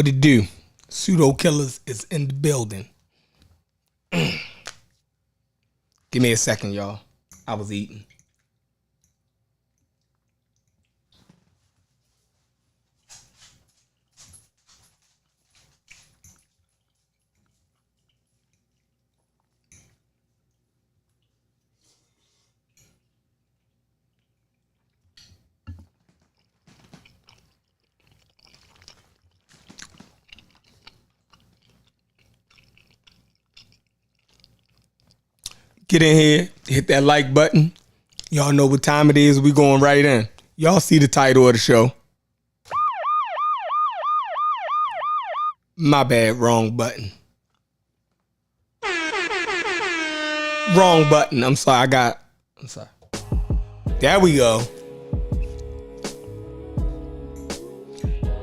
What it do? Pseudo Killas is in the building. Give me a second, y'all. I was eating. Get in here, hit that like button. Y'all know what time it is. We going right in. Y'all see the title of the show. My bad, wrong button. Wrong button. I'm sorry. I'm sorry. There we go.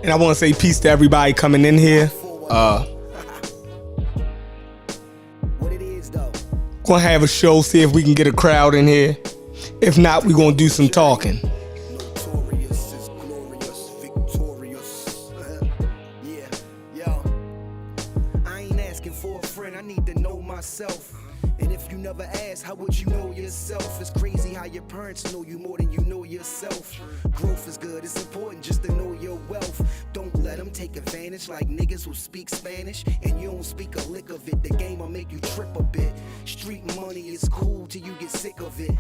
And I want to say peace to everybody coming in here. Gonna have a show, see if we can get a crowd in here. If not, we gonna do some talking. Notorious is glorious, victorious. Yeah, yo. I ain't asking for a friend, I need to know myself. And if you never ask, how would you know yourself? It's crazy how your parents know you more than you know yourself. Growth is good, it's important just to know your wealth. Don't let them take advantage like niggas who speak Spanish and you don't speak a lick of it. The game will make you trip a bit. Street money is cool till you get sick of it.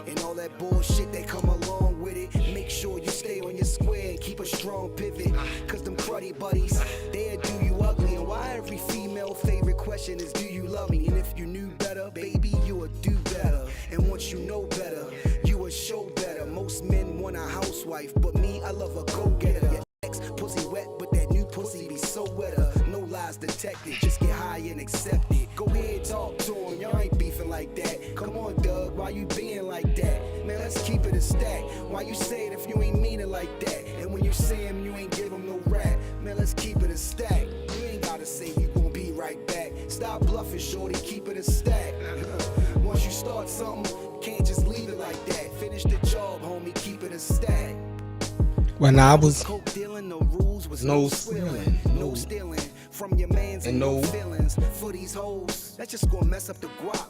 And all that bullshit that come along with it. Make sure you stay on your square and keep a strong pivot. Cause them cruddy buddies, they'll do you ugly. And why every female favorite question is, do you love me? And if you knew better, baby, you would do better. And once you know better, you would show better. Most men want a housewife, but me, I love a go-getter. Your ex pussy wet, but that new pussy be so wetter. No lies detected, just get high and accept it. Go ahead, talk to him, y'all ain't beefing like that. Come on, Doug, why you being like that? Man, let's keep it a stack. Why you say it if you ain't mean it like that? And when you say him, you ain't give him no rap. Man, let's keep it a stack. You ain't gotta say you gon' be right back. Stop bluffing, shorty, keep it a stack. Once you start something, can't just leave it like that. Finish the job, homie, keep it a stack. When I was coke dealing, no rules was no no stealing, swilling, no stealing from your mans and no feelings for these hoes. That's just gonna mess up the guap.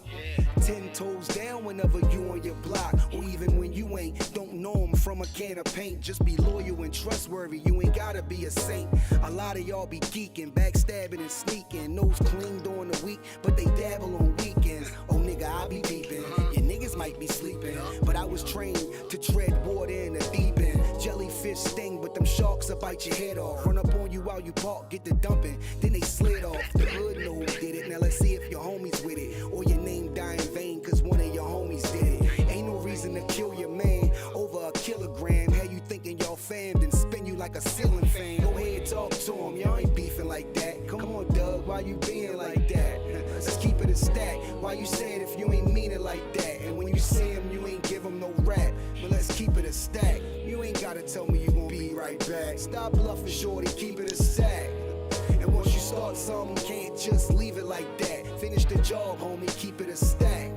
10 toes down whenever you on your block, or even when you ain't. Don't know them from a can of paint. Just be loyal and trustworthy. You ain't gotta be a saint. A lot of y'all be geeking, backstabbing and sneaking. Nose clean during the week, but they dabble on weekends. Oh nigga, I be peeping. Your niggas might be sleeping, but I was trained to tread water in the deep end. Jellyfish sting, but them sharks will bite your head off. Run up on you while you bark, get the dumping, then they slid off. The hood know who did it. Now let's see if your homies with it, or your name die in vain cause one of your homies did it. Ain't no reason to kill your man over a kilogram. How you thinking y'all fam, then spin you like a ceiling fan. Go ahead, talk to him, y'all ain't beefing like that. Come on, Doug, why you being like that? Let's keep it a stack. Why you say it if you ain't mean it like that? And when you see him, you ain't give him no rap. But let's keep it a stack. You ain't gotta tell me you gon' be right back. Stop bluffing, shorty, keep it a stack. And once you start something, can't just leave it like that. Finish the job, homie, keep it a stack.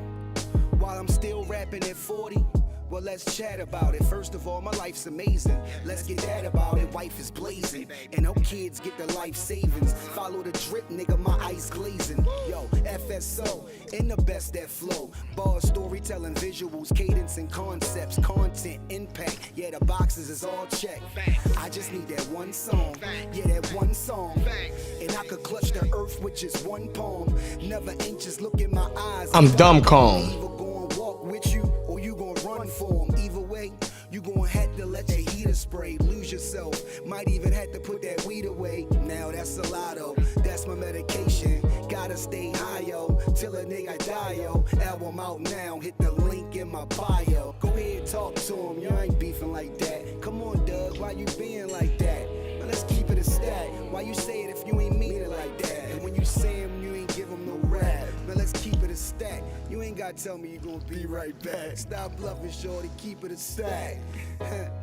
While I'm still rapping at 40, well, let's chat about it. First of all, my life's amazing. Let's get that about it. Wife is blazing, and her kids get the life savings. Follow the drip, nigga, my ice glazing. Yo, FSO, in the best that flow. Bars, storytelling, visuals, cadence and concepts, content, impact. Yeah, the boxes is all checked. I just need that one song. Yeah, that one song. And I could clutch the earth with just one palm. Never anxious, look in my eyes. I'm dumb calm. Either go and walk with you, or you gon' run for him. Either way, you gon' have to let your heater spray. Lose yourself, might even have to put that weed away. Now that's a lotto, that's my medication. Gotta stay high, yo, till a nigga die, yo. Album out now, hit the link in my bio. Go ahead, talk to him, you ain't beefing like that. Come on, Doug, why you being like that? Now let's keep it a stack. Why you say it if you ain't mean it like that? And when you say him, you ain't give him no rap. Now let's keep it a stack. You ain't gotta tell me you gonna be right back. Stop bluffing, shorty, keep it a stack.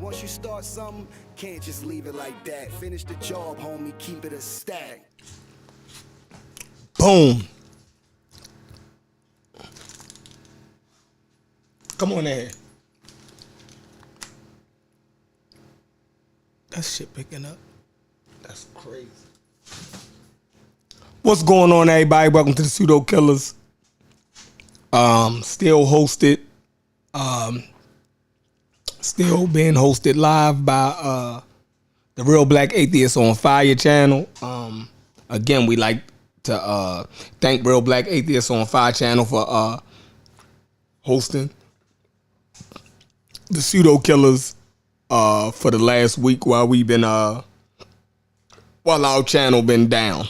Once you start something, can't just leave it like that. Finish the job, homie, keep it a stack. boom. Come on in. That shit picking up. That's crazy. What's going on, everybody? Welcome to the Pseudo Killas. Still hosted, still being hosted live by the Real Black Atheist on Fire channel. Again, we like to thank Real Black Atheist on Fire channel for hosting the Pseudo Killas for the last week while we've been while our channel been down.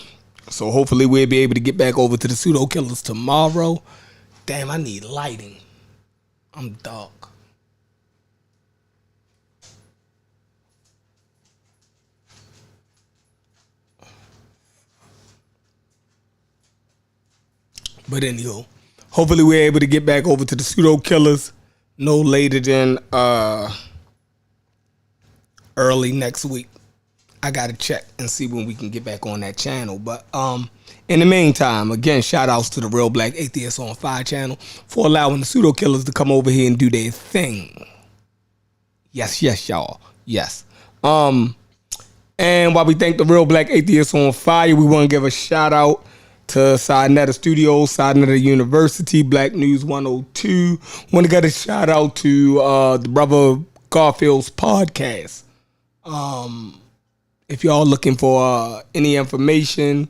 So hopefully we'll be able to get back over to the Pseudo Killas tomorrow. Damn, I need lighting. I'm dark. But anywho, hopefully we're able to get back over to the Pseudo Killas no later than early next week. I gotta check and see when we can get back on that channel. But in the meantime, again, shout outs to the Real Black Atheist on Fire channel for allowing the Pseudo Killas to come over here and do their thing. Yes, y'all. Yes. And while we thank the Real Black Atheist on Fire, we want to give a shout out to Sinetta Studios, Sinetta University, Black News 102. Want to give a shout out to the brother Garfield's podcast. If y'all looking for any information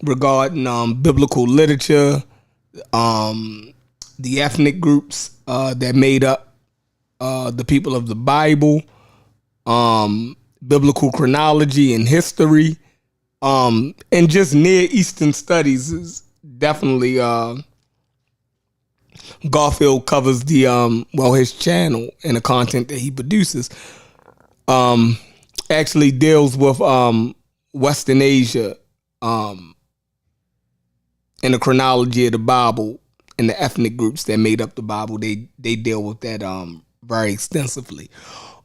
regarding biblical literature, the ethnic groups that made up the people of the Bible, biblical chronology and history, and just Near Eastern studies, is definitely Garfield covers the his channel and the content that he produces. Actually deals with Western Asia and the chronology of the Bible and the ethnic groups that made up the Bible. They deal with that very extensively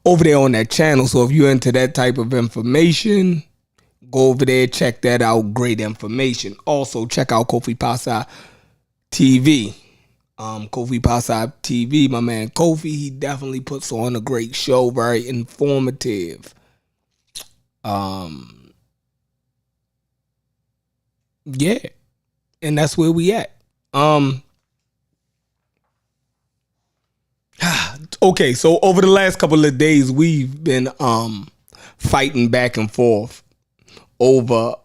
over there on that channel. So if you're into that type of information, go over there, check that out. Great information. Also check out Kofi Pasa TV. Kofi Pasa TV, my man Kofi, he definitely puts on a great show, very informative. Yeah, and that's where we at. Okay, so over the last couple of days, we've been fighting back and forth over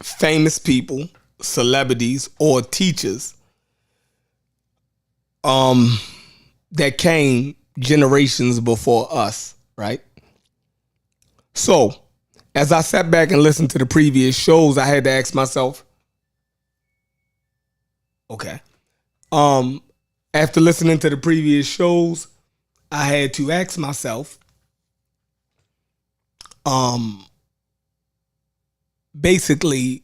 famous people, celebrities, or teachers that came generations before us, right? So, as I sat back and listened to the previous shows, I had to ask myself, okay, after listening to the previous shows, I had to ask myself, basically,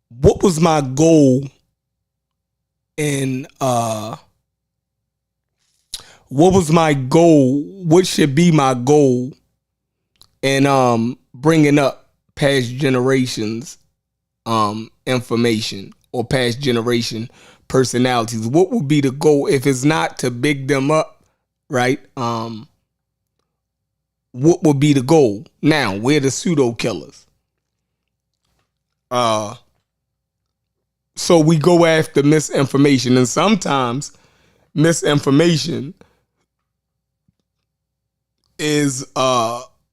what was my goal in what should be my goal in bringing up past generations information or past generation personalities? What would be the goal if it's not to big them up, right? What would be the goal? Now, we're the Pseudo Killas. So we go after misinformation, and sometimes misinformation is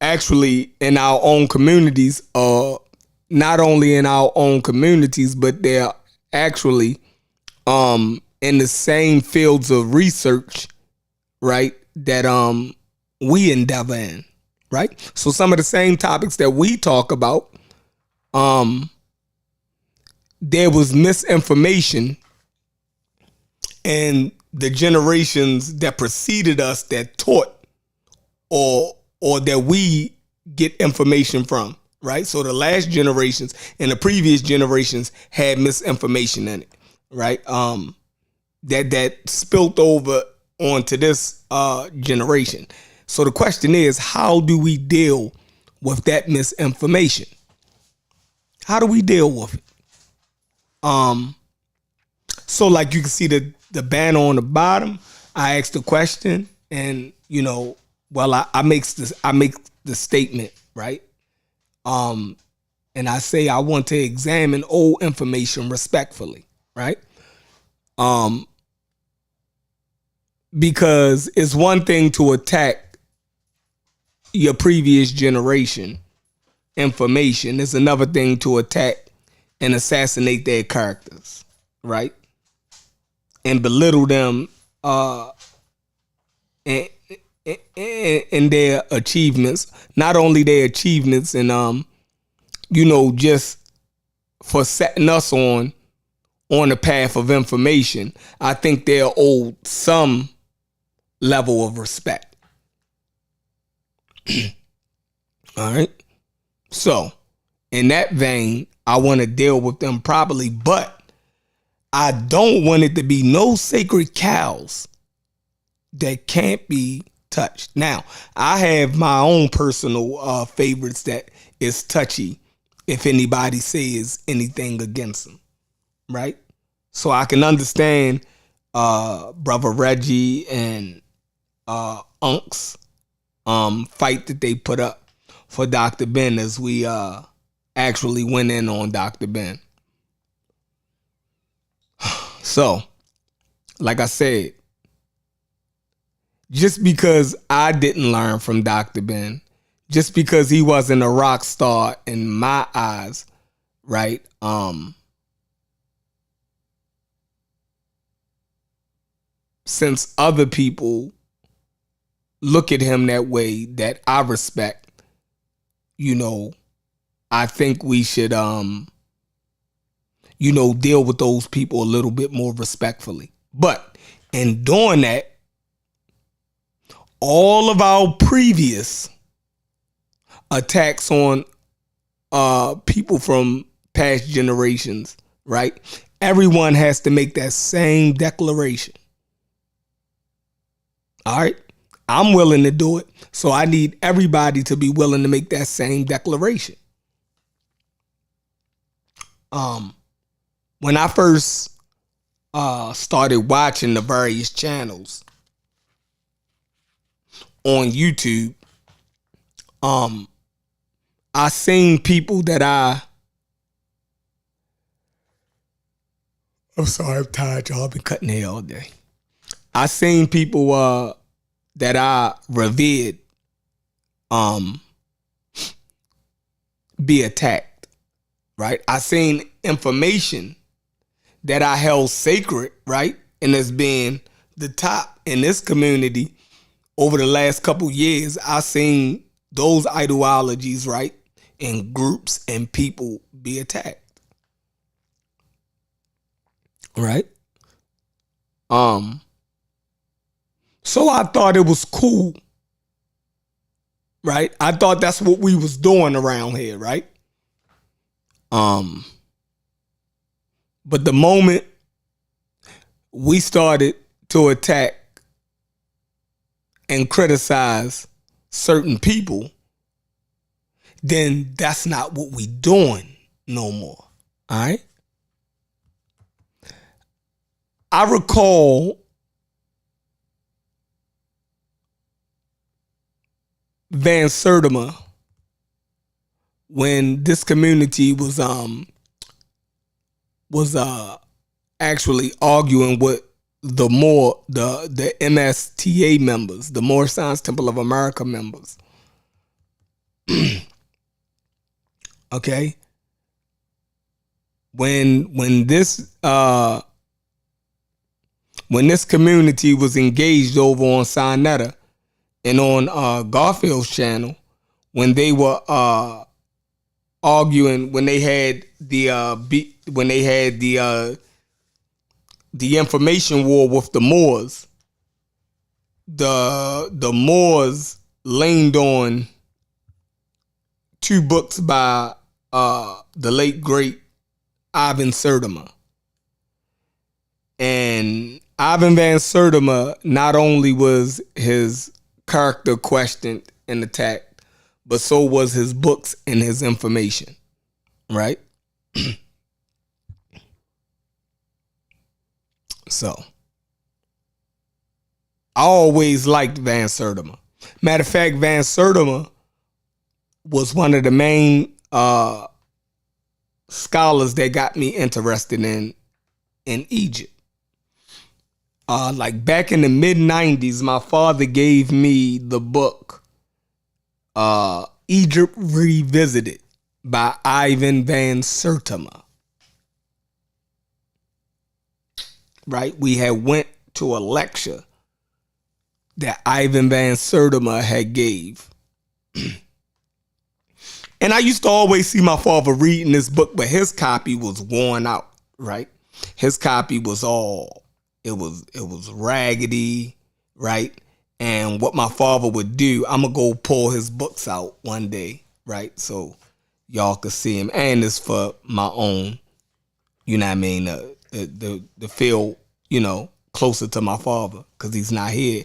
actually in our own communities, not only in our own communities, but they're actually in the same fields of research, right, that we endeavor in, right? So some of the same topics that we talk about, there was misinformation in the generations that preceded us that taught or that we get information from, right? So the last generations and the previous generations had misinformation in it, right? That spilt over onto this generation. So the question is, how do we deal with that misinformation? How do we deal with it? So like you can see the banner on the bottom, I asked the question, and I make the statement, right? And I say I want to examine old information respectfully, right? Because it's one thing to attack your previous generation information. It's another thing to attack and assassinate their characters, right? And belittle them and their achievements. Not only their achievements and just for setting us on the path of information. I think they're owed some level of respect. All right. So, in that vein, I want to deal with them properly, but I don't want it to be no sacred cows that can't be touched. Now, I have my own personal favorites that is touchy if anybody says anything against them, right? So I can understand Brother Reggie and Unc's fight that they put up for Dr. Ben as we actually went in on Dr. Ben. So, like I said, just because I didn't learn from Dr. Ben, just because he wasn't a rock star in my eyes, right? Since other people look at him that way that I respect, I think we should, deal with those people a little bit more respectfully. But in doing that, all of our previous attacks on people from past generations, right? Everyone has to make that same declaration. All right? I'm willing to do it, so I need everybody to be willing to make that same declaration. When I first started watching the various channels on YouTube, I seen people that I'm sorry, I'm tired, y'all. I've been cutting hair all day. I seen people that I revered be attacked, right? I seen information that I held sacred, right? And has been the top in this community over the last couple years. I seen those ideologies, right? And groups and people be attacked. Right? So I thought it was cool. Right? I thought that's what we was doing around here, right? But the moment we started to attack and criticize certain people, then that's not what we doing no more. All right? I recall Van Sertima when this community was actually arguing with the MSTA members, the Moorish Science Temple of America members. Okay? When this community was engaged over on Sinetta and on Garfield's channel, when they were arguing, when they had the information war with the Moors, the Moors leaned on two books by the late great Ivan Sertima. And Ivan Van Sertima, not only was his character questioned and attacked, but so was his books and his information, right? So, I always liked Van Sertima. Matter of fact, Van Sertima was one of the main scholars that got me interested in Egypt. Like back in the mid-90s, my father gave me the book Egypt Revisited by Ivan van Sertima. Right? We had went to a lecture that Ivan van Sertima had gave. And I used to always see my father reading this book, but his copy was worn out, right? His copy was it was raggedy, right? And what my father would do, I'm going to go pull his books out one day, right? So y'all could see him. And it's for my own, you know what I mean, the feel, you know, closer to my father because he's not here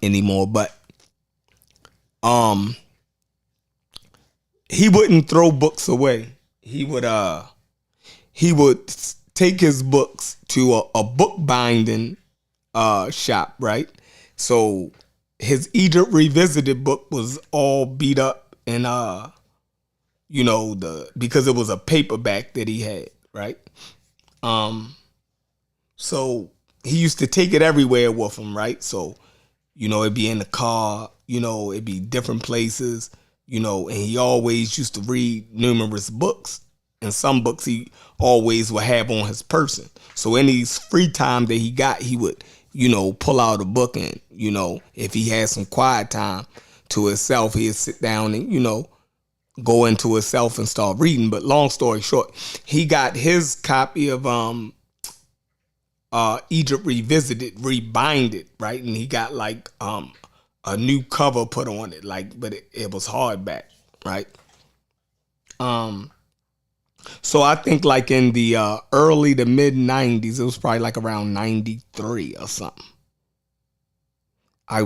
anymore. But he wouldn't throw books away. He would take his books to a book binding shop, right? So his Egypt Revisited book was all beat up and you know, because it was a paperback that he had, right? So he used to take it everywhere with him, right? So, you know, it'd be in the car, you know, it'd be different places, you know, and he always used to read numerous books. And some books he always would have on his person. So any free time that he got, he would, you know, pull out a book and, you know, if he had some quiet time to himself, he'd sit down and, you know, go into himself and start reading. But long story short, he got his copy of Egypt Revisited, rebinded, right? And he got like a new cover put on it, like, but it was hardback, right? So I think like in the early to mid 90s, it was probably like around 93 or something. I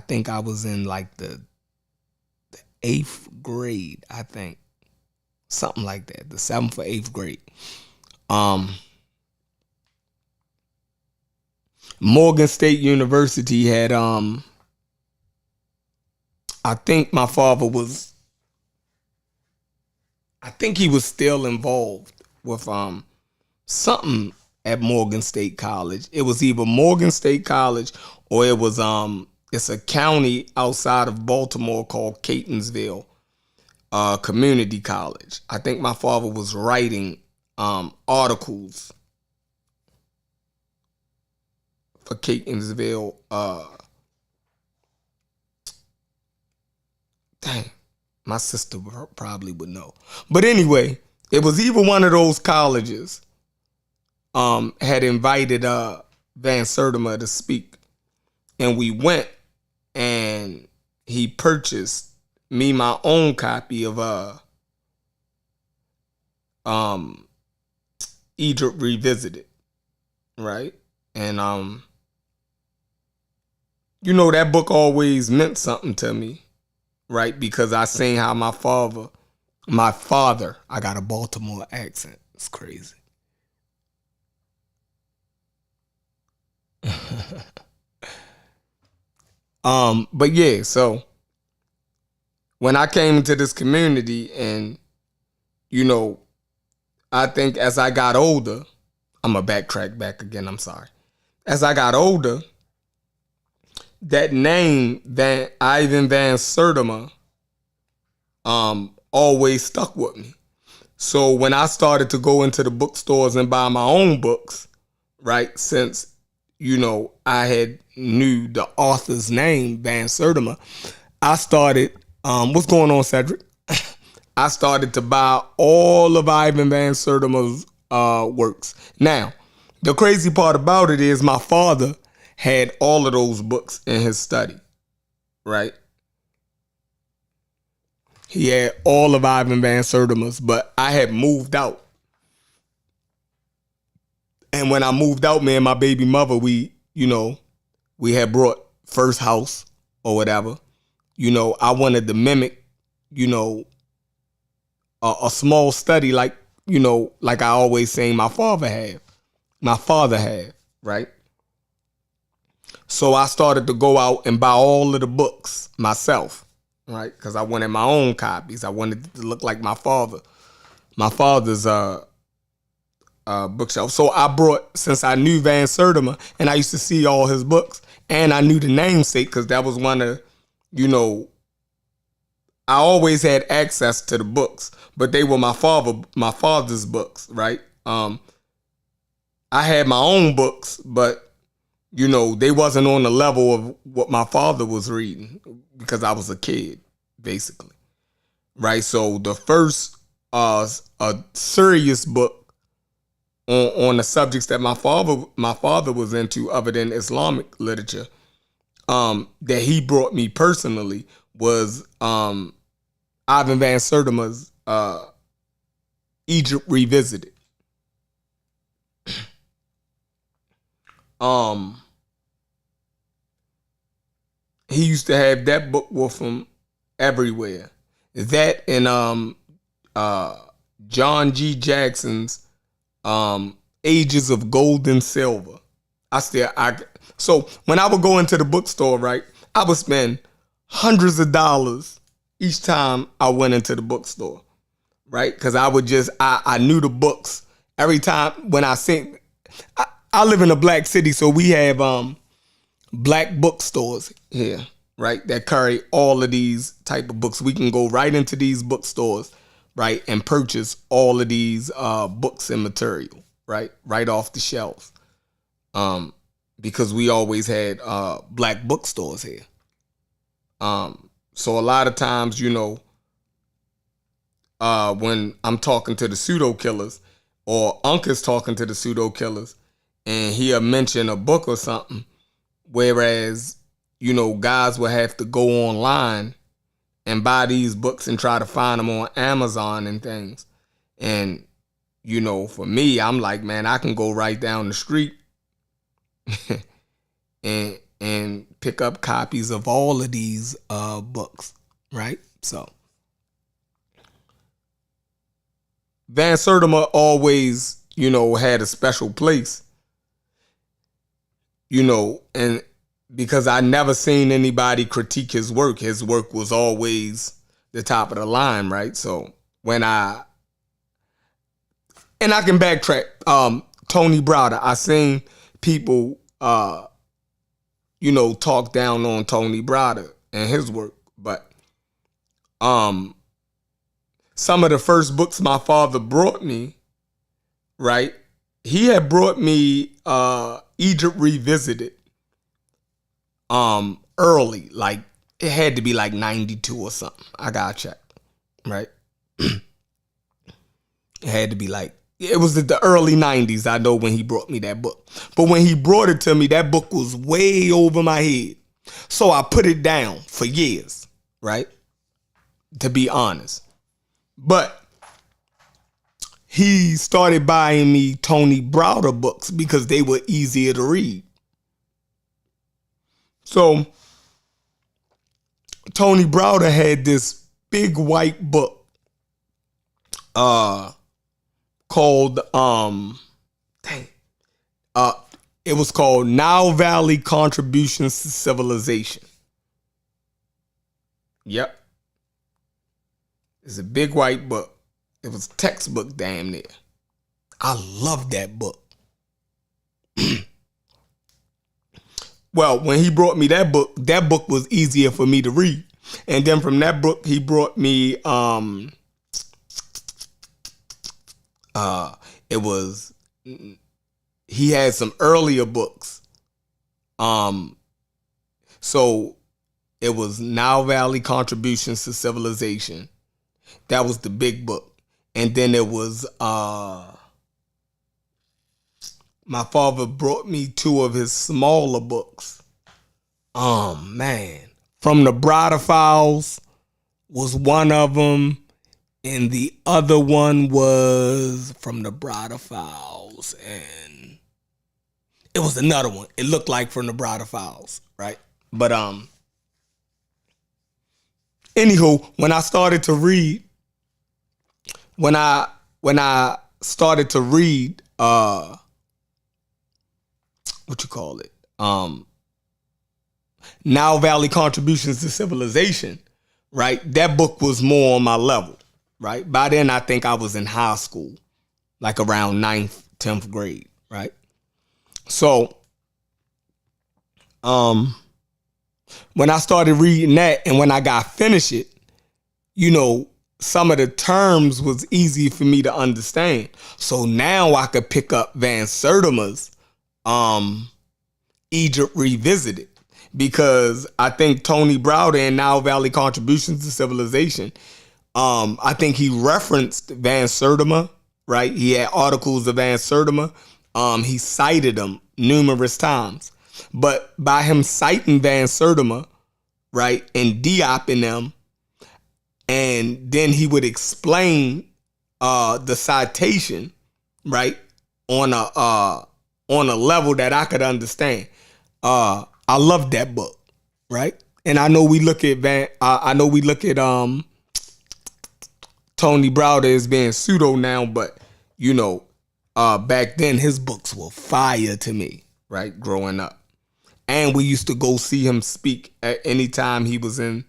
think I was in like the 8th grade, I think. Something like that. The 7th or 8th grade. Morgan State University had I think my father was he was still involved with something at Morgan State College. It was either Morgan State College or it was it's a county outside of Baltimore called Catonsville Community College. I think my father was writing articles for Catonsville. Dang. My sister probably would know. But anyway, it was either one of those colleges had invited Van Sertima to speak. And we went and he purchased me my own copy of Egypt Revisited. Right? And you know, that book always meant something to me. Right, because I seen how my father, I got a Baltimore accent. It's crazy. But yeah, so when I came into this community and, you know, I think as I got older, I'm going to backtrack back again, I'm sorry. As I got older, that name, Ivan van Sertima, always stuck with me. So when I started to go into the bookstores and buy my own books, right, since, you know, I had knew the author's name, Van Sertima, I started, what's going on, Cedric? I started to buy all of Ivan van Sertima's works. Now, the crazy part about it is my father had all of those books in his study, right? He had all of Ivan van Sertima's, but I had moved out. And when I moved out, me and my baby mother, we had brought first house or whatever. You know, I wanted to mimic, you know, a small study like, you know, like I always say my father had, right? So I started to go out and buy all of the books myself, right? Because I wanted my own copies. I wanted it to look like my father's bookshelf. So I brought, since I knew Van Sertima and I used to see all his books, and I knew the namesake because that was one of, I always had access to the books, but they were my father's books, right? I had my own books, but they wasn't on the level of what my father was reading because I was a kid, basically, right? So the first a serious book on the subjects that my father was into, other than Islamic literature, that he brought me personally was Ivan Van Sertima's Egypt Revisited. He used to have that book with him everywhere. That and John G. Jackson's Ages of Gold and Silver. So when I would go into the bookstore, right, I would spend hundreds of dollars each time I went into the bookstore, right? Because I knew the books every time when I sing. I live in a black city, so we have black bookstores here, right, that carry all of these type of books. We can go right into these bookstores, right, and purchase all of these books and material, right off the shelves, because we always had black bookstores here. So a lot of times, when I'm talking to the Pseudo Killas or Unc is talking to the Pseudo Killas, and he'll mention a book or something, whereas, guys will have to go online and buy these books and try to find them on Amazon and things. And, for me, I'm like, man, I can go right down the street and pick up copies of all of these books, right? So Van Sertima always, had a special place, and because I never seen anybody critique his work was always the top of the line, right? So when I can backtrack, Tony Browder, I seen people, talk down on Tony Browder and his work, but some of the first books my father brought me, right? He had brought me Egypt Revisited early, like it had to be like 92 or something. I gotta check, right? It had to be like, it was the early 90s, I know, when he brought me that book. But when he brought it to me, that book was way over my head. So I put it down for years, right? To be honest. But he started buying me Tony Browder books because they were easier to read. So Tony Browder had this big white book called it was called Nile Valley Contributions to Civilization. Yep. It's a big white book. It was textbook damn near. I love that book. Well, when he brought me that book was easier for me to read. And then from that book, he brought me, he had some earlier books. So it was Nile Valley Contributions to Civilization. That was the big book. And then it was, my father brought me two of his smaller books. Man. From the Browder Files was one of them. And the other one was from the Browder Files. And it was another one. It looked like from the Browder Files, right? But anywho, when I started to read, what you call it? Nile Valley Contributions to Civilization, right? That book was more on my level, right? By then, I think I was in high school, like around 9th, 10th grade, right? So, when I started reading that and when I got finished it, some of the terms was easy for me to understand. So now I could pick up Van Sertima's Egypt Revisited, because I think Tony Browder in Nile Valley Contributions to Civilization, I think he referenced Van Sertima, right? He had articles of Van Sertima. He cited them numerous times. But by him citing Van Sertima, right, and Diop them, and then he would explain the citation, right, on a level that I could understand. I love that book, right? And I know we look at Tony Browder as being pseudo now, but back then his books were fire to me, right, growing up. And we used to go see him speak at any time he was in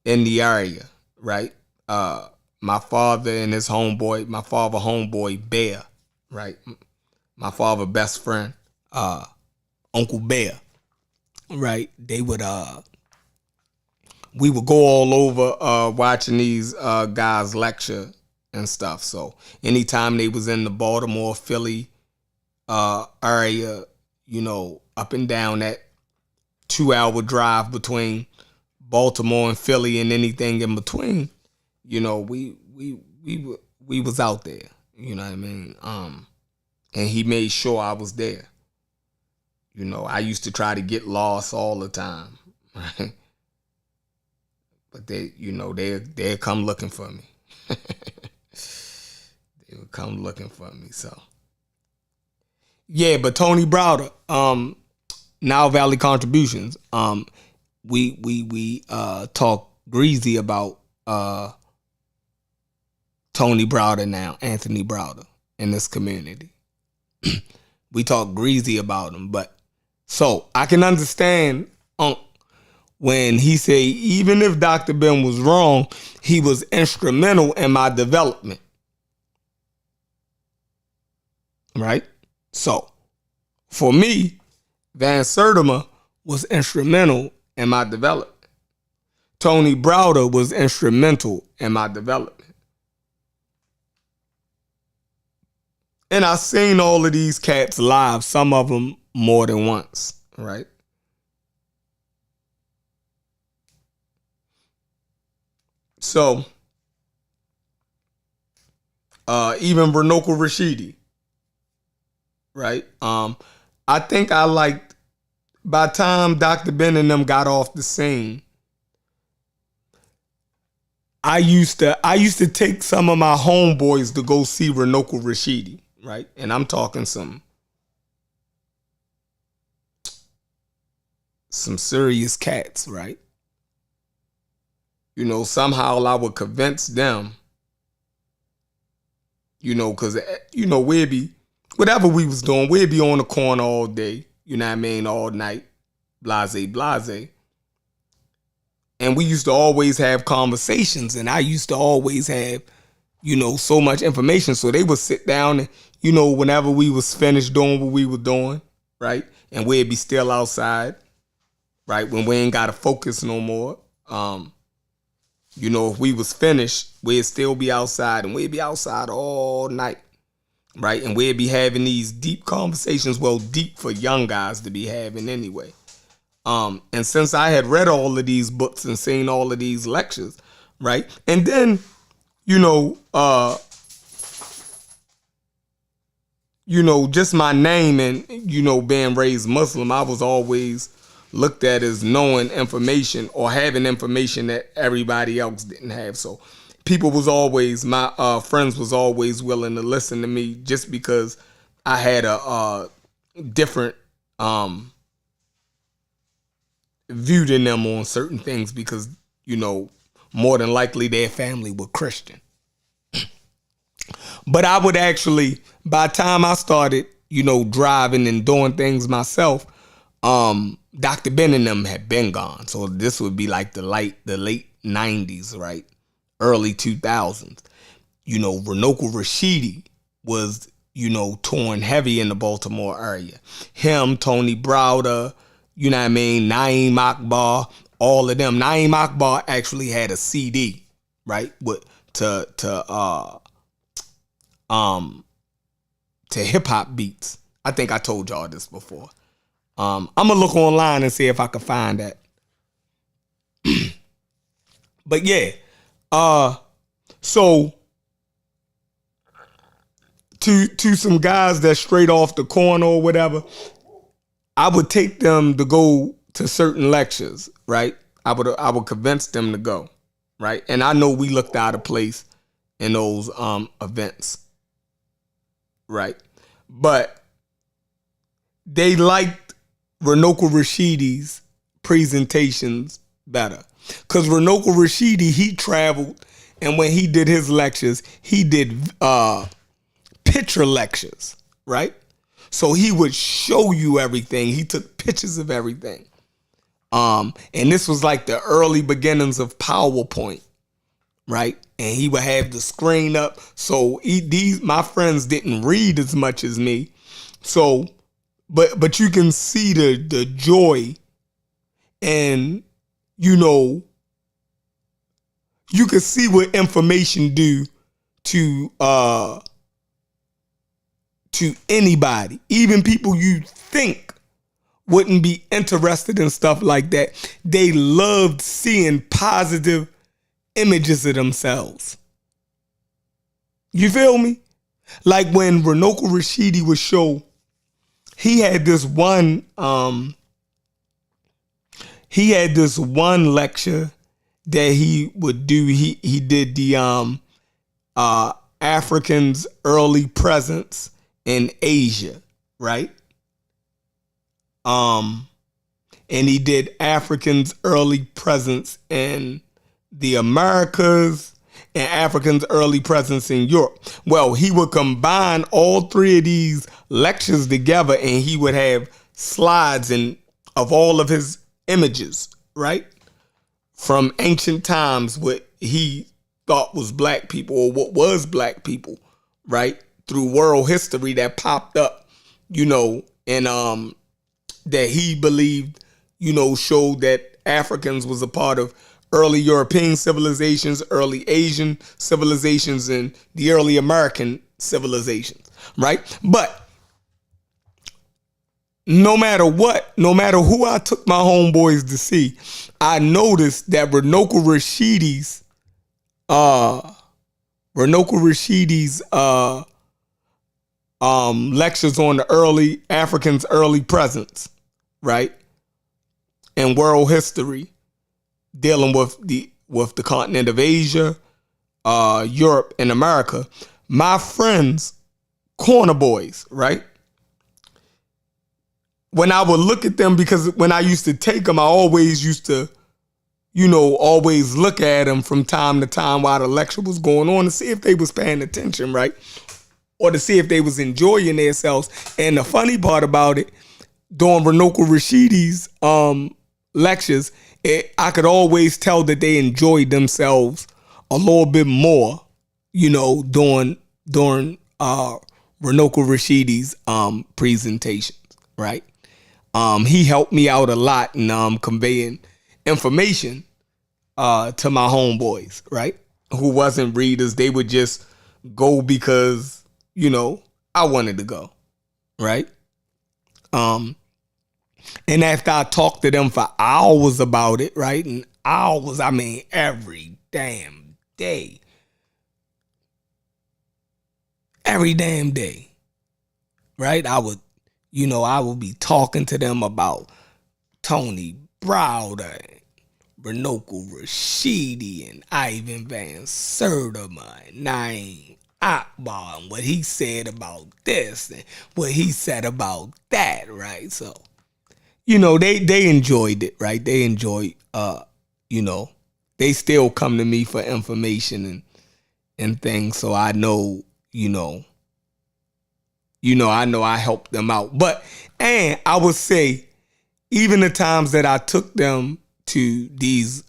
the area, right? My father and his homeboy, my father homeboy Bear, right? My father best friend, Uncle Bear, right? They would we would go all over watching these guys lecture and stuff. So anytime they was in the Baltimore, Philly area, up and down that 2-hour drive between Baltimore and Philly and anything in between, we was out there, you know what I mean? And he made sure I was there. I used to try to get lost all the time, right? But they'd come looking for me. They would come looking for me. So yeah, but Tony Browder, Nile Valley Contributions, we talk greasy about Tony Browder now, Anthony Browder, in this community. We talk greasy about him, but so I can understand when he say, even if Dr. Ben was wrong, he was instrumental in my development. Right? So, for me, Van Sertima was instrumental in my development. Tony Browder was instrumental in my development. And I've seen all of these cats live, some of them more than once, right? So, even Runoko Rashidi, right? I think I liked, by the time Dr. Ben and them got off the scene, I used to take some of my homeboys to go see Runoko Rashidi, right? And I'm talking some serious cats, right? Somehow I would convince them, because, we'd be, whatever we was doing, we'd be on the corner all day, all night, blase. And we used to always have conversations, and I used to always have, so much information. So they would sit down and, whenever we was finished doing what we were doing, right? And we'd be still outside, right? When we ain't got to focus no more. If we was finished, we'd still be outside, and we'd be outside all night, right? And we'd be having these deep conversations, well, deep for young guys to be having anyway. And since I had read all of these books and seen all of these lectures, right? And then, just my name and, being raised Muslim, I was always looked at as knowing information or having information that everybody else didn't have. So people was always, my friends was always willing to listen to me just because I had a different view than them on certain things, because, more than likely their family were Christian. But I would actually, by the time I started, driving and doing things myself, Dr. Ben and them had been gone. So this would be like the late 90s, right? Early 2000s. You know, Runoko Rashidi was, you know, touring heavy in the Baltimore area. Him, Tony Browder, you know what I mean, Naeem Akbar, all of them. Naeem Akbar actually had a CD, right? With to hip hop beats. I think I told y'all this before. I'm gonna look online and see if I can find that. But yeah, so to some guys that straight off the corner or whatever, I would take them to go to certain lectures, right? I would convince them to go, right? And I know we looked out of place in those events, right? But they liked Runoko Rashidi's presentations better. Because Runoko Rashidi, he traveled, and when he did his lectures, he did picture lectures, right? So he would show you everything. He took pictures of everything. And this was like the early beginnings of PowerPoint, right? And he would have the screen up. So my friends didn't read as much as me. So, but you can see the joy, and you know, you can see what information do to anybody, even people you think wouldn't be interested in stuff like that. They loved seeing positive images of themselves. You feel me? Like when Runoko Rashidi would show, he had this one lecture that he would do. He did the Africans' early presence in Asia, right? And he did Africans' early presence in the Americas and Africans' early presence in Europe. Well, he would combine all three of these lectures together, and he would have slides of all of his images, right? From ancient times, what he thought was black people, or what was black people, right? Through world history that popped up, you know, and that he believed, you know, showed that Africans was a part of early European civilizations, early Asian civilizations, and the early American civilizations, right? But no matter what, no matter who I took my homeboys to see, I noticed that Runoko Rashidi's lectures on the early Africans' early presence, right, and world history, dealing with the continent of Asia, Europe, and America. My friends, corner boys, right? When I would look at them, because when I used to take them, I always used to, you know, always look at them from time to time while the lecture was going on to see if they was paying attention, right? Or to see if they was enjoying themselves. And the funny part about it, during Runoko Rashidi's lectures, I could always tell that they enjoyed themselves a little bit more, you know, during Runoko Rashidi's presentations, right? He helped me out a lot in conveying information to my homeboys, right? Who wasn't readers. They would just go because, you know, I wanted to go, right? And after I talked to them for hours about it, right? And hours, I mean, every damn day. Every damn day, right? I would be talking to them about Tony Browder, Runoko Rashidi, and Ivan Van Sertima, and Naeem Akbar, and what he said about this and what he said about that, right? So, you know, they enjoyed it, right? They enjoyed, you know, they still come to me for information and things. So I know, I know I helped them out. And I would say, even the times that I took them to these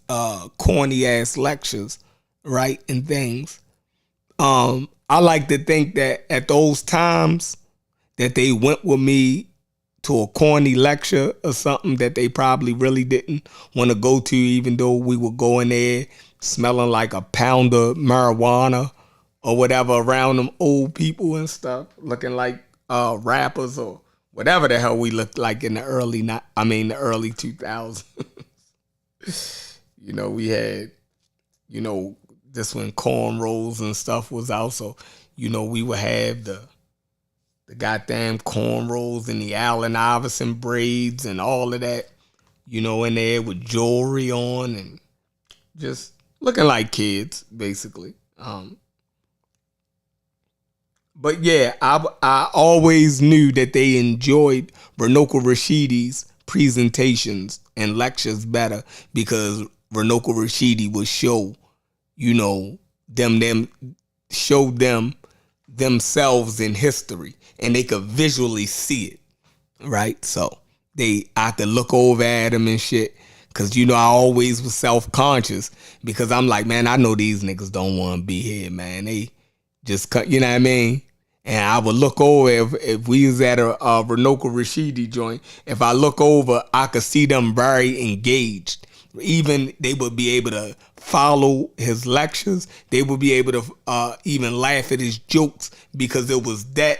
corny ass lectures, right? And things. I like to think that at those times that they went with me to a corny lecture or something that they probably really didn't want to go to, even though we were going there smelling like a pound of marijuana or whatever around them old people and stuff, looking like rappers or whatever the hell we looked like in the the early 2000s. We had, this when cornrows and stuff was out. So, we would have the goddamn cornrows and the Allen Iverson braids and all of that, in there with jewelry on and just looking like kids, basically. But yeah, I always knew that they enjoyed Runoko Rashidi's presentations and lectures better because Runoko Rashidi would show, show them themselves in history and they could visually see it, right? So I could look over at them and shit because, I always was self-conscious because I'm like, man, I know these niggas don't want to be here, man. They just cut, you know what I mean? And I would look over if we was at a Runoko Rashidi joint. If I look over, I could see them very engaged. Even they would be able to follow his lectures. They would be able to even laugh at his jokes because it was that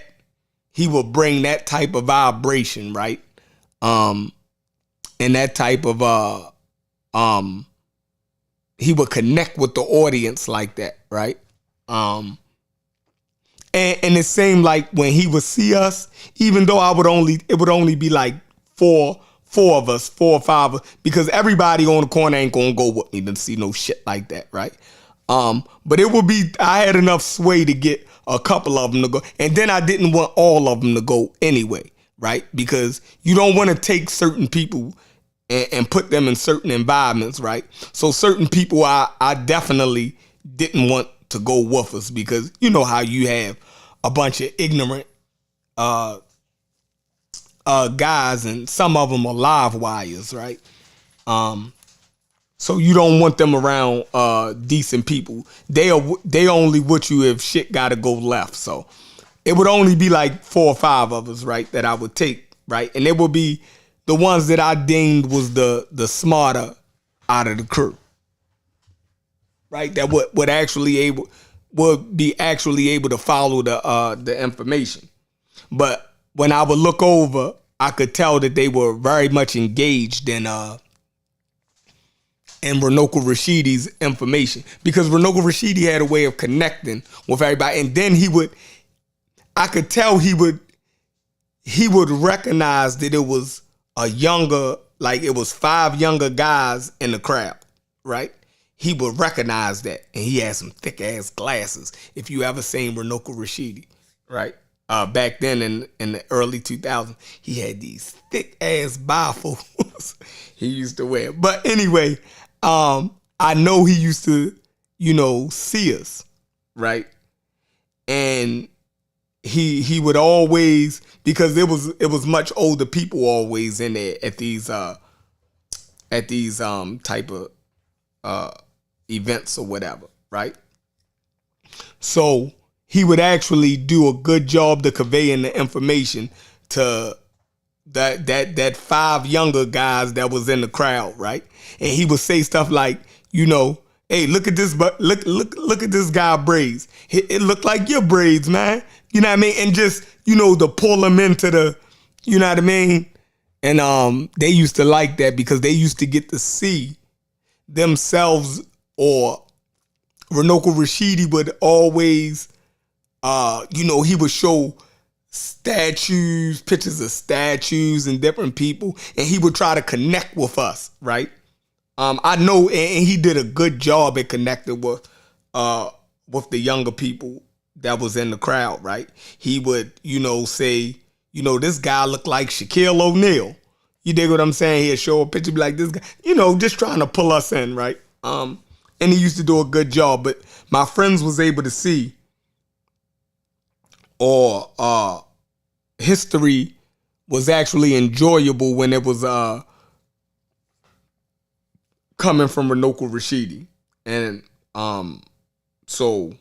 he would bring that type of vibration, right? And that type of he would connect with the audience like that, right? And it seemed like when he would see us, even though it would only be like four of us, 4 or 5 of us, because everybody on the corner ain't gonna go with me to see no shit like that, right? But it would be, I had enough sway to get a couple of them to go, and then I didn't want all of them to go anyway, right? Because you don't want to take certain people and put them in certain environments, right? So certain people I definitely didn't want to go with us because you know how you have a bunch of ignorant guys and some of them are live wires, right? So you don't want them around decent people. They only with you if shit gotta go left. So it would only be like 4 or 5 of us, right, that I would take, right? And it would be the ones that I deemed was the smarter out of the crew. Right, that would be actually able to follow the information. But when I would look over, I could tell that they were very much engaged in Runoko Rashidi's information because Runoko Rashidi had a way of connecting with everybody, and then I could tell he would recognize that it was it was 5 younger guys in the crowd, right? He would recognize that, and he had some thick ass glasses. If you ever seen Runoko Rashidi, right? Back then in the early 2000s, he had these thick ass bifocals he used to wear. But anyway, I know he used to, see us, right? And he would always, because it was much older people always in there at these type of events or whatever, right? So he would actually do a good job to conveying the information to that 5 younger guys that was in the crowd, right? And he would say stuff like, hey, look at this, but look at this guy braids. It looked like your braids, man. You know what I mean? And just, to pull them into the, you know what I mean? And they used to like that because they used to get to see themselves, or Runoko Rashidi would always, he would show pictures of statues and different people, and he would try to connect with us, right? I know, and he did a good job at connecting with the younger people that was in the crowd, right? He would, say, this guy looked like Shaquille O'Neal. You dig what I'm saying? He'd show a picture, be like, this guy, just trying to pull us in, right? And he used to do a good job, but my friends was able to see, or history was actually enjoyable when it was coming from Renoka Rashidi. And so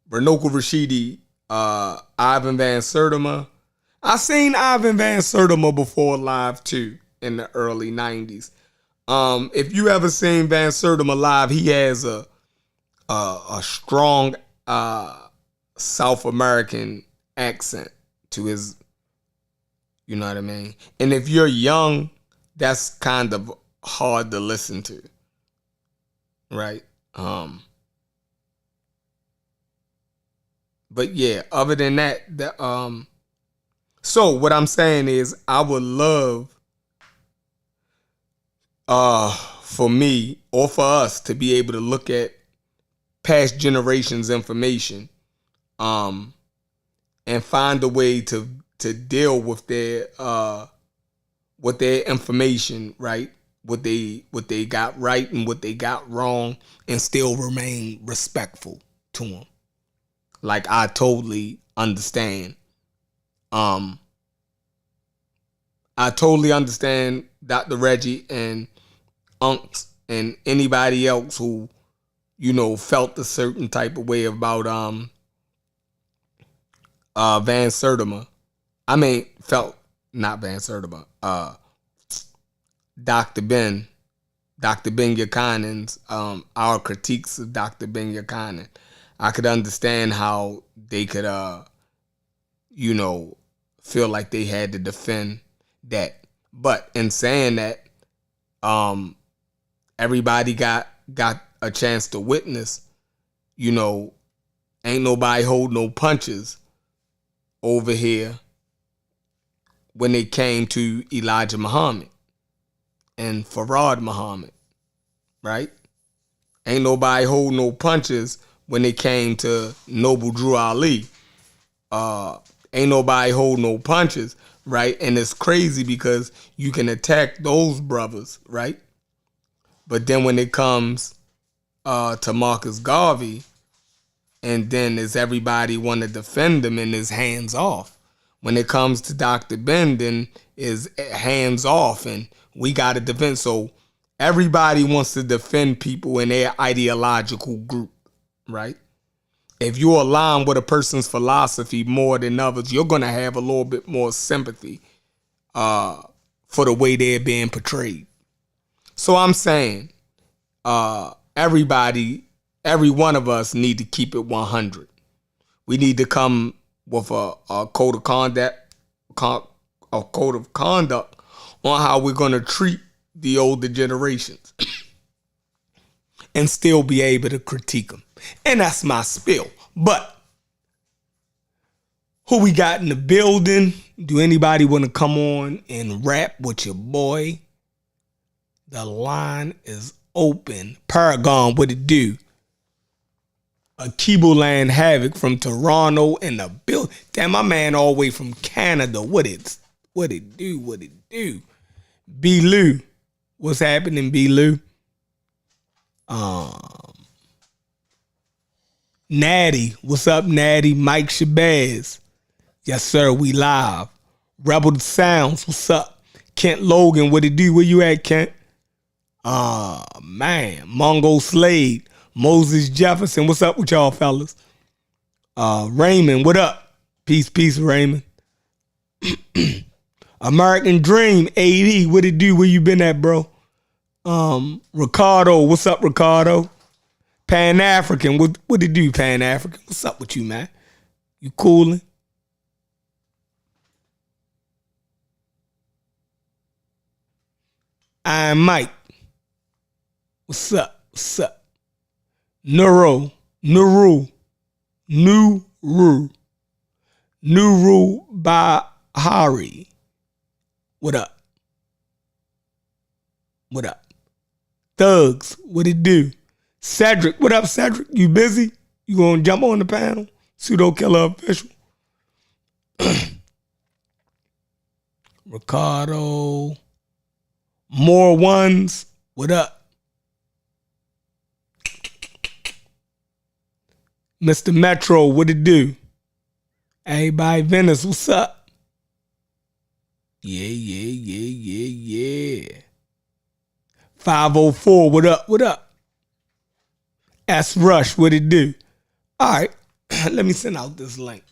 Renoka Rashidi, Ivan Van Sertima. I seen Ivan Van Sertima before live too in the early 90s. If you ever seen Van Sertima live, he has a strong South American accent to his, you know what I mean? And if you're young, that's kind of hard to listen to, right? But yeah, other than that, so what I'm saying is I would love for me or for us to be able to look at past generations' information and find a way to deal with their information, right? What they got right and what they got wrong, and still remain respectful to them. Like, I totally understand. I totally understand Dr. Reggie and Unks and anybody else who, you know, felt a certain type of way about Van Sertima. I mean, not Van Sertima. Dr. Ben Yakanen's, our critiques of Dr. Ben Yakanen. I could understand how they could, you know, feel like they had to defend that. But in saying that, everybody got a chance to witness, you know, ain't nobody hold no punches over here when it came to Elijah Muhammad and Farad Muhammad, right? Ain't nobody hold no punches when it came to Noble Drew Ali. Ain't nobody hold no punches, right? And it's crazy because you can attack those brothers, right? But then when it comes to Marcus Garvey, and then is everybody want to defend him and is hands off. When it comes to Dr. Ben, then is hands off and we got to defend. So everybody wants to defend people in their ideological group, right? If you align with a person's philosophy more than others, you're going to have a little bit more sympathy for the way they're being portrayed. So I'm saying every one of us need to keep it 100. We need to come with a code of conduct, on how we're going to treat the older generations and still be able to critique them. And that's my spill. But who we got in the building? Do anybody want to come on and rap with your boy? The line is open. Paragon, what it do? Akibo Land Havoc from Toronto in the building. Damn, my man all the way from Canada. What it do? B. Lou. What's happening, B. Lou? Natty. What's up, Natty? Mike Shabazz. Yes, sir, we live. Rebel Sounds. What's up? Kent Logan. What it do? Where you at, Kent? Man. Mongo Slade. Moses Jefferson. What's up with y'all, fellas? Raymond. What up? Peace, Raymond. American Dream, AD, what it do? Where you been at, bro? Ricardo, what's up, Ricardo? Pan African, what it do, Pan African? What's up with you, man? You coolin'? I'm Mike. What's up? Nuru Bahari. What up? Thugs, what it do? Cedric, what up, Cedric? You busy? You gonna jump on the panel? Pseudo Killer Official. Ricardo. More Ones, what up? Mr. Metro, what it do? Everybody, Venice, what's up? Yeah. 504, what up? What up? S Rush, what it do? All right, let me send out this link.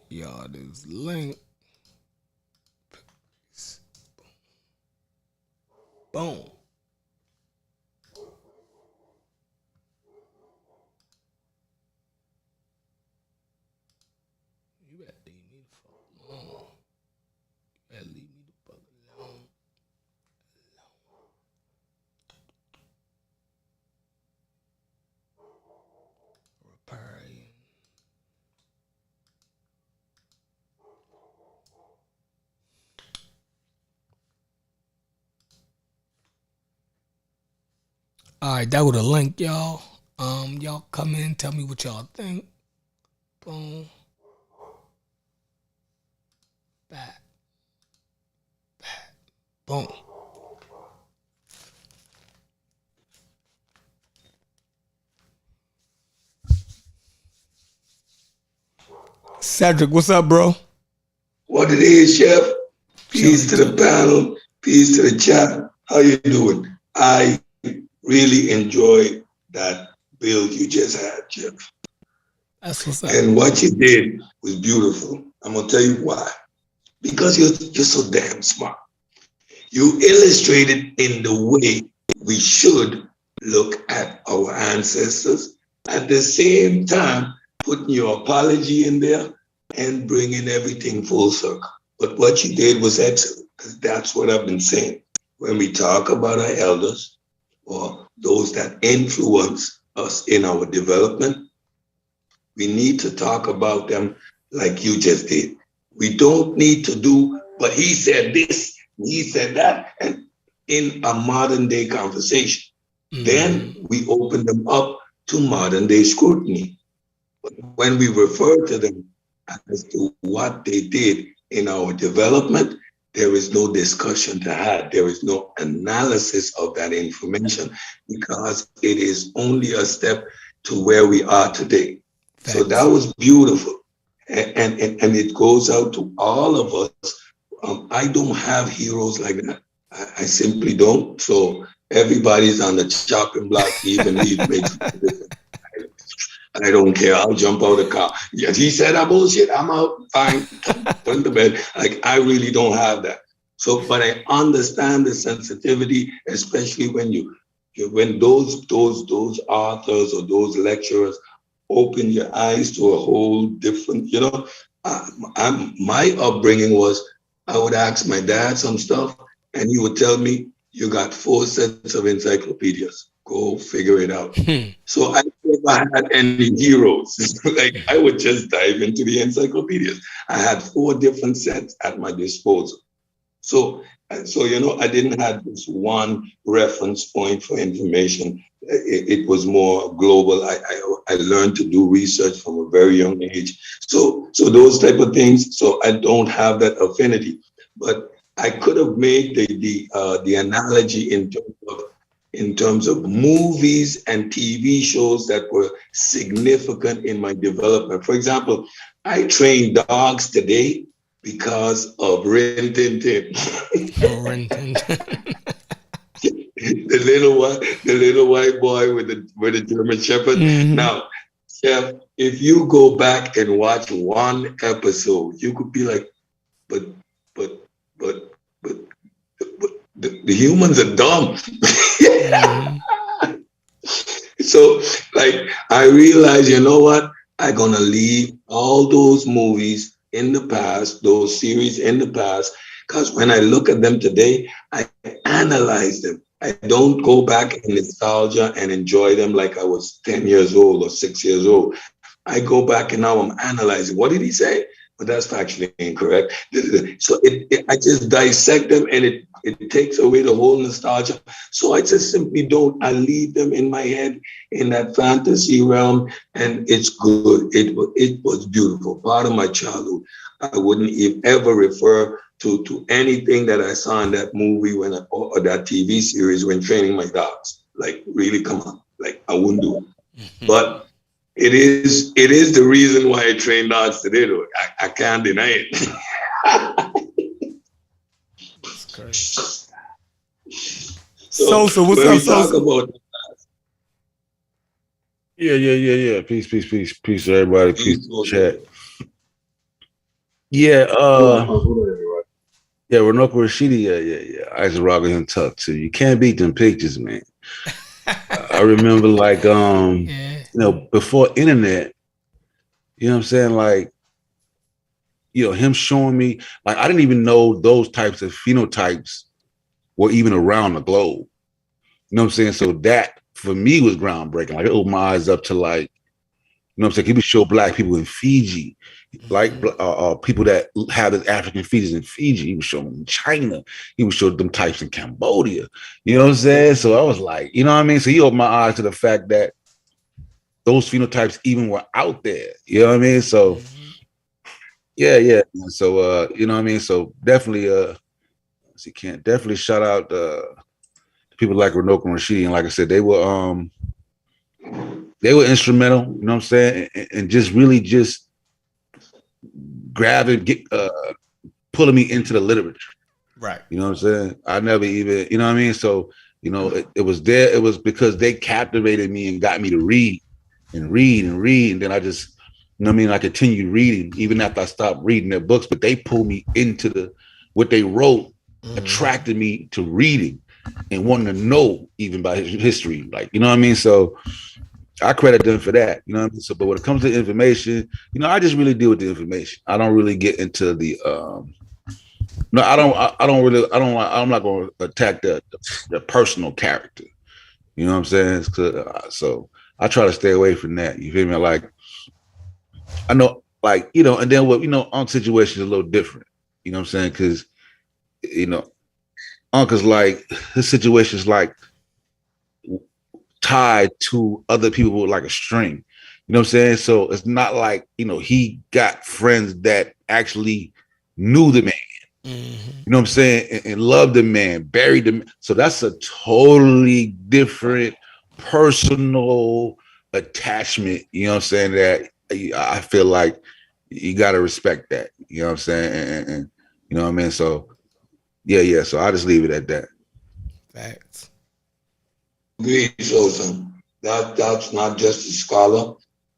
Y'all, this link. Boom. You better leave me the fuck alone. You better leave me the fuck alone. Riparian. All right, that was a link, y'all. Y'all come in, tell me what y'all think. Boom. Back. Boom. Cedric, what's up, bro? What it is, Chef? Peace to Chilling, the panel. Peace to the chat. How you doing? I really enjoyed that build you just had, Chef. That's what's up. And what you did was beautiful. I'm gonna tell you why. Because you're so damn smart. You illustrated in the way we should look at our ancestors. At the same time, putting your apology in there and bringing everything full circle. But what you did was excellent, because that's what I've been saying. When we talk about our elders or those that influence us in our development, we need to talk about them like you just did. We don't need to do, but he said this, he said that, and in a modern day conversation. Then we open them up to modern day scrutiny. When we refer to them as to what they did in our development, there is no discussion to have. There is no analysis of that information because it is only a step to where we are today. So that Facts. was beautiful. And it goes out to all of us. I don't have heroes like that. I simply don't. So everybody's on the chopping block, even me, it makes no difference. I don't care. I'll jump out of the car. Yeah, he said that bullshit. I'm out. Fine. Put in the bed. Like I really don't have that. So, but I understand the sensitivity, especially when when those authors or those lecturers open your eyes to a whole different. My upbringing was I would ask my dad some stuff, and he would tell me, "You got 4 sets of encyclopedias. Go figure it out." So I never had any heroes. Like I would just dive into the encyclopedias. I had 4 different sets at my disposal. So I didn't have this one reference point for information. It was more global. I learned to do research from a very young age. So those type of things. So I don't have that affinity, but I could have made the analogy in terms of movies and TV shows that were significant in my development. For example, I train dogs today because of Rin Tin Tin. Renton. The little white boy with the German Shepherd. Now, Chef, if you go back and watch one episode, you could be like, but but but but, but the humans are dumb. So, like, I realized, you know what? I'm gonna leave all those movies in the past, those series in the past, because when I look at them today, I analyze them. I don't go back in nostalgia and enjoy them like I was 10 years old or 6 years old. I go back and now I'm analyzing. What did he say? But that's factually incorrect. So I just dissect them, and it takes away the whole nostalgia. So I just simply don't. I leave them in my head in that fantasy realm, and it's good. It was beautiful. Part of my childhood. I wouldn't ever refer to anything that I saw in that movie or that TV series when training my dogs. Like, really, come on. Like, I wouldn't do it. But it is the reason why I train dogs today, though. I can't deny it. That's crazy. So what's when up, we talk Sosa? about Yeah. Peace to everybody. Peace to the chat. Yeah, yeah, Renoko Rashidi, yeah. Isaac Rocker and Tuck too. You can't beat them pictures, man. I remember like Yeah. you know, before internet, you know what I'm saying? Like, you know, him showing me, like I didn't even know those types of phenotypes were even around the globe. You know what I'm saying? So that for me was groundbreaking. Like it opened my eyes up to like, you know what I'm saying? He would show black people in Fiji, like people that have the African features in Fiji. He would show them in China. He would show them types in Cambodia. You know what I'm saying? So I was like, you know what I mean? So he opened my eyes to the fact that those phenotypes even were out there. You know what I mean? So yeah. So you know what I mean? So definitely definitely shout out people like Renoko and Rashidi. And like I said, they were instrumental, you know what I'm saying? And just really just grabbing, pulling me into the literature. Right. You know what I'm saying? I never even, you know what I mean? So, you know, it was there. It was because they captivated me and got me to read. And then I just, you know what I mean? I continued reading even after I stopped reading their books, but they pulled me into what they wrote, attracted me to reading and wanting to know even by history. Like, you know what I mean? So I credit them for that, you know what I mean? So, but when it comes to information, you know, I just really deal with the information. I don't really get into the, no, I'm not going to attack the personal character. You know what I'm saying? So I try to stay away from that. You feel me? Like, I know, like, you know, and then what, you know, Unc's situation is a little different. You know what I'm saying? Because, you know, Unc is like, his situation is like tied to other people with like a string. You know what I'm saying? So it's not like, you know, he got friends that actually knew the man. You know what I'm saying? And loved the man, buried the man. So that's a totally different personal attachment. You know what I'm saying? That I feel like you got to respect that. You know what I'm saying? And you know what I mean? So yeah. So I just leave it at that. Facts. Agreed, Sosa. That's not just a scholar,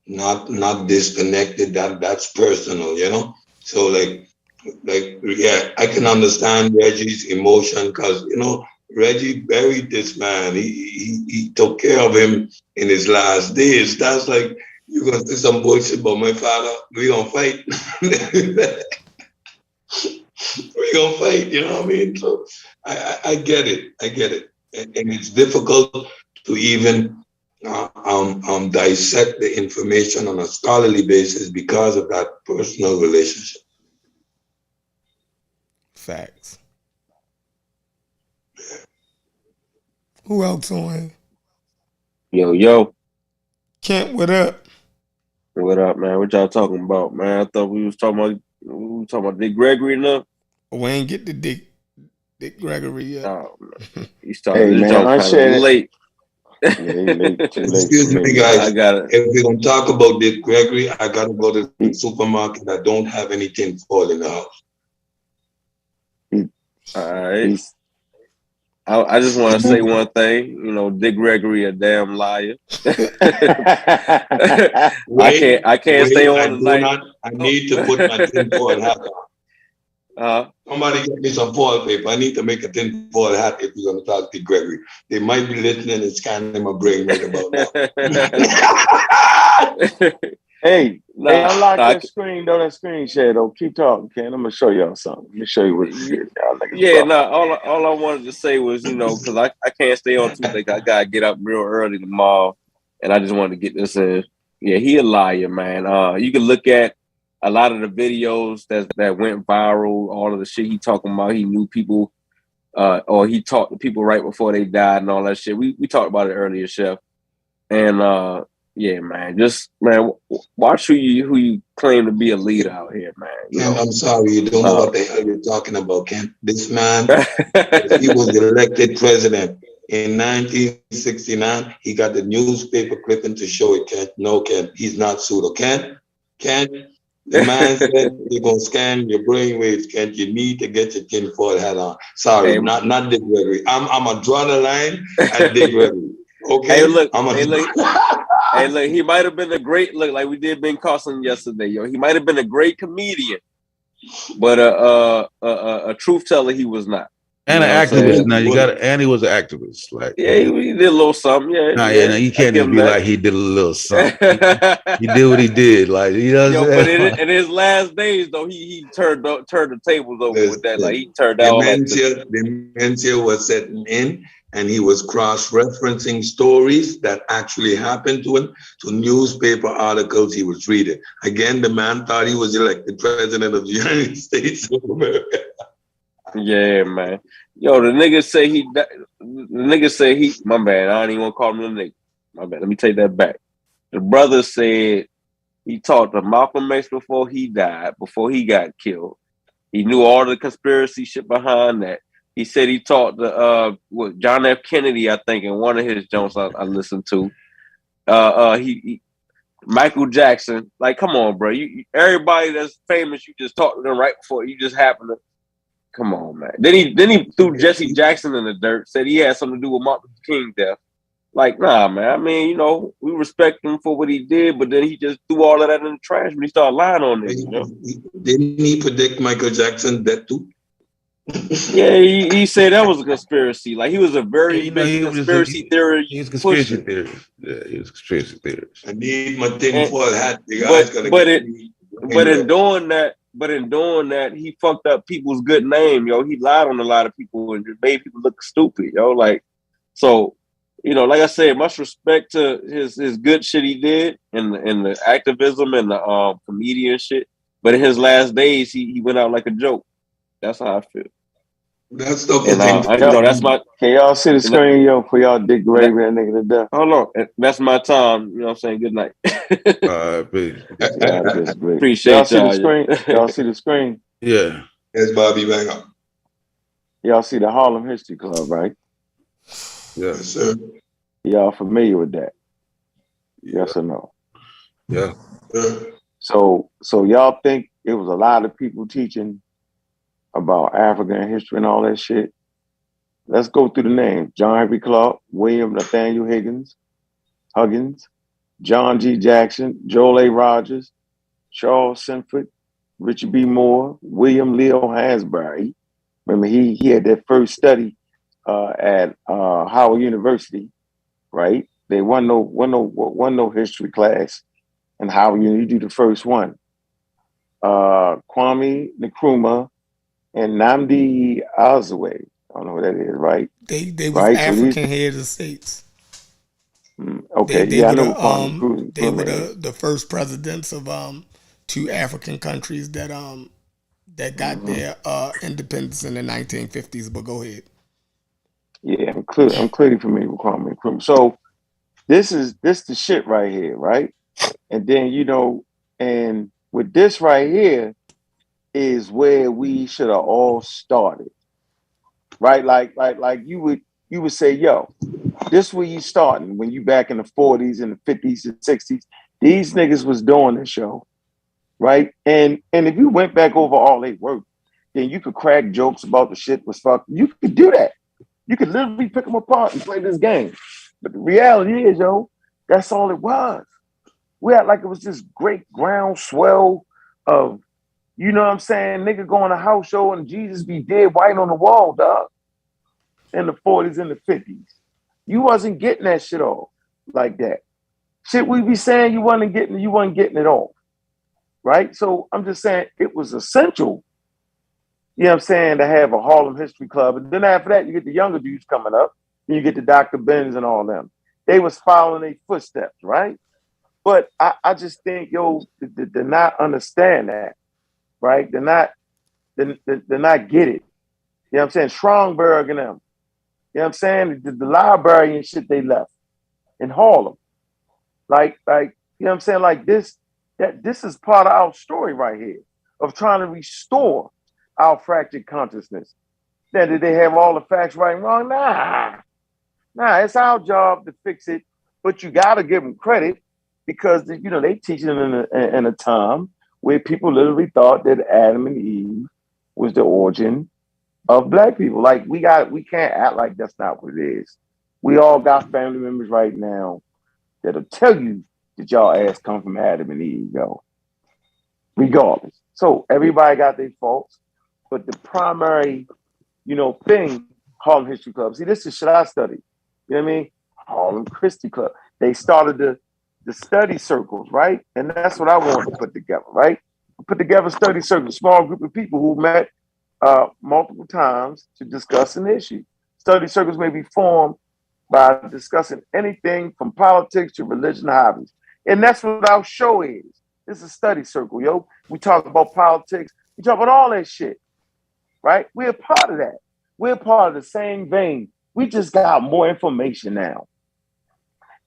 not disconnected. That's personal, you know. So like yeah, I can understand Reggie's emotion because you know Reggie buried this man. He took care of him in his last days. That's like you gonna say some bullshit about my father. We gonna fight. We gonna fight. You know what I mean? So I get it. And it's difficult to even dissect the information on a scholarly basis because of that personal relationship. Facts. Who else on? Yo. Kent, what up? What up, man? What y'all talking about, man? I thought we was talking about Dick Gregory enough. We ain't get to Dick Gregory yet. Oh, he's talking. Hey, man, I kind of late. Yeah, late. Excuse me, guys. If we're gonna talk about Dick Gregory, I gotta go to the supermarket. I don't have anything for in the house. All right. I just want to say one thing. You know, Dick Gregory a damn liar. I can't stay on tonight. I need to put my tinfoil hat on. Somebody get me some foil paper. I need to make a tinfoil hat if we're going to talk to Gregory. They might be listening and scanning my brain right about now. Hey, unlock that screen, though. That screen share, though. Keep talking, Ken. I'm gonna show y'all something. Let me show you what this is. All I wanted to say was, you know, because I can't stay on too late. I gotta get up real early tomorrow, and I just wanted to get this in. Yeah, he a liar, man. You can look at a lot of the videos that went viral. All of the shit he talking about. He knew people, or he talked to people right before they died and all that shit. We talked about it earlier, Chef, and yeah, man. Just watch who you claim to be a leader out here, man. Ken, I'm sorry, you don't know what the hell you're talking about, Ken. This man, if he was elected president, In 1969, he got the newspaper clipping to show it. Ken, no, Ken, he's not pseudo. Ken, the man said they're gonna scan your brainwaves. Ken, you need to get your tinfoil hat on. Sorry, Hey, not Dick Gregory. I'm gonna draw the line at Dick Gregory. Okay, hey, look, I'm hey, gonna. look, hey, look. He might have been a great look like we did Ben Carson yesterday, yo. He might have been a great comedian, but a truth teller he was not. And You an know what I'm activist. saying? Now you got, and he was an activist. Like, Yeah, he did a little something. Yeah, nah, yeah. yeah. Now you I can't give just him be that. like he did a little something. He did what he did. Like, you know what Yo, I'm but saying? in his last days though, he turned the tables over with that. Like he turned all that. Dementia was setting in, and he was cross-referencing stories that actually happened to him to newspaper articles he was reading. Again, the man thought he was elected president of the United States of America. Yeah, man. Yo, the nigga say my bad. I don't even want to call him the nigga. My bad. Let me take that back. The brother said he talked to Malcolm X before he died, before he got killed. He knew all the conspiracy shit behind that. He said he talked to John F. Kennedy, I think, in one of his joints I listened to. He Michael Jackson. Like, come on, bro. You everybody that's famous, you just talked to them right before you just happen to. Come on, man. Then he threw Jesse Jackson in the dirt. Said he had something to do with Martin Luther King death. Like, nah, man. I mean, we respect him for what he did, but then he just threw all of that in the trash when he started lying on niggas. Didn't he predict Michael Jackson's death too? Yeah, he said that was a conspiracy. Like he was a very big conspiracy theory. He was conspiracy theorist. Yeah, he was conspiracy theorist. I need my tinfoil hat. The guy's gonna get me. But in doing that, he fucked up people's good name, yo. He lied on a lot of people and just made people look stupid, yo. Like, so, like I said, much respect to his good shit he did in the activism and the comedian shit. But in his last days, he went out like a joke. That's how I feel. That stuff and that's my. Can y'all see the screen, yo, for y'all Dick Gregory that nigga to death? Hold on, that's my time. You know what I'm saying? Good night. Appreciate y'all. See the screen? Y'all see the screen? Yeah. Yes, Bobby, bang up. Y'all see the Harlem History Club, right? Yeah. Yes, sir. Y'all familiar with that? Yeah. Yes or no? Yeah. So y'all think it was a lot of people teaching about African history and all that shit? Let's go through the names. John Henry Clark, William Nathaniel Huggins, John G. Jackson, Joel A. Rogers, Charles Sinford, Richard B. Moore, William Leo Hansberry. Remember, he had that first study at Howard University, right? They won no history class, and Howard you do the first one. Kwame Nkrumah and Nnamdi Azikiwe. I don't know what that is, right? They was right? African heads of states. Okay, they I were know the, they were the first presidents of two African countries that got their independence in the 1950s. But go ahead. Yeah, I'm clearly familiar with Kwame Nkrumah. So this the shit right here, right? And then and with this right here is where we should have all started, right? Like you would say, yo, this where you starting when you back in the 40s and the 50s and 60s. These niggas was doing this show, right? And if you went back over all their work, then you could crack jokes about the shit was fucked. You could do that. You could literally pick them apart and play this game. But the reality is, yo, that's all it was. We had like it was this great groundswell of, you know what I'm saying, nigga going to house show and Jesus be dead white on the wall, dog. In the 40s and the 50s. You wasn't getting that shit off like that. Shit we be saying you wasn't getting it off. Right? So I'm just saying it was essential, you know what I'm saying, to have a Harlem History Club. And then after that, you get the younger dudes coming up, and you get the Dr. Benz and all them. They was following their footsteps, right? But I just think, yo, they're not understand that, right? They're not get it. You know what I'm saying? Strongberg and them. You know what I'm saying? The library and shit they left in Harlem. Like, you know what I'm saying? Like this is part of our story right here of trying to restore our fractured consciousness. Then did they have all the facts right and wrong? Nah. Nah, it's our job to fix it, but you got to give them credit because they teach it in a time where people literally thought that Adam and Eve was the origin of black people. Like we can't act like that's not what it is. We all got family members right now that'll tell you that y'all ass come from Adam and Eve, yo. Regardless. So everybody got their faults, but the primary, thing, Harlem History Club. See, this is shit I study. You know what I mean? Harlem Christi Club. They started the study circles, right? And that's what I wanted to put together, right? Put together study circles, small group of people who met multiple times to discuss an issue. Study circles may be formed by discussing anything from politics to religion hobbies. And that's what our show is. This is a study circle, yo. We talk about politics. We talk about all that shit, right? We're a part of that. We're a part of the same vein. We just got more information now.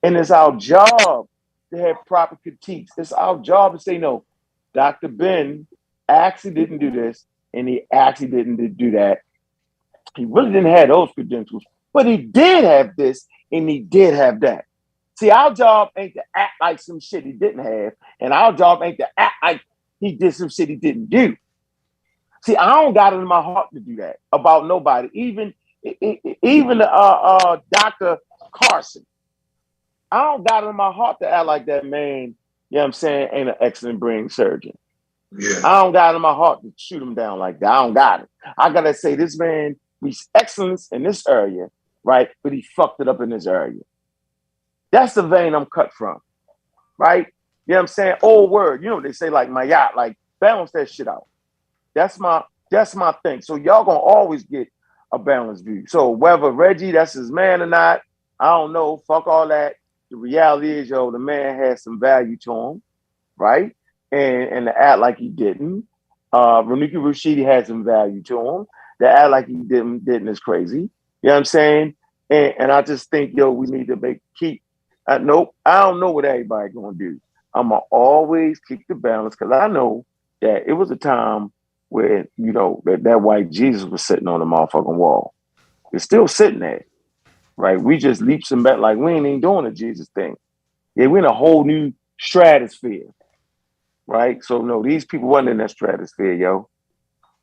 And it's our job to have proper critiques. It's our job to say, no, Dr. Ben actually didn't do this, and he actually didn't do that. He really didn't have those credentials, but he did have this, and he did have that. See, our job ain't to act like some shit he didn't have, and our job ain't to act like he did some shit he didn't do. See, I don't got it in my heart to do that about nobody, even Dr. Carson. I don't got it in my heart to act like that man, you know what I'm saying, ain't an excellent brain surgeon. Yeah. I don't got it in my heart to shoot him down like that. I don't got it. I got to say this man reached excellence in this area, right? But he fucked it up in this area. That's the vein I'm cut from, right? You know what I'm saying? Old word. You know what they say, like my yacht, like balance that shit out. That's my thing. So y'all gonna always get a balanced view. So whether Reggie, that's his man or not, I don't know. Fuck all that. The reality is, the man has some value to him, right? And to act like he didn't. Renuki Rashidi had some value to him. To act like he didn't is crazy. You know what I'm saying? And I just think, we need to nope, I don't know what everybody gonna do. I'm gonna always keep the balance because I know that it was a time where, that white Jesus was sitting on the motherfucking wall. It's still sitting there, right? We just leaps and back like we ain't even doing the Jesus thing. Yeah, we're in a whole new stratosphere, right? So no, these people wasn't in that stratosphere, yo.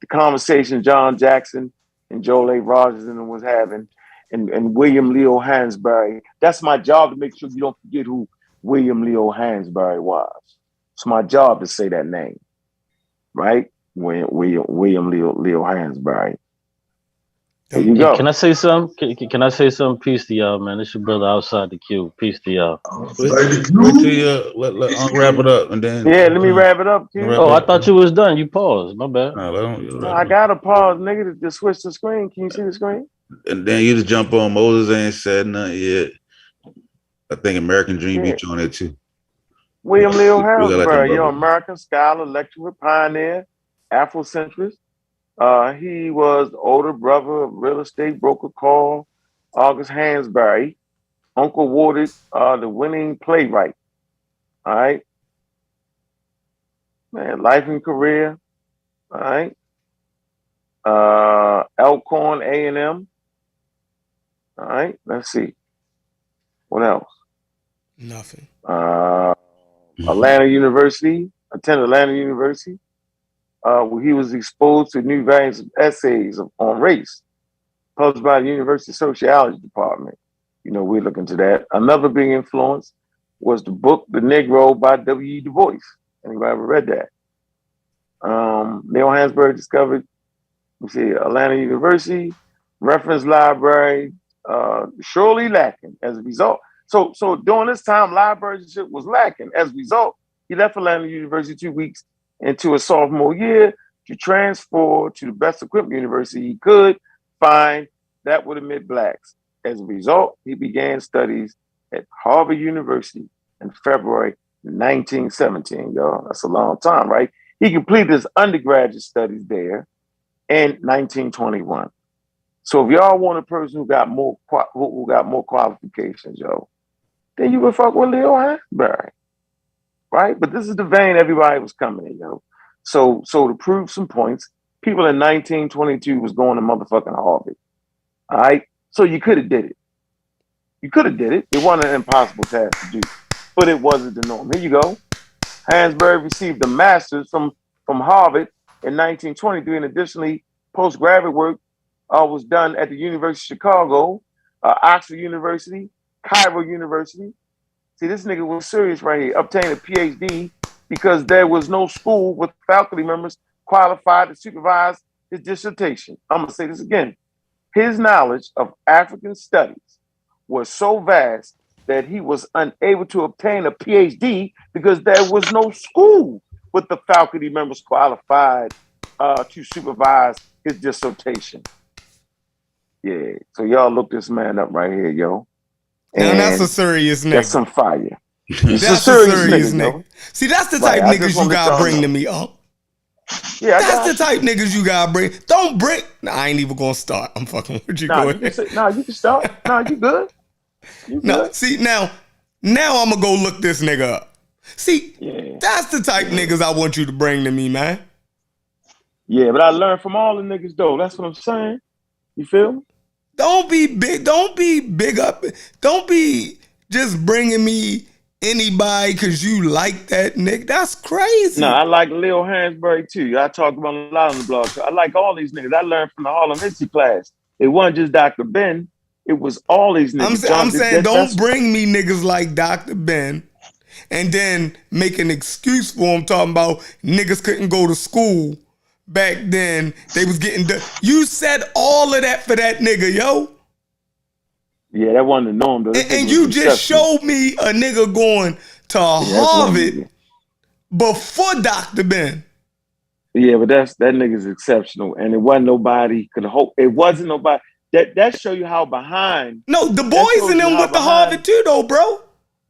The conversation John Jackson and Joel A. Rogers and them was having, and William Leo Hansberry. That's my job to make sure you don't forget who William Leo Hansberry was. It's my job to say that name, right? William Leo Hansberry. There you go. Can I say something? Can I say something? Peace to y'all, man. It's your brother outside the queue. Peace to y'all. Wait till you let wrap it up, and then let me wrap it up, Q. Oh, I thought you was done. You paused. My bad. No, I gotta pause, nigga, to switch the screen. Can you see the screen? And then you just jump on. Moses ain't said nothing yet. I think American Dream beat you on it too. William Leo Hansberry, American scholar, lecturer, pioneer, Afrocentrist. He was the older brother of real estate broker called August Hansberry. Uncle awarded the winning playwright. All right. Man, life and career. All right. Elkhorn A&M. All right. Let's see. What else? Nothing. Atlanta University. Attended Atlanta University. Where he was exposed to new variants of essays on race, published by the University Sociology Department. We're looking to that. Another big influence was the book The Negro by W.E. Du Bois. Anybody ever read that? Leo Hansberry discovered, Atlanta University, reference library, surely lacking as a result. So during this time, libraryship was lacking. As a result, he left Atlanta University 2 weeks into a sophomore year to transfer to the best equipped university he could find that would admit blacks. As a result, he began studies at Harvard University in February 1917, y'all. That's a long time, right? He completed his undergraduate studies there in 1921. So if y'all want a person who got more qualifications, yo, then you would fuck with Leo Hansberry, right? But this is the vein everybody was coming in, yo. So to prove some points, people in 1922 was going to motherfucking Harvard, all right? So you could have did it. You could have did it. It wasn't an impossible task to do, but it wasn't the norm. Here you go. Hansberry received a master's from Harvard in 1923, and additionally, postgraduate work was done at the University of Chicago, Oxford University, Cairo University. See, this nigga was serious right here. Obtained a PhD because there was no school with faculty members qualified to supervise his dissertation. I'm going to say this again. His knowledge of African studies was so vast that he was unable to obtain a PhD because there was no school with the faculty members qualified to supervise his dissertation. Yeah, so y'all look this man up right here, yo. Now that's a serious nigga. That's some fire. That's a serious nigga. See, that's the type niggas you gotta bring to me, Yeah, that's the type niggas you gotta bring. Don't bring. Nah, I ain't even gonna start. I'm fucking with you. You can start. Nah, you good. No, see now I'm gonna go look this nigga up. See, that's the type niggas I want you to bring to me, man. Yeah, but I learned from all the niggas though. That's what I'm saying. You feel me? Don't be big up. Don't be just bringing me anybody because you like that nigga. That's crazy. No, I like Lil Hansberry too. I talked about him a lot on the blog. I like all these niggas. I learned from the Harlem History class. It wasn't just Dr. Ben. It was all these niggas. I'm saying don't bring me niggas like Dr. Ben and then make an excuse for him talking about niggas couldn't go to school back then. They was getting you said all of that for that nigga, yo. Yeah, that wasn't the norm though. And you just showed me a nigga going to Harvard before Dr. Ben. Yeah, but that nigga's exceptional. And it wasn't nobody could hope. It wasn't nobody. That show you how behind. No, the boys in them went to Harvard too, though, bro.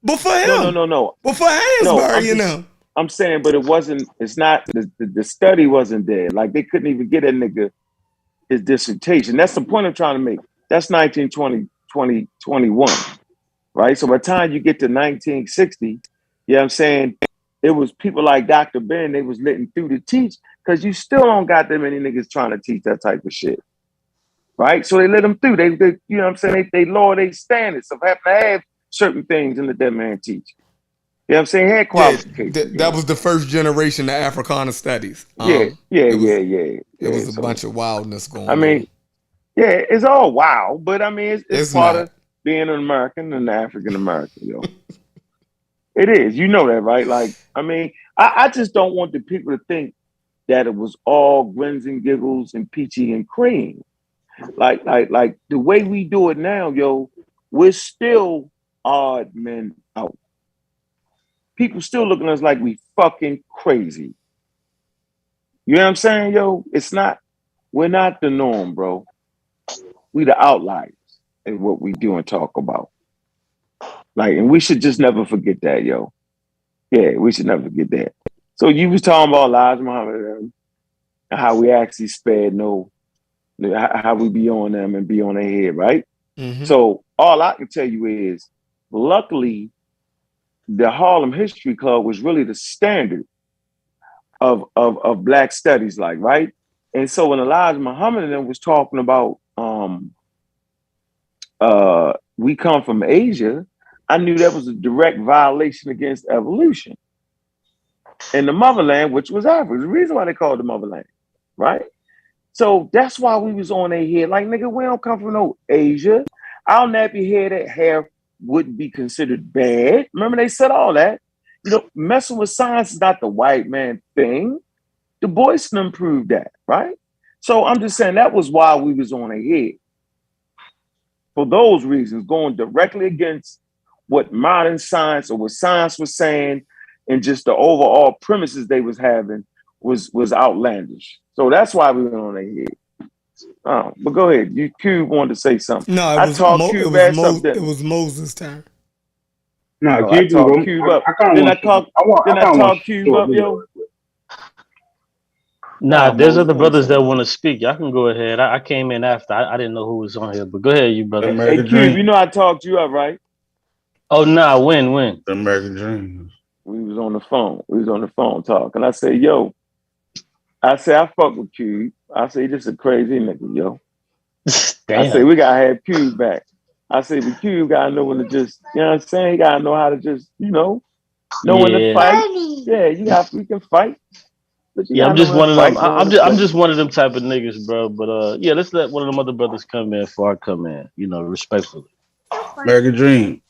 Before him. No. Before Hansberry, no, I'm saying, but it wasn't. It's not. The study wasn't there. Like they couldn't even get a nigga his dissertation. That's the point I'm trying to make. That's 1920, 2021, right? So by the time you get to 1960, you know what I'm saying? It was people like Dr. Ben. They was letting through to teach because you still don't got that many niggas trying to teach that type of shit. Right, so they let them through. They you know what I'm saying? They lower their standards of having to have certain things and let that man teach. You know what I'm saying? He had qualifications. That was the first generation of Africana studies. It was a bunch of wildness going on. I mean, yeah, it's all wild, but I mean, it's part of being an American and an African American, yo. It is. You know that, right? Like, I mean, I just don't want the people to think that it was all grins and giggles and peachy and cream. Like the way we do it now, yo, we're still odd men out. People still looking at us like we fucking crazy. You know what I'm saying, yo? We're not the norm, bro. We the outliers in what we do and talk about. Like, and we should just never forget that, yo. Yeah, we should never forget that. So you was talking about Elijah Muhammad and how we actually spared how we be on them and be on their head, right? Mm-hmm. So all I can tell you is, luckily, the Harlem History Club was really the standard of Black studies, like, right? And so when Elijah Muhammad and them was talking about we come from Asia, I knew that was a direct violation against evolution. And the motherland, which was Africa, the reason why they called it the motherland, right? So that's why we was on their head. Like, nigga, we don't come from no Asia. Our nappy headed hair wouldn't be considered bad. Remember, they said all that. You know, messing with science is not the white man thing. Du Bois proved that, right? So I'm just saying that was why we was on their head. For those reasons, going directly against what modern science or what science was saying and just the overall premises they was having was outlandish. So that's why we went on their head. Oh, but go ahead. Cube wanted to say something. No, it was Moses' time. No, I talked Cube up. Then I talk Cube up, yo. Nah, there's other brothers that want to speak. Y'all can go ahead. I came in after. I didn't know who was on here, but go ahead, you brother. Hey, Cube, you know I talked you up, right? Oh, nah, when? The American Dream. We was on the phone. We was on the phone talking. I said, yo, I fuck with Cube. I say, this a crazy nigga, yo. Damn. I say, we gotta have Cube back. I say, but you gotta know when to just, you know what I'm saying? You gotta know how to just, know when to fight. Yeah, we can fight, but you Yeah, I'm gotta know just when one to of them. fight, know when I'm to just I'm play. just one of them type of niggas, bro. But yeah, let's let one of them other brothers come in before I come in. Respectfully. American Dream.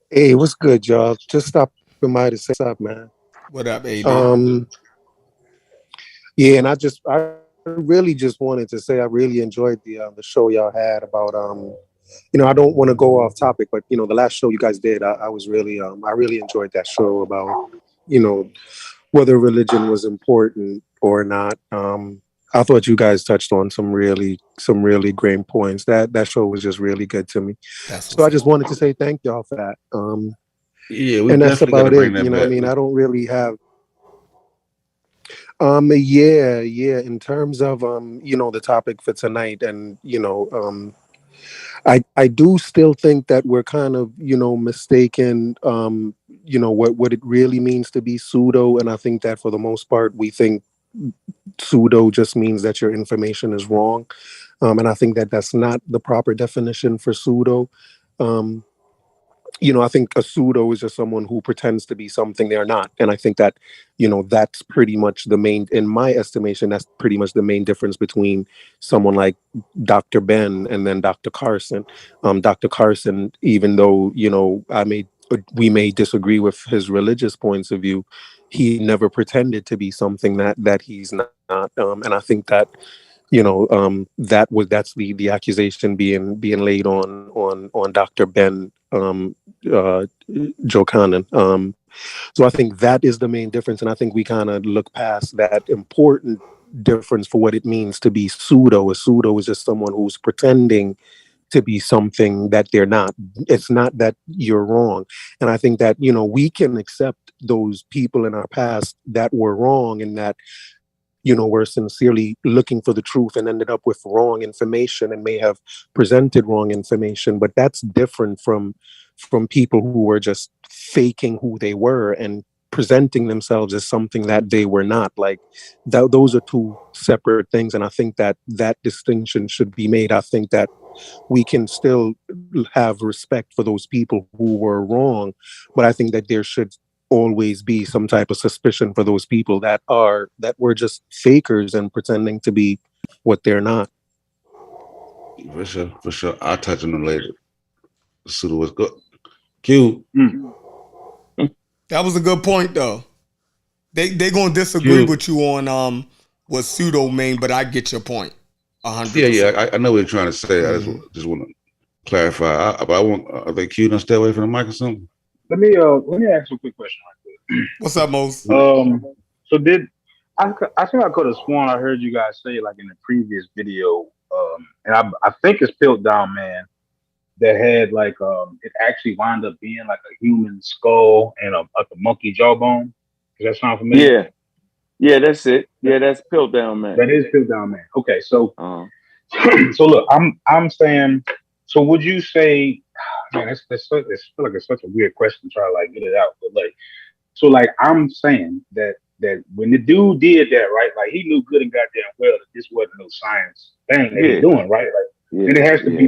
Hey, what's good, y'all? Just stopping by to say what's up, man. What up, AD? Um, yeah, and I really just wanted to say I really enjoyed the show y'all had about I don't want to go off topic, but the last show you guys did, I was really I really enjoyed that show about you know whether religion was important or not. I thought you guys touched on some really great points. That show was just really good to me. That's So what's I up. just wanted to say thank y'all for that. Yeah, we And that's definitely got to about bring it. that What I back. mean, I don't really have. Yeah. In terms of the topic for tonight, and I do still think that we're kind of mistaken. What it really means to be pseudo, and I think that for the most part we think pseudo just means that your information is wrong, and I think that that's not the proper definition for pseudo. Um, I think a pseudo is just someone who pretends to be something they're not. And I think that, that's pretty much in my estimation, that's pretty much the main difference between someone like Dr. Ben and then Dr. Carson. Dr. Carson, even though, we may disagree with his religious points of view, he never pretended to be something that he's not. And I think that that's the accusation being laid on Dr. Ben Jokanan. So I think that is the main difference, and I think we kind of look past that important difference for what it means to be pseudo. A pseudo is just someone who's pretending to be something that they're not. It's not that you're wrong, and I think that we can accept those people in our past that were wrong and that were sincerely looking for the truth and ended up with wrong information and may have presented wrong information. But that's different from people who were just faking who they were and presenting themselves as something that they were not. Like those are two separate things, and I think that that distinction should be made. I think that we can still have respect for those people who were wrong, but I think that there should always be some type of suspicion for those people that were just fakers and pretending to be what they're not. For sure, for sure. I'll touch on them later. Pseudo was good. Q. That was a good point though. They gonna disagree Q. with you on what pseudo mean, but I get your point. 100%. Yeah. I know what you're trying to say. I just want to clarify. But I think Q don't stay away from the mic or something. Let me ask you a quick question right quick. What's up, Mose? So I think I could have sworn I heard you guys say like in the previous video, and I think it's Piltdown Man that had like it actually wound up being like a human skull and a monkey jawbone. Does that sound familiar? Yeah, that's it. Yeah, that's Piltdown Man. That is Piltdown Man. Okay, so so look, I'm saying. So would you say? Man, I feel like it's such a weird question to try to like get it out, but like, so like I'm saying that when the dude did that, right? Like he knew good and goddamn well that this wasn't no science thing that he's doing, right? Like, and it has to be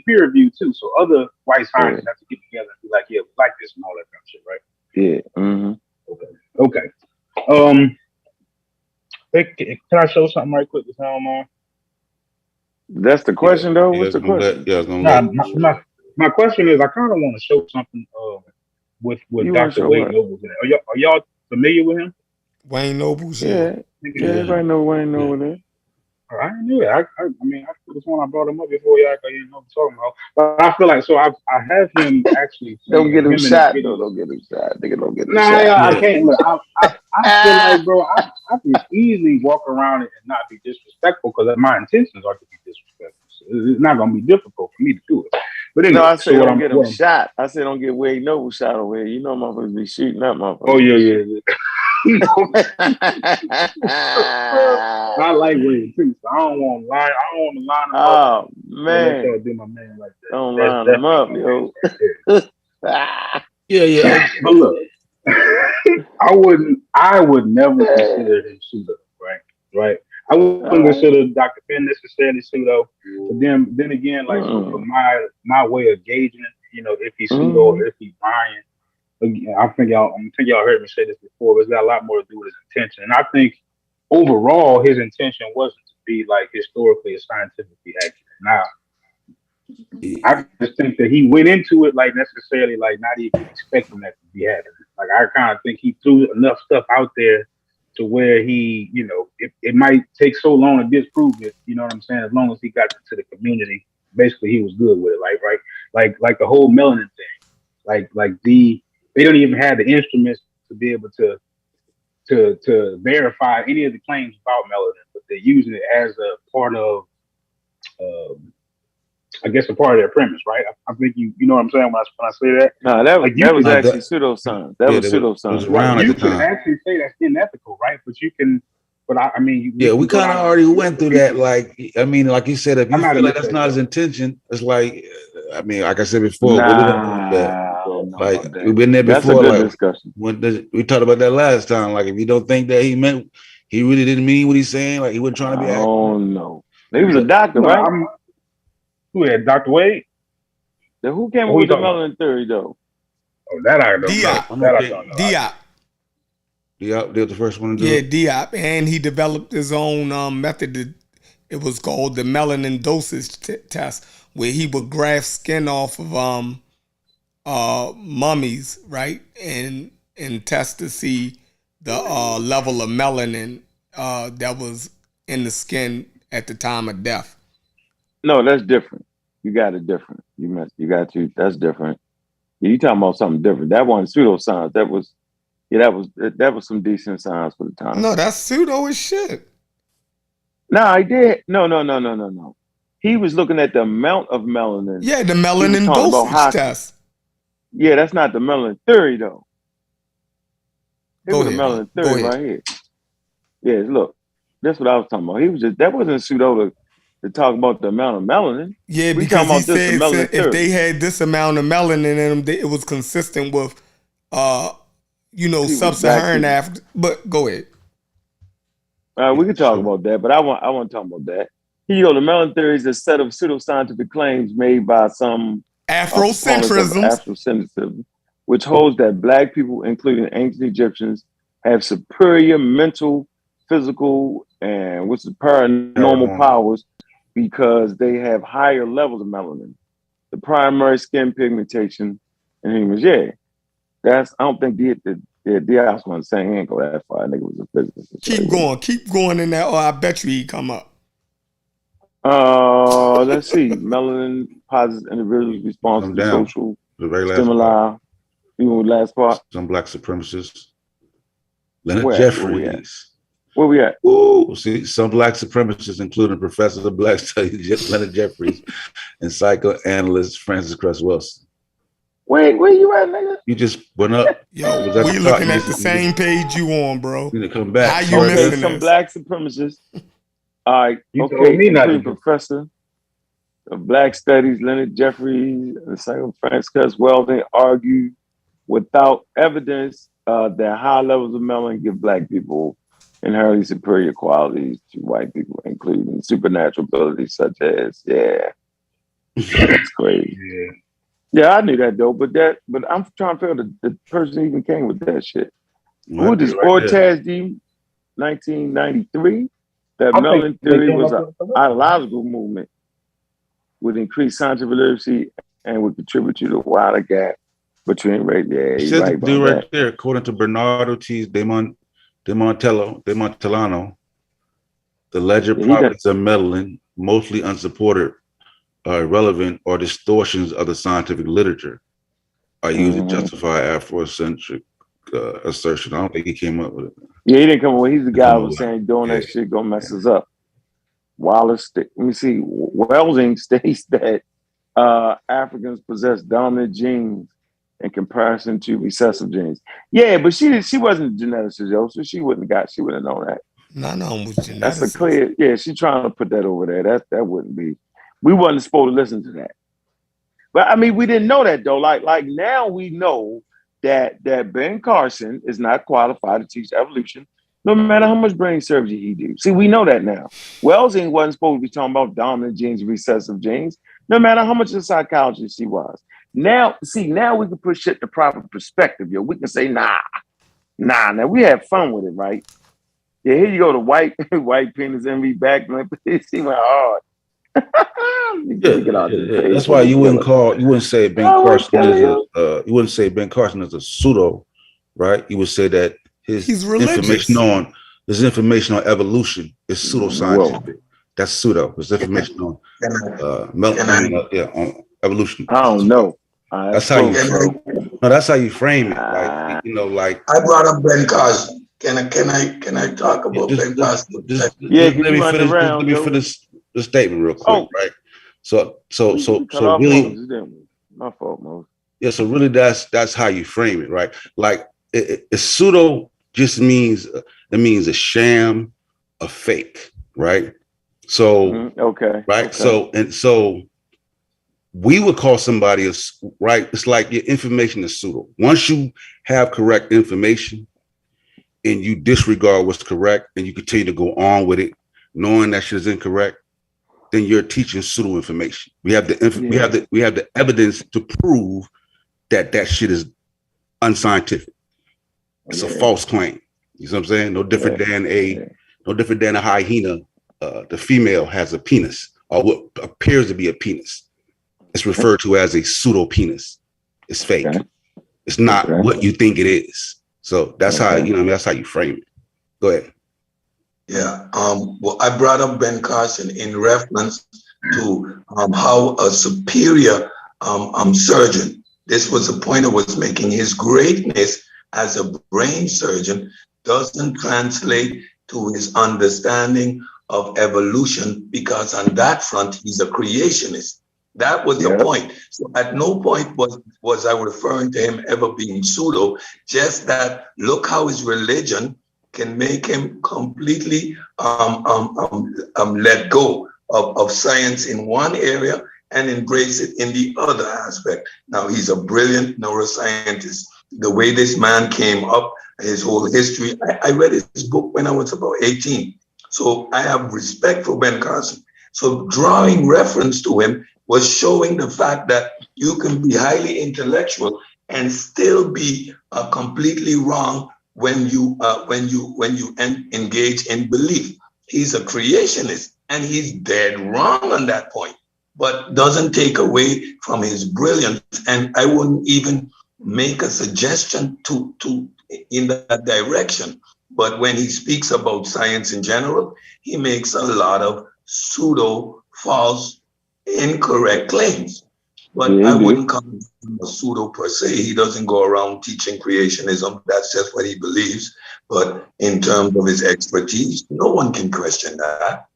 peer reviewed too. So other white scientists have to get together and be like, yeah, we like this and all that kind of shit, right? Yeah. Mm-hmm. Okay. Can I show something right quick? If I don't mind. That's the question, though. What's the question? My question is, I kind of want to show something with Dr. Wade Nobles. Are y'all familiar with him? Wayne Nobles, yeah. Everybody know Wayne Nobles. I knew it. I mean, I could have sworn I brought him up before y'all didn't know what I'm talking about. But I feel like I have him actually. Don't get him shot, though. Don't get him shot. Nigga, don't get him shot. I can't. Look, I feel like, bro, I can easily walk around it and not be disrespectful because my intentions are to be disrespectful. So it's not going to be difficult for me to do it. But anyway, no, I said don't get him shot. I said don't get Wade Noble shot over here. You know motherfuckers be shooting that motherfucker. Oh, yeah. I like Wade too, so I don't want to line. I don't want to line him up. Oh man, let do my man like that. Don't line him up, yo. Yeah. But look, I would never consider him pseudo, right? I wouldn't consider Dr. Ben necessarily pseudo, but then again, like so for my way of gauging, if he's pseudo or if he's lying, again, I think y'all heard me say this before, but it's got a lot more to do with his intention. And I think overall his intention wasn't to be like historically or scientifically accurate. Now, I just think that he went into it like necessarily like not even expecting that to be happening. Like I kind of think he threw enough stuff out there to where he, it might take so long to disprove it. You know what I'm saying? As long as he got to the community, basically he was good with it. Like right, like the whole melanin thing. They don't even have the instruments to be able to verify any of the claims about melanin, but they're using it as a part of. I guess a part of their premise, right? I think you know what I'm saying when I say that. No, that was actually pseudoscience. That was pseudoscience. Around You at the could time. actually say that's unethical, right? But you can, I mean, we kind of already went through that. Like, I mean, like you said, if you feel like that's not his intention, it's like, I mean, like I said before, we've been there before. That's a good discussion. We talked about that last time. Like, if you don't think that he really didn't mean what he's saying, like he wasn't trying to be. Oh no, he was a doctor, right? Who had Dr. Wade? Who came up with the melanin theory, though? Oh, that I don't know. That I don't know. Diop did the first one to do it. Yeah, Diop, and he developed his own method. It was called the melanin dosage test, where he would graft skin off of mummies, right, and test to see the level of melanin that was in the skin at the time of death. No, that's different. You got it different. That's different. You talking about something different. That wasn't pseudoscience. That was some decent science for the time. No, that's pseudo as shit. No, I did. No. He was looking at the amount of melanin. Yeah, the melanin dosage test. Yeah, that's not the melanin theory, though. It was the melanin theory right here. Yeah, look, that's what I was talking about. That wasn't pseudo to talk about the amount of melanin. Yeah, because he said if they had this amount of melanin in them, it was consistent with, sub-Saharan Africa. But go ahead. We can talk about that, but I want to talk about that. The melanin theory is a set of pseudoscientific claims made by some Afrocentrism, which holds that Black people, including ancient Egyptians, have superior mental, physical, and paranormal powers because they have higher levels of melanin, the primary skin pigmentation in humans. Yeah, I don't think Diaz was saying he ain't go that far. I think it was a physicist. Keep going in that, or I bet you he'd come up. Let's see. Melanin posits individuals' response to social stimuli. Last part. Some Black supremacists. Leonard Jeffries. Where we at? Ooh, see, some Black supremacists, including Professor of Black Studies Leonard Jeffries and psychoanalyst Francis Cress Wilson. Wait, where you at, nigga? You just went up. Yo, we looking at the same page you on, bro. You need to come back. How you missing some Black supremacists? All right, Professor of Black Studies Leonard Jeffries and psycho Francis Cress Wilson argue without evidence that high levels of melanin give Black people inherently superior qualities to white people, including supernatural abilities such as, that's crazy. Yeah, I knew that though, but I'm trying to figure the person even came with that shit. Who did Ortez D 1993? That melanin theory was an ideological movement would increase scientific literacy and would contribute to the wider gap between race. Yeah, he said right there, according to Bernardo T. Demontellano, the alleged properties of melanin, mostly unsupported, are irrelevant, or distortions of the scientific literature, are used to justify Afrocentric assertion. I don't think he came up with it. Yeah, he didn't come up with it. He's the guy who was saying doing that shit gonna mess us up. Wallace, let me see. Welsing states that Africans possess dominant genes in comparison to recessive genes. Yeah, but she wasn't a geneticist, yo, so she wouldn't have known that. None of them was geneticist. That's a clear. Yeah, she's trying to put that over there. That wouldn't be. We wasn't supposed to listen to that. But I mean, we didn't know that though. Like now we know that Ben Carson is not qualified to teach evolution No matter how much brain surgery he do. See, we know that now. Wells wasn't supposed to be talking about dominant genes, recessive genes, no matter how much of a psychologist he was. Now we can put shit in the proper perspective, yo. We can say, nah. Now we have fun with it, right? Yeah, here you go, the white penis envy back. It seemed hard. That's why you wouldn't say Ben Carson is a pseudo, right? You would say that his information on evolution is pseudoscientific. That's pseudo. His information on on evolution. I don't know. That's how you frame it. Like, you know, like I brought up Ben Carson. Can I talk about Ben Carson? Let me finish the statement real quick, right? So really, my fault, Moses. Yeah, so really that's how you frame it, right? Like pseudo just means a sham, a fake, right? So right. Okay. So we would call somebody right. It's like your information is pseudo. Once you have correct information and you disregard what's correct and you continue to go on with it, knowing that shit is incorrect, then you're teaching pseudo information. We have the evidence to prove that shit is unscientific. It's a false claim. You know what I'm saying? No different than a hyena. The female has a penis, or what appears to be a penis. It's referred to as a pseudo penis. It's fake. It's not what you think it is. So that's how that's how you frame it. Go ahead. Yeah. Well, I brought up Ben Carson in reference to how a superior surgeon. This was the point I was making. His greatness as a brain surgeon doesn't translate to his understanding of evolution, because on that front he's a creationist. That was the point. So at no point was I referring to him ever being pseudo. Just that look how his religion can make him completely let go of science in one area and embrace it in the other aspect. Now, he's a brilliant neuroscientist. The way this man came up, his whole history, I read his book when I was about 18. So I have respect for Ben Carson. So drawing reference to him was showing the fact that you can be highly intellectual and still be completely wrong when you engage in belief. He's a creationist and he's dead wrong on that point, but doesn't take away from his brilliance. And I wouldn't even make a suggestion to in that direction. But when he speaks about science in general, he makes a lot of pseudo, false, incorrect claims. But I wouldn't call him a pseudo per se. He doesn't go around teaching creationism. That's just what he believes. But in terms of his expertise, no one can question that.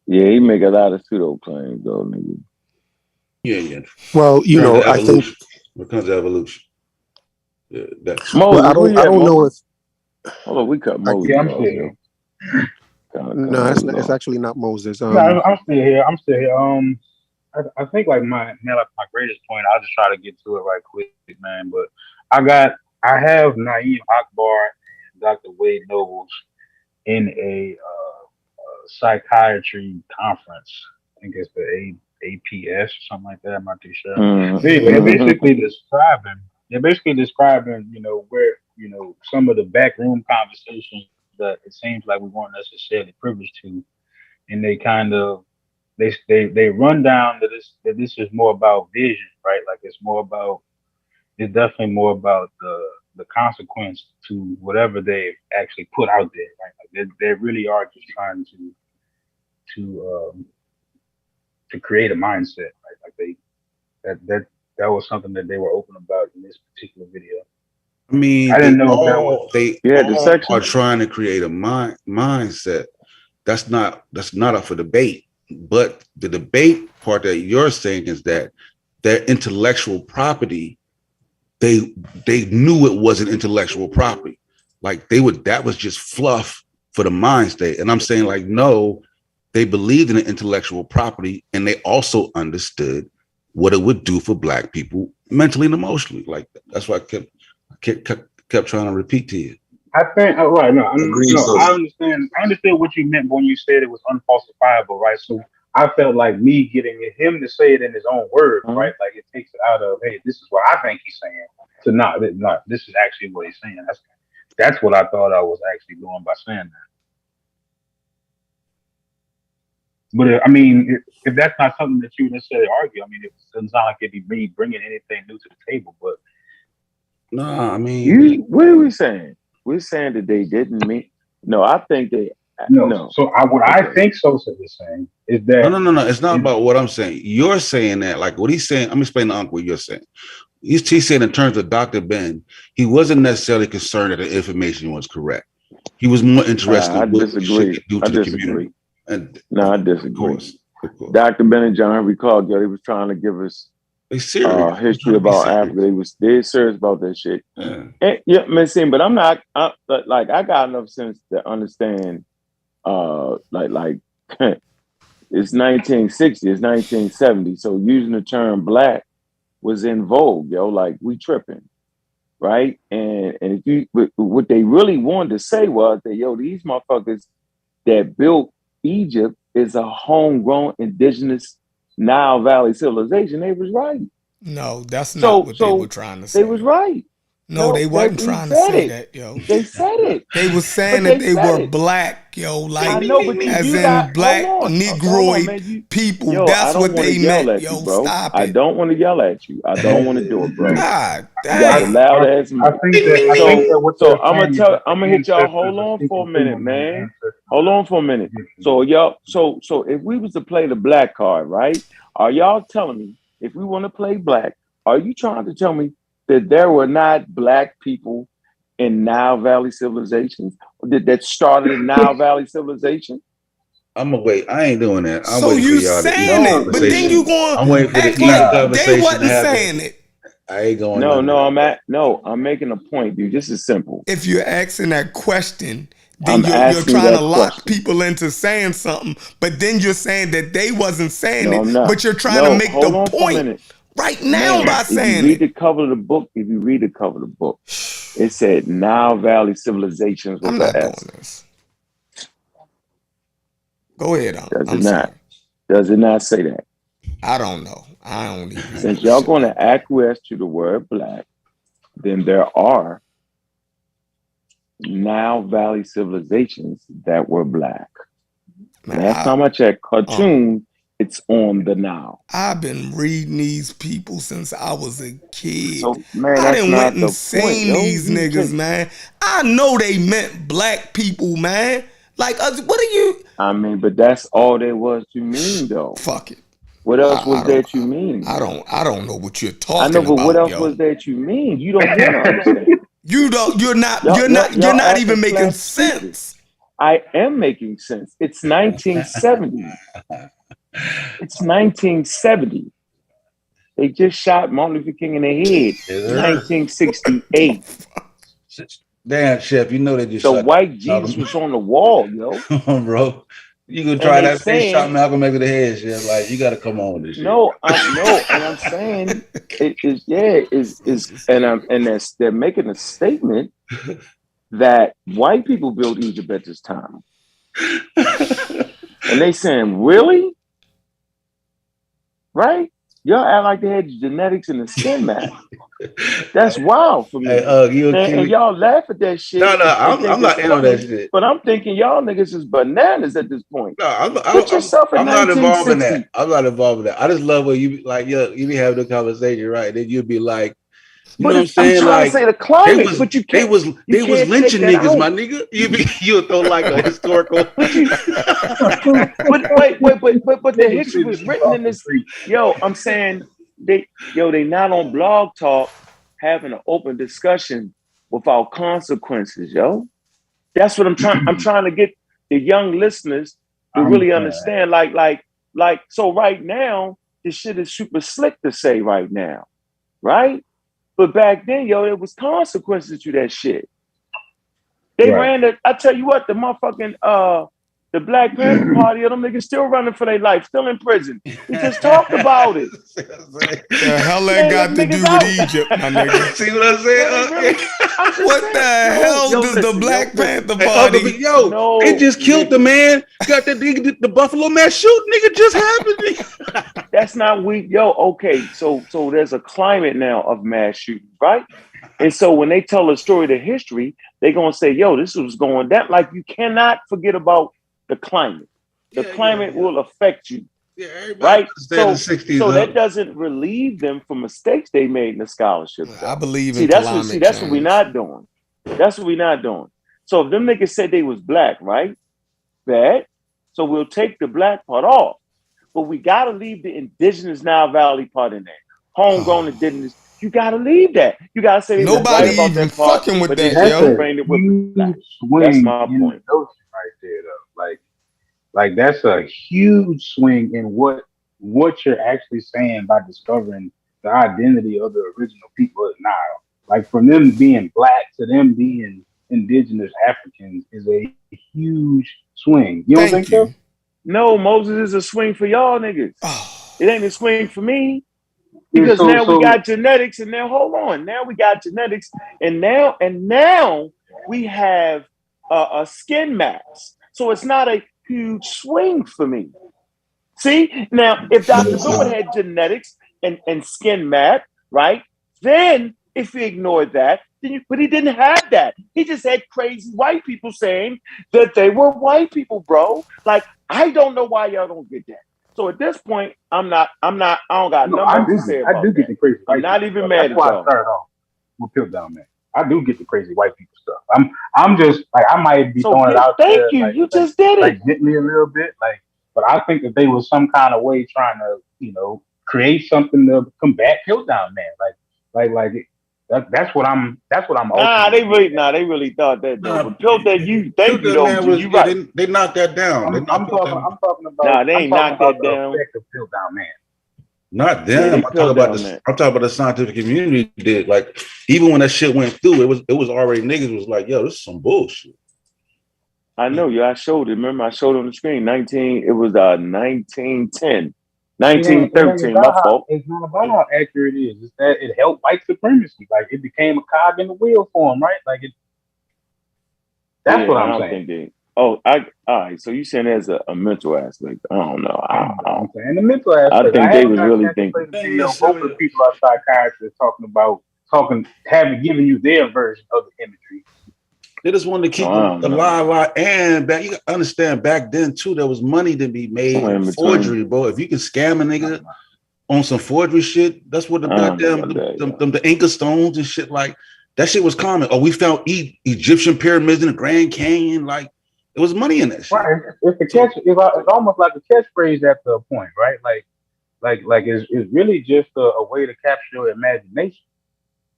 Yeah, he make a lot of pseudo claims, though, nigga. Yeah. Well, you know, I think when it comes to evolution. Yeah, that's well, I don't know if. Hold on, we cut Moses. Yeah, I'm still here. No, it's actually not Moses. No, I'm still here. I think like my greatest point. I'll just try to get to it right quick, man. But I have Naeem Akbar and Dr. Wade Nobles in a psychiatry conference. I think it's the APS or something like that. I'm not too sure. They're basically describing, you know, where, you know, some of the backroom conversations that it seems like we weren't necessarily privileged to, and they kind of they run down that this is more about vision, right? Like it's definitely more about the consequence to whatever they've actually put out there, right? Like they really are just trying to create a mindset, right? Like that was something that they were open about in this particular video. I mean, I didn't know if that was they are trying to create a mindset. That's not up for debate. But the debate part that you're saying is that their intellectual property, they knew it wasn't intellectual property. Like that was just fluff for the mind state. And I'm saying, like, no, they believed in the intellectual property, and they also understood what it would do for Black people mentally and emotionally. Like that's why I kept trying to repeat to you. I think right. No, Agreed, no. so I understand. I understood what you meant when you said it was unfalsifiable, right? So I felt like me getting him to say it in his own words, right? Like it takes it out of, hey, this is what I think he's saying. To not, this is actually what he's saying. That's what I thought I was actually doing by saying that. But I mean, if that's not something that you necessarily argue, I mean, it doesn't sound like it'd be me bringing anything new to the table. But no, I mean, what are we saying? We're saying that they didn't mean. No, I think they. No. So I think Sosa is saying is that no. It's not about what I'm saying. You're saying that, like what he's saying. I'm explaining to Uncle what you're saying. He's saying in terms of Dr. Ben, he wasn't necessarily concerned that the information was correct. He was more interested in what disagree. shit do to the community. No, I disagree. Of course. Dr. Ben and John Henry Clark, they was trying to give us history about Africa. They was dead serious about that shit. Yeah, man, but I'm not. I got enough sense to understand. It's 1960, it's 1970. So using the term black was in vogue, yo. Like we tripping, right? And if you, what they really wanted to say was that these motherfuckers that built Egypt is a homegrown indigenous Nile Valley civilization. They was right. No, that's not what they were trying to say. They was right. No, they wasn't trying to say that, yo. They said it. They was saying that they were black, yo, like as in black Negroid people. Yo, that's what they meant, yo. Bro. Stop it. I don't want to yell at you. I don't want to do it, bro. God damn. You got a loud ass. I think that so I'm gonna hit y'all. Hold on for a minute, man. Hold on for a minute. So y'all, so if we was to play the black card, right? Are y'all telling me if we want to play black? Are you trying to tell me that there were not black people in Nile Valley civilizations that started in Nile Valley civilization? I'm gonna wait. I ain't doing that. I'm so waiting you for y'all saying it, but then you going I'm waiting for act the like conversation they wasn't to happen. saying it. I ain't going. I'm making a point, dude. This is simple. If you're asking that question, then you're trying to lock people into saying something, but then you're saying that they wasn't saying it, but you're trying to make the point right now by saying if you read the cover of the book, it said Nile Valley civilizations was the S. Go ahead. Does it not say that? I don't know. I don't even. Since y'all going to acquiesce to the word black, then there are Nile Valley civilizations that were black. Last time I checked, cartoon, it's on the Nile. I've been reading these people since I was a kid. So, man, I done went and seen these niggas, man. I know they meant black people, man. Like, what are you? I mean, but that's all there was to mean, though. Fuck it. What else was there to mean? I don't know what you're talking about. I know, but what else was there to mean? You don't want to understand. You're not even making sense. I am making sense. It's 1970. It's 1970. They just shot Martin Luther King in the head. 1968. Damn, Chef, you know they just the white Jesus was on the wall, yo. Come on, bro. You can try that thing, shot Malcolm X in the head, Chef. Like, you got to come on with this shit. No, and I'm saying they're making a statement that white people built Egypt at this time. And they saying, really? Right? Y'all act like they had genetics in the skin mask. That's wild for me. Hey, and y'all laugh at that shit. No, I'm not in on that shit. But I'm thinking y'all niggas is bananas at this point. No, I'm not involved in that. I'm not involved in that. I just love when you like, you be having a conversation, right? Then you'd be like, you know what I'm saying? I'm trying to say the climate, but you can't. They was lynching niggas, my nigga. You'll throw like a historical. but the history was written in this. Yo, I'm saying they not on Blog Talk having an open discussion without consequences, yo. That's what I'm trying. I'm trying to get the young listeners to really understand. Like. So right now, this shit is super slick to say right now, right? But back then, yo, there was consequences to that shit. They ran it. I tell you what, the motherfucking The Black Panther Party, them niggas still running for their life, still in prison. We just talked about it. The hell that Man, got them to do niggas with out. Egypt, my nigga? See what I'm saying? No, they really, I'm just What saying, the hell does the listen, Black listen. Panther Hey, Party? yo, No, they just killed the nigga. man. Got the Buffalo mass shooting, nigga, just happened. That's not weak. Yo, okay. So there's a climate now of mass shootings, right? And so when they tell a story to history, they're gonna say, yo, this was going down. Like you cannot forget about the climate. The climate will affect you. Yeah, everybody right? understand the 60s. So that doesn't relieve them from mistakes they made in the scholarship. I believe See, in that's climate what that's what we're change. not doing. That's what we're not doing. So if them niggas said they was black, right? Bad. So we'll take the black part off. But we gotta leave the indigenous Nile Valley part in there. Homegrown indigenous. You gotta leave that. You gotta say they was Nobody right about even that part, fucking with but they that, just That's yo. a framed it with black. huge swing That's my in point. the notion right there, though. Like that's a huge swing in what you're actually saying by discovering the identity of the original people of Nile. Like from them being black to them being indigenous Africans is a huge swing. You don't think Thank so? you. No, Moses is a swing for y'all niggas. Oh, It ain't a swing for me. Yeah, Because now we so got genetics, and now hold on. Now we got genetics, and now we have a skin max. So it's not a huge swing for me. See, now if No, Dr. it's Bill would not. had genetics and skin map, right? Then if he ignored that, but he didn't have that. He just had crazy white people saying that they were white people, bro. Like, I don't know why y'all don't get that. So at this point, I don't got no, nothing else to say I do about get that. the crazy I'm white not people even stuff. mad That's at why I y'all. started off with Piltdown Man. I do get the crazy white people stuff. I'm just like I might be So throwing it out there thank you. You just did it. like get me a little bit but I think that they was some kind of way trying to create something to combat Piltdown Man that's what I'm ultimately getting at. They really thought that though. Nah, But Piltdown, thank you Piltdown though. Man was You right. they knocked that down. They I'm knocked talking Piltdown. I'm talking about Nah, they I'm ain't talking knocked about that the down. effect of Piltdown Man. Not Yeah, them. they peeled down that. I'm talking about the scientific community did. Like even when that shit went through, it was already niggas was like, yo, this is some bullshit. I know you. I showed it. Remember, I showed on the screen. It was 1910, It ain't 1913. My about fault. it's not about how accurate it is. It's that it helped white supremacy. Like it became a cog in the wheel for him, right? That's what Yeah, I I'm don't saying. think they. Oh, all right. So you saying there's a mental aspect? I don't know. I'm saying the mental I aspect. think I they haven't was got a really chance to play thinking. the video. Both of the people are psychiatrists having given you their version of the imagery. They just wanted to keep I don't the know. lie, and back. You gotta understand back then too, there was money to be made Somewhere in in between. forgery, bro. If you can scam a nigga on some forgery shit, that's what the I don't know goddamn about that, the Inca stones and shit like that shit was common. Oh, we found Egyptian pyramids in the Grand Canyon. Like there was money in that shit. Right. It's almost like a catchphrase at the point, right? Like it's really just a way to capture your imagination.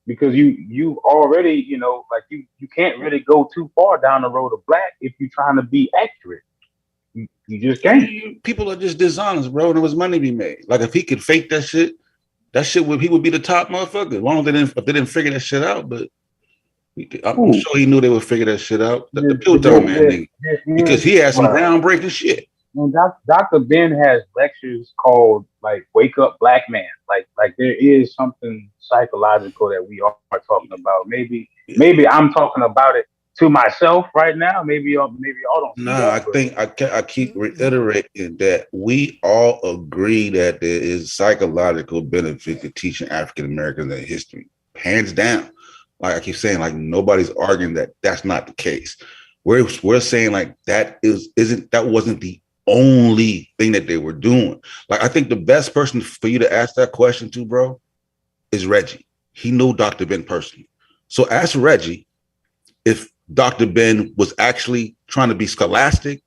Because you already, you can't really go too far down the road of black if you're trying to be accurate. You just can't. People are just dishonest, bro. And there was money to be made. Like if he could fake that shit he would be the top motherfucker. As long as they didn't figure that shit out, but I'm sure he knew they would figure that shit out. The Piltdown Man nigga. Because he had some groundbreaking shit. And Dr. Ben has lectures called like "Wake Up, Black Man." Like there is something psychological that we are talking about. Maybe I'm talking about it to myself right now. Maybe y'all don't. Nah, I think I keep reiterating that we all agree that there is psychological benefit to teaching African Americans their history, hands down. Like I keep saying, like nobody's arguing that that's not the case. We're saying like that wasn't the only thing that they were doing. Like I think the best person for you to ask that question to, bro, is Reggie. He knew Dr. Ben personally. So ask Reggie if Dr. Ben was actually trying to be scholastic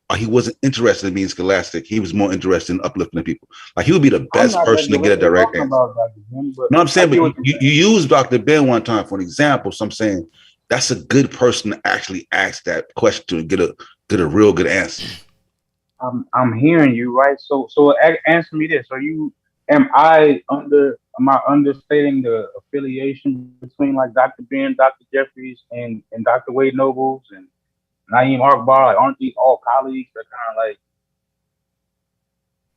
or he wasn't interested in being scholastic. He was more interested in uplifting the people. Like he would be the best person to get a direct answer. No, I'm saying, but you used Dr. Ben one time for an example. So I'm saying that's a good person to actually ask that question to get a real good answer. I'm hearing you, right? So answer me this: am I understating the affiliation between like Dr. Ben, Dr. Jeffries, and Dr. Wade Nobles and Naeem Akbar, like, aren't these all colleagues that kind of like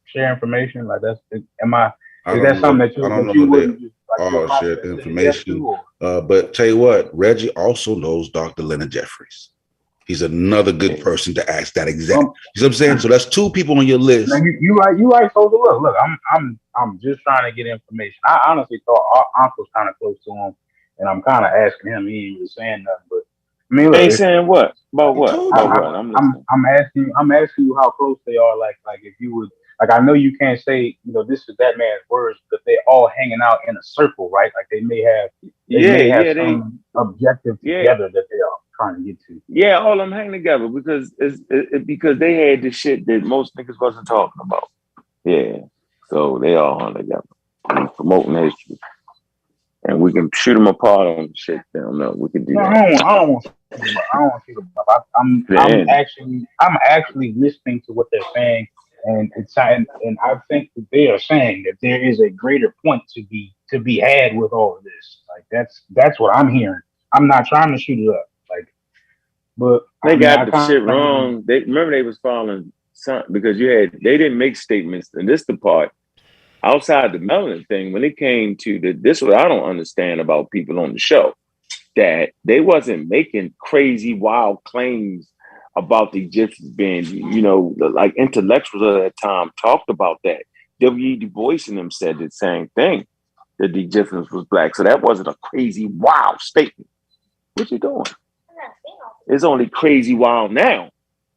share information? Like, is that something that I don't that know you if wouldn't they just like all share say yes information. to? But tell you what, Reggie also knows Dr. Leonard Jeffries. He's another good person to ask that exact. You know what I'm saying? So that's two people on your list. Now you right. So look, I'm just trying to get information. I honestly thought our uncle's kind of close to him, and I'm kind of asking him. He ain't really saying nothing, but I mean, look, Ain't saying what about what about I, what? I'm listening. I'm asking you how close they are. Like if you would, like, I know you can't say, this is that man's words, but they're all hanging out in a circle, right? Like they may have some objective together that they are trying to get to. Yeah, all of them hang together because because they had the shit that most niggas wasn't talking about. Yeah, so they all hung together and promoting history, and we can shoot them apart on shit. They don't know. We can do that. I don't want to see them. I'm actually listening to what they're saying, and I think that they are saying that there is a greater point to be had with all of this. Like that's what I'm hearing. I'm not trying to shoot it up, but they got the shit wrong. They remember they was following some because they didn't make statements, and this the part outside the melanin thing when it came to this what I don't understand about people on the show, that they wasn't making crazy wild claims about the Egyptians being, like intellectuals at that time talked about that. W.E. Du Bois and them said the same thing, that the Egyptians was black. So that wasn't a crazy wild statement. What you doing? It's only crazy wild now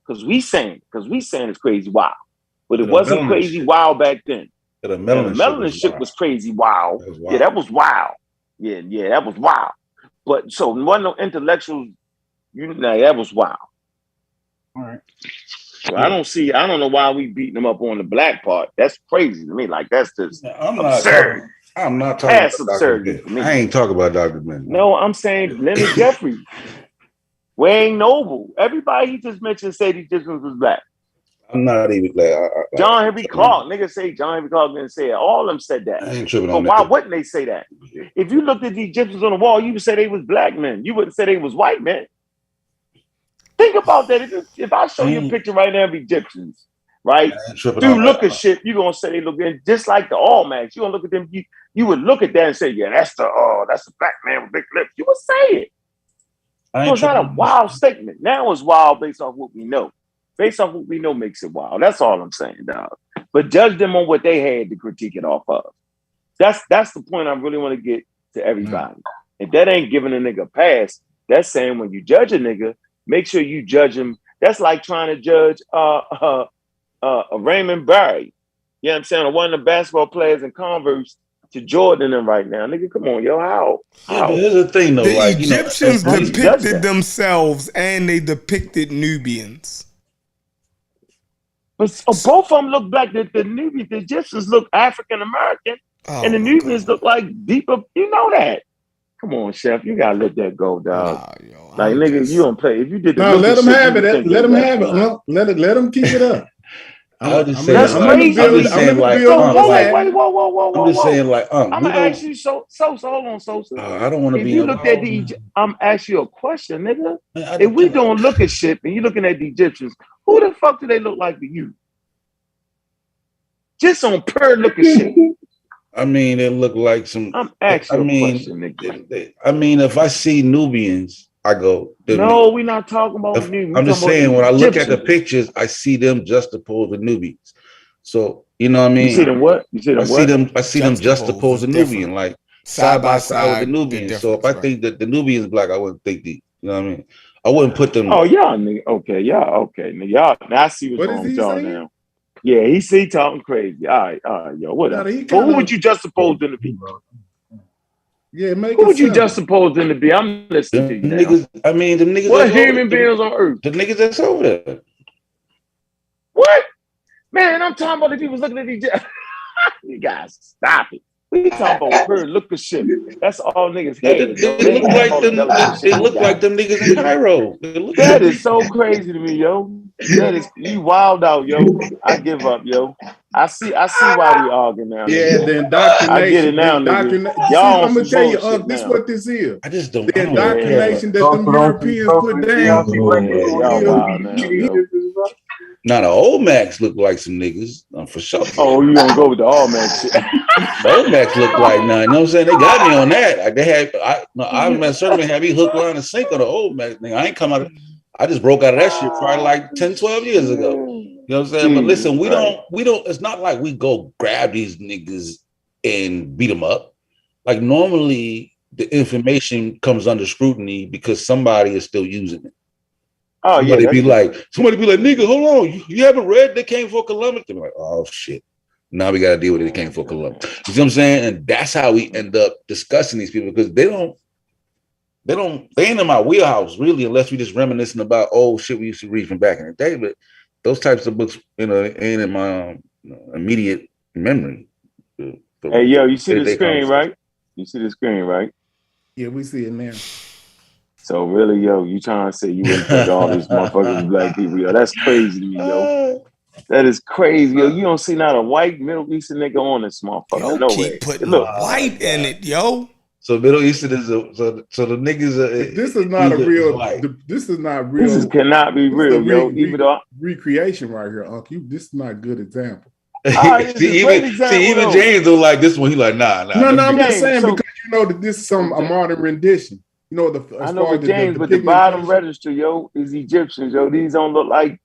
because we saying it's crazy wild, but it wasn't crazy wild back then. The melanin shit was crazy wild. Yeah, that was wild. Yeah, that was wild. But so one of the intellectuals, that was wild. All right. So I don't know why we beating them up on the black part. That's crazy to me. Like that's just absurd. I'm not talking That's about absurd. I ain't talking about Dr. Ben. No, I'm saying Leonard Jeffries, Wayne Noble, everybody he just mentioned said he just was black. I'm not even glad. John Henry Clark, niggas say John Henry Clark didn't say it. All of them said that. I ain't tripping but on why that. wouldn't they say that? If you looked at the Egyptians on the wall, you would say they was black men. You wouldn't say they was white men. Think about that. If I show you a picture right now of Egyptians, right? Through look at shit, you're gonna say they look just like the All-Max. You're gonna look at them, you would look at that and say, yeah, that's the black man with big lips. You would say it. So it's not a wild statement. Now it's wild based off what we know. Based off what we know makes it wild. That's all I'm saying, dog. But judge them on what they had to critique it off of. That's the point I really want to get to everybody. If that ain't giving a nigga a pass, that's saying when you judge a nigga, make sure you judge him. That's like trying to judge Raymond Barry. You know what I'm saying? One of the basketball players in Converse to Jordan and right now. Nigga, come on, yo. How? Yeah, but here's the thing though. The Egyptians depicted themselves and they depicted Nubians. But both of them look black. The Nubians, the Egyptians look African American, and the Nubians look like deeper. You know that. Come on, Chef. You gotta let that go, dog. Like nigga, you don't play. If you did the let them have it. Let them have it. Let them keep it up. I'm just saying, I'm gonna ask you, Sosa, hold on, Sosa. I don't want to be. If you looked at I'm asking you a question, nigga. If we don't look at shit and you're looking at the Egyptians, who the fuck do they look like to you? Just on per look at shit. I mean, it looked like some. I'm asking you a question, nigga. I mean, if I see Nubians, I go. No, we're not talking about Nubians. I'm just saying, when I look at the pictures, I see them juxtaposed with Nubians. So you know what I mean. You see them what? You see them what? I see them juxtaposed with Nubian, like side by side with the Nubians. So if I think that the Nubians black, I wouldn't think you know what I mean. I wouldn't put them. Oh y'all, nigga. Okay, y'all. Now I see what's wrong with y'all now. Yeah, he talking crazy. All right, yo, whatever. Who would you juxtapose them to be? Yeah, who would you juxtapose them to be? I'm listening to you now. Niggas, I mean, them niggas. What human beings on earth? The niggas that's over there. What? Man, I'm talking about the people looking at each other. You guys, stop it. We talking about per look of shit. That's all niggas had. They look like them niggas in Cairo. That is so crazy to me, yo. That is, you wild out, yo. I give up, yo. I see why we arguing now. Yeah, Nigga. the indoctrination. I get it now, nigga. See, Y'all on I'm gonna some tell you, bullshit this now. what this is. I just don't. The I don't indoctrination that them Europeans put down. Y'all wild now, yo. Now the old Macs look like some niggas, for sure. Oh, you gonna go with the all man shit? The old Macs look like now. You know what I'm saying? They got me on that. Like they had, I certainly had me hook, line, and sink on the old Macs thing. I ain't come out. I just broke out of that shit probably like 10, 12 years ago. You know what I'm saying? But listen, we don't. It's not like we go grab these niggas and beat them up. Like normally, the information comes under scrutiny because somebody is still using it. Oh, somebody be like, nigga, hold on, you haven't read They Came for Columbus? They're like, oh shit. Now we got to deal with it. They came for Columbus. You see what I'm saying? And that's how we end up discussing these people because they ain't in my wheelhouse really, unless we just reminiscing about old shit we used to read from back in the day. But those types of books, ain't in my immediate memory. Hey, yo, you see the screen, right? You see the screen, right? Yeah, we see it now. So really, yo, you trying to say you wouldn't think all these motherfuckers are black people? Yo, that's crazy to me, yo. That is crazy, yo. You don't see not a white Middle Eastern nigga on this motherfucker. Yo, no keep way. putting white in it, yo. So Middle Eastern is so the niggas are. This is not a real. This is not real. This cannot be real, yo. Even though recreation right here, Uncle. This is not a good example. See, even James don't like this one. He like, nah. No, I'm just saying because you know that this is a modern rendition. You know I know what James, but the bottom register, yo, is Egyptians, yo. These don't look like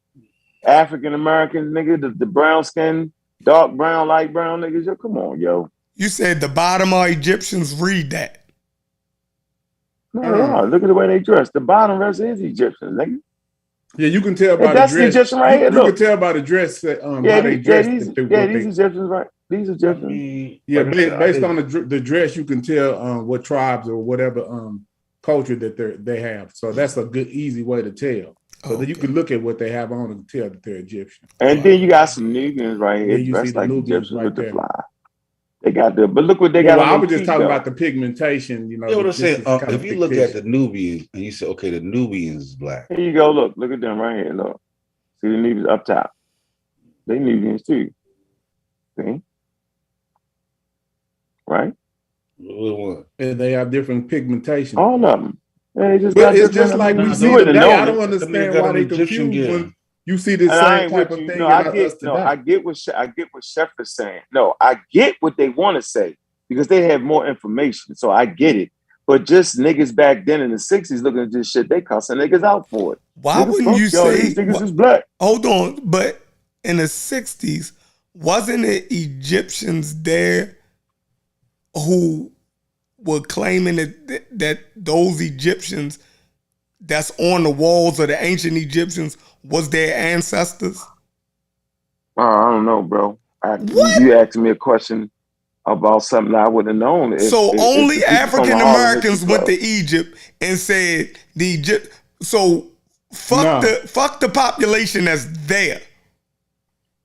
African Americans, nigga. The brown skin, dark brown, light brown niggas. Yo, come on, yo. You said the bottom are Egyptians. Read that. No, look at the way they dress. The bottom rest is Egyptians, nigga. Yeah, you can tell by the that's dress. The Egyptian right here. You can tell by the dress. How they dress. These Egyptians, right? These Egyptians. Yeah, based on the dress, you can tell what tribes or whatever culture that they have. So that's a good, easy way to tell. So that you can look at what they have on and tell that they're Egyptian. And then you got some Nubians right here dressed like Egyptians right with the fly. They got but look what they got. I was just talking about the pigmentation. You know, what I'm saying. If you look at the Nubians and you say, okay, the Nubians is black. Here you go. Look at them right here. Look, see the Nubians up top. They Nubians too. See, right? And they have different pigmentation. All of them. It's just like we see today. I don't understand why they confused when you see this same type of thing. I get what Chef is saying. No, I get what they want to say because they have more information. So I get it. But just niggas back then in the 60s looking at this shit, they cussing niggas out for it. Why wouldn't you say these niggas is black? Hold on, but in the 60s, wasn't it Egyptians there who were claiming that those Egyptians that's on the walls of the ancient Egyptians was their ancestors? I don't know, bro. You asked me a question about something I wouldn't have known. Only African Americans went to Egypt and said so fuck the population that's there.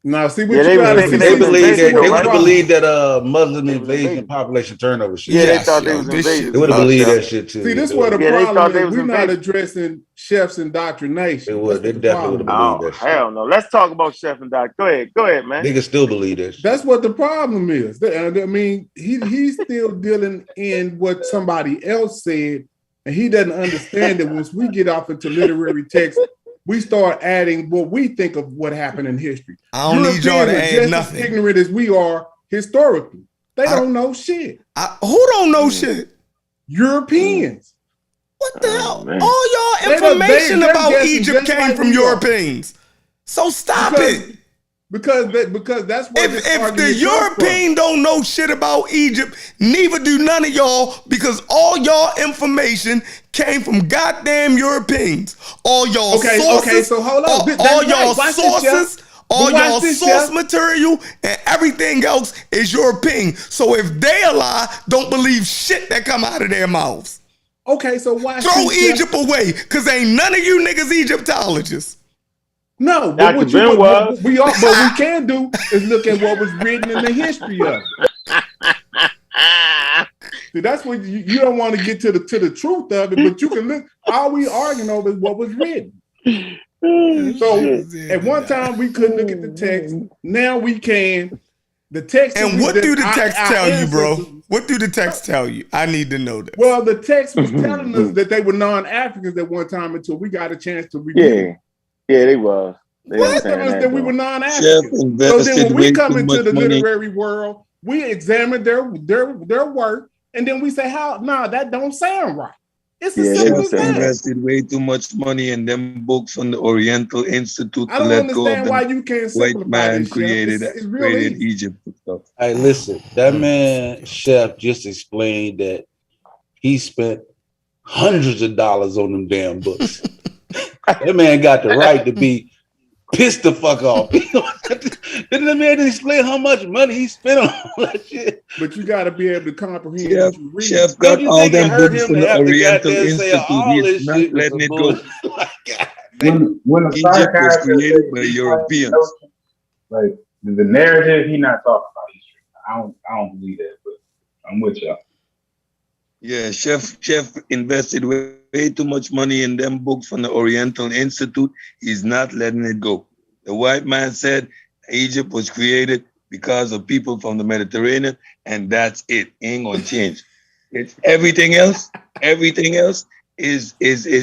Now, see what you got to see. They would have believed that Muslim invasion population turnover shit. Yeah, they thought they was invaders. They would have believed that shit too. See, this is what the problem is. We're not addressing Chef's indoctrination. They definitely would have believed that shit. Hell no. Let's talk about Chef and Doc. Go ahead, man. Niggas still believe that shit. That's what the problem is. I mean, he's still dealing in what somebody else said, and he doesn't understand that once we get off into literary text, we start adding what we think of what happened in history. I don't need y'all to add nothing. As ignorant as we are historically. They don't know shit. Who don't know shit? Europeans. What the hell? Man. All y'all information about Egypt came from Europeans. So stop it. Because that's what if the European don't know shit about Egypt, neither do none of y'all, because all y'all information came from goddamn Europeans. All y'all sources. Okay, so hold on. All y'all sources, all y'all source material and everything else is European. So if they a lie, don't believe shit that come out of their mouths. Okay, so why throw Egypt away? Because ain't none of you niggas Egyptologists. No, but what we can do is look at what was written in the history of it. See, that's what you don't want to get to the truth of it, but you can look. All we arguing over is what was written. So at one time we couldn't look at the text. Now we can. The text. And what do the text tell you, bro? What do the text tell you? I need to know this. Well, the text was telling us that they were non-Africans at one time until we got a chance to review. Yeah, they was. They What? That we were non-Africans. So then when we come into the literary world, we examine their work, and then we say, that don't sound right. It's as simple as that. Invested way too much money in them books on the Oriental Institute. I don't understand why you can't simplify white man this, created easy. Egypt and stuff. Hey, listen, that man Chef just explained that he spent hundreds of dollars on them damn books. That man got the right to be pissed the fuck off. Didn't the man explain how much money he spent on all that shit? But you got to be able to comprehend what you read. Chef got all them books from the Oriental Institute. He's not letting it go. When the Egypt was created by Europeans. Like the narrative, he not talking about history. I don't believe that, but I'm with y'all. Yeah, Chef invested way too much money in them books from the Oriental Institute. He's not letting it go. The white man said Egypt was created because of people from the Mediterranean, and that's it. Ain't gonna change. It's everything else is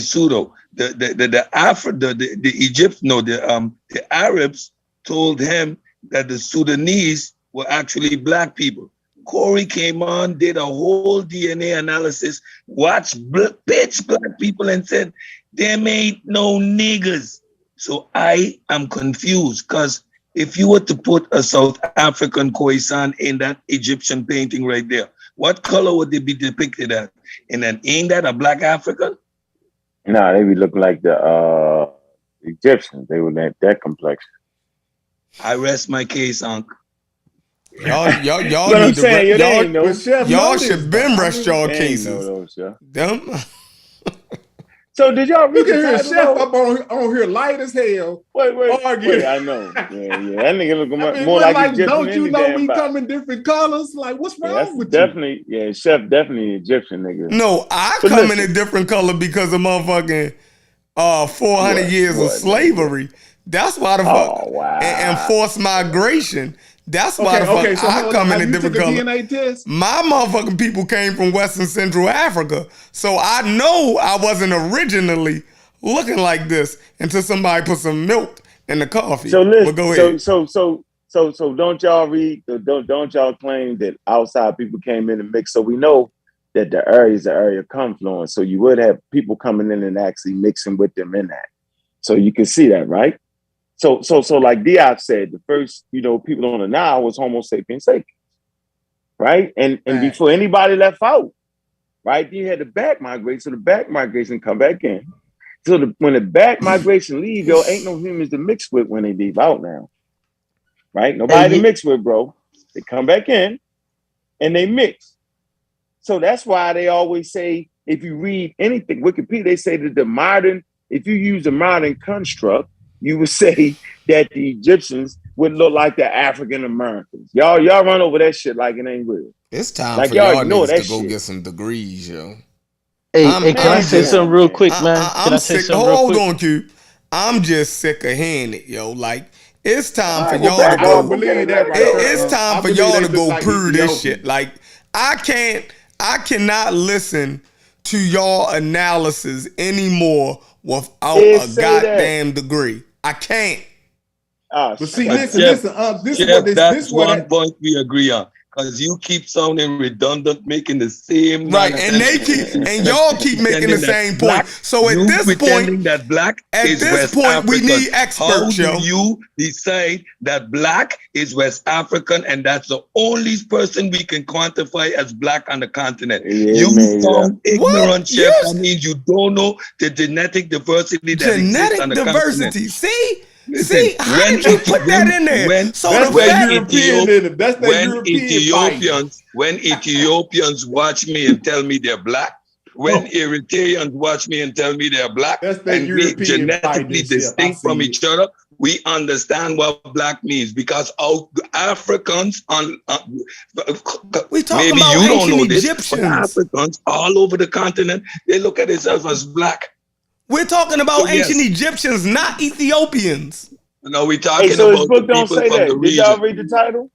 pseudo. The Arabs told him that the Sudanese were actually black people. Corey came on, did a whole DNA analysis, watched bitch black people and said, them ain't no niggas. So I am confused because if you were to put a South African Khoisan in that Egyptian painting right there, what color would they be depicted as? And then ain't that a black African? Nah, they be looking like the Egyptians. They were that complexion. I rest my case, Unc. Y'all need to y'all should been rest y'all cases. Them. So did y'all read the title? Chef up on here light as hell. Wait, I know. Yeah. That nigga look more like Egyptian. Don't you know we come in different colors? Like, what's wrong with you? Yeah, Chef definitely Egyptian nigga. No, I come in a different color because of motherfucking 400 years of slavery. That's why the fuck. Wow. And forced migration. That's why the fuck so I come in a different color. DNA test? My motherfucking people came from West and Central Africa. So I know I wasn't originally looking like this until somebody put some milk in the coffee. So listen, go ahead. So don't y'all don't y'all claim that outside people came in and mixed? So we know that the area is the area of confluence. So you would have people coming in and actually mixing with them in that. So you can see that, right? So like Diop said, the first, people on the Nile was Homo sapiens sapiens, right? And before anybody left out, right? You had the back migration, so the back migration come back in. So when the back migration leave, ain't no humans to mix with when they leave out now, right? Nobody to mix with, bro. They come back in and they mix. So that's why they always say, if you read anything, Wikipedia, they say that if you use the modern construct, you would say that the Egyptians would look like the African Americans. Y'all run over that shit like it ain't real. It's time for y'all niggas to go get some degrees, yo. Hey, can I say something real quick, man? I'm sick. Hold on, Q. I'm just sick of hearing it, yo. Like, it's time for y'all to go. It's time for y'all to go prove this shit. Like, I cannot listen to y'all analysis anymore without a goddamn degree. I can't. But see, listen. That's one point we agree on. Because you keep sounding redundant, making the same right, and y'all keep making the same point. So at this point, that black is West African. We need experts. How do you decide that black is West African, and that's the only person we can quantify as black on the continent? You sound ignorant, Chef. Yes. That means you don't know the genetic diversity that exists on the continent. See. Listen, how did you put that in there? When Ethiopians watch me and tell me they're black, when Eritreans watch me and tell me they're black, and we genetically distinct from each other, we understand what black means, because Africans we talking maybe about you don't know this, but Africans all over the continent, they look at themselves as black. We're talking about ancient Egyptians, not Ethiopians. No, we're talking so about his book the don't people say from that. the Did region. y'all read the title?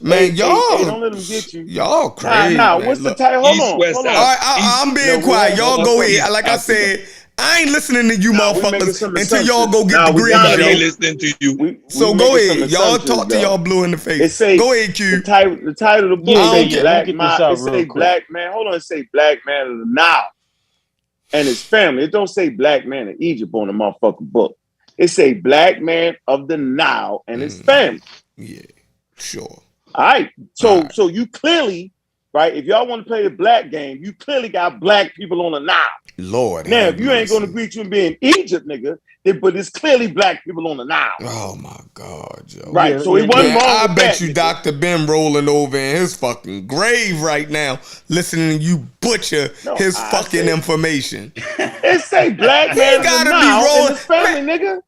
Man, y'all don't let them get you. Y'all crazy. Nah, man. what's Look, the title? Hold East, on. West, Hold on. All right, I'm being quiet. Y'all go ahead. Like I said, I ain't listening to you motherfuckers until y'all go get the green I ain't show. listening to you. So go ahead. Y'all talk to y'all blue in the face. Go ahead, Q. The title of the book say black man. It say black man. Hold on, it say black man of the Nile and his family. It don't say black man of Egypt on the motherfucking book. It say black man of the Nile and his family. Yeah, sure. All right. So you clearly, right? If y'all want to play the black game, you clearly got black people on the Nile. Lord, now if you ain't gonna agree to be in Egypt, nigga, but it's clearly black people on the Nile. Oh my God, Joe. Right. So it wasn't wrong. I with bet that, you nigga. Dr. Ben rolling over in his fucking grave right now, listening to you butcher his fucking information. It say black man of the Nile and his family, nigga.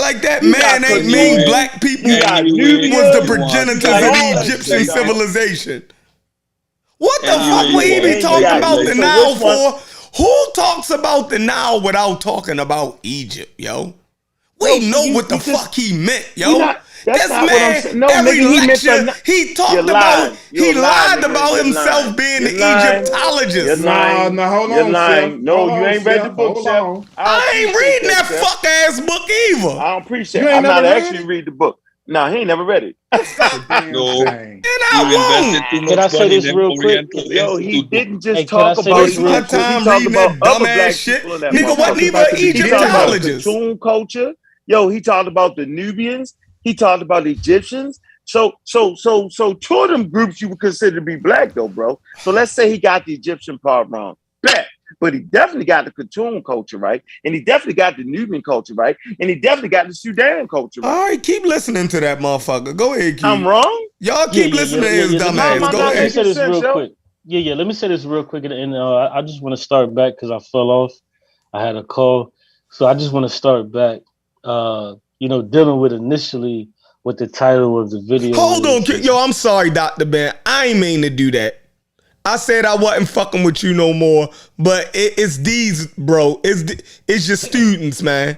Like that man ain't mean black people was the progenitors of the Egyptian civilization. What the fuck would he be talking about the Nile for? Who talks about the Nile without talking about Egypt, yo? We know what the fuck he meant, yo. This man, every lecture, he talked about, he lied about himself being an Egyptologist. No, hold on, Seth. No, you ain't read the book, Seth. I ain't reading that fuck ass book either. I don't appreciate it. I'm not actually read the book. No, he ain't never read it. No, and I won't. Can I say this real quick? Yo, he didn't just talk about Egypt. My time reading that dumbass shit. Nigga wasn't even an Egyptologist. Cartoon culture. Yo, he talked about the Nubians. He talked about the Egyptians. So two of them groups you would consider to be black though, bro. So let's say he got the Egyptian part wrong. Bet. But he definitely got the cartoon culture right, and he definitely got the Nubian culture right, and he definitely got the Sudan culture right. All right, keep listening to that motherfucker. Go ahead, Q. I'm wrong? Y'all keep listening to his dumb ass. Go ahead. Let me say this real quick. Let me say this real quick, and I just want to start back because I fell off. I had a call, so I just want to start back. Dealing with initially what the title of the video. Hold on, yo, I'm sorry, Dr. Ben. I ain't mean to do that. I said I wasn't fucking with you no more, but it's these, bro. It's your students, man.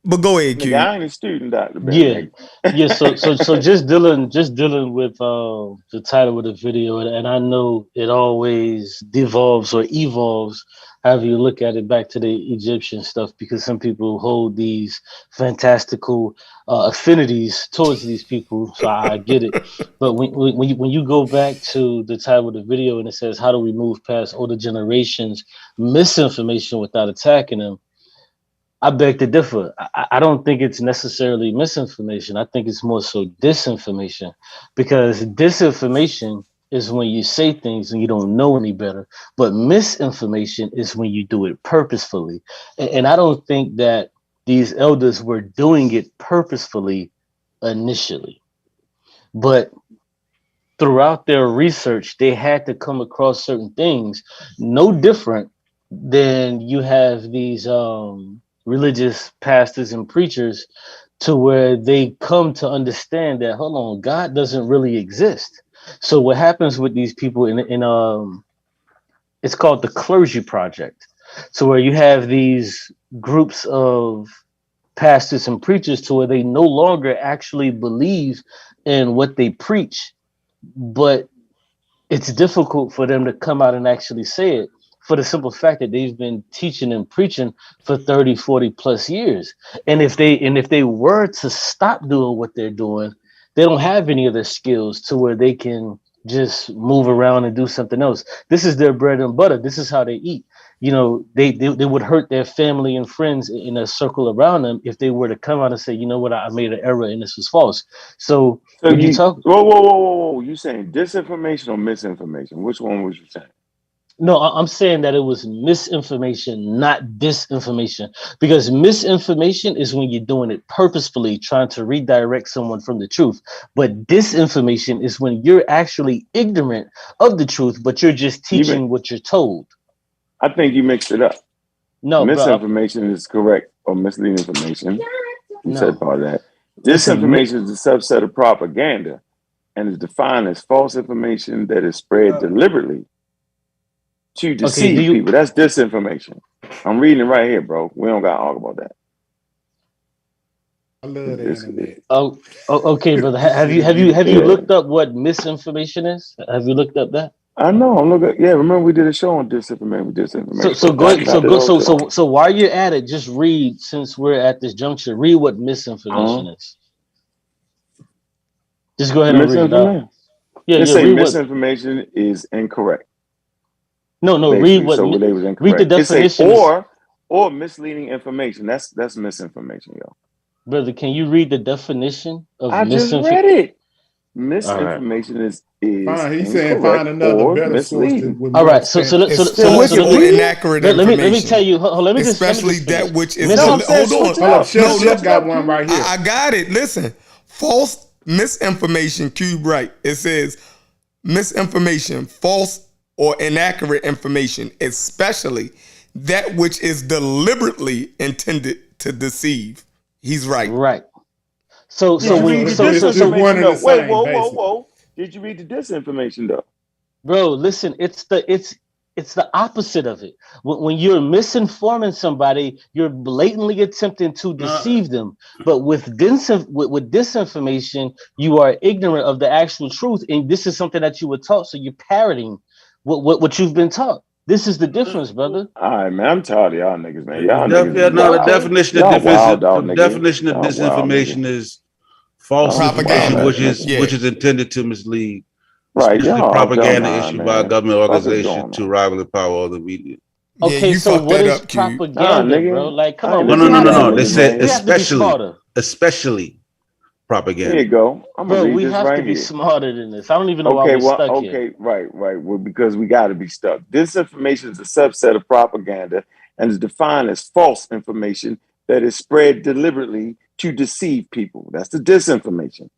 But go ahead, Q. I ain't a student, Dr. Ben. Yeah. So just dealing with the title of the video, and I know it always devolves or evolves, however you look at it, back to the Egyptian stuff, because some people hold these fantastical affinities towards these people. So I get it. But when you go back to the title of the video and it says, "How do we move past older generations' misinformation without attacking them?" I beg to differ. I don't think it's necessarily misinformation. I think it's more so disinformation, because disinformation is when you say things and you don't know any better. But misinformation is when you do it purposefully. And I don't think that these elders were doing it purposefully initially. But throughout their research, they had to come across certain things, no different than you have these religious pastors and preachers, to where they come to understand that, hold on, God doesn't really exist. So what happens with these people in it's called the Clergy Project. So where you have these groups of pastors and preachers to where they no longer actually believe in what they preach, but it's difficult for them to come out and actually say it, for the simple fact that they've been teaching and preaching for 30, 40 plus years. And if they were to stop doing what they're doing, they don't have any of the skills to where they can just move around and do something else. This is their bread and butter. This is how they eat. They would hurt their family and friends in a circle around them if they were to come out and say, you know what, I made an error and this was false. So when you talk, whoa, you saying disinformation or misinformation? Which one was you saying? No, I'm saying that it was misinformation, not disinformation, because misinformation is when you're doing it purposefully, trying to redirect someone from the truth. But disinformation is when you're actually ignorant of the truth, but you're just teaching what you're told. I think you mixed it up. No, misinformation is correct, or misleading information. You said part of that. Disinformation is a subset of propaganda and is defined as false information that is spread deliberately to deceive people. That's disinformation. I'm reading it right here, bro. We don't got to talk about that. I love the internet. Okay, brother. Have you looked up what misinformation is? Have you looked up that? I know. I'm looking. Yeah, remember we did a show on disinformation. So while you're at it, just read. Since we're at this juncture, read what misinformation is. Just go ahead and read it out. Yeah, say misinformation is incorrect. No, basically. read what. So they was incorrect. Read the definition. Or misleading information. That's misinformation, yo. Brother, can you read the definition of misinformation? I just read it. Misinformation is fine. He's saying find another better source. All right, so inaccurate information. Let me tell you. Let me especially that which is. Hold on. Chef got one right here. I got it. Listen, false misinformation. Cube right. It says misinformation, false or inaccurate information, especially that which is deliberately intended to deceive. He's right. Right. So whoa. Did you read the disinformation though? Bro, listen, it's the opposite of it. When you're misinforming somebody, you're blatantly attempting to deceive them. But with disinformation, you are ignorant of the actual truth, and this is something that you were taught, so you're parroting what you've been taught. This is the difference, brother. All right, man. I'm tired of y'all niggas, man. The definition of disinformation is false information, which is intended to mislead. Right, propaganda issued by a government organization to rival the power of the media. Okay, so what is propaganda, bro? Like, come on. No. They said especially propaganda. Here you go. Bro, we have to be smarter than this. I don't even know why we're stuck here. Right. Well, because we got to be stuck. Disinformation is a subset of propaganda and is defined as false information that is spread deliberately to deceive people. That's the disinformation,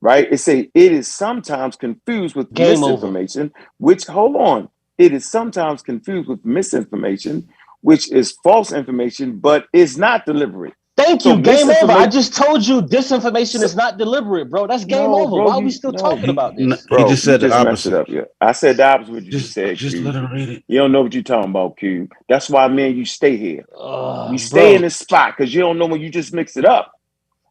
right? It is sometimes confused with misinformation, it is sometimes confused with misinformation, which is false information, but is not deliberate. Thank you. Game over. I just told you disinformation is not deliberate, bro. That's game over. Bro, why are we still talking about this? Bro, he just said the opposite. Up, yeah. I said the opposite. What you just said. Just Q. let him read it. You don't know what you're talking about, Q. That's why, man, you stay here. We stay in this spot because you don't know when you just mix it up.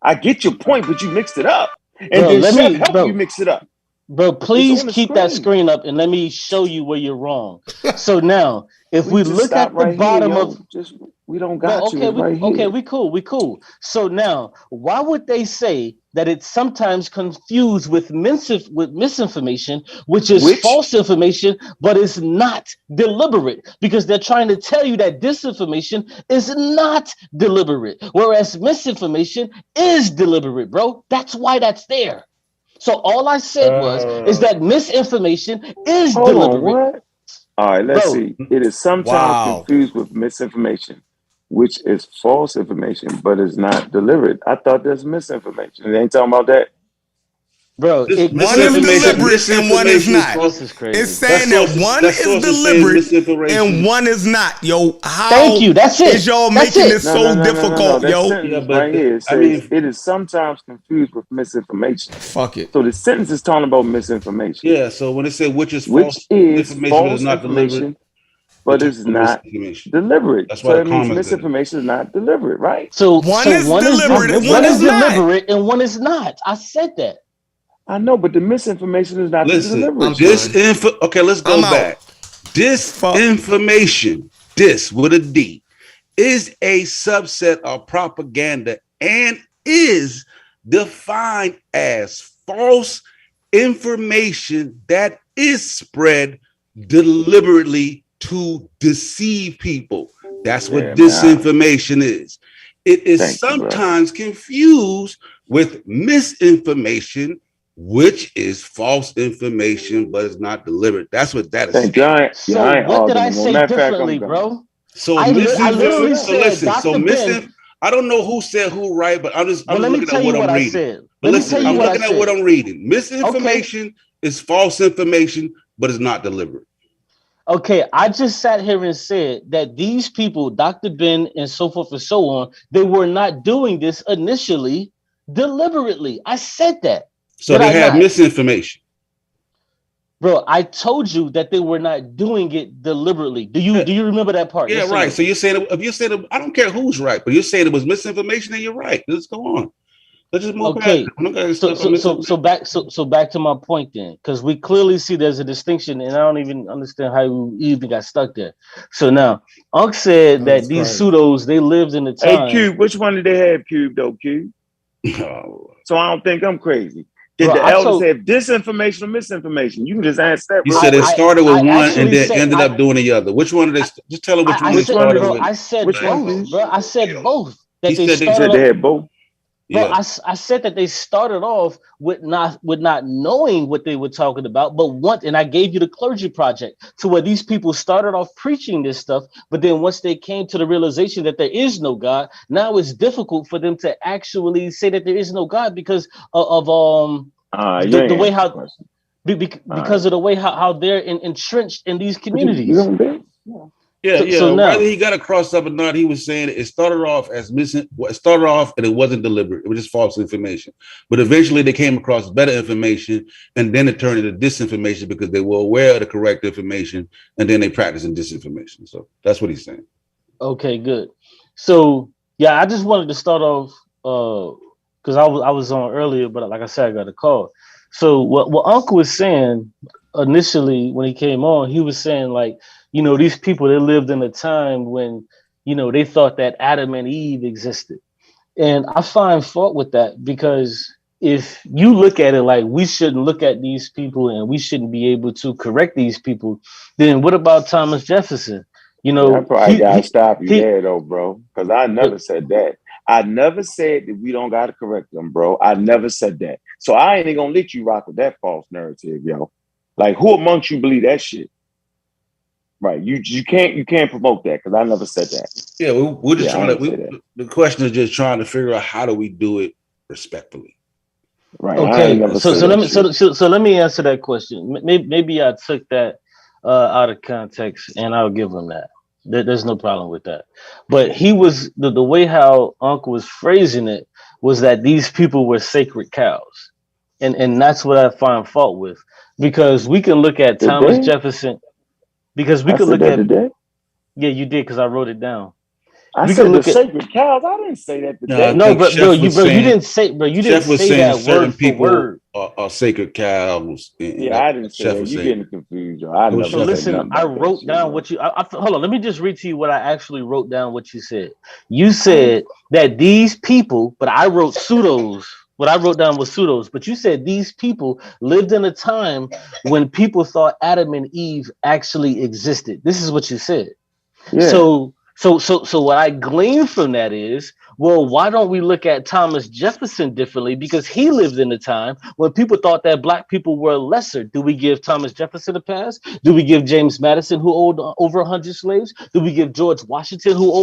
I get your point, but you mixed it up, and then help you mix it up. Bro, please keep that screen up and let me show you where you're wrong. So now, if we look at the bottom of we don't got you right here. Okay, we cool. So now, why would they say that it's sometimes confused with misinformation, which is false information, but it's not deliberate? Because they're trying to tell you that disinformation is not deliberate, whereas misinformation is deliberate, bro. That's why that's there. So all I said is that misinformation is deliberate. All right, let's see. It is sometimes confused with misinformation, which is false information, but is not deliberate. I thought that's misinformation. They ain't talking about that. Bro, one is deliberate and one is not. This is crazy. It's saying that one is deliberate and one is not. Yo, how thank you. That's it. Is y'all making this so difficult, yo? Right here, it says, it is sometimes confused with misinformation. Fuck it. So the sentence is talking about misinformation. Yeah. So when it said which is false information, is not deliberate, but it's not deliberate. That's why so it means misinformation is not deliberate, right? So one is deliberate and one is not. I said that. I know, but the misinformation is not deliberate. Okay, let's go back. Disinformation, with a D, is a subset of propaganda and is defined as false information that is spread deliberately to deceive people. That's what disinformation is. It is sometimes confused with misinformation, which is false information, but it's not deliberate. That's what that is. So what did I say differently, bro? So I don't know who said who right, but I'm looking at what I'm reading. But listen, I'm looking at what I'm reading. Misinformation is false information, but it's not deliberate. Okay, I just sat here and said that these people, Dr. Ben and so forth and so on, they were not doing this initially deliberately. I said that. So they have misinformation. Bro, I told you that they were not doing it deliberately. Do you remember that part? Yeah, Yes or right. no? So you're saying if you said I don't care who's right, but you're saying it was misinformation, then you're right. Let's go on. Let's just move past it. Okay. I'm not gonna So stuff on so so so misinformation. back so back to my point then, because we clearly see there's a distinction, and I don't even understand how we even got stuck there. So now, Unc said That's that these crazy. pseudos they lived in a Hey, time, Cube, which one did they have, Cube, though, Cube? Oh, So I don't think I'm crazy. Did bro. the elders have disinformation or misinformation? You can just answer that you real said it quick. started with I one and actually then said ended up doing the other. Which one did they? Just tell them which one they Which one I did started bro, it? with. I said Which one, both, Cube? bro. I said both He that they said You they. said started they off. had both. Bro, Yeah. I said that they started off with not knowing what they were talking about, but once, and I gave you the clergy project to where these people started off preaching this stuff, but then once they came to the realization that there is no God, now it's difficult for them to actually say that there is no God because of You the ain't way answer the how question. All right. because of the way how they're entrenched in these But you communities. don't think? Yeah. Yeah, So yeah. Whether now, he got across up or not, he was saying it started off as missing. It started off and it wasn't deliberate. It was just false information. But eventually, they came across better information, and then it turned into disinformation because they were aware of the correct information, and then they practicing disinformation. So that's what he's saying. okay, good. So yeah, I just wanted to start off because I was on earlier, but like I said, I got a call. So what Uncle was saying initially when he came on, he was saying like, these people they lived in a time when, they thought that Adam and Eve existed. And I find fault with that because if you look at it like we shouldn't look at these people and we shouldn't be able to correct these people, then what about Thomas Jefferson? You Yeah, I know, probably gotta stop you he there though, bro. Because I but never said that. I never said that we don't gotta correct them, bro. I never said that. So I ain't gonna let you rock with that false narrative, yo. Like who amongst you believe that shit? Right. You can't promote that because I never said that. Yeah, we're just Yeah, I trying to. ain't say that. The question is just trying to figure out how do we do it respectfully. Right. I ain't okay, never so said so let that me shit. so let me answer that question. Maybe I took that out of context, and I'll give him that. There's no problem with that. But he was the way how Uncle was phrasing it was that these people were sacred cows, and that's what I find fault with because we can look at Did Thomas they? Jefferson because we I could said look that at today. yeah you did because I wrote it down. I We could said the look at sacred cows. I didn't say that No, I today. no, think but you didn't Chef was say saying that word certain for people word. are sacred cows, and Yeah, that's I what didn't say Chef that. was You saying. getting confused, yo. I It was never So Chef said was listen, saying. nothing I about that wrote shit, down yo. what you. Hold on, let me just read to you what I actually wrote down. What you said. You said that these people, but I wrote pseudos. What I wrote down was pseudos, but you said these people lived in a time when people thought Adam and Eve actually existed. This is what you said. Yeah. So what I glean from that is, well, why don't we look at Thomas Jefferson differently? Because he lived in a time when people thought that black people were lesser. Do we give Thomas Jefferson a pass? Do we give James Madison, who owned over 100 slaves? Do we give George Washington, who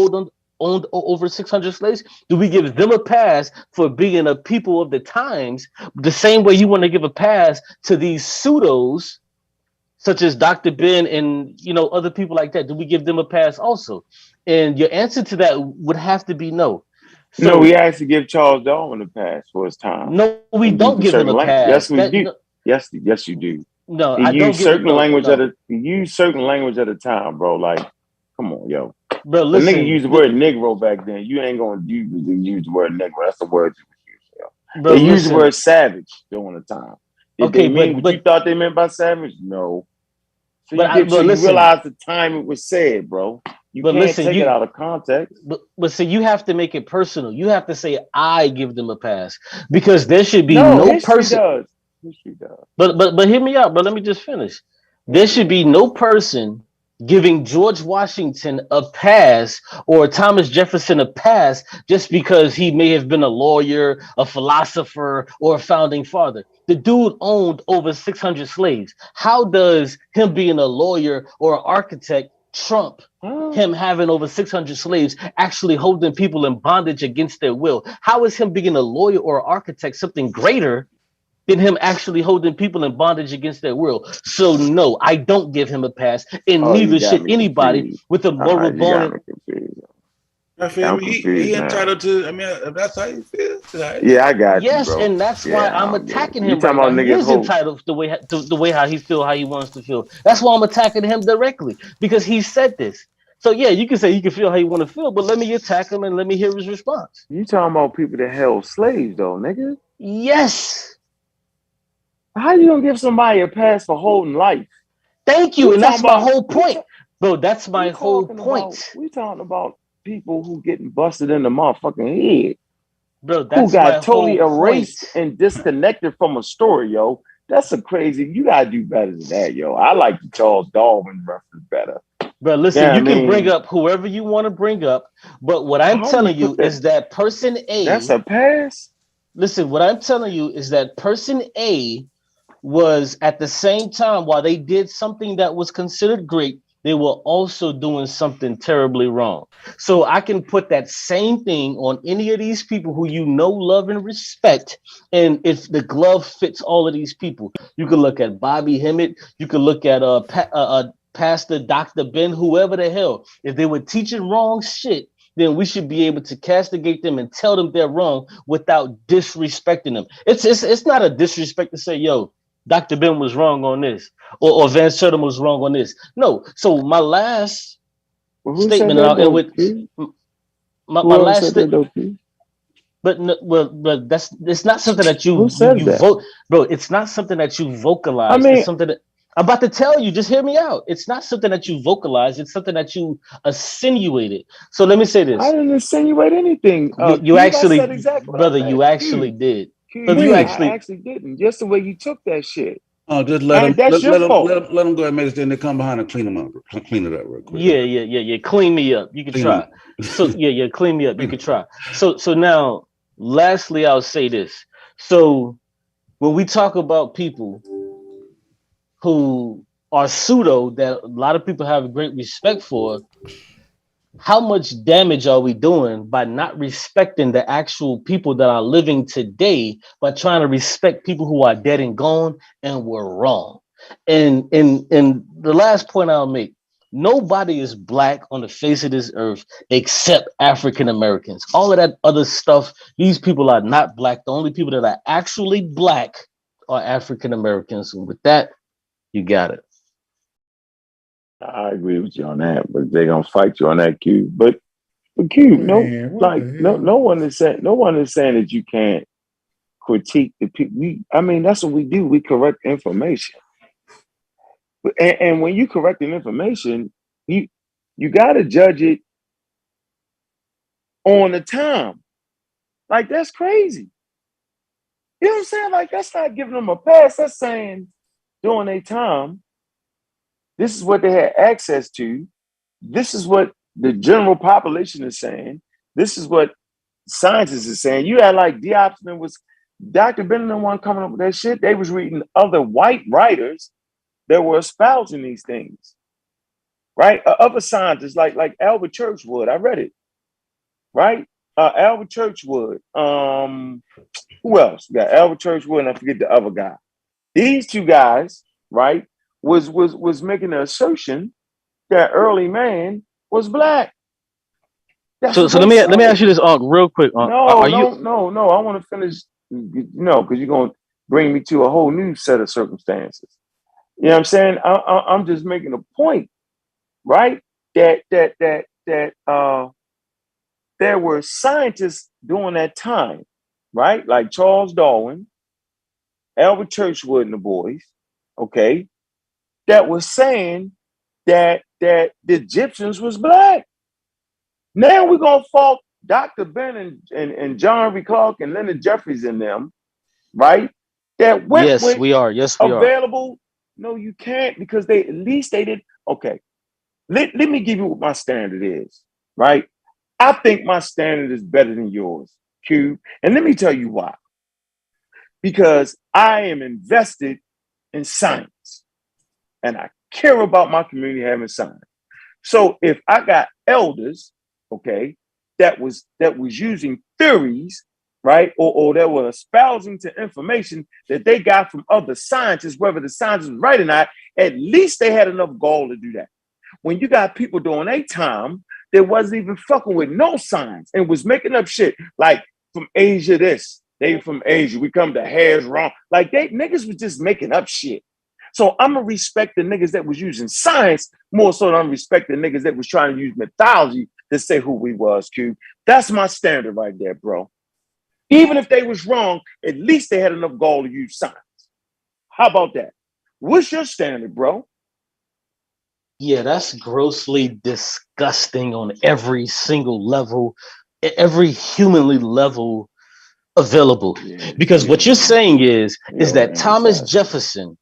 owned over 600 slaves? Do we give them a pass for being a people of the times? The same way you want to give a pass to these pseudos such as Dr. Ben and other people like that? Do we give them a pass also? And your answer to that would have to be no. No, we So actually give Charles Darwin a pass for his time no, we and don't using give him certain a language. Yes, pass. we That do. no, Yes, you do. no, He I don't used give it. certain No, language no, he used certain language at a time, bro. Like, come on, yo. bro. The nigga Listen, used the word Negro back then. You ain't gonna use the word Negro. That's the word you was using, yo. bro. They used the Listen. word savage during the time. Did they Okay, mean what you but thought they meant by savage? No. So but you listen, realize the time it was said, bro. You but can't listen, take it out of context. but see, you have to make it personal. You have to say I give them a pass because there should be No, no history person. does. History does. But hear me out. But let me just finish. There History should does. be no person giving George Washington a pass or Thomas Jefferson a pass just because he may have been a lawyer, a philosopher, or a founding father. The dude owned over 600 slaves. How does him being a lawyer or an architect trump him having over 600 slaves actually holding people in bondage against their will? How is him being a lawyer or an architect something greater than him actually holding people in bondage against their will? So no, I don't give him a pass, and Oh, you neither got should me anybody confused. with a moral You bone. got me confused. I feel I'm me. confused He now. entitled to. I mean, if that's how you feel. Right? Yeah, I got you, Yes, bro. and that's why I'm I get it. attacking You him talking right now. about He niggas is hope? entitled the way how he feel, how he wants to feel. That's why I'm attacking him directly because he said this. So yeah, you can say you can feel how you want to feel, but let me attack him and let me hear his response. You talking about people that held slaves, though, nigga? Yes, How you gonna give somebody a pass for holding life? thank you, We and talking that's my about whole point, bro. That's my whole point, we talking about people who getting busted in the motherfucking head, bro. who That's my got totally whole point, erased and disconnected from a story, yo. That's a crazy. You gotta do better than that, yo. I like the Charles Darwin reference better. bro. Listen, Yeah, I you can bring mean, up whoever you want to bring up, but what I'm how you telling put you that? is that person That's A. a pass. Listen, what I'm telling you is that person A was at the same time while they did something that was considered great, they were also doing something terribly wrong. So I can put that same thing on any of these people who you know, love, and respect. And if the glove fits all of these people, you can look at Bobby Hemmett, you can look at Pastor Dr. Ben, whoever the hell. If they were teaching wrong shit, then we should be able to castigate them and tell them they're wrong without disrespecting them. It's not a disrespect to say, yo, Dr. Ben was wrong on this, or Van Sertem was wrong on this. No. So my last Well, who said statement, and that I'll end though, with kid? my Who else last said that statement. though, kid? But no, but that's it's not something that Who said you that? vote, bro. It's not something that you I vocalize. It's mean, something that I'm about to tell you. Just hear me out. It's not something that you vocalize. It's something that you insinuated. So let me say I this. didn't insinuate anything. You Cube, I said actually, exactly what I brother, said. you actually Cube, did. Brother, Cube, you I When? actually, actually didn't. Just the way you took that shit. Oh, just let And him that's your fault. let him go ahead and make it. Then they come behind and clean him up, clean it up real quick. yeah. Clean me up. You can Clean him try. up. So yeah, clean me up. You Clean can him up. try. So now, lastly, I'll say this. So when we talk about people who are pseudo that a lot of people have great respect for, how much damage are we doing by not respecting the actual people that are living today, by trying to respect people who are dead and gone and were wrong? And the last point I'll make, nobody is black on the face of this earth except African Americans. All of that other stuff, these people are not black. The only people that are actually black are African Americans. And with that, you got it. I agree with you on that, but they're gonna fight you on that, Cube. But Cube, Man, what the hell? no one is saying that you can't critique the people. I mean, that's what we do. We correct information. And when you correct an information, you gotta judge it on the time. Like that's crazy. You know what I'm saying? Like that's not giving them a pass. That's saying during a time, this is what they had access to. This is what the general population is saying. This is what scientists is saying. You had like Diopson was Dr. Bennett one coming up with that shit. They was reading other white writers that were espousing these things, right? Other scientists like Albert Churchwood. I read it, right? Albert Churchwood. Who else? We got Albert Churchwood, and I forget the other guy. These two guys, right, was making an assertion that early man was black. That's So what so they let me ask said. you this, real quick. No, Are you no, no, no. I want to finish, because you're going to bring me to a whole new set of circumstances. You know what I'm saying? I'm just making a point, right? That there were scientists during that time, right? Like Charles Darwin, Albert Churchwood and the boys, okay, that was saying that the Egyptians was black. Now we're gonna fault Dr. Ben and John R. Clark and Leonard Jeffries and them, right? That went Yes, with we are. Yes, we are. available. No, you can't, because they at least they did. Okay, let me give you what my standard is, right? I think my standard is better than yours, Q. And let me tell you why. Because I am invested in science and I care about my community having science. So if I got elders, okay, that was using theories, right, or that were espousing to information that they got from other scientists, whether the scientists was right or not, at least they had enough gall to do that. When you got people during a time that wasn't even fucking with no science and was making up shit like from Asia this, they from Asia, we come to hairs wrong. Like they niggas was just making up shit. So I'm gonna respect the niggas that was using science more so than I'm respect the niggas that was trying to use mythology to say who we was, Q. That's my standard right there, bro. Even if they was wrong, at least they had enough gall to use science. How about that? What's your standard, bro? Yeah, that's grossly disgusting on every single level, every humanly level available. Because what you're saying is that Thomas Jefferson,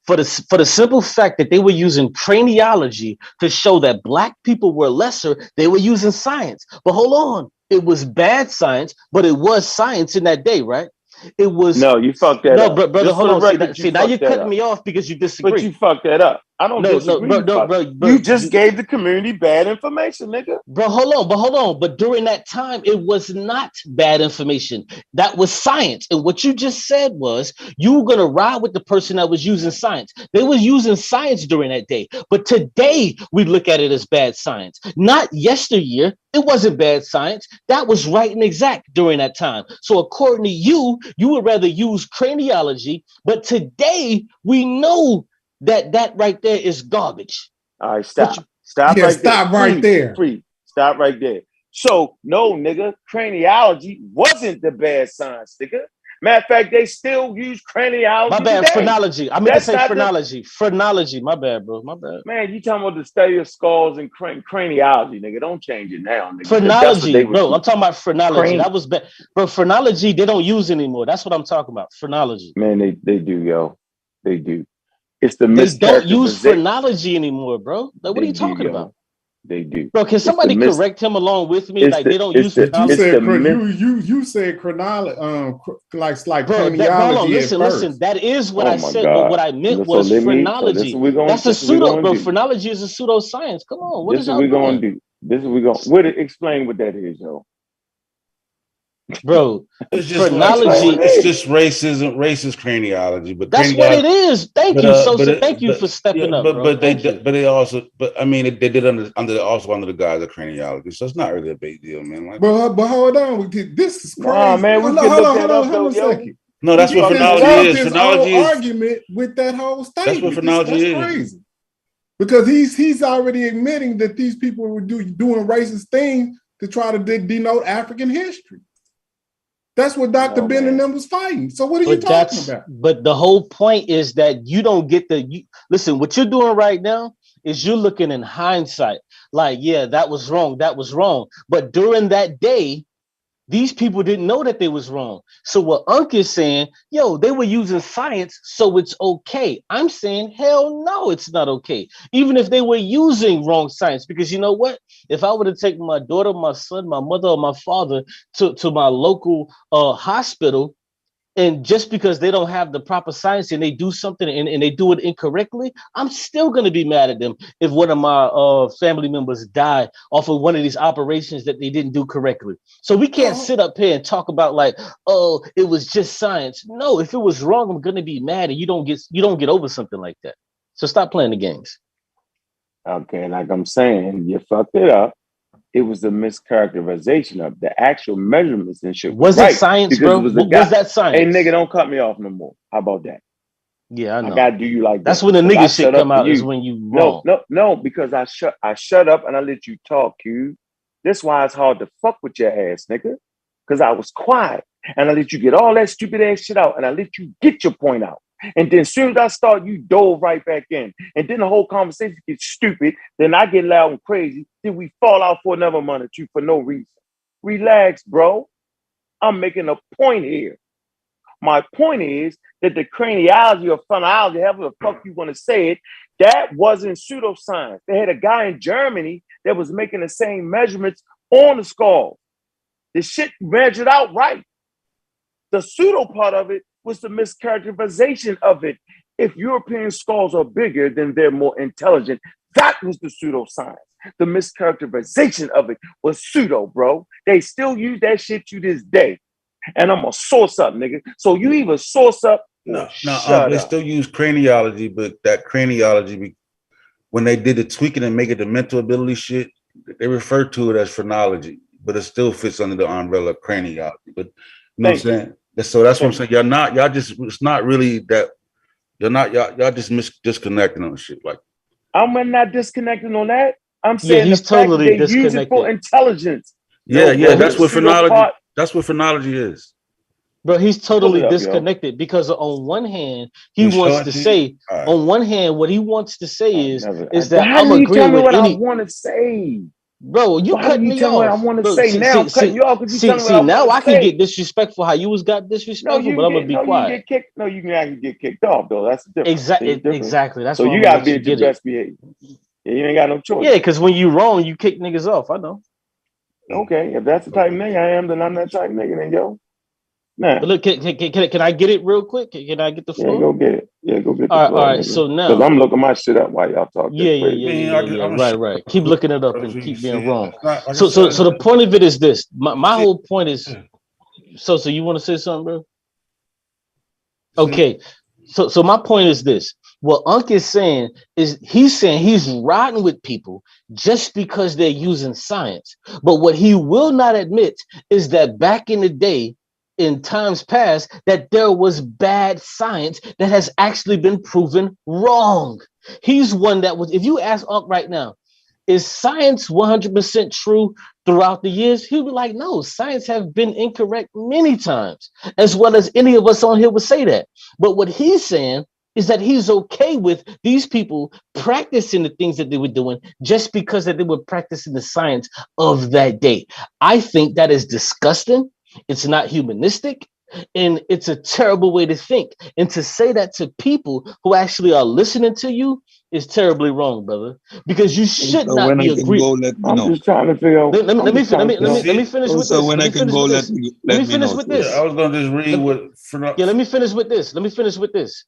for the simple fact that they were using craniology to show that black people were lesser, they were using science. But hold on, it was bad science, but it was science in that day, right? It was no, you fucked that up. Brother, Just hold on. record, See, now you're cutting me off because you disagree. But you fucked that up. I don't disagree. You just gave the community bad information, nigga. Bro, hold on. But during that time, it was not bad information. That was science. And what you just said was you were gonna ride with the person that was using science. They were using science during that day. But today we look at it as bad science. Not yesteryear. It wasn't bad science. That was right and exact during that time. So according to you, you would rather use craniology, but today we know that right there is garbage. All right, stop. Stop right there. Free. Stop right there. So, no, nigga, craniology wasn't the bad science, nigga. Matter of fact, they still use craniology. My bad, today. phrenology. I meant to say phrenology. Phrenology. My bad, bro. My bad. Man, you talking about the study of skulls and craniology, nigga. Don't change it now, nigga. Phrenology, bro. I'm talking about phrenology. That was bad. Bro, phrenology, they don't use anymore. That's what I'm talking about. Phrenology. Man, they do, yo. They do. It's the They don't use phrenology anymore, bro. Like, what are you talking about? They do. Bro, can somebody correct him along with me? Like, they don't use phrenology. You said chronology, like bro, craniology. Listen. That is what I said, but what I meant was phrenology. That's a pseudo, bro. Phrenology is a pseudoscience. Come on, what is what we're gonna do? This is we gonna explain what that is, yo. Bro, it's just phrenology. It's just racism, racist craniology. But that's what it is. Thank you. Thank you for stepping up. But they also. But I mean, they did under the guise of craniology, so it's not really a big deal, man. Like, but hold on, this is crazy. Nah, man, hold on a second. No, that's what phrenology is. Phrenology is argument with that whole statement. That's what phrenology is. Crazy. Because he's already admitting that these people were doing racist things to try to denote African history. That's what Dr. Ben and them was fighting. So what are you talking about? But the whole point is that you don't get listen, what you're doing right now is you're looking in hindsight. Like, yeah, that was wrong. But during that day, these people didn't know that they was wrong. So what Unc is saying, yo, they were using science, so it's okay. I'm saying, hell no, it's not okay. Even if they were using wrong science, because you know what? If I were to take my daughter, my son, my mother, or my father to my local hospital, and just because they don't have the proper science and they do something and they do it incorrectly, I'm still going to be mad at them if one of my family members die off of one of these operations that they didn't do correctly. So we can't sit up here and talk about like, oh, it was just science. No, if it was wrong, I'm going to be mad, and you don't get over something like that. So stop playing the games. Okay, like I'm saying, you fucked it up. It was a mischaracterization of the actual measurements and shit. Was it science, bro? Was that science? Hey, nigga, don't cut me off no more. How about that? Yeah, I know. I gotta do you like that. That's when the nigga shit come out. Is when you wrong. No, because I shut up and I let you talk, Q. That's why it's hard to fuck with your ass, nigga. Because I was quiet and I let you get all that stupid ass shit out and I let you get your point out. And then as soon as I start, you dove right back in. And then the whole conversation gets stupid. Then I get loud and crazy. Then we fall out for another month or two for no reason. Relax, bro. I'm making a point here. My point is that the craniology or phrenology, however the fuck you want to say it, that wasn't pseudoscience. They had a guy in Germany that was making the same measurements on the skull. The shit measured out right. The pseudo part of it was the mischaracterization of it. If European skulls are bigger, then they're more intelligent. That was the pseudoscience. The mischaracterization of it was pseudo, bro. They still use that shit to this day. And I'm a source up, nigga. So you either source up or they still use craniology, but that craniology, when they did the tweaking and make it the mental ability shit, they refer to it as phrenology, but it still fits under the umbrella of craniology. But you know what I'm saying? So that's what I'm saying. Y'all just, it's not really that, y'all just disconnecting on shit. Like, I'm not disconnecting on that. I'm Yeah, saying he's the fact that totally they use it for disconnected. intelligence. yeah, No, that's what pseudo phrenology, part. that's what phrenology is. Bro, he's Pull totally it up, yo. disconnected because on one hand, he You wants sure, to G? say, All right. on one hand, what he wants to say is that How I'm do you tell agreeing me with what I any. want to say? Bro, you Why do cut you me tell me what I off. want to Bro, say? Now I'm cutting you off because you tell me what I now want I to can say. get disrespectful how you was got No, disrespectful, you but I'm gonna get be no, you quiet. get kicked. No, you can actually get kicked off though. That's the difference. Exactly. That's so why you I'm gonna gotta let be you at your get it. best behavior. Yeah, you ain't got no choice. Yeah, because when you wrong, you kick niggas off. I know. Okay, if that's the type of nigga I am, then I'm that type of nigga. Then yo, nah. But look, can I get it real quick? Can I get the floor? Yeah, go get it. Yeah, go get the All floor, right. nigga. So now, Because I'm looking my shit up while y'all talk that crazy. Right. Keep looking it up and keep being wrong. Like So the point of it is this. My whole point is. So you want to say something, bro? Okay. So my point is this. What Unc is saying is he's riding with people just because they're using science. But what he will not admit is that back in the day, in times past, that there was bad science that has actually been proven wrong. He's one that was, if you ask Unc right now, is science 100% true throughout the years? He'll be like, no, science have been incorrect many times, as well as any of us on here would say that. But what he's saying is that he's okay with these people practicing the things that they were doing just because that they were practicing the science of that day. I think that is disgusting. It's not humanistic. And it's a terrible way to think. And to say that to people who actually are listening to you is terribly wrong, brother. Because you should So not when be I can agreeing. go, let me I'm know. just trying to figure out. Let me finish with So this. when I can go, let me finish know. with Yeah, this. I was gonna just read what. Let me finish with this.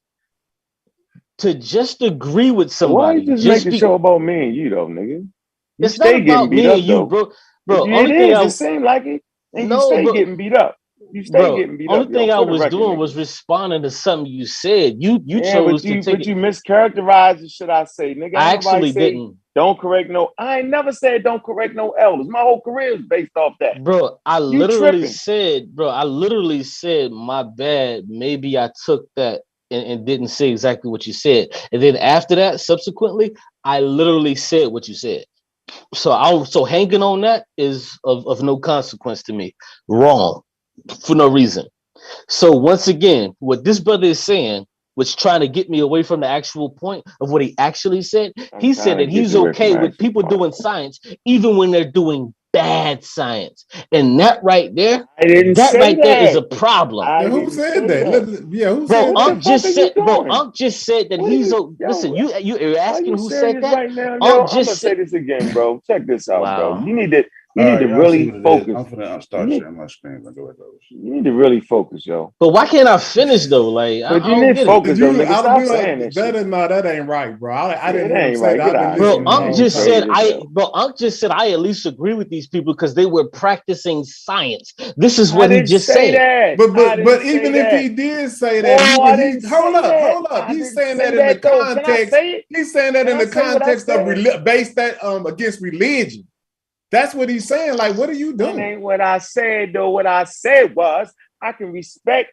To just agree with Why you somebody, just make the show about me and you though, nigga? You it's not stay getting about beat me up and you, though. bro. It is. It seemed like it. And you No, stay bro. getting beat up. You stay Bro, getting beat only up, yo. thing I For the was record, doing nigga. was responding to something you said. You Yeah, chose to take but it. you mischaracterized the shit I say, nigga. I Ain't nobody actually say didn't. don't correct no. I ain't never said don't correct no elders. My whole career is based off that. Bro, I You literally tripping. said, my bad. Maybe I took that and didn't say exactly what you said. And then after that, subsequently, I literally said what you said. So hanging on that is of no consequence to me. Wrong for no reason. So once again, what this brother is saying, was trying to get me away from the actual point of what he actually said. He said that he's okay with people doing science, even when they're doing bad science. And that right there, I didn't say that. is a problem. Yeah, who said that? Who Bro, said Unc that? just said that he's listen, you're asking who said that? Right now, Unc yo, I'm just gonna say this again, bro. Check this out, wow. bro. You need to really focus. I'm gonna start sharing my screen. You need to really focus, yo. But why can't I finish though? Like I you don't need get focus, it. though, nigga. Stop saying that shit. That ain't right, bro. I didn't hear him ain't say right. that. Get I've been out of listening. Bro, here, Unc just said I at least agree with these people because they were practicing science. This is what he just said. That. But even if he did say that, hold up. He's saying that in the context. He's saying that in the context of based that against religion. That's what he's saying. Like, what are you doing? That ain't what I said, though. What I said was I can respect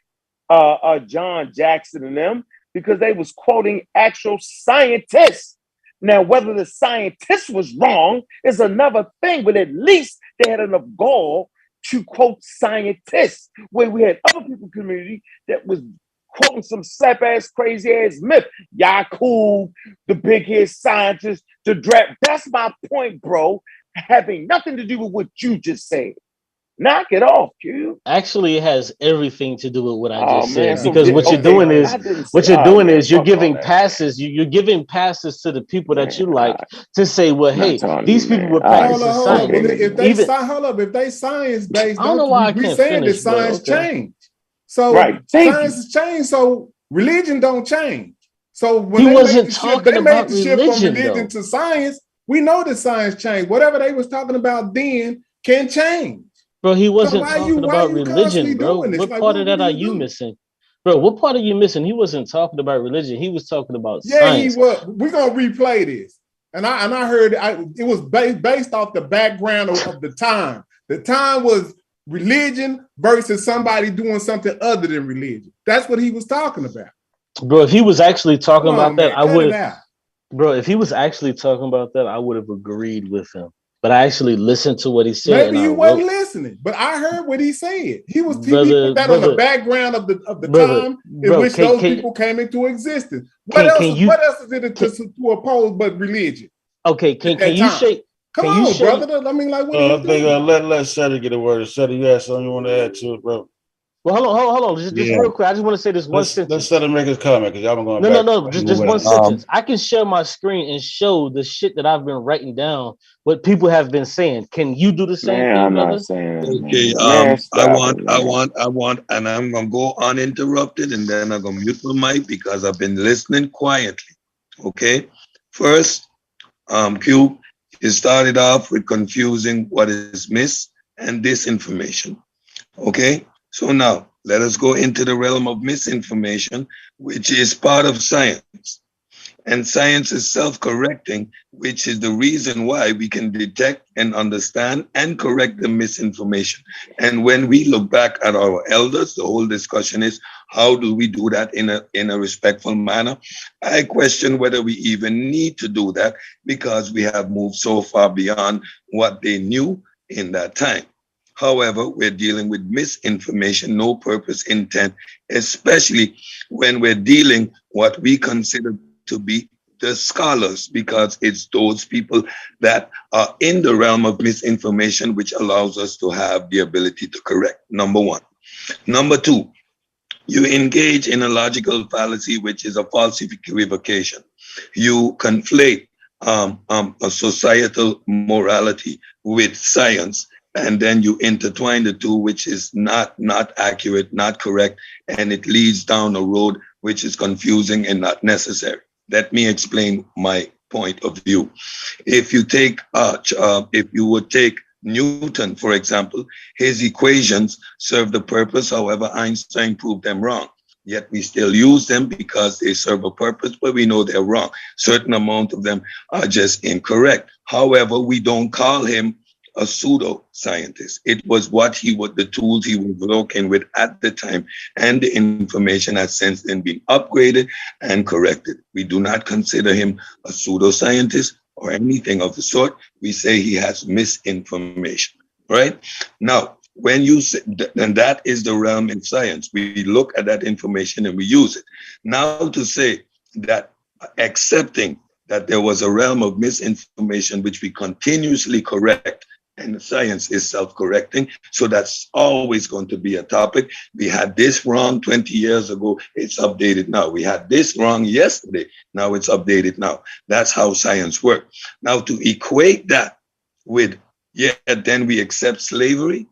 John Jackson and them because they was quoting actual scientists. Now, whether the scientist was wrong is another thing, but at least they had enough gall to quote scientists, where we had other people in the community that was quoting some slap-ass, crazy-ass myth. Yakub, the big-head scientist, the draft. That's my point, bro. Having nothing to do with what you just said. Knock it off, Q. Actually, it has everything to do with what I just said. Man, because what you're doing is you're giving passes. You're giving passes to the people that you like to say, well, hey, these people were practicing science. If they science based, I don't know why I can't saying finish, that science okay. change. So science has changed. So religion don't change. So when he wasn't talking about religion, from religion to science, we know that science changed. Whatever they was talking about then can change. Bro, he wasn't talking about religion, bro. What part of that are you missing? Bro, what part are you missing? He wasn't talking about religion. He was talking about science. He was. We're going to replay this. And I heard it was based off the background of the time. The time was religion versus somebody doing something other than religion. That's what he was talking about. Bro, if he was actually talking about that, man, I would have. Bro, if he was actually talking about that, I would have agreed with him. But I actually listened to what he said. Maybe you wasn't listening, but I heard what he said. He put that on the background of the time in which those people came into existence. What else is it to oppose but religion? Okay, can you say? Come on, brother. I mean, like, what I think let Shetty get a word. Shetty, you have something you want to add to it, bro? Well, hold on. Just real quick. I just want to say this one sentence. Let's let him make his comment because y'all been going back. No. Just one sentence. I can share my screen and show the shit that I've been writing down, what people have been saying. Can you do the same thing, I'm brother? not saying. Okay. Man, I want, and I'm gonna go uninterrupted, and then I'm gonna mute my mic because I've been listening quietly. Okay. First, Q, you started off with confusing what is mis and disinformation. Okay. So now let us go into the realm of misinformation, which is part of science. And science is self-correcting, which is the reason why we can detect and understand and correct the misinformation. And when we look back at our elders, the whole discussion is, how do we do that in a respectful manner? I question whether we even need to do that because we have moved so far beyond what they knew in that time. However, we're dealing with misinformation, no purpose intent, especially when we're dealing what we consider to be the scholars, because it's those people that are in the realm of misinformation, which allows us to have the ability to correct, number one. Number two, you engage in a logical fallacy, which is a false equivocation. You conflate a societal morality with science, and then you intertwine the two, which is not accurate, not correct, and it leads down a road which is confusing and not necessary. Let me explain my point of view. If you would take Newton, for example, his equations serve the purpose. However, Einstein proved them wrong. Yet we still use them because they serve a purpose, but we know they're wrong. Certain amount of them are just incorrect. However, we don't call him a pseudo scientist. It was the tools he was working with at the time, and the information has since then been upgraded and corrected. We do not consider him a pseudo scientist or anything of the sort. We say he has misinformation, right? Now, when you say, and that is the realm in science, we look at that information and we use it. Now to say that accepting that there was a realm of misinformation which we continuously correct, and science is self-correcting, so that's always going to be a topic. We had this wrong 20 years ago, it's updated now. We had this wrong yesterday, now it's updated now. That's how science works. Now to equate that with, then we accept slavery.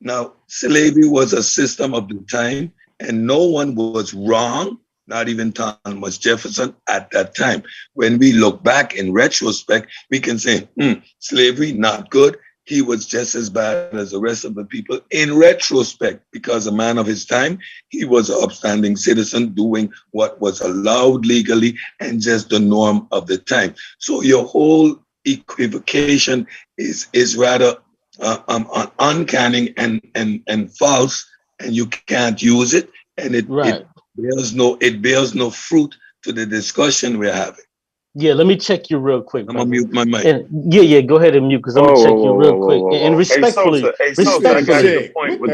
Now, slavery was a system of the time, and no one was wrong, not even Thomas Jefferson at that time. When we look back in retrospect, we can say, slavery, not good. He was just as bad as the rest of the people in retrospect, because a man of his time, he was an upstanding citizen doing what was allowed legally and just the norm of the time. So your whole equivocation is rather uncanny and false, and you can't use it, and it bears no fruit to the discussion we're having. Yeah, let me check you real quick. I'm gonna mute my mic. Yeah, go ahead and mute, because I'm gonna check you real quick. And respectfully,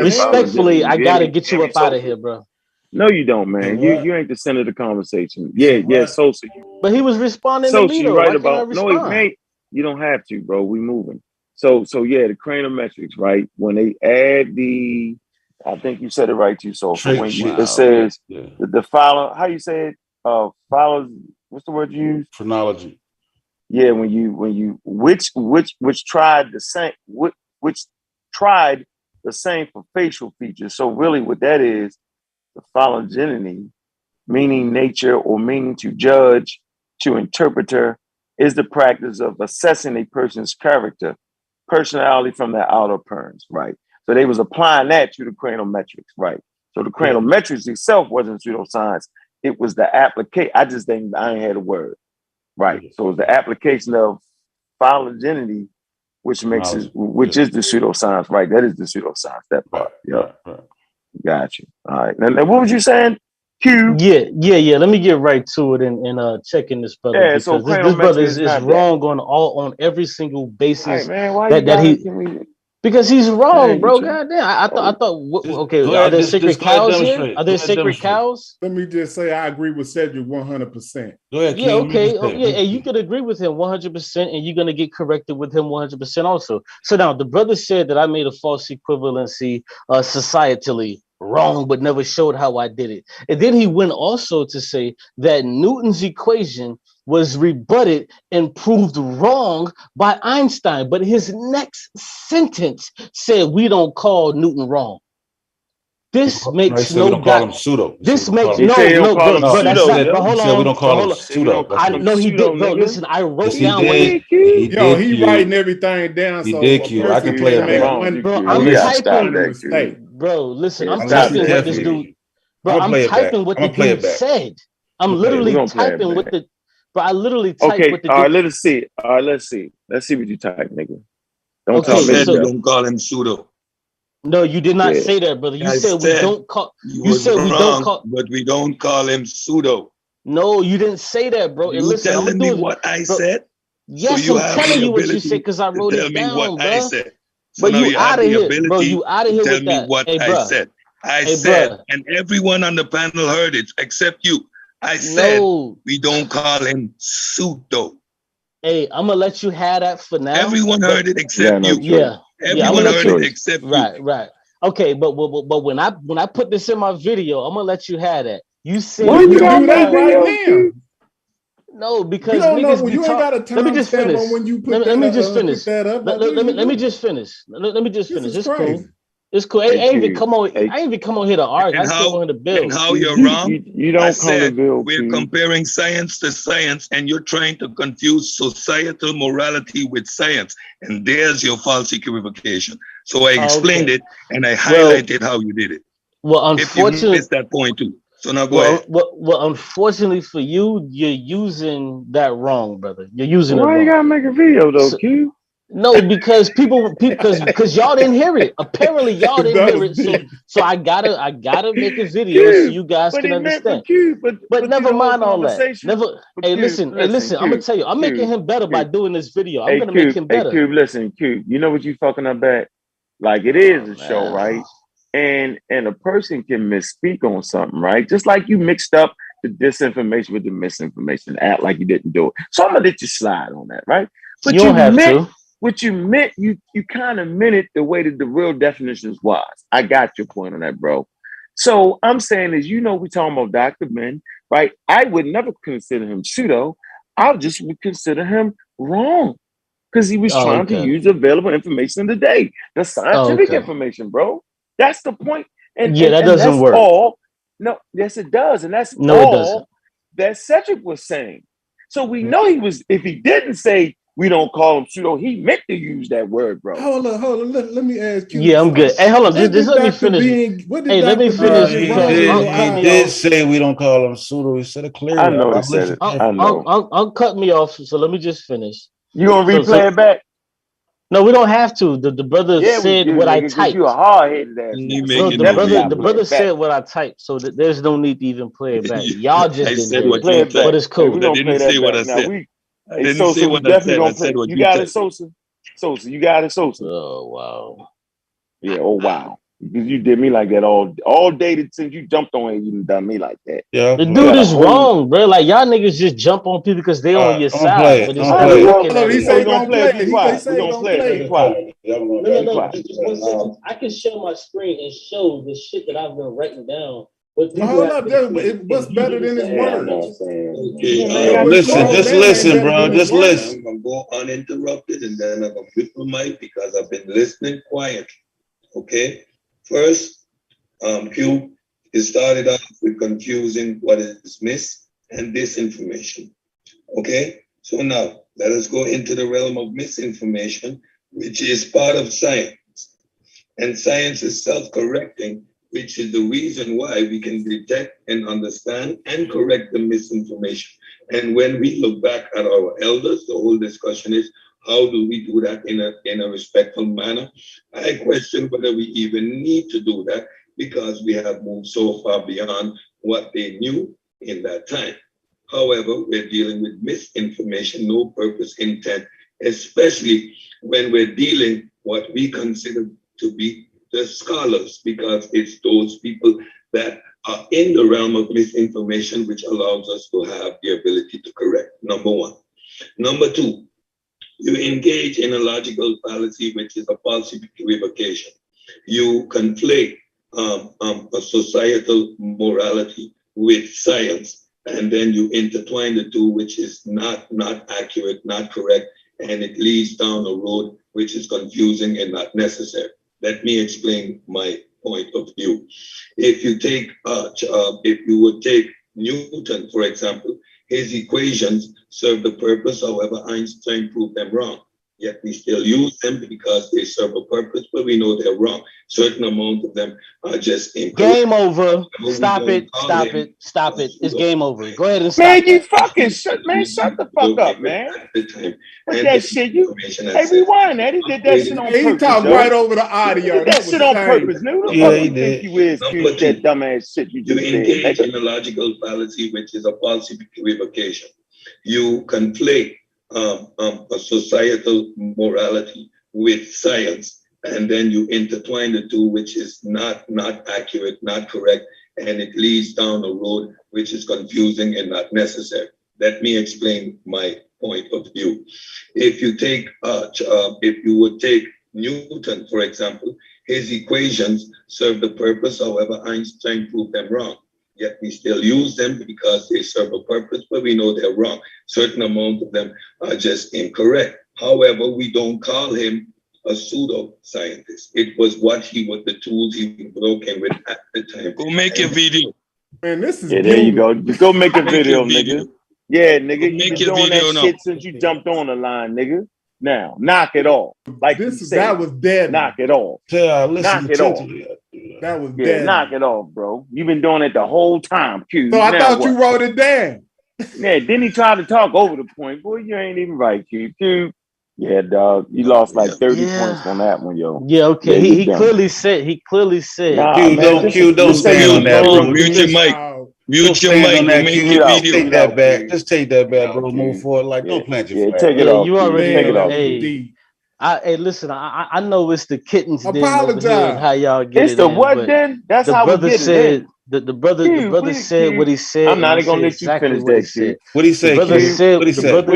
respectfully, I gotta get you up out of here, bro. No, you don't, man. You ain't the center of the conversation. Yeah, Sosa. But he was responding Sosa, to me, you though. right Why about can't I respond? no, you don't have to, bro. We moving. So yeah, the cranometrics, right? When they add I think you said it right too, Sosa. When it says the follow, how you say it? Follows. What's the word you use? Phrenology. Yeah, when you which tried the same which tried the same for facial features. So really, what that is, the phylogeneity, meaning nature or meaning to judge, to interpreter, is the practice of assessing a person's character, personality from their outer appearance, right? So they was applying that to the cranometrics, right? So the cranometrics itself wasn't pseudoscience. It was the application. I ain't had a word. Right. So it's the application of phylogeneity, which makes it, which is the pseudoscience, right? That is the pseudoscience, that part. Yep. Got you. All right. Now what was you saying? Q. Yeah. Let me get right to it and checking this brother because so this brother is not wrong on every single basis. All right, man. Why that he because he's wrong, bro. Goddamn. I thought okay, are there sacred cows here? Are there sacred cows? Let me just say I agree with Cedric 100%. Go ahead, yeah, okay. And you could agree with him 100%, and you're gonna get corrected with him 100% also. So now the brother said that I made a false equivalency societally wrong, but never showed how I did it. And then he went also to say that Newton's equation was rebutted and proved wrong by Einstein. But his next sentence said we don't call Newton wrong. This makes no doubt. Call him pseudo. This makes no, bro. That's not. But hold on. We don't call him pseudo. I know he did, bro. Listen, I wrote down what he writing everything down. He did Q. I can play it back. Bro, I'm typing. Bro, listen, I'm typing what this dude. Bro, I'm typing what the dude said. I'm literally typing what the. But I literally typed what the. All right, let's see. Let's see what you type, nigga. Don't tell me you don't call him pseudo. No, you did not say that, brother. You said we don't call. You said we don't call. But we don't call him pseudo. No, you didn't say that, bro. And listen, telling me what I said. Yes, so I'm telling you what you said because I wrote it down, bro. I said. So but you out of here, bro. You out of here tell with me that. what I said. I said, and everyone on the panel heard it except you. I said we don't call him pseudo. Hey, I'm gonna let you have that for now. Everyone heard it except you. Yeah. Everyone heard it except you. Right. Okay, but when I put this in my video, I'm gonna let you have that. You said why you do that right now? No, because you don't niggas know, you ain't got a time let me just finish. When you put let me just finish. Let me just finish. Let me just finish. It's crazy. Cool. It's cool. I ain't even come on. I ain't even come on here to argue. I came on here to build. And how you're wrong. You don't come to build. We're comparing science to science, and you're trying to confuse societal morality with science. And there's your false equivocation. So I explained it, and I highlighted how you did it. Well, unfortunately, if you missed that point too. So now go ahead. Well, unfortunately for you, you're using that wrong, brother. You're using it wrong. Why you gotta make a video though, Q? No, because because y'all didn't hear it. Apparently, y'all didn't hear it. So I gotta make a video so you guys can understand. But never mind all that. Never. Hey, listen. I'm gonna tell you. I'm making him better by doing this video. I'm gonna make him better. Hey, Q, listen, Q. You know what you fucking up at? Like it is a show, right? And a person can misspeak on something, right? Just like you mixed up the disinformation with the misinformation, act like you didn't do it. So I'm gonna let you slide on that, right? But you don't have to. What you meant, you kind of meant it the way that the real definitions was. I got your point on that, bro. So I'm saying is, we talking about Dr. Ben, right? I would never consider him pseudo. I just would consider him wrong because he was trying to use available information today, the scientific information, bro. That's the point. And that doesn't work. No, yes, it does, and that's all that Cedric was saying. So we know he was. If he didn't say we don't call him pseudo, he meant to use that word, bro. Hold on. Let me ask you. Yeah, I'm good. Hey, hold on. Just let me finish. Let me finish. He did say we don't call him pseudo. He said it clearly. I know he said it. I know. I'll cut me off. So let me just finish. You gonna replay it back? No, we don't have to. The brother said what I typed. You a hard-headed ass. The brother said what I typed, so there's no need to even play it back. Y'all just didn't play it back, but it's cool. I didn't say what I said. I didn't say what I said. I said what you got it, Sosa. Sosa, you got it, Sosa. Oh wow. Yeah. Oh wow. Because you did me like that all day since you jumped on it. You done me like that. Yeah. The dude is wrong, bro. Like y'all niggas just jump on people because they on your side. But he say he gonna play it. He say he gonna play it. I can show my screen and show the shit that I've been writing down. But hold up, what's better than his words? Listen, bro. Just listen. I'm gonna go uninterrupted, and then I'm gonna mute my mic because I've been listening quietly. Okay. First, Q, it started off with confusing what is mis and disinformation. Okay. So now let us go into the realm of misinformation, which is part of science, and science is self-correcting which is the reason why we can detect and understand and correct the misinformation. And when we look back at our elders, the whole discussion is, how do we do that in a respectful manner? I question whether we even need to do that, because we have moved so far beyond what they knew in that time. However, we're dealing with misinformation, no purpose, intent, especially when we're dealing what we consider to be the scholars, because it's those people that are in the realm of misinformation which allows us to have the ability to correct. Number one. Number two, you engage in a logical fallacy, which is a false equivocation. You conflate a societal morality with science, and then you intertwine the two, which is not accurate, not correct, and it leads down a road which is confusing and not necessary. Let me explain my point of view. If you take, if you would take Newton, for example, his equations serve the purpose, however, Einstein proved them wrong. Yet we still use them because they serve a purpose, but we know they're wrong. Certain amount of them are just incorrect. Game over. Stop it. Stop it. Stop it. It's game over. Go ahead and stop. Man, you fucking shut the fuck up, man. What that shit, you hey, rewind that. He did that shit on purpose. He talked right over the audio. He did that shit on purpose, nigga. Yeah, he did. Think you is that dumbass shit you just engage said. in a logical fallacy, which is a false equivocation. You conflate a societal morality with science, and then you intertwine the two, which is not accurate, not correct, and it leads down a road which is confusing and not necessary. Let me explain my point of view. If you take, if you would take Newton, for example, his equations serve the purpose, however, Einstein proved them wrong. Yet we still use them because they serve a purpose, but we know they're wrong. Certain amount of them are just incorrect. However, we don't call him a pseudo-scientist. It was what he was, the tools he broke in with at the time. Go make your video. Man, this is there you go. You go make a video, nigga. Yeah, nigga. You been doing that shit since you jumped on the line, nigga. Now, knock it off. Like that was dead. Knock it off. Yeah, knock it off. That was dead. Knock it off, bro. You've been doing it the whole time, Q. So I thought you wrote it down. Yeah, then he tried to talk over the point. Boy, you ain't even right, Q. Yeah, dog. You lost like 30 points on that one, yo. Yeah, okay. He clearly said. Nah, Q, don't stand on that, bro. Mute your mic. Mute your mic. Make your video. Take that back. Just take that back, bro. Move forward. Like, don't plant your flag. Take it off. You already take it off. Hey, listen. I know it's the kittens. Apologize. How y'all get it's it? The what then? That's the how brother we get said. it. The brother said what he said. I'm not even gonna let you finish that shit. What he said? What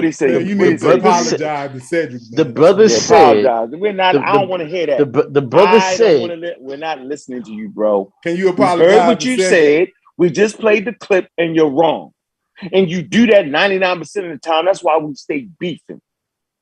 he said? You need to apologize to Cedric. The brother said. We're not. I don't want to hear that. The brother said. We're not listening to you, bro. Can you apologize? We heard what you said. We just played the clip, and you're wrong. And you do that 99% of the time. That's why we stay beefing.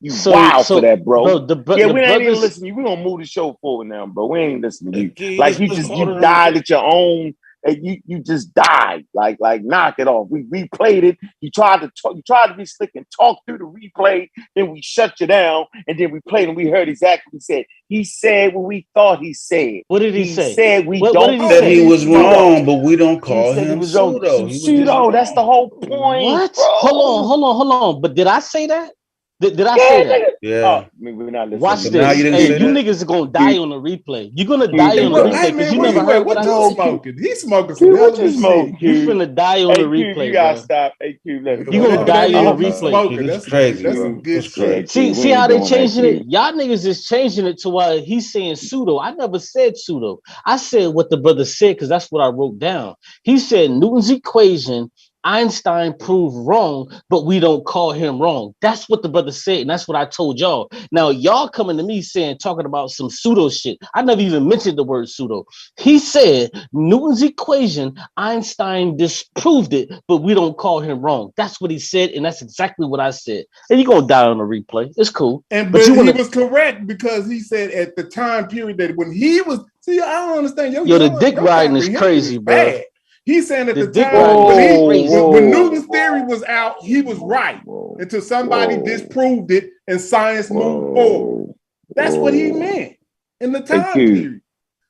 You wild for that, bro. We ain't even listening. We're gonna move the show forward now, bro. We ain't listening to you. Like you died at your own. You just died. Like knock it off. We played it. You tried to be slick and talk through the replay. Then we shut you down, and then we played and we heard exactly what he said. He said what we thought he said. What did he say? He said we don't. What That he was wrong, but we don't call him pseudo. Pseudo. That's the whole point. What? Bro. Hold on. But did I say that? Did I say that? Yeah. We're not listening. Watch this. Hey, you niggas are gonna die on the replay. You're gonna die on the replay because you never heard what I said. Smoking. He's smoking some hell of a shit. You finna die on the replay, you gotta stop. Hey, Q, you gonna die on the replay. That's crazy. That's some good shit. See how they changing it? Y'all niggas is changing it to why he's saying pseudo. I never said pseudo. I said what the brother said because that's what I wrote down. He said Newton's equation Einstein proved wrong, but we don't call him wrong. That's what the brother said, and that's what I told y'all. Now, y'all coming to me talking about some pseudo shit. I never even mentioned the word pseudo. He said Newton's equation, Einstein disproved it, but we don't call him wrong. That's what he said, and that's exactly what I said. And you're going to die on the replay. It's cool. But he was correct because he said at the time period that when he was, see, I don't understand. The dick riding is crazy, bro. He's saying at the time when Newton's theory was out, he was right until somebody disproved it and science moved forward. That's what he meant in the time period.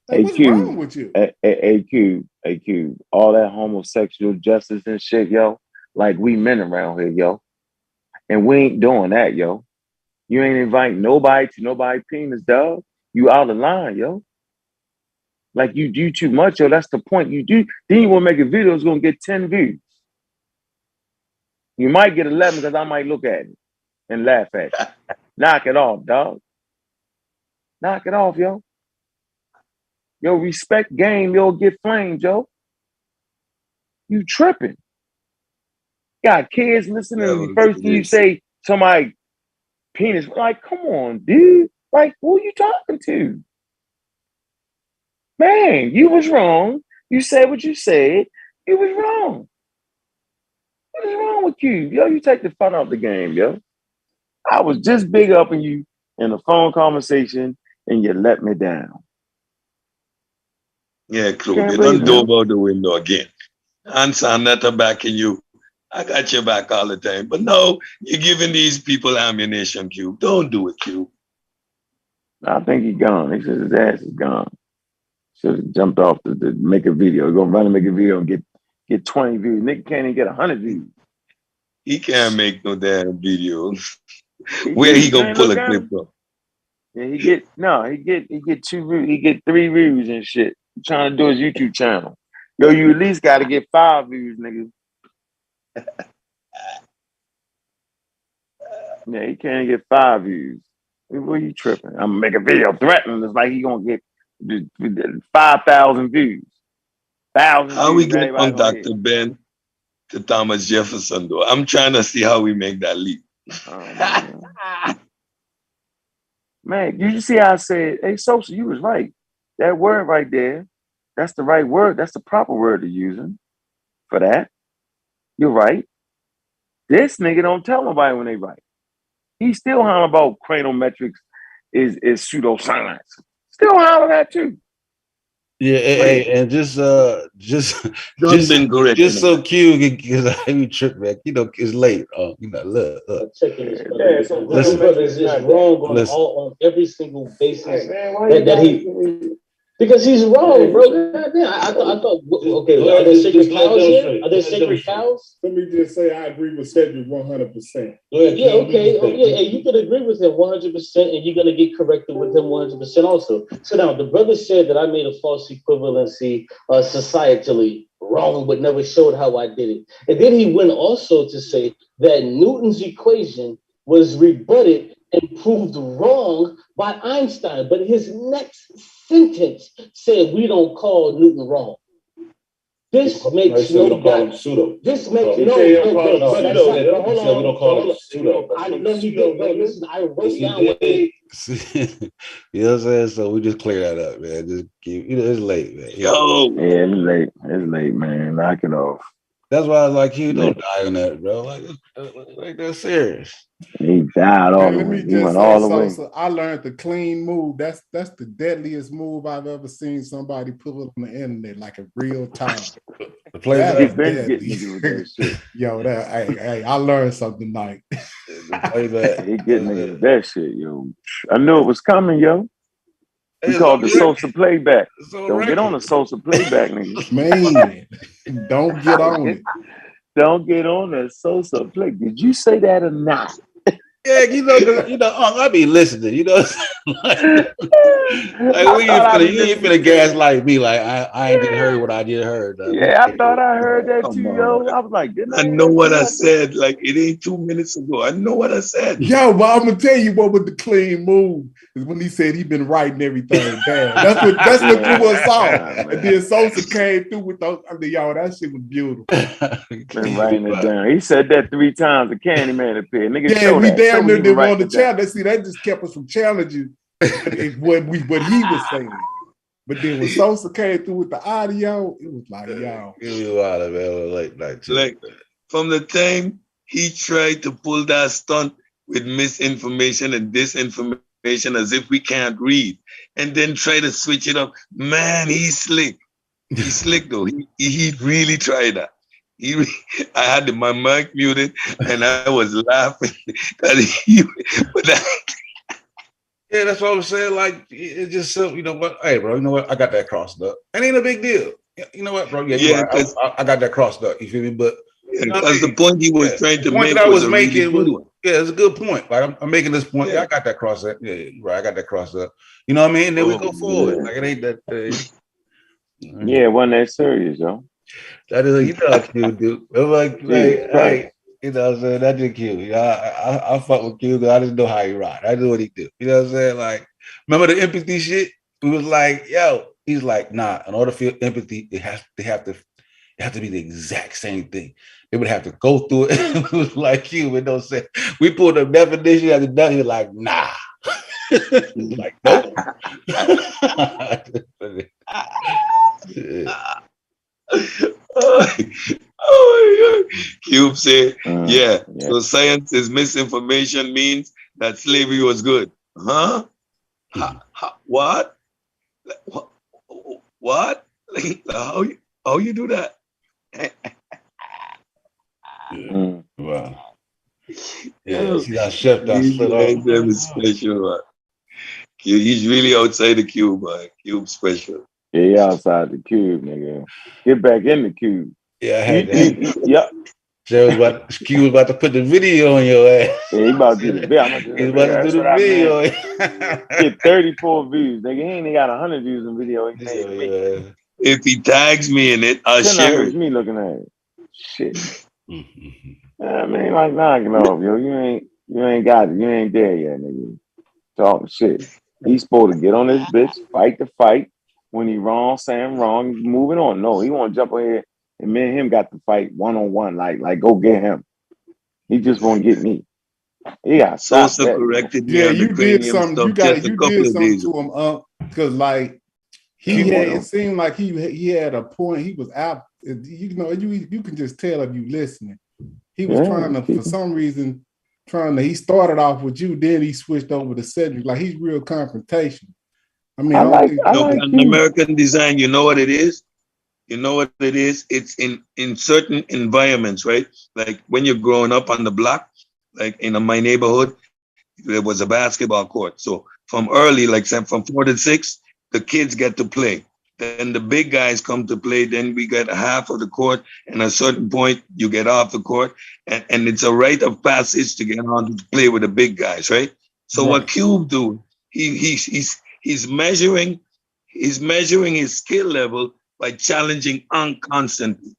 Like, what's wrong with you? AQ, all that homosexual justice and shit, yo. Like, we men around here, yo. And we ain't doing that, yo. You ain't inviting nobody to nobody penis, dog. You out of line, yo. Like, you do too much, yo. That's the point. You do. Then you want to make a video that's going to get 10 views. You might get 11 because I might look at it and laugh at it. Knock it off, dog. Knock it off, yo. Yo, respect game, yo, get flamed, yo. You tripping. Got kids listening to the first thing you say, somebody penis. Like, come on, dude. Like, who are you talking to? Man, you was wrong. You said what you said. You was wrong. What is wrong with you? Yo, you take the fun out the game, yo. I was just big upping you in a phone conversation and you let me down. Yeah, Claude, you don't dove out the window again. Answer, I'm not backing you. I got your back all the time. But no, you're giving these people ammunition, Cube. Don't do it, Cube. I think he's gone. He says his ass is gone. Should have jumped off to make a video. He's gonna run and make a video and get 20 views. Nigga can't even get 100 views. He can't make no damn video. Where he gonna pull a clip from? Yeah, he get 2 views. He get 3 views and shit. He's trying to do his YouTube channel. Yo, you at least got to get 5 views, nigga. Yeah, he can't get 5 views. What are you tripping? I'm gonna make a video threatening. It's like he gonna get 5,000 views. 1,000 How views. we get from Dr. Ben to Thomas Jefferson, though? I'm trying to see how we make that leap. Oh, man, you see how I said, hey, Sosa, you was right. That word right there, that's the right word. That's the proper word to use for that. You're right. This nigga don't tell nobody when they right. He still hollering about cranometrics is pseudoscience. Still hollering that too. Yeah, and just so cute because I even trip back. You know, it's late. You know, look. Listen, brother is just wrong on every single basis that he. Because he's wrong, bro. I thought. Okay, are there sacred cows here? Are there sacred cows? Let me just say, I agree with Cedric 100%. Yeah, okay. Oh, yeah, and you can agree with him 100%, and you're gonna get corrected with him 100% also. So now, the brother said that I made a false equivalency societally wrong, but never showed how I did it. And then he went also to say that Newton's equation was rebutted and proved wrong by Einstein, but his next sentence said we don't call Newton wrong. This makes no sense. Pseudo. This makes no sense. We don't call it pseudo. I know you did, bro. Listen, I wrote down what they. You know what I'm saying? So we just clear that up, man. Just keep, it's late, man. Yo. Yeah, it's late. It's late, man. Knock it off. That's why I was like, you don't die on that, bro. Like that's serious. He died all the way. He went all the way. So I learned the clean move. That's the deadliest move I've ever seen somebody put on the internet, like a real time. The playback. Yo, I learned something tonight. He getting niggas that shit, yo. I knew it was coming, yo. We called the Sosa playback. Don't get on the Sosa playback, nigga. Man, don't get on it. Don't get on the Sosa play. Did you say that or not? Yeah, I be listening. You know, like you ain't finna gaslight me. Like I ain't just heard what I just heard. Yeah, I thought I heard that too, yo. I was like, I know what I said. Like it ain't 2 minutes ago. I know what I said. Yo, but I'm gonna tell you what with the clean move is when he said he been writing everything down. That's what threw us off. And then Sosa came through with those. I mean, yo, that shit was beautiful. Been writing it down. He said that 3 times. The Candyman appeared. Nigga, yeah, we damn near didn't want to challenge. See, that just kept us from challenging what he was saying. But then when Sosa came through with the audio, it was like, yo. It was wild, man. Like from the time he tried to pull that stunt with misinformation and disinformation as if we can't read, and then try to switch it up. Man, he's slick. He's slick though. He really tried that. I had my mic muted and I was laughing. Yeah, that's what I was saying. Like, it's just so, you know what? Hey, bro, you know what? I got that crossed up. It ain't a big deal. You know what, bro? Yeah, you're right. I got that crossed up. You feel me? But you know because the point he was trying to the point make that I was was a really making good was, one. yeah, it's a good point. Like I'm making this point. Yeah, I got that crossed up. Yeah, right. I got that crossed up. You know what I mean? And then we go forward. Like it ain't that. Yeah, it wasn't that serious, yo. That is, you know, how cute, dude. I'm like, hey, you know what I'm saying? That just cute. You know, I fuck with Q because I just know how he rock. I know what he do. You know what I'm saying? Like, remember the empathy shit? We was like, yo, he's like, nah, in order to feel empathy, it have to be the exact same thing. They would have to go through it. It was like you, it don't say. We pulled the definition at the done. He was like, nah. Like, nope. Oh my God. Cube said, yeah. So science is misinformation means that slavery was good. Huh? What? What? How you do that? Wow. Yeah, see that shift that slid off. Them is special, man. He's really outside the cube, man. Cube special. Yeah, he outside the cube, nigga. Get back in the cube. Yeah, I had that. Yep. Q was about to put the video on your ass. Yeah, he about to do the video. He's about to do the video. Get 34 views, nigga. He ain't got 100 views in video. He made me. If he tags me in it, I'll share it. Me looking at it. Shit. I mean, like, knock it off, yo. You ain't got it. You ain't there yet, nigga. Talking shit. He's supposed to get on this bitch, fight the fight. When he wrong, saying wrong, he's moving on. No, he want to jump on here, and me and him got to fight one-on-one. Like go get him. He just won't get me. He got Sosa corrected me on the cranium stuff just a couple of days to him, because like it seemed like he had a point. He was out. You know, you can just tell if you listening. He was trying to, for some reason, he started off with you, then he switched over to Cedric. Like he's real confrontational. I mean, I like American design, you know what it is? You know what it is? It's in certain environments, right? Like when you're growing up on the block, like in my neighborhood, there was a basketball court. So from early, like from 4 to 6, the kids get to play. Then the big guys come to play. Then we get half of the court. And at a certain point, you get off the court. And it's a rite of passage to get on to play with the big guys, right? So what Cube do, he's measuring his skill level by challenging Ankh constantly.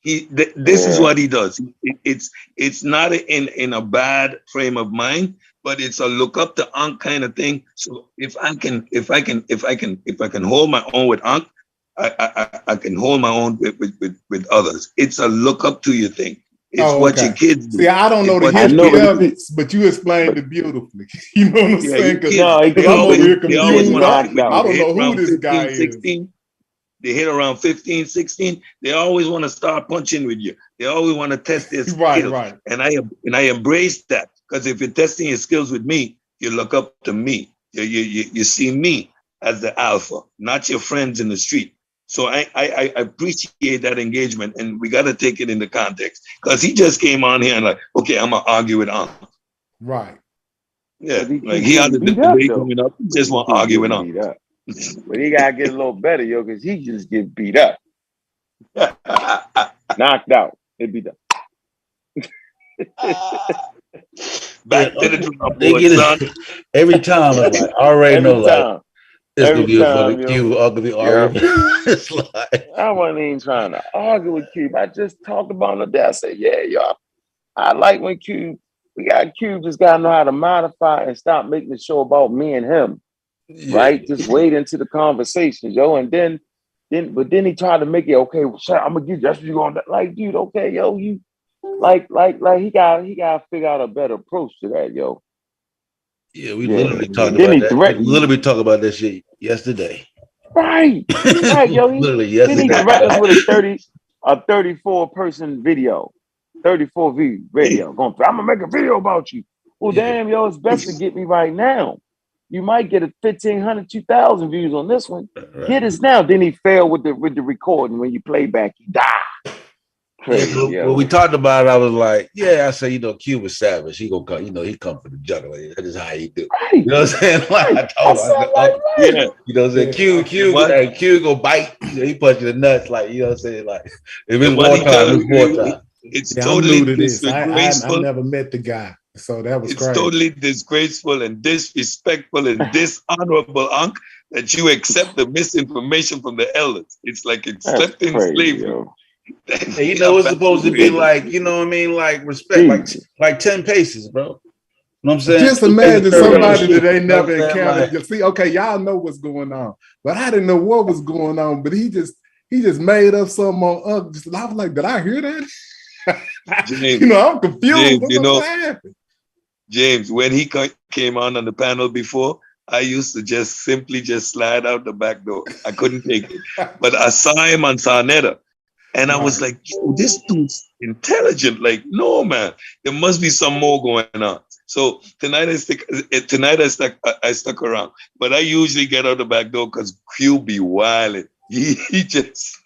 This is what he does. It's not in a bad frame of mind, but it's a look up to Ankh kind of thing. So if I can hold my own with Ankh, I can hold my own with others. It's a look up to you thing. It's what your kids do. See, I don't know the history of it, but you explained it beautifully. You know what I'm saying? Because I'm over here confused. I don't know who this guy is. They hit around 15, 16. They always want to start punching with you. They always want to test their skills. Right. And I embrace that, because if you're testing your skills with me, you look up to me. You see me as the alpha, not your friends in the street. So I appreciate that engagement, and we got to take it into context, because he just came on here and like, okay, I'm gonna argue with Ankh. Right. Yeah, like he had the debate coming up. He just want to argue with Ankh. But he gotta get a little better, yo, because he just get beat up, knocked out. It be done. Back to the drum board, son. Every time, I'm like, I already know, like, it's gonna be a Cube ugly argument. It's like, I wasn't even trying to argue with Cube. I just talked about the day. I said, yeah, y'all. I like when Cube. We got Cube. Just gotta know how to modify and stop making the show about me and him. Yeah. Right? Just wade into the conversation, yo. And then he tried to make it okay. Well, I'm gonna give you. That's what you gonna like, dude. Okay, yo, you like he got to figure out a better approach to that, yo. Yeah, we literally talked about that. We literally talked about that shit yesterday. Right, yo. Literally yesterday. Then he threatened us with a 34 person video, 34 view video. I'm gonna make a video about you. Well, damn, yo, it's best to get me right now. You might get 1,500, 2,000 views on this one. Right. Get us now. Then he failed with the recording. When you play back, he died. crazy. When we talked about it, I was like, I said, Q was savage. He gonna come, he come for the juggler. That is how he do. Right. You know what I'm saying? Like I told him, Yeah. you know what I'm saying? Q go bite. He punch you in the nuts, like you know what I'm saying? Like if it's wartime, it's wartime. It's I'm totally new to this. I disgraceful. never met the guy, so that was It's crazy. totally disgraceful and disrespectful and dishonorable, Unc, that you accept the misinformation from the elders. It's like accepting slavery. You know, it's supposed to be like, you know what I mean? Like respect, like 10 paces, bro. You know what I'm saying? Just imagine somebody that they never You know what I'm saying? encountered. Like- See, okay, y'all know what's going on, but I didn't know what was going on. But he just made up something on Just I was like, did I hear that? James, I'm confused. James, What happened? James, when he came on the panel before, I used to just simply slide out the back door. I couldn't take it. But I saw him on Sarnetta, and I was like, yo, this dude's intelligent. Like, no, man, there must be some more going on. So tonight I stuck around. But I usually get out the back door because Q be wilding. He just...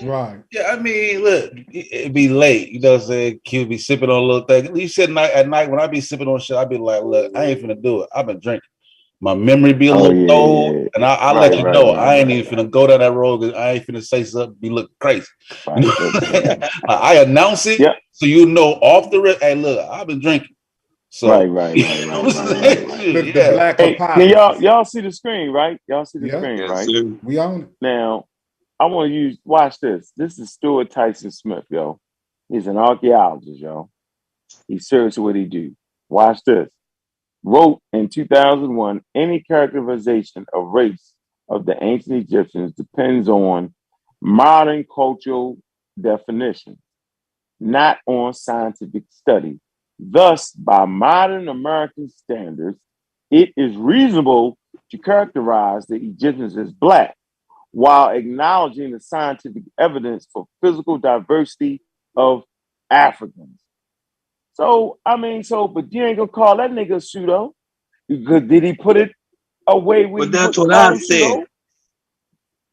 Right. Yeah, I mean, look, it'd be late. You know what I'm saying? Q be sipping on a little thing. You said at night when I be sipping on shit, I be like, look, I ain't finna do it. I've been drinking. My memory be a little old, and I'll let you know. I ain't even finna go down that road because I ain't finna say something be look crazy. You know? I announce it so you know off the rip. Hey, look, I've been drinking. So Right. The black can y'all see the screen, right? Y'all see the screen, right? Sir. We own it. Now, I want to watch this. This is Stuart Tyson Smith, yo. He's an archaeologist, yo. He's serious what he do. Watch this. Wrote in 2001, any characterization of race of the ancient Egyptians depends on modern cultural definition, not on scientific study. Thus, by modern American standards, it is reasonable to characterize the Egyptians as Black while acknowledging the scientific evidence for physical diversity of Africans. So, but you ain't gonna call that nigga a pseudo. Did he put it away with? But that's what I said.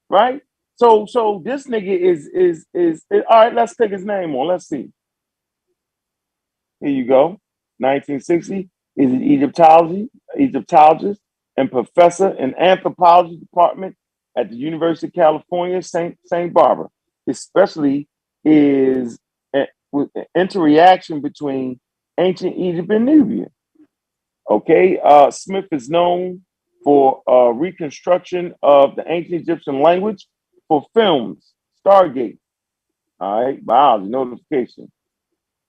Right? So this nigga is all right, let's take his name on. Let's see. Here you go. 1960. Is an Egyptologist and professor in anthropology department at the University of California, St. Barbara. Especially is with the interaction between ancient Egypt and Nubia. Okay, Smith is known for reconstruction of the ancient Egyptian language for films, Stargate. All right, biology, notification.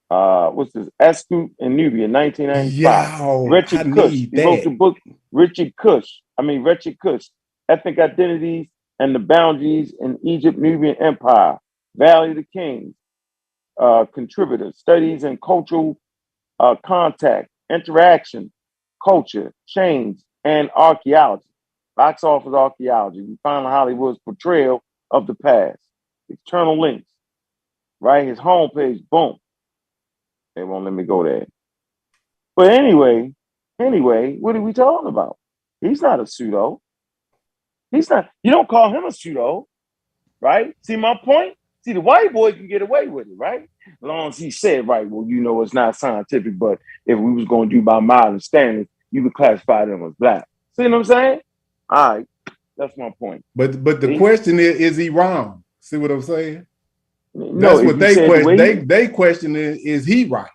What's this? Esku and Nubia, 1995. Richard Kush. He wrote the book Richard Kush, Ethnic Identities and the Boundaries in Egypt Nubian Empire, Valley of the Kings. Contributor, studies and cultural contact, interaction, culture, change, and archaeology. Box office archaeology. We find Hollywood's portrayal of the past. External links. Right? His homepage, boom. They won't let me go there. But anyway, what are we talking about? He's not a pseudo. He's not, you don't call him a pseudo, right? See my point? See, the white boy can get away with it, right? As long as he said, right, well, it's not scientific, but if we was going to do by modern standards, you would classify them as Black. See what I'm saying? All right, that's my point. But the question is he wrong? See what I'm saying? No, that's what they question. They question is he right?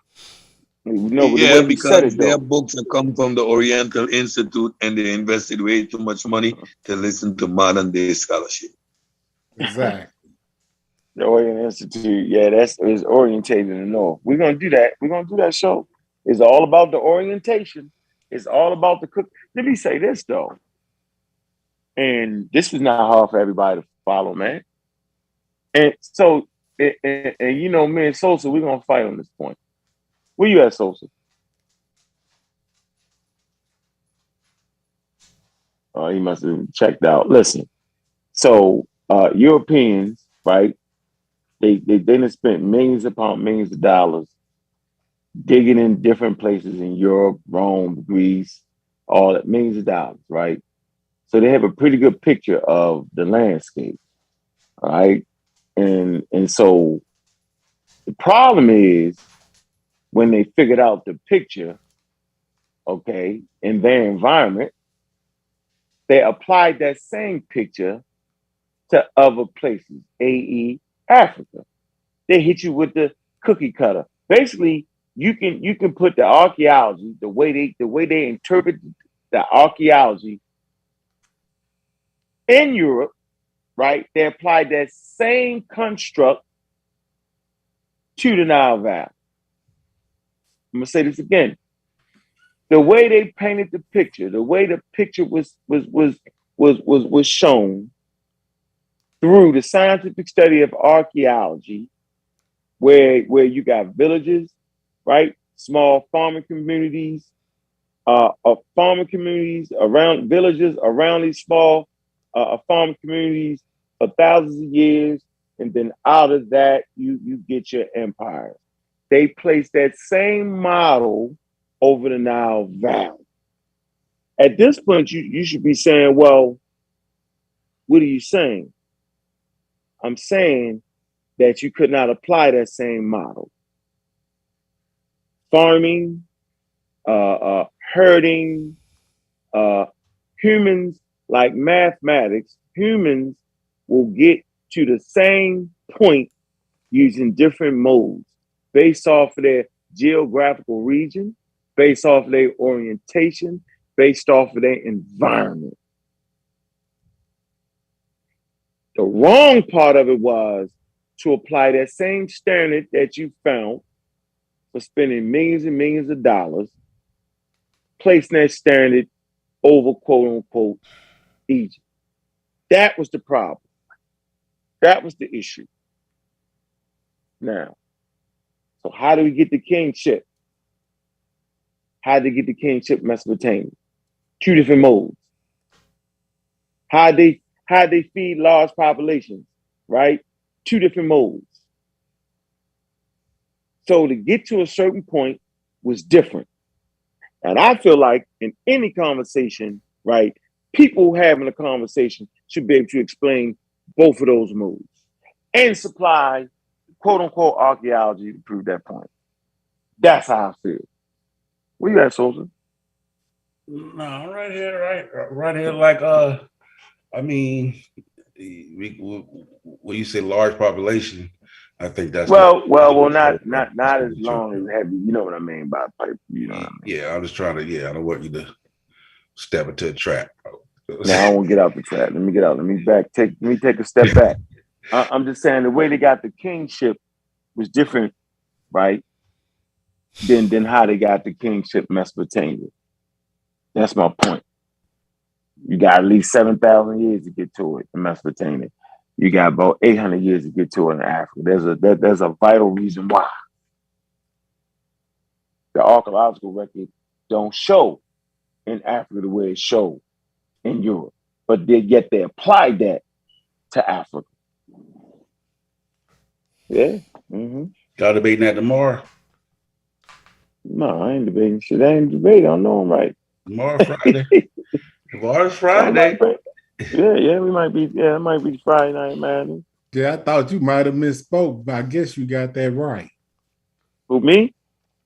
No, yeah, because their books are come from the Oriental Institute and they invested way too much money to listen to modern day scholarship. Exactly. The Oriental Institute, is orientated in the North. We're gonna do that. We're gonna do that show. It's all about the orientation. It's all about the cook. Let me say this though, and this is not hard for everybody to follow, man. And so, and me and Sosa, we're gonna fight on this point. Where you at, Sosa? Oh, he must have checked out. Listen, so Europeans, right? They done spent millions upon millions of dollars digging in different places in Europe, Rome, Greece, all that, millions of dollars, right? So they have a pretty good picture of the landscape, all right? And so The problem is when they figured out the picture, okay, in their environment, they applied that same picture to other places, i.e., Africa. They hit you with the cookie cutter. Basically, you can put the archaeology, the way they interpret the archaeology in Europe, right? They applied that same construct to the Nile Valley. I'm gonna say this again. The way they painted the picture, the way the picture was shown through the scientific study of archaeology, where you got villages, right? Small farming communities, farming communities around villages around these small farming communities for thousands of years, and then out of that you get your empires. They placed that same model over the Nile Valley. At this point, you should be saying, well, what are you saying? I'm saying that you could not apply that same model. Farming, herding, humans, like mathematics, humans will get to the same point using different modes based off of their geographical region, based off of their orientation, based off of their environment. The wrong part of it was to apply that same standard that you found for spending millions and millions of dollars, placing that standard over quote unquote Egypt. That was the problem. That was the issue. Now, so how do we get the kingship? How did they get the kingship in Mesopotamia? Two different modes. How they feed large populations, right? Two different modes. So to get to a certain point was different. And I feel like in any conversation, right, people having a conversation should be able to explain both of those modes and supply quote unquote archaeology to prove that point. That's how I feel. Where you at, Soldier? No, right here. Like, I mean, when you say large population, I think that's well, not as long as heavy. You know what I mean by pipe. You know what I mean? Yeah, I'm just trying to. Yeah, I don't want you to step into a trap. Now I won't get out the trap. Let me get out. Let me take a step back. I'm just saying the way they got the kingship was different, right? Than how they got the kingship Mesopotamia. That's my point. You got at least 7,000 years to get to it in Mesopotamia. You got about 800 years to get to it in Africa. There's a vital reason why. The archaeological record don't show in Africa the way it showed in Europe, but yet they applied that to Africa. Yeah. Mm-hmm. Y'all debating that tomorrow? No, I ain't debating shit. I ain't debating. I know I'm right. Tomorrow Friday. Tomorrow's Friday. Yeah, we might be. Yeah, it might be Friday night, man. Yeah, I thought you might have misspoke, but I guess you got that right. Who, me?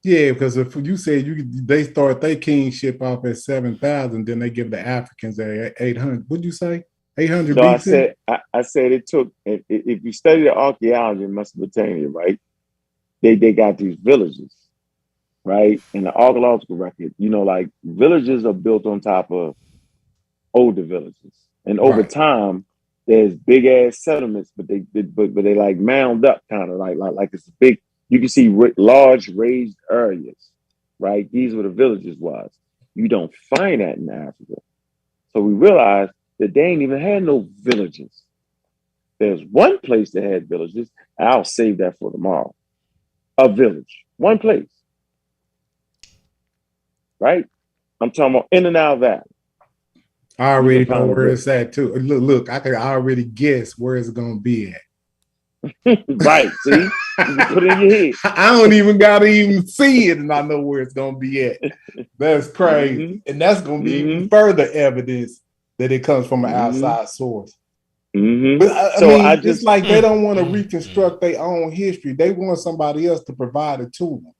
Yeah, because if you said they start their kingship off at 7,000, then they give the Africans at 800. What'd you say? 800 No, BC? I said it took. If you study the archaeology in Mesopotamia, right? They got these villages, right? In the archaeological record, like villages are built on top of older villages, and over time, there's big ass settlements, but they like mound up, kind of like it's big. You can see large raised areas, right? These were the villages was. You don't find that in Africa, so we realized that they ain't even had no villages. There's one place that had villages. I'll save that for tomorrow. A village, one place, right? I'm talking about in the Nile Valley. I already know where it's at too. Look, I can already guess where it's gonna be at. Right, see? You can put it in your head. I don't even gotta even see it, and I know where it's gonna be at. That's crazy. And that's gonna be even further evidence that it comes from an outside source. Mm-hmm. But I So mean, I it's just like they don't want to reconstruct their own history. They want somebody else to provide it to them.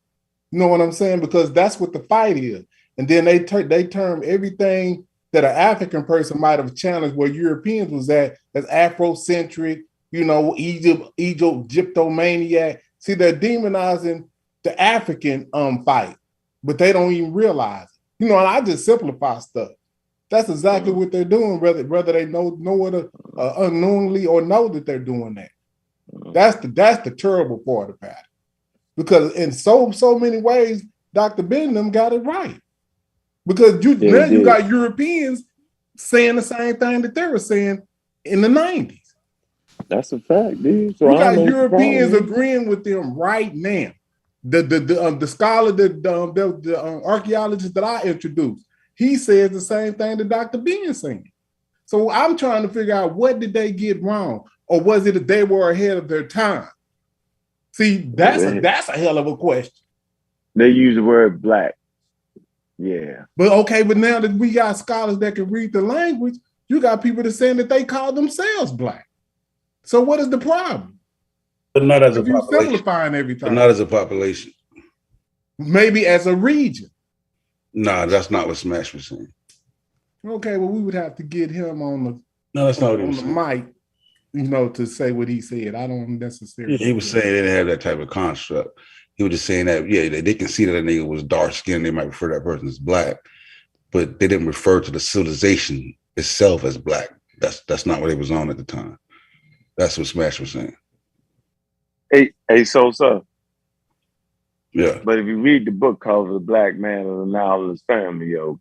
You know what I'm saying? Because that's what the fight is. And then they term everything that an African person might have challenged where Europeans was at as Afrocentric, you know, Egyptomaniac. See, they're demonizing the African fight, but they don't even realize it. You know, and I just simplify stuff. That's exactly what they're doing, whether they know it unknowingly or know that they're doing that. That's the terrible part about it. Because in so many ways, Dr. Benham got it right. Because you got Europeans saying the same thing that they were saying in the 90s. That's a fact, dude. So you got Europeans agreeing with them right now. The scholar, the archaeologist that I introduced, he says the same thing that Dr. Ben saying. So I'm trying to figure out, what did they get wrong, or was it that they were ahead of their time? See, that's a hell of a question. They use the word black. Yeah. But okay, but now that we got scholars that can read the language, you got people that saying that they call themselves black. So what is the problem? But not as a population. Simplifying everything. But not as a population. Maybe as a region. Nah, that's not what Smash was saying. Okay, well, we would have to get him on the that's not what he on was the saying. mic, you know, to say what he said. I don't necessarily. He was saying they didn't have that type of construct. He was just saying that, they can see that a nigga was dark skinned. They might refer to that person as black, but they didn't refer to the civilization itself as black. That's not what it was on at the time. That's what Smash was saying. Hey, Sosa. Yeah. But if you read the book called The Black Man of the Nile and His Family, yo,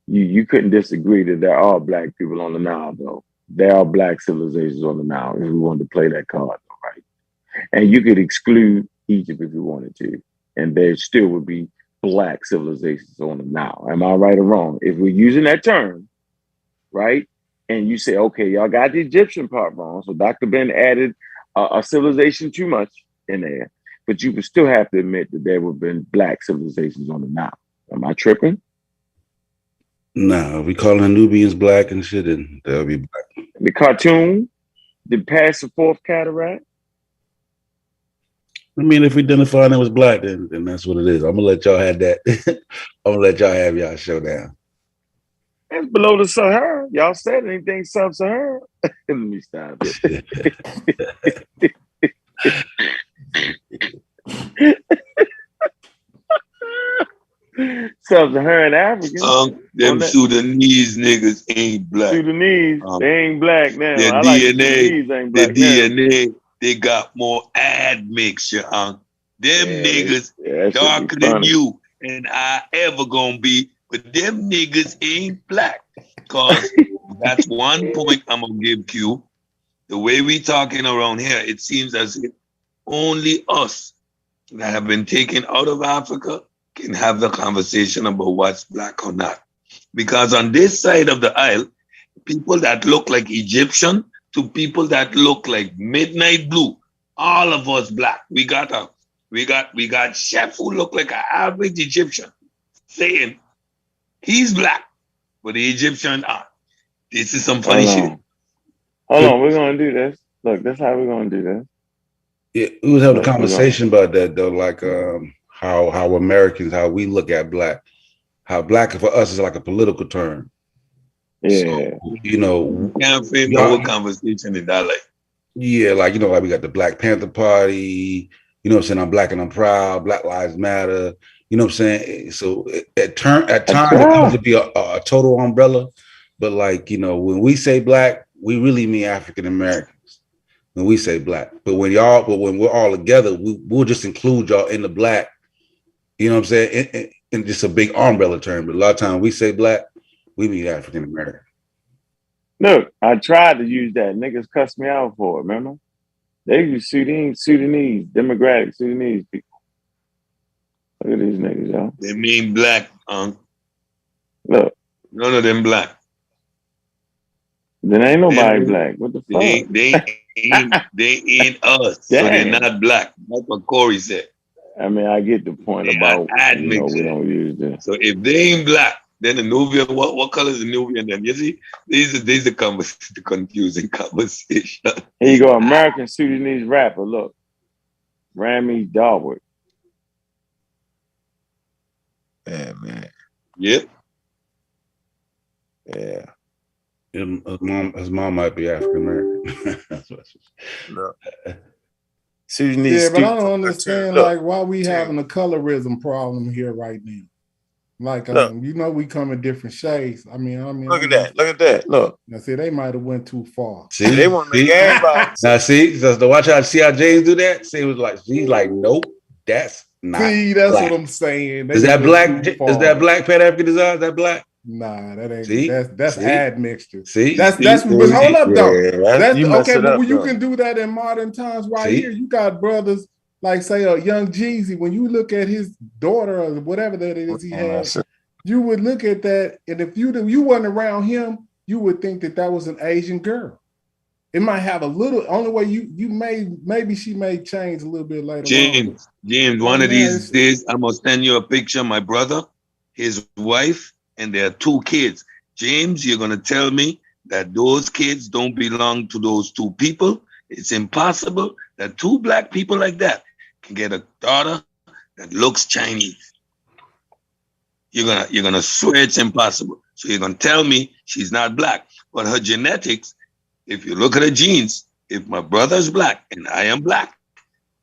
you couldn't disagree that there are black people on the Nile, though. There are black civilizations on the Nile, if we wanted to play that card, right? And you could exclude Egypt if you wanted to, and there still would be black civilizations on the Nile. Am I right or wrong? If we're using that term, right? And you say, okay, y'all got the Egyptian part wrong. So Dr. Ben added a civilization too much in there. But you would still have to admit that there would have been black civilizations on the Nile. Am I tripping? No, we calling the Nubians black and shit, and they'll be black. The cartoon, did pass the fourth cataract? I mean, if we identify them as black, then that's what it is. I'm gonna let y'all have that. I'm gonna let y'all have y'all showdown. It's below the Sahara. Y'all said anything sub-Sahara. Let me stop it. Sub-Saharan Africans. Them Sudanese niggas ain't black. Sudanese, they ain't black now. Their I DNA, like Sudanese ain't black their now. DNA, they got more admixture, Them niggas darker than you and I ever gonna be, but them niggas ain't black. Cause that's one point I'm gonna give you. The way we talking around here, it seems as if only us that have been taken out of Africa can have the conversation about what's black or not. Because on this side of the aisle, people that look like Egyptian to people that look like midnight blue, all of us black. We got chef who look like an average Egyptian saying he's black, but the Egyptian aren't. This is some funny shit. Hold on, we're gonna do this. Look, that's how we're gonna do this. Yeah, we was having a conversation about that though, like how Americans, how we look at black, how black for us is like a political term. Yeah, so, you can't frame the whole conversation in that like. Yeah, like like we got the Black Panther Party. You know what I'm saying? I'm black and I'm proud. Black Lives Matter. You know what I'm saying? So at times it comes to be a total umbrella, but like when we say black, we really mean African Americans. When we say black, but when we're all together, we'll just include y'all in the black. You know what I'm saying? In just a big umbrella term. But a lot of times we say black, we mean African American. Look, I tried to use that. Niggas cussed me out for it, remember? They use Sudanese, democratic Sudanese people. Look at these niggas, y'all. They mean black, Look. None of them black. Then ain't nobody black. What the fuck? They ain't us. Damn. So they're not black. That's what Corey said. I mean, I get the point about we don't use this. So if they ain't black, Then the Nubian, what color is the Nubian then? You see, these are the confusing conversation. Here you go, American Sudanese rapper. Look, Rami Darwood. Yeah, man. Yep. Yeah. His mom might be African American. That's what Look. Yeah, but I don't understand like why we having a colorism problem here right now. Like you know, we come in different shades. I mean, look at that. Look at that. Look. Now, see, they might have went too far. See, they want to make everybody. Now, see, just to watch how James do that. See, it was like she's like, nope, that's not. See, that's black. what I'm saying. Is that black? Is that black Pan African design? Is that black? Nah, that ain't. See? That's admixture. See, that's. But hold up though. Yeah, that's okay. But up, you can do that in modern times, right here. You got brothers like say a Young Jeezy. When you look at his daughter or whatever that is he had, you would look at that, and if you wasn't around him, you would think that was an Asian girl. It might have a little. Only way maybe she may change a little bit later. James, one of these days I'm gonna send you a picture of my brother, his wife, and their 2 kids. James, you're gonna tell me that those kids don't belong to those 2 people. It's impossible that 2 black people like that can get a daughter that looks Chinese. You're gonna swear it's impossible. So you're gonna tell me she's not black, but her genetics. If you look at her genes, if my brother's black and I am black,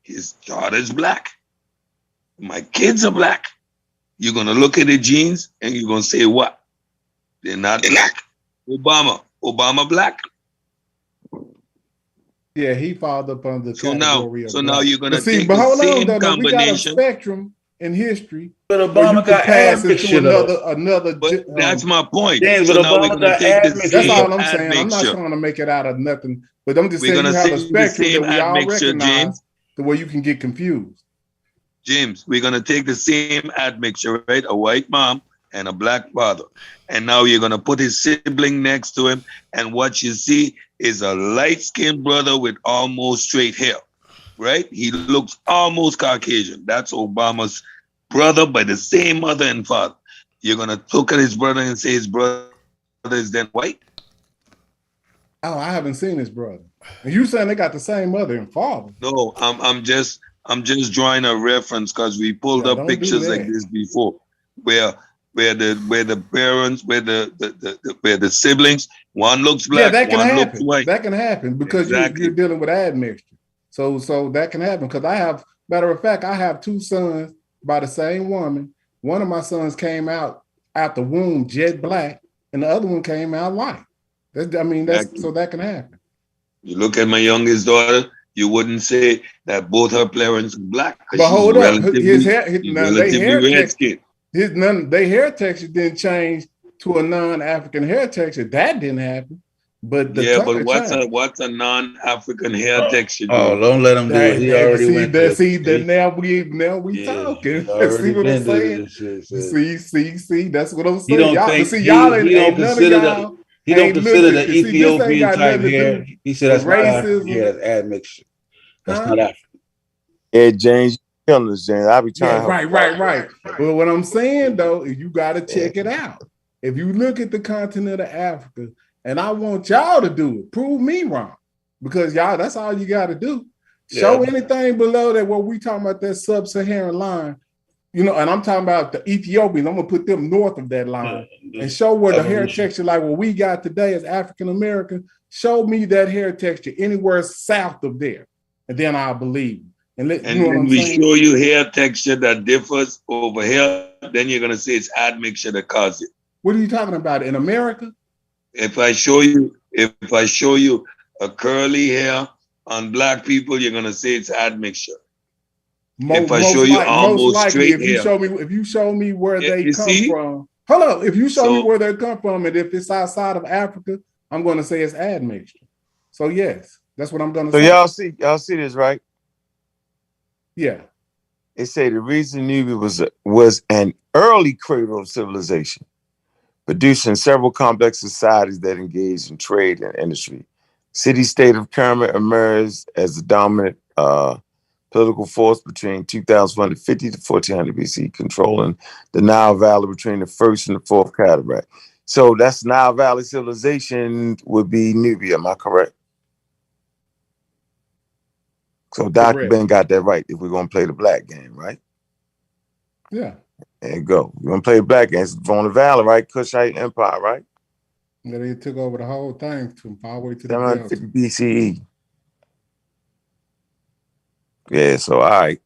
his daughter's black, my kids are black, you're going to look at the genes and you're going to say what? They're not black. Obama black. Yeah, he followed up on the category of now you're going to take the same combination. We got a spectrum in history. But Obama got admixture another. But that's my point. James, so now we're going to take the same. That's all I'm saying. I'm not trying to make it out of nothing, but I'm just saying you have a spectrum that we all recognize, James, the way you can get confused. James, we're going to take the same admixture, right? A white mom and a black father. And now you're going to put his sibling next to him. And what you see is a light-skinned brother with almost straight hair, right? He looks almost Caucasian. That's Obama's brother by the same mother and father. You're going to look at his brother and say his brother is then white? Oh, I haven't seen his brother. And you saying they got the same mother and father? No, I'm just drawing a reference because we pulled up pictures like this before, where the parents, where the siblings, one looks black, one looks white. That can happen because you're dealing with admixture. So that can happen because matter of fact, I have 2 sons by the same woman. One of my sons came out the womb jet black, and the other one came out white. So that can happen. You look at my youngest daughter, you wouldn't say that both her parents are black. But hold up, their hair texture didn't change to a non-African hair texture. That didn't happen. But what's a non-African hair texture? Oh, don't let him do it. He already went there. Now we talking. See what I'm saying? See, that's what I'm saying. He don't consider the Ethiopian type hair. He said that's not African hair, that's admixture. That's not African. Yeah, James, killing us, James. I'll be trying. Right. Well, what I'm saying though is you got to check it out. If you look at the continent of Africa, and I want y'all to do it, prove me wrong, because y'all, that's all you got to do. Show anything below that. What we talking about that sub-Saharan line. And I'm talking about the Ethiopians. I'm gonna put them north of that line and show where the hair texture, like what we got today as African American. Show me that hair texture anywhere south of there, and then I'll believe you. And when we show you hair texture that differs over here, then you're gonna say it's admixture that caused it. What are you talking about in America? If I show you a curly hair on black people, you're gonna say it's admixture. If I show you almost straight hair, if you show me where they come from, hold up. If you show me where they come from, and if it's outside of Africa, I'm going to say it's admixture. So yes, that's what I'm going to say. So y'all see this, right? Yeah. They say the reason Nubia was an early cradle of civilization, producing several complex societies that engaged in trade and industry. City-state of Kermit emerged as the dominant political force between 2150 to 1400 BC, controlling the Nile Valley between the first and the fourth cataract. So that's Nile Valley civilization would be Nubia. Am I correct? So Dr. Correct. Ben got that right. If we're gonna play the black game, right? Yeah. There you go. We're gonna play the black game. It's from the valley, right? Kushite Empire, right? Yeah, they took over the whole thing from all the way to the 750 BCE. Yeah, so all right.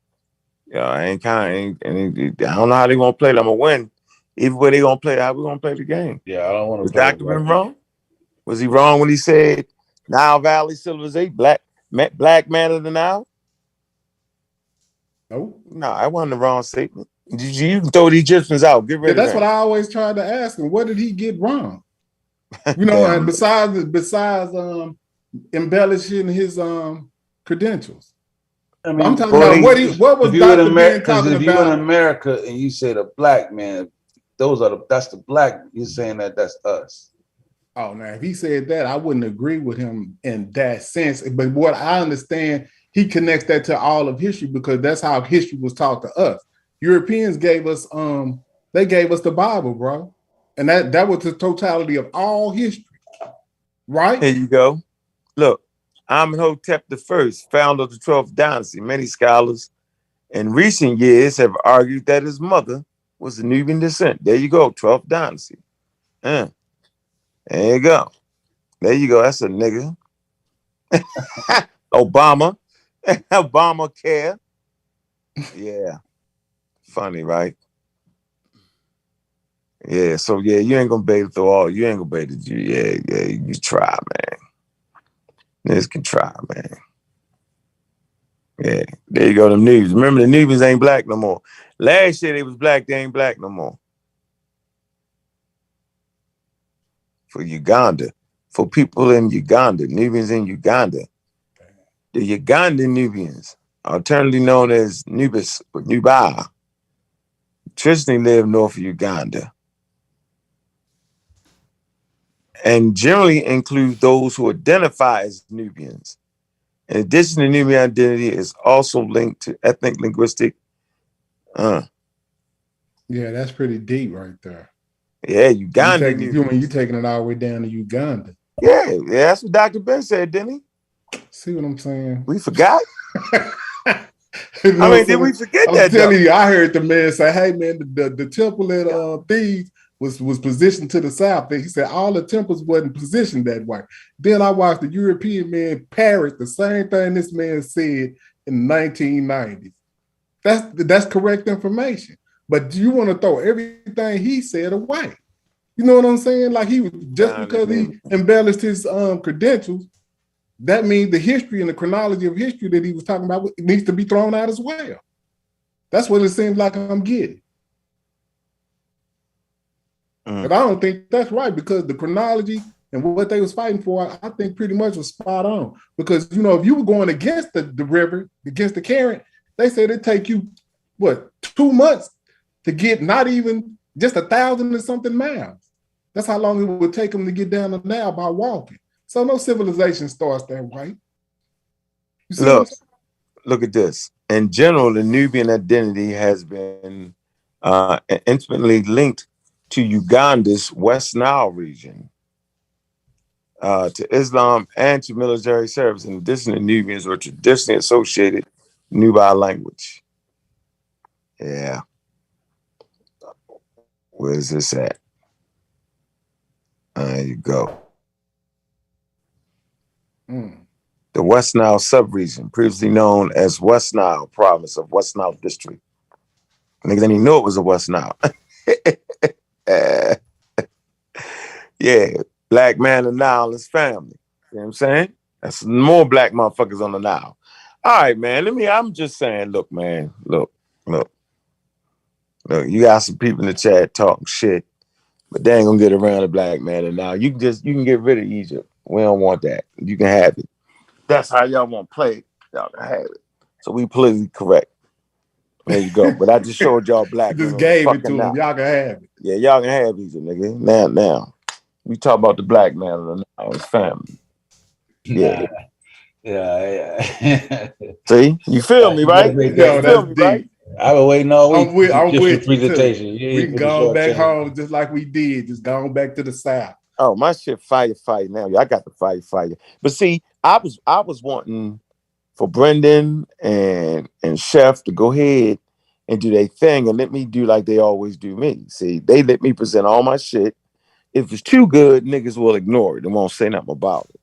Yeah, I don't know how they gonna play it. I'm gonna win. Either way they gonna play, how we gonna play the game? Yeah, I don't want to. Was Dr. Ben wrong? Was he wrong when he said Nile Valley civilization, black man of the Nile? Nope. No, I wasn't the wrong statement. You can throw the Egyptians out. Get rid Yeah, of that's them. what I always tried to ask him. What did he get wrong? You know, and besides embellishing his credentials. I mean, I'm talking about what was Dr. Ben talking if you're about? in America and you say the black man, that's the black. You're saying that's us. Oh, now if he said that, I wouldn't agree with him in that sense. But what I understand, he connects that to all of history because that's how history was taught to us. Europeans gave us they gave us the Bible, bro, and that was the totality of all history, right? Here you go. Look, Amenhotep I, founder of the 12th dynasty. Many scholars in recent years have argued that his mother was of Nubian descent. There you go, 12th dynasty. There you go. There you go. That's a nigga. Obama. Obamacare. Yeah. Funny, right? Yeah, so yeah, you ain't gonna be able to throw all, you ain't gonna be able to do, yeah, you try, man. Niggas can try, man. Yeah, there you go, them Nubians. Remember, the Nubians ain't black no more. Last year they was black, they ain't black no more. For Uganda, for people in Uganda, Nubians in Uganda. The Ugandan Nubians, alternatively known as Nubis or Nuba, traditionally live north of Uganda and generally include those who identify as Nubians. In addition to Nubian identity, is also linked to ethnic linguistic. Yeah, that's pretty deep right there. Yeah, Uganda. You taking it all the way down to Uganda. Yeah, that's what Dr. Ben said, didn't he? See what I'm saying? We forgot. You know, I mean, did we forget that? I'm telling you, I heard the man say, "Hey, man, the temple at Thebes was positioned to the south." He said all the temples wasn't positioned that way. Then I watched the European man parrot the same thing this man said in the 1990s. That's correct information. But you want to throw everything he said away. You know what I'm saying? Like he was just because he embellished his credentials, that means the history and the chronology of history that he was talking about needs to be thrown out as well. That's what it seems like I'm getting. But I don't think that's right because the chronology and what they was fighting for, I think pretty much was spot on. Because, you know, if you were going against the river, against the current, they said it'd take you, 2 months to get not even just 1,000 and something miles. That's how long it would take them to get down the Nile by walking. So no civilization starts that way. Look at this. In general, the Nubian identity has been intimately linked to Uganda's West Nile region, to Islam and to military service. In addition, the Nubians were traditionally associated Nubi language. Yeah. Where's this at? There you go. The West Nile subregion, previously known as West Nile province of West Nile district. Niggas didn't even know it was a West Nile. Yeah, black man of Nile and his family. You know what I'm saying? That's more black motherfuckers on the Nile. All right, man. I'm just saying, look, man. Look. You got some people in the chat talking shit, but they ain't gonna get around the black man of Nile. You can get rid of Egypt. We don't want that. You can have it. That's how y'all want to play. Y'all can have it. So we politically correct. There you go. But I just showed y'all black. Just gave it to them. Y'all can have it. Yeah, y'all can have Egypt, nigga. Now. We talk about the black man of the Nile, his family. Yeah. Yeah. See, you feel me, You gotta right? make Yo, You that. feel that's me, right? deep. I've been waiting all week for I'm Egyptian with you too. presentation. You We ain't can put the go short back change. home just like we did. Just going back to the South. Oh, my shit fire now. I got the fire. But see, I was wanting for Brendan and Chef to go ahead and do their thing and let me do like they always do me. See, they let me present all my shit. If it's too good, niggas will ignore it and won't say nothing about it.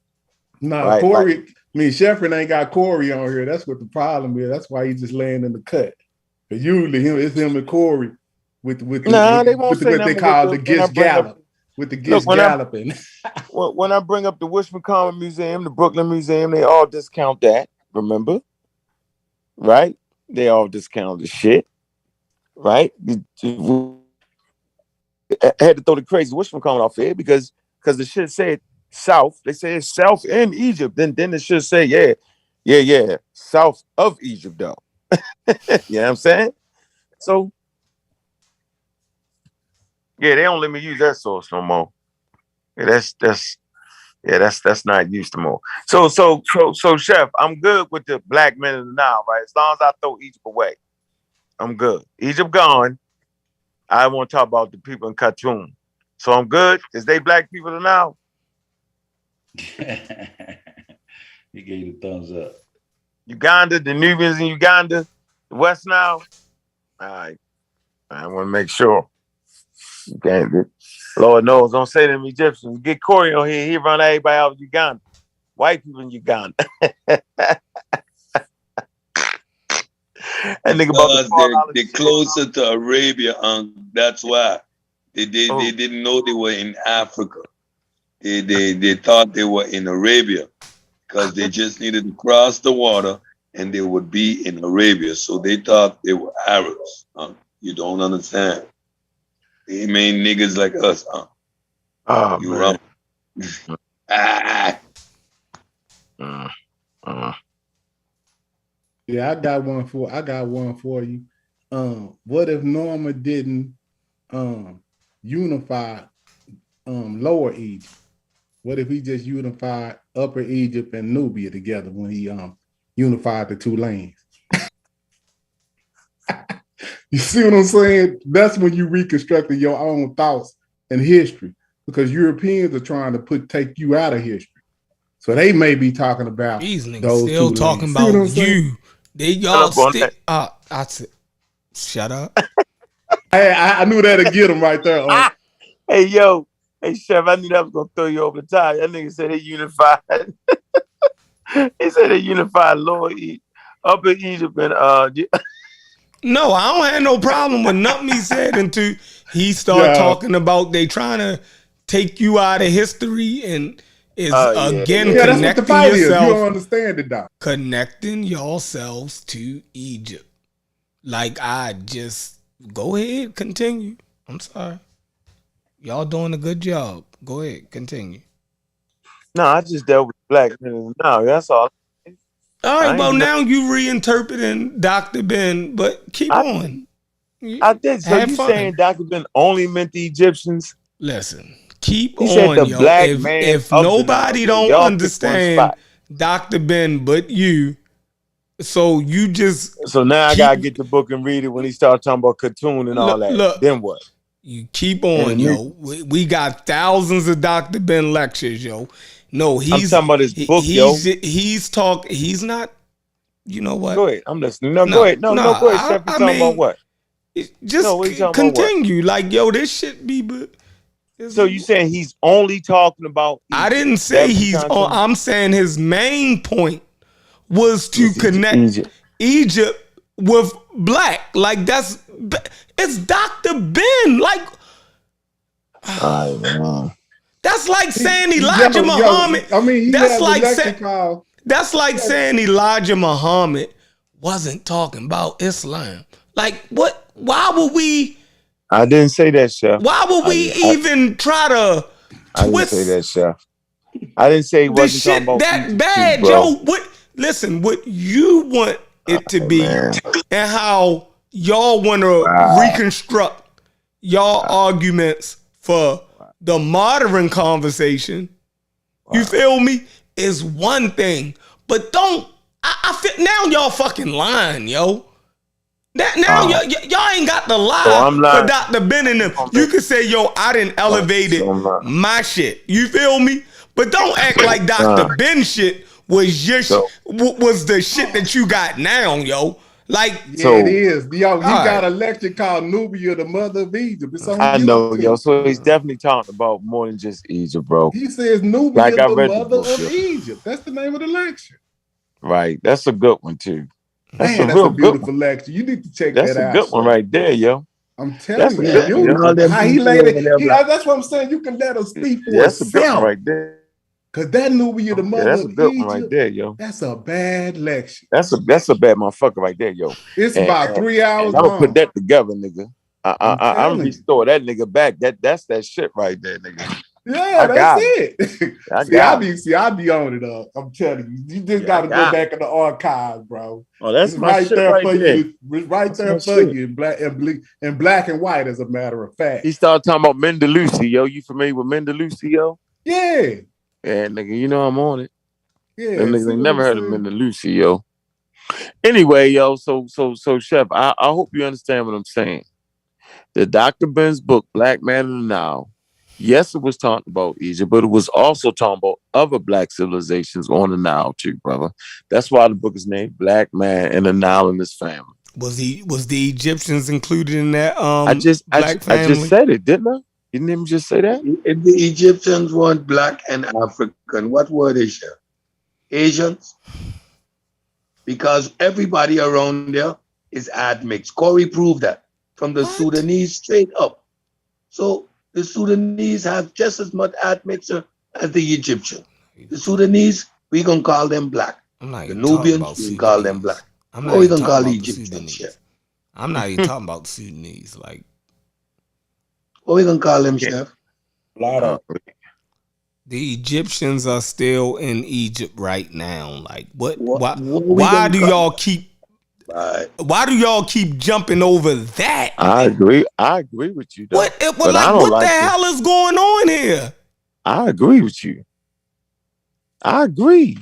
No, Right? Like, Corey. I mean, Shepard ain't got Corey on here. That's what the problem is. That's why he's just laying in the cut. But usually it's him and Corey with they won't say what they nothing with call the when I Gish bring up. Gallop. With the Look, Gish Galloping. when I bring up the Wishman Common Museum, the Brooklyn Museum, they all discount that. Remember, right? They all discount the shit, right? I had to throw the crazy Wishman Common off here because the shit said South. They say it's South in Egypt. Then the shit say yeah, South of Egypt though. You know what I'm saying? So yeah, they don't let me use that source no more. Yeah, that's not used to more. So, Chef, I'm good with the black men in the Nile, right? As long as I throw Egypt away, I'm good. Egypt gone. I want to talk about the people in Khartoum. So I'm good. Is they black people in the Nile? He gave you the thumbs up. Uganda, the Nubians in Uganda, the West Nile. All right. I want to make sure. Okay. Lord knows, don't say them Egyptians. Get Corey on here. He run everybody out of Uganda. White people in Uganda. And nigga about Because they're closer to Arabia, that's why. They didn't know they were in Africa. They thought they were in Arabia because they just needed to cross the water and they would be in Arabia. So they thought they were Arabs. You don't understand. They ain't niggas like us. Oh, You man. Yeah, I got one for you. What if Norma didn't unify Lower Egypt? What if he just unified Upper Egypt and Nubia together when he unified the two lands? You see what I'm saying? That's when you reconstructed your own thoughts and history, because Europeans are trying to take you out of history. So they may be talking about these niggas those still two talking lands. about you. They y'all stick. I said, shut up. I knew that'd get him right there. Hey, yo. Hey, Chef, I knew that was going to throw you over the top. That nigga said they unified. He said they unified Lower Egypt, Upper Egypt, and No, I don't have no problem with nothing he said until he started talking about they trying to take you out of history and is again that's what the connecting fight is. You yourself. don't understand it, though. Connecting yourselves to Egypt. Like I just go ahead, continue. I'm sorry. Y'all doing a good job. Go ahead, continue. No, I just dealt with black men. No, that's all. All right, well, now you reinterpreting Dr. Ben, but keep on. I did. So Have you fun. saying Dr. Ben only meant the Egyptians? Listen, keep He on, said the yo. black man If of nobody the Nile, don't y'all pick one understand spot. Dr. Ben but you, so you just So now I gotta get the book and read it when he starts talking about Khartoum and all that. Look, then what? You keep on, yo. We got thousands of Dr. Ben lectures, yo. No, he's I'm talking about his book, yo. He's not. You know what? Go ahead. I'm listening. No, go ahead. No, go ahead, Chef. You talking about what? Just continue. Like, yo, this shit be. So you saying he's only talking about Egypt? I didn't say he's on. I'm saying his main point was to connect Egypt with black. Like it's Dr. Ben. Like, that's like saying Elijah Muhammad. That's like saying Elijah Muhammad wasn't talking about Islam. Like, what? Why would we? I didn't say that, Chef. Why would we even try to twist? I didn't say that, Chef. I didn't say he wasn't talking about that Egypt bad, too, bro. Joe. Listen, what you want it to be, and how y'all want to reconstruct y'all arguments for the modern conversation. You feel me? Is one thing, But don't. I feel now y'all fucking lying, yo. Now y'all ain't got the lie So I'm for not- Dr. Ben and them. You can say, yo, I didn't elevated my shit. You feel me? But don't act like Dr. Ben shit was your was the shit that you got now, yo. Like, yeah, it is. Yo, he got a lecture called Nubia, the mother of Egypt. It's on I know, YouTube. yo. So he's definitely talking about more than just Egypt, bro. He says Nubia, Like, I the read the mother book, of yo. Egypt. That's the name of the lecture. Right. That's a good one, too. That's Man, a that's real a beautiful good one. lecture. You need to check That's that a out. good one right there, yo. I'm telling you, That's a good one. beautiful. How he laid it. That's what I'm saying. You can let him speak for That's a good one himself. right there. Cause that Nubia, the mother That's a of good Egypt, one right there, yo. that's a bad lecture. That's a bad motherfucker right there, yo. It's about 3 hours I'm gonna long. put that together, nigga. I'm gonna restore that nigga back. That's that shit right there, nigga. Yeah, that's it. I be on it. I'm telling you, you just got to go back in the archives, bro. Oh, that's it's my right shit there right for there. you. It's right there for you in black and white, as a matter of fact. He started talking about Mendelusi, yo. You familiar with Mendelusi, yo? Yeah. Yeah, nigga, you know I'm on it. Yeah. Them niggas ain't never heard of Mendelusi, yo. Anyway, yo, so Chef, I hope you understand what I'm saying. The Dr. Ben's book, Black Man in the Nile, yes, it was talking about Egypt, but it was also talking about other black civilizations on the Nile too, brother. That's why the book is named Black Man in the Nile and His Family. Was the Egyptians included in that? I just said it, didn't I? You didn't even just say that? If the Egyptians weren't black and African, what were they, Chef? Asians? Because everybody around there is admixed. Corey proved that from the Sudanese straight up. So the Sudanese have just as much admixture as the Egyptian. The Sudanese, we gonna call them black. The Nubians, we call them black. What we gonna call the Egyptians, Chef? I'm not even talking about the Sudanese. Like, what we gonna call them, Chef? The Egyptians are still in Egypt right now. Like, why do y'all keep? Why do y'all keep jumping over that? I agree with you. Though. What the hell is going on here? I agree with you. I agree,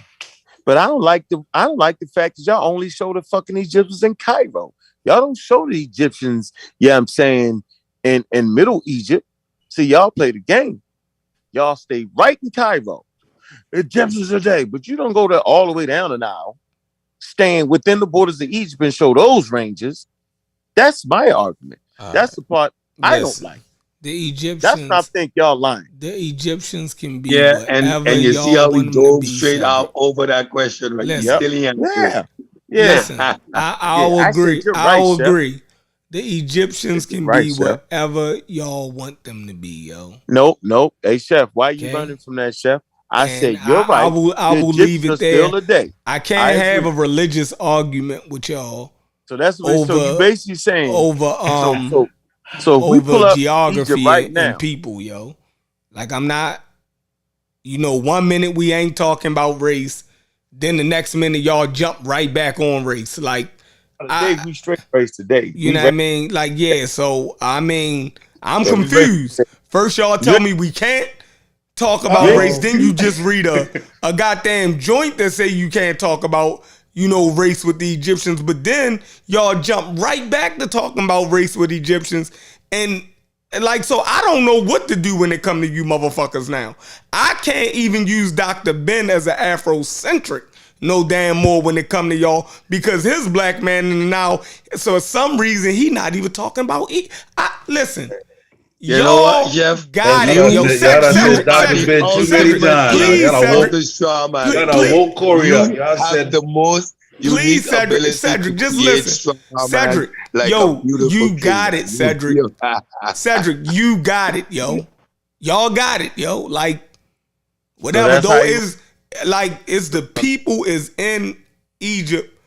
but I don't like the fact that y'all only show the fucking Egyptians in Cairo. Y'all don't show the Egyptians. Yeah, I'm saying in Middle Egypt. See, y'all play the game. Y'all stay right in Cairo. Egyptians today, but you don't go there all the way down the Nile. Staying within the borders of Egypt and show those ranges. That's my argument. That's the part I don't like. The Egyptians. That's what I think y'all lying. The Egyptians can be and you see how we dove straight out over that question, right? Listen, Listen, I'll agree. I'll agree. The Egyptians can be whatever y'all want them to be, yo. Nope. Hey, Chef, why are you running from that, Chef? I said you're right. I will leave it there. Today. I can't have a religious argument with y'all. So that's what so you basically saying over so if we pull up geography right now, and people, yo. Like, I'm not, 1 minute we ain't talking about race, then the next minute y'all jump right back on race. Like, we straight race today. You know what I mean? Like, yeah. So I mean, I'm confused. First, y'all tell me we can't talk about race. Then you just read a goddamn joint that say you can't talk about, race with the Egyptians. But then y'all jump right back to talking about race with Egyptians. And like, so I don't know what to do when it come to you motherfuckers now. I can't even use Dr. Ben as an Afrocentric no damn more when it come to y'all, because his Black Man in the Nile, so for some reason he not even talking about listen. You know what, Jeff? Got it. Yo, Cedric, please, woke Corey up. Y'all said the most unique ability. Cedric, just listen. Cedric, like yo, you got it, Cedric. Cedric, you got it, yo. Y'all got it, yo. Like, whatever though is. Like, it's the people is in Egypt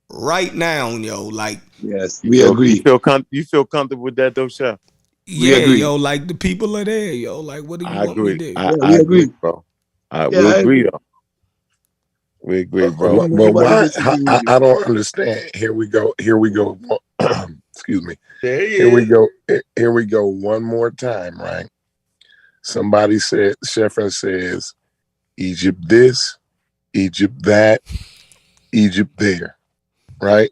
right now, yo. Like, yes, we agree. You feel comfortable with that, though, Chef? Yeah, yo. Like, the people are there, yo. Like, what do you want me to do? I agree, bro. We agree, though. We agree, bro. But why? I don't understand. Here we go. Excuse me. Here we go. One more time, right? Somebody said, Sheffrin says, Egypt this, Egypt that, Egypt there, right?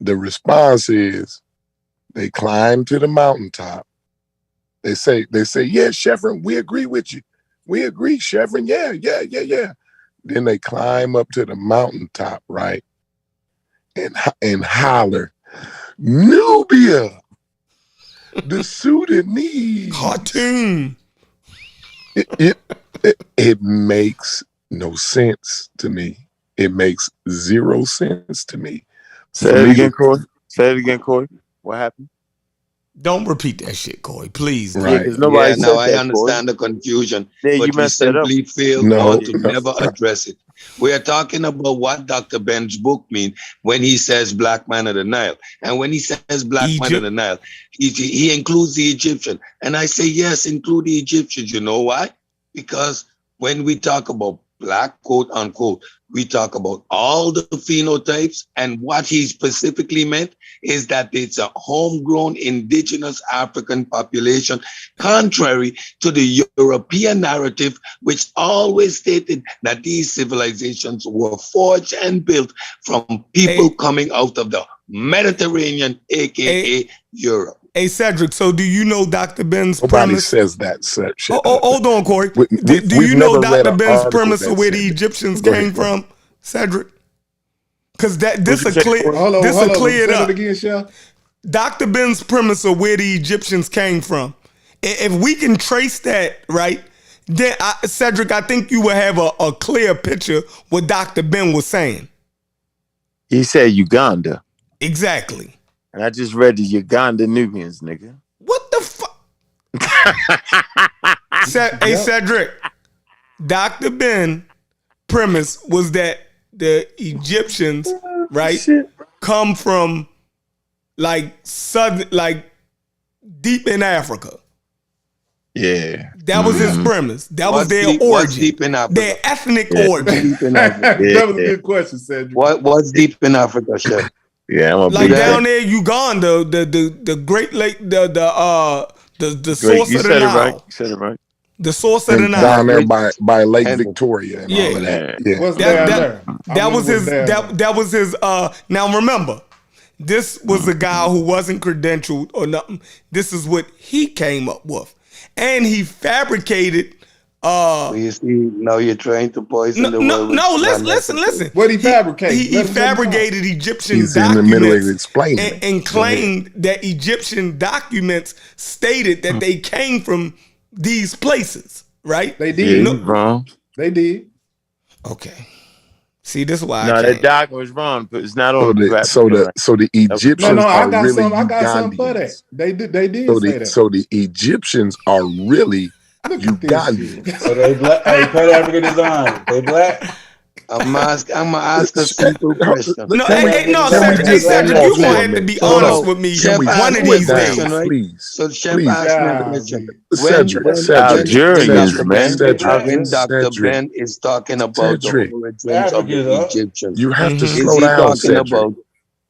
The response is they climb to the mountaintop. They say, yeah, Chevron, we agree with you. We agree, Chevron. Yeah. Then they climb up to the mountaintop, right? And holler, Nubia, the Sudanese. Cartoon. It makes no sense to me. It makes zero sense to me. Say it again, Corey. Say it again, Corey. What happened? Don't repeat that shit, Corey. Please. Right. Because nobody said now I that, understand Corey. the confusion, Yeah, you but you messed that up. simply failed No. to never address it. We are talking about what Dr. Ben's book means when he says Black Man of the Nile. And when he says Black Man of the Nile, he includes the Egyptian. And I say, yes, include the Egyptians. You know why? Because when we talk about Black, quote unquote, we talk about all the phenotypes, and what he specifically meant is that it's a homegrown indigenous African population, contrary to the European narrative, which always stated that these civilizations were forged and built from people coming out of the Mediterranean, aka Europe. Hey, Cedric, so do you know Dr. Ben's Nobody premise? says that. Hold on, Corey. Do you know Dr. Ben's premise of where the Egyptians came from, Cedric? Because this will clear it up. Again, Chef. Dr. Ben's premise of where the Egyptians came from. If we can trace that, right, then, Cedric, I think you will have a clear picture what Dr. Ben was saying. He said Uganda. Exactly. And I just read the Uganda Nubians, nigga. What the fuck? Hey, Cedric, Dr. Ben premise was that the Egyptians, right, come from like southern, like deep in Africa. Yeah. That was his premise. That was their origin. What's deep in Africa? Their ethnic origin. Deep in Africa. That was a good question, Cedric. What's deep in Africa, Chef? Yeah, like down there, Uganda, the Great Lake, the source of the Nile. You said it right. The source of the Nile. Down there by Lake Victoria and all of that. Yeah. What's down there? That was his. That was his. Now remember, this was a guy who wasn't credentialed or nothing. This is what he came up with, and he fabricated. You see, now you're trying to poison the world. No, listen. What he fabricated? He fabricated Egyptian He's in the middle of documents explaining and claimed that Egyptian documents stated that they came from these places, right? They did. Yeah, wrong. They did. Okay. See, this is why. No, that document was wrong, but it's not on so the Egyptians I got really I got something for that. They did say that. So the Egyptians are really Ugandans. So they black. Hey, cut African design. They black. I'm gonna ask a simple question. Cedric, you gonna have to be honest with me one of these days. Please. So Chef asked me a question. When Dr. Ben is talking about the origins of the Egyptians, you have to is slow he down, talking Cedric. about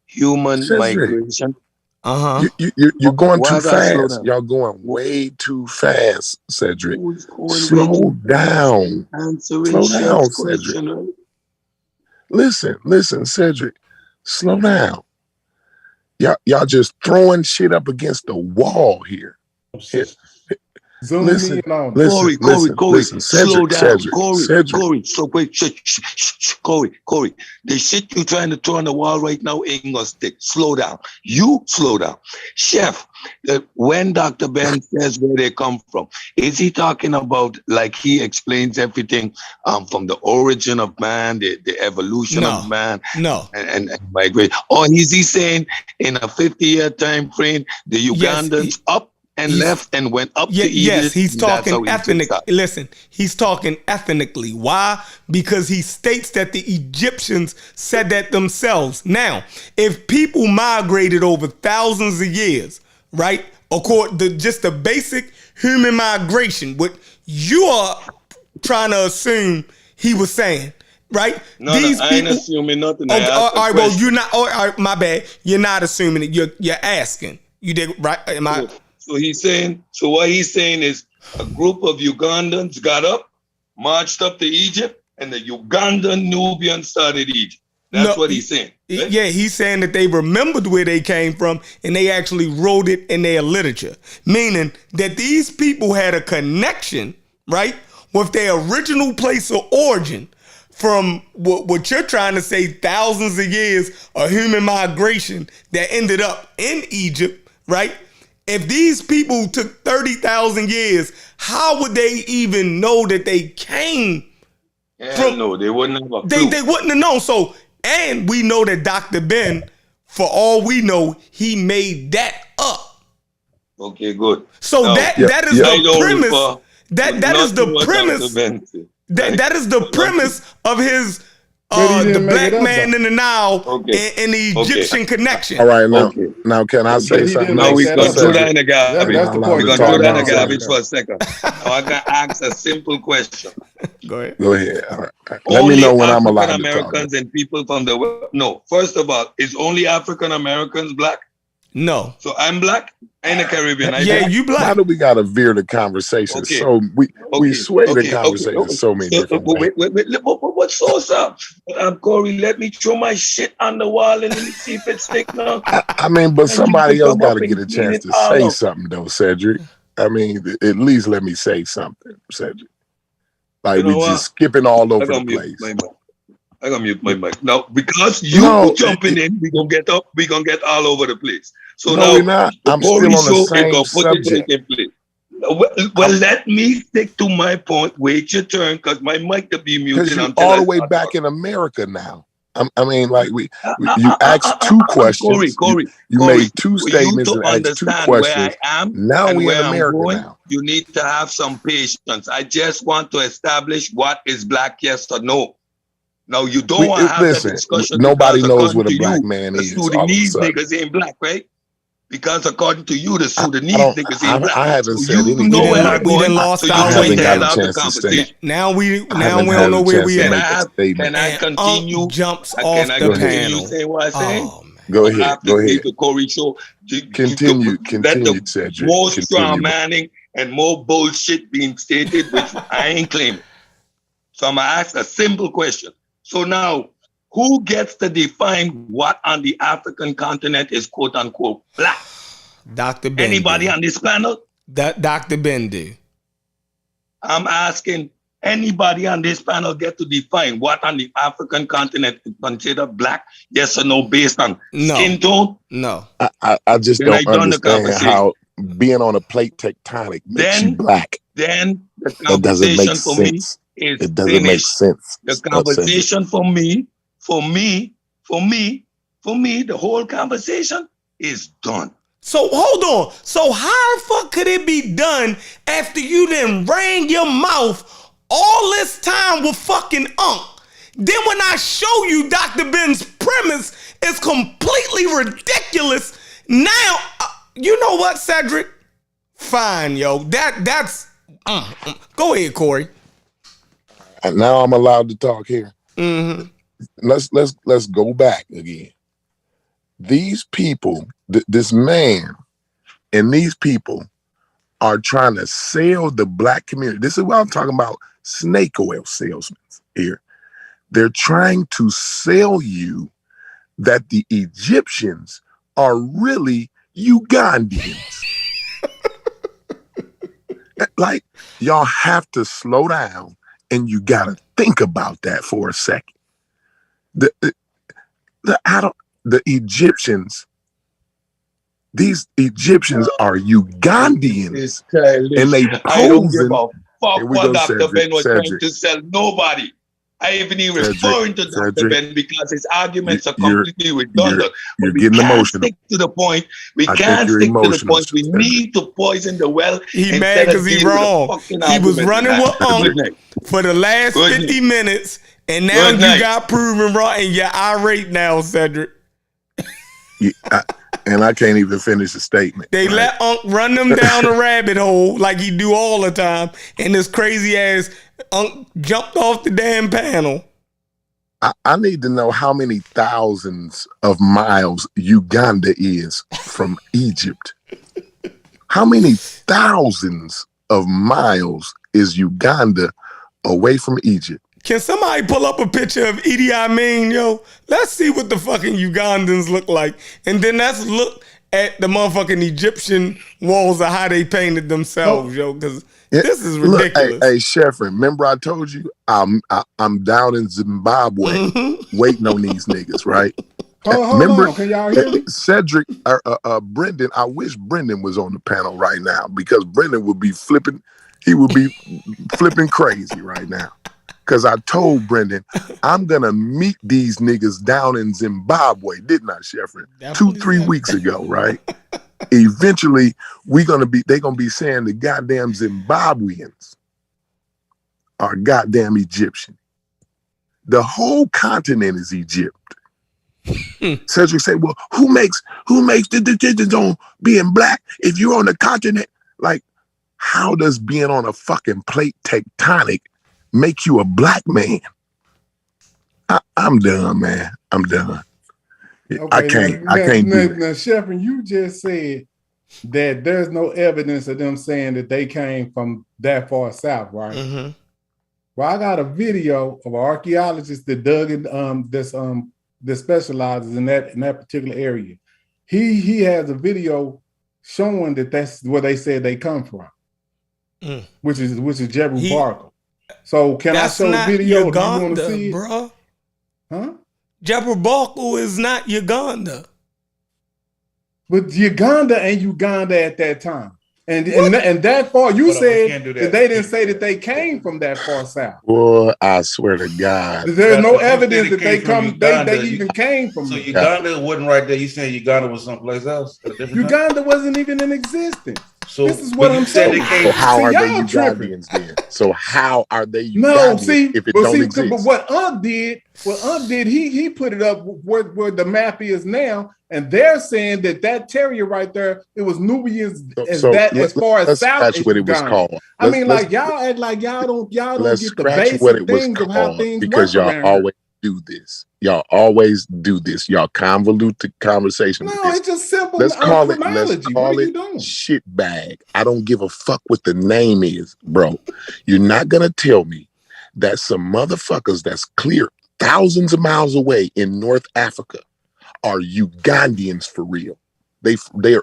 human migration? You're going too fast. Y'all going way too fast, Cedric. Slow down. Slow down, Cedric. Listen, Cedric. Slow down. Y'all just throwing shit up against the wall here. Listen, Corey, slow down. Corey, the shit you trying to throw on the wall right now ain't gonna stick. Slow down. You slow down. Chef, when Dr. Ben says where they come from, is he talking about, like he explains everything from the origin of man, the evolution of man, and migration? Or is he saying in a 50-year time frame, the Ugandans up and left and went up to Egypt? Yes, he's talking ethnic. Listen, he's talking ethnically. Why? Because he states that the Egyptians said that themselves. Now, if people migrated over thousands of years, right, according to just the basic human migration, what you are trying to assume he was saying, right? No, I ain't assuming nothing. All right, well, you're not. All right, my bad. You're not assuming it. You're asking. You did right. Am I? So what he's saying is a group of Ugandans got up, marched up to Egypt, and the Ugandan Nubian started Egypt. That's what he's saying. Right? Yeah, he's saying that they remembered where they came from and they actually wrote it in their literature, meaning that these people had a connection, right, with their original place of origin from what you're trying to say, thousands of years of human migration that ended up in Egypt, right? If these people took 30,000 years, how would they even know that they came from? No, they wouldn't have a clue. They wouldn't have known. So, and we know that Dr. Ben, for all we know, he made that up. Okay, good. So now, that is the premise. That is the premise. That is the premise of his the black man in the Nile and the Egyptian connection. All right, now can I say something? Now we're going to throw that in the garbage. That's the point. We're going to throw that in the garbage for a second. Now I got to ask a simple question. Go ahead. All right. Let Only me know when I'm allowed African to talk. Americans and people from the West. No, first of all, is only African Americans black? No. So I'm black. I ainn a Caribbean. You black. Why do we gotta veer the conversation? Okay. So we sway the conversation so many different ways. Wait, what's so up? Corey, let me throw my shit on the wall and let me see if it sticks now. I mean, but somebody else got to get a chance to say something, though, Cedric. I mean, at least let me say something, Cedric. Like, we just skipping all over the place. I gotta mute my mic now because you jumping in. We gonna get up. We gonna get all over the place. So no, now we're not. I'm still on the same subject. Well, let me stick to my point. Wait your turn, because my mic to be muted. Because you're all the way back in America now. I mean, like you asked two questions. Corey, you made two statements and asked two questions. Where I am now and we're where in America I'm going, now. you need to have some patience. I just want to establish what is black, yes or no. Now you don't want to have that discussion. Nobody knows what a black man is. The Sudanese niggas ain't black, right? Because according to you, the Sudanese niggas ain't black. I haven't said anything. Know where I'm going, lost so you our trying way to now. head out the conversation. Now we don't know where we at. Can I continue? Jumps off the panel. Say what I say? Go ahead. Go ahead. The Corey show. Continue, Cedric. More straw manning and more bullshit being stated, which I ain't claiming. So I'm gonna ask a simple question. So now, who gets to define what on the African continent is quote unquote black? Dr. Ben. Anybody on this panel? Dr. Ben do. I'm asking, anybody on this panel get to define what on the African continent is considered black? Yes or no, based on skin tone? No. I just don't understand how being on a plate tectonic makes you black. Then the conversation for me is it doesn't make sense. The conversation for me, the whole conversation is done. So hold on. So how the fuck could it be done after you then ran your mouth all this time with fucking Unc? Then when I show you Dr. Ben's premise is completely ridiculous. Now, you know what, Cedric? Fine, yo. That's go ahead, Corey. And now I'm allowed to talk here. Mm-hmm. Let's go back again. These people, this man and these people are trying to sell the black community. This is what I'm talking about, snake oil salesmen here. They're trying to sell you that the Egyptians are really Ugandans. Like, y'all have to slow down and you gotta think about that for a second. The Egyptians, these Egyptians are Ugandians, and they posing. I don't give a fuck what Dr. Ben was trying to sell nobody. I even referring to Dr. Ben because his arguments are completely redundant. You're getting emotional. Stick to the point. We can't stick to the point. We need to poison the well. He mad because he wrong. He was running with Unc for the last 50 minutes, and now you got proven wrong, and you're irate now, Cedric. And I can't even finish the statement. They let Unc run them down a rabbit hole like he do all the time, and this crazy ass Unc jumped off the damn panel. I need to know how many thousands of miles Uganda is from Egypt. How many thousands of miles is Uganda away from Egypt? Can somebody pull up a picture of Idi Amin, yo? Let's see what the fucking Ugandans look like. And then let's look at the motherfucking Egyptian walls of how they painted themselves, yo, because this is ridiculous. Look, hey, Sheffrin, remember I told you I'm down in Zimbabwe waiting on these niggas, right? Hold on, can y'all hear me? Cedric, Brendan, I wish Brendan was on the panel right now because Brendan would be flipping, he would be flipping crazy right now. Because I told Brendan, I'm going to meet these niggas down in Zimbabwe, didn't I, Sheffrin? 2-3 weeks ago, right? Eventually, they're going to be saying the goddamn Zimbabweans are goddamn Egyptian. The whole continent is Egypt. Cedric said, well, who makes the decisions on being black if you're on the continent? Like, how does being on a fucking plate tectonic make you a black man? I'm done, man. I'm done. Okay, I can't do it. Now, Sheffrin, you just said that there's no evidence of them saying that they came from that far south, right? Mm-hmm. Well, I got a video of an archaeologist that dug in that specializes in that particular area. He has a video showing that that's where they said they come from, which is Jebel Barker. So can I show a video? Uganda, do you want to see it? Bro? Huh? Jebel Barker is not Uganda. But Uganda ain't Uganda at that time. And that far, you said that they didn't say that they came from that far south. Boy, I swear to God. There's no evidence that they even came from. So Uganda wasn't right there. You saying Uganda was someplace else? Uganda wasn't even in existence. So this is what I'm saying. So how are they Ugandians then? So how are they Ugandians if it don't exist? But what Unc did, he put it up where the map is now, and they're saying that terrier right there, it was Nubians as far as south as what it was called. I mean, like y'all act like y'all don't get the basic things of how things because work y'all always do this. Y'all always do this. Y'all convolute the conversation. No, it's just simple. Let's call it shit bag. I don't give a fuck what the name is, bro. You're not gonna tell me that some motherfuckers that's clear thousands of miles away in North Africa are Ugandians for real. They're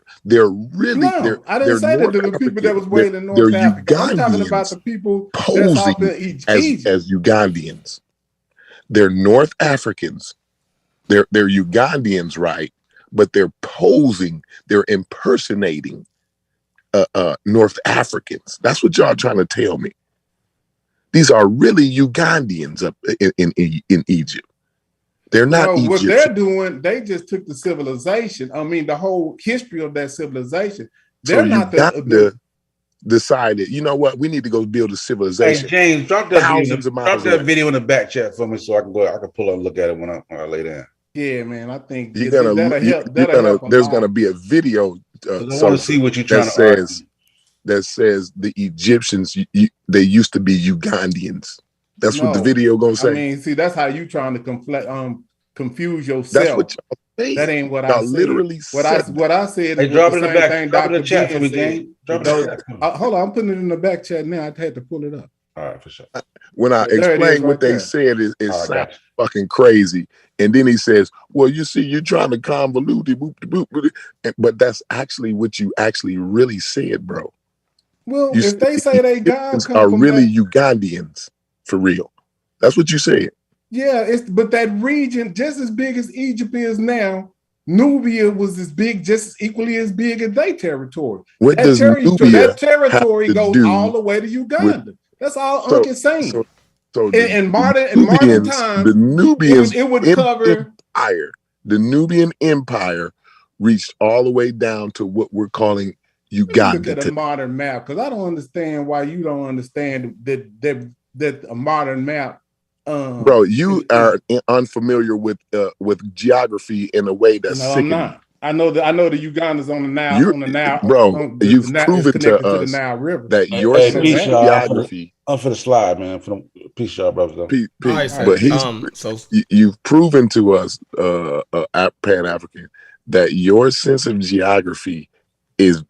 really. No, I didn't say that there were people that was way in North Africa. I'm talking about the people posing that's as Ugandians. They're North Africans. They're Ugandians, right? But they're posing, they're impersonating North Africans. That's what y'all trying to tell me. These are really Ugandians up in Egypt. They're not Egyptian. What they're doing, they just took the civilization. I mean, the whole history of that civilization. They're not decided, you know what? We need to go build a civilization. Hey, James, drop that video in the back chat for me so I can pull up and look at it when I lay down. Yeah, man. I think there's gonna be a video. I want to see what you're trying that says the Egyptians they used to be Ugandians. That's what the video gonna say. I mean, see, that's how you trying to confuse yourself. That's what y'all say. That ain't what y'all I said. Literally what I said. Hey, drop it in the back. Drop it in the chat for me, James. Hold on, I'm putting it in the back chat now. I had to pull it up. All right, for sure. When I explain what they said, it sounds fucking crazy. And then he says, well, you see, you're trying to convolute it, but that's actually what you actually really said, bro. Well, if they say they are really Ugandians for real. That's what you said. Yeah, but that region, just as big as Egypt is now, Nubia was just equally as big as their territory. That territory goes all the way to Uganda. That's all Unc is saying. So in modern times, the Nubians it would cover Empire. The Nubian Empire reached all the way down to what we're calling Uganda. Look at a modern map, because I don't understand why you don't understand that a modern map. Bro, you are unfamiliar with geography in a way that's I'm not. I know the Uganda's on the Nile. Bro, you've proven to us the Nile River. that your geography. For the slide, man. Peace, y'all, brothers. You've proven to us, Pan-African, that your sense of geography is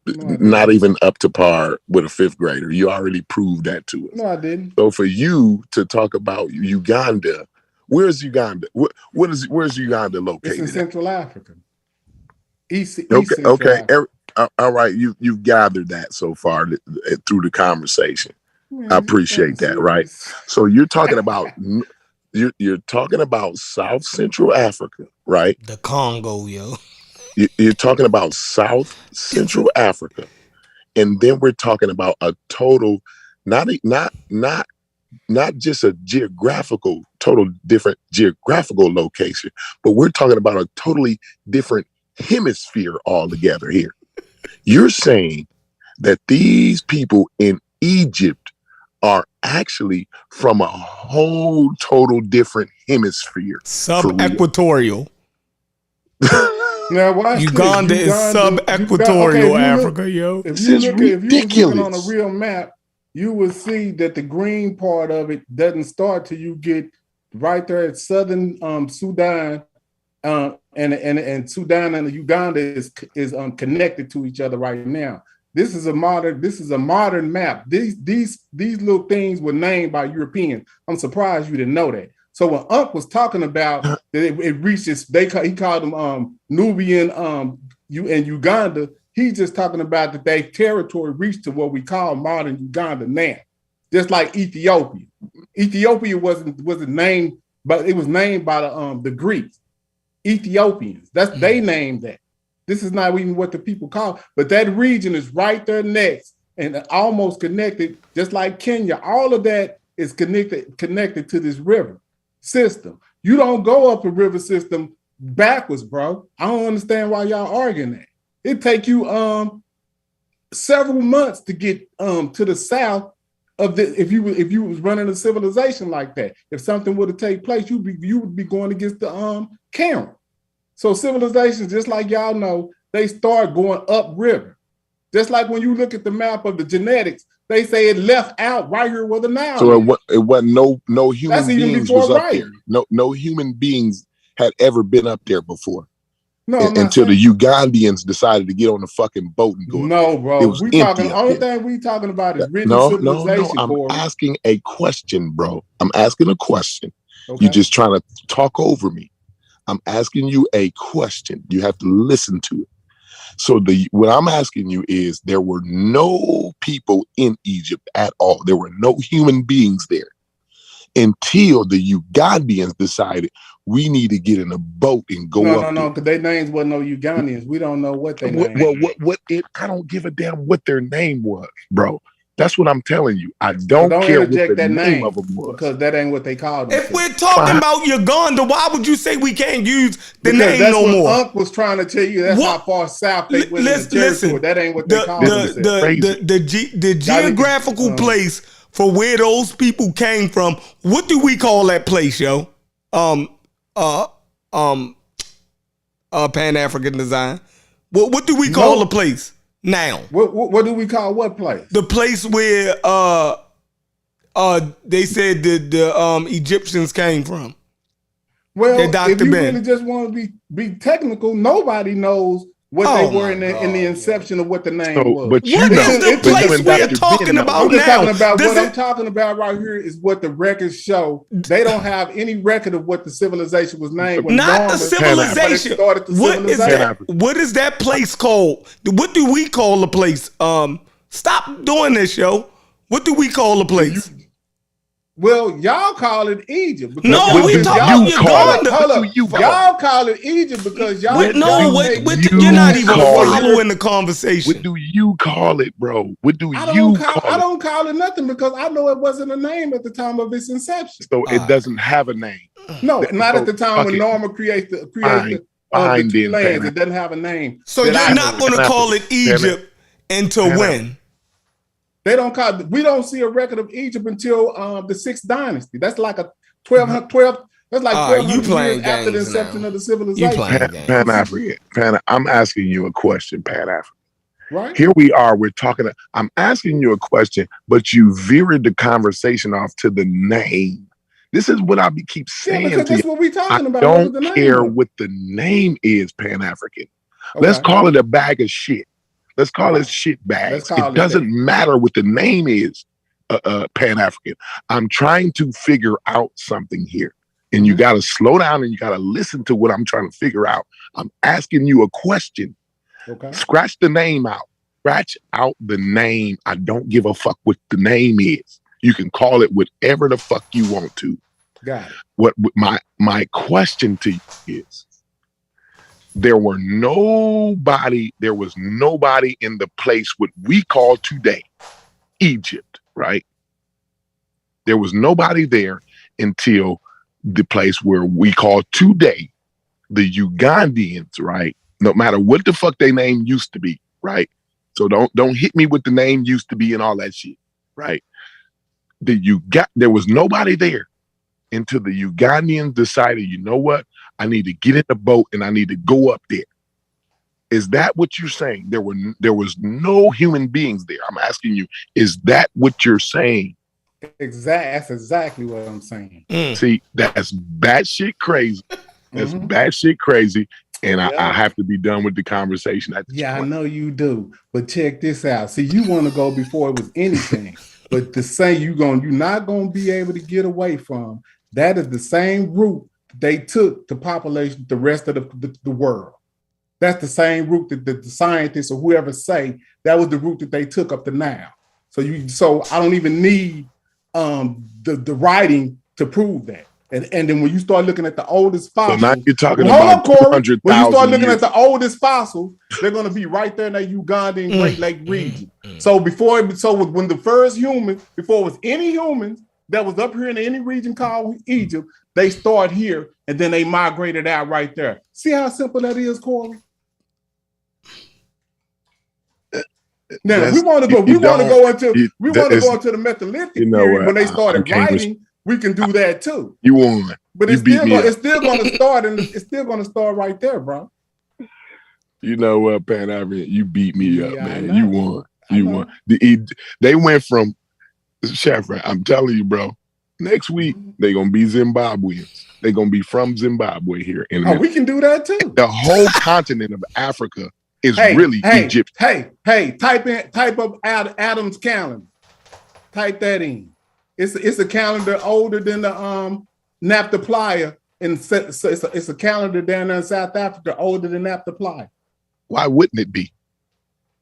not even up to par with a fifth grader. You already proved that to us. No, I didn't. So for you to talk about Uganda, where's Uganda? Where's Uganda located? It's in Central Africa. East Okay, Central okay. Africa. All right, you've gathered that so far through the conversation. I appreciate that. Right. So you're talking about you're talking about South Central Africa, right? The Congo, yo. You're talking about South Central Africa, and then we're talking about a total, not just a total different geographical location, but we're talking about a totally different hemisphere altogether here. You're saying that these people in Egypt are actually from a whole total different hemisphere. Sub-equatorial. Now, watch Uganda is sub-equatorial Africa, yo. If you was looking on a real map, you would see that the green part of it doesn't start till you get right there at southern Sudan, and Sudan and Uganda is connected to each other right now. This is a modern map. These little things were named by Europeans. I'm surprised you didn't know that. So when Unc was talking about that it reaches, he called them Nubian and Uganda. He's just talking about that their territory reached to what we call modern Uganda now, just like Ethiopia. Ethiopia wasn't named, but it was named by the Greeks. Ethiopians. They named that. This is not even what the people call, but that region is right there next and almost connected, just like Kenya. All of that is connected to this river system. You don't go up a river system backwards, bro. I don't understand why y'all arguing that. It take you several months to get to the south of the if you was running a civilization like that. If something were to take place, you would be going against the camera. So civilizations, just like y'all know, they start going upriver. Just like when you look at the map of the genetics, they say it left out right here where the Nile. So it wasn't no human That's beings was up there. No human beings had ever been up there before. No, until the Ugandians decided to get on the fucking boat and go. No, bro. We talking. Only thing we talking about is written civilization. No. I'm asking a question, bro. I'm asking a question. Okay. You're just trying to talk over me. I'm asking you a question. You have to listen to it. So what I'm asking you is, there were no people in Egypt at all. There were no human beings there until the Ugandians decided we need to get in a boat and go up. No, because their names wasn't no Ugandians. We don't know what they names. Well, I don't give a damn what their name was, bro. That's what I'm telling you. I don't care what the name of them was. Because that ain't what they called them. If we're talking about Uganda, why would you say we can't use the name that's no what more? Unc was trying to tell you. That's how far south they went in the territory. That ain't what they called them. The geographical place for where those people came from, what do we call that place, yo? Pan-African design. What do we call the place now? What do we call what place? The place where they said the Egyptians came from. Well, if you really just want to be technical, nobody knows what they were in the inception of what the name was. But what is the place we're talking about now? What I'm talking about right here is what the records show. They don't have any record of what the civilization was named. Not the civilization. What is that place called? What do we call the place? Stop doing this, yo. What do we call the place? Well, y'all call it Egypt. No, we talking Uganda. Y'all call it Egypt because y'all. You're not even following the conversation. What do you call it, bro? What do I don't call it nothing because I know it wasn't a name at the time of its inception. So it doesn't have a name. No, not at the time when Norma created the two lands. It doesn't have a name. So you're not going to call it Egypt until when? They don't call. We don't see a record of Egypt until the 6th dynasty. That's like a 12. That's like 1200 years after the inception of the civilization. Pan, I'm asking you a question, Pan African. Right here we are. We're talking. I'm asking you a question, but you veered the conversation off to the name. This is what I keep saying. Because that's what we're talking about. I don't care what the name is, Pan African. Okay. Let's call it a bag of shit. Let's call it shit bags. call It it doesn't that. matter what the name is, Pan-African. I'm trying to figure out something here. And you got to slow down and you got to listen to what I'm trying to figure out. I'm asking you a question. Okay. Scratch the name out. Scratch out the name. I don't give a fuck what the name is. You can call it whatever the fuck you want to. Got it. What my question to you is, there was nobody in the place what we call today Egypt, right? There was nobody there until the place where we call today the Ugandians, right? No matter what the fuck their name used to be, right? So don't hit me with the name used to be and all that shit, right? There was nobody there until the Ugandians decided, you know what? I need to get in the boat and I need to go up there. Is that what you're saying? There was no human beings there. I'm asking you, is that what you're saying? That's exactly what I'm saying. See, that's batshit crazy. That's batshit crazy. And I have to be done with the conversation at this point. I know you do. But check this out. See, you want to go before it was anything. But to say you're not going to be able to get away from, that is the same route they took to population the rest of the world. That's the same route that the scientists or whoever say that was the route that they took up to now. So I don't even need the writing to prove that. And then when you start looking at the oldest fossils, so now you're talking about 200,000 when you start looking at the oldest fossils, they're going to be right there in that Ugandan Great Lake region. So when the first human, before it was any humans that was up here in any region called Egypt, they start here and then they migrated out right there. See how simple that is, Corey? Now we want to go into the Metholithic period when they started writing. We can do that too. You won. But it's still going to start, and it's still going to start right there, bro. You know what, Pan-African? You beat me up, man. You won. You won. They went from Sheffrin. I'm telling you, bro. Next week they're gonna be Zimbabweans. They're gonna be from Zimbabwe here. We can do that too. The whole continent of Africa is really Egypt. Type up Adam's calendar. Type that in. It's a calendar older than the Naphtha Playa, and it's a calendar down there in South Africa older than Naphtha Playa. Why wouldn't it be?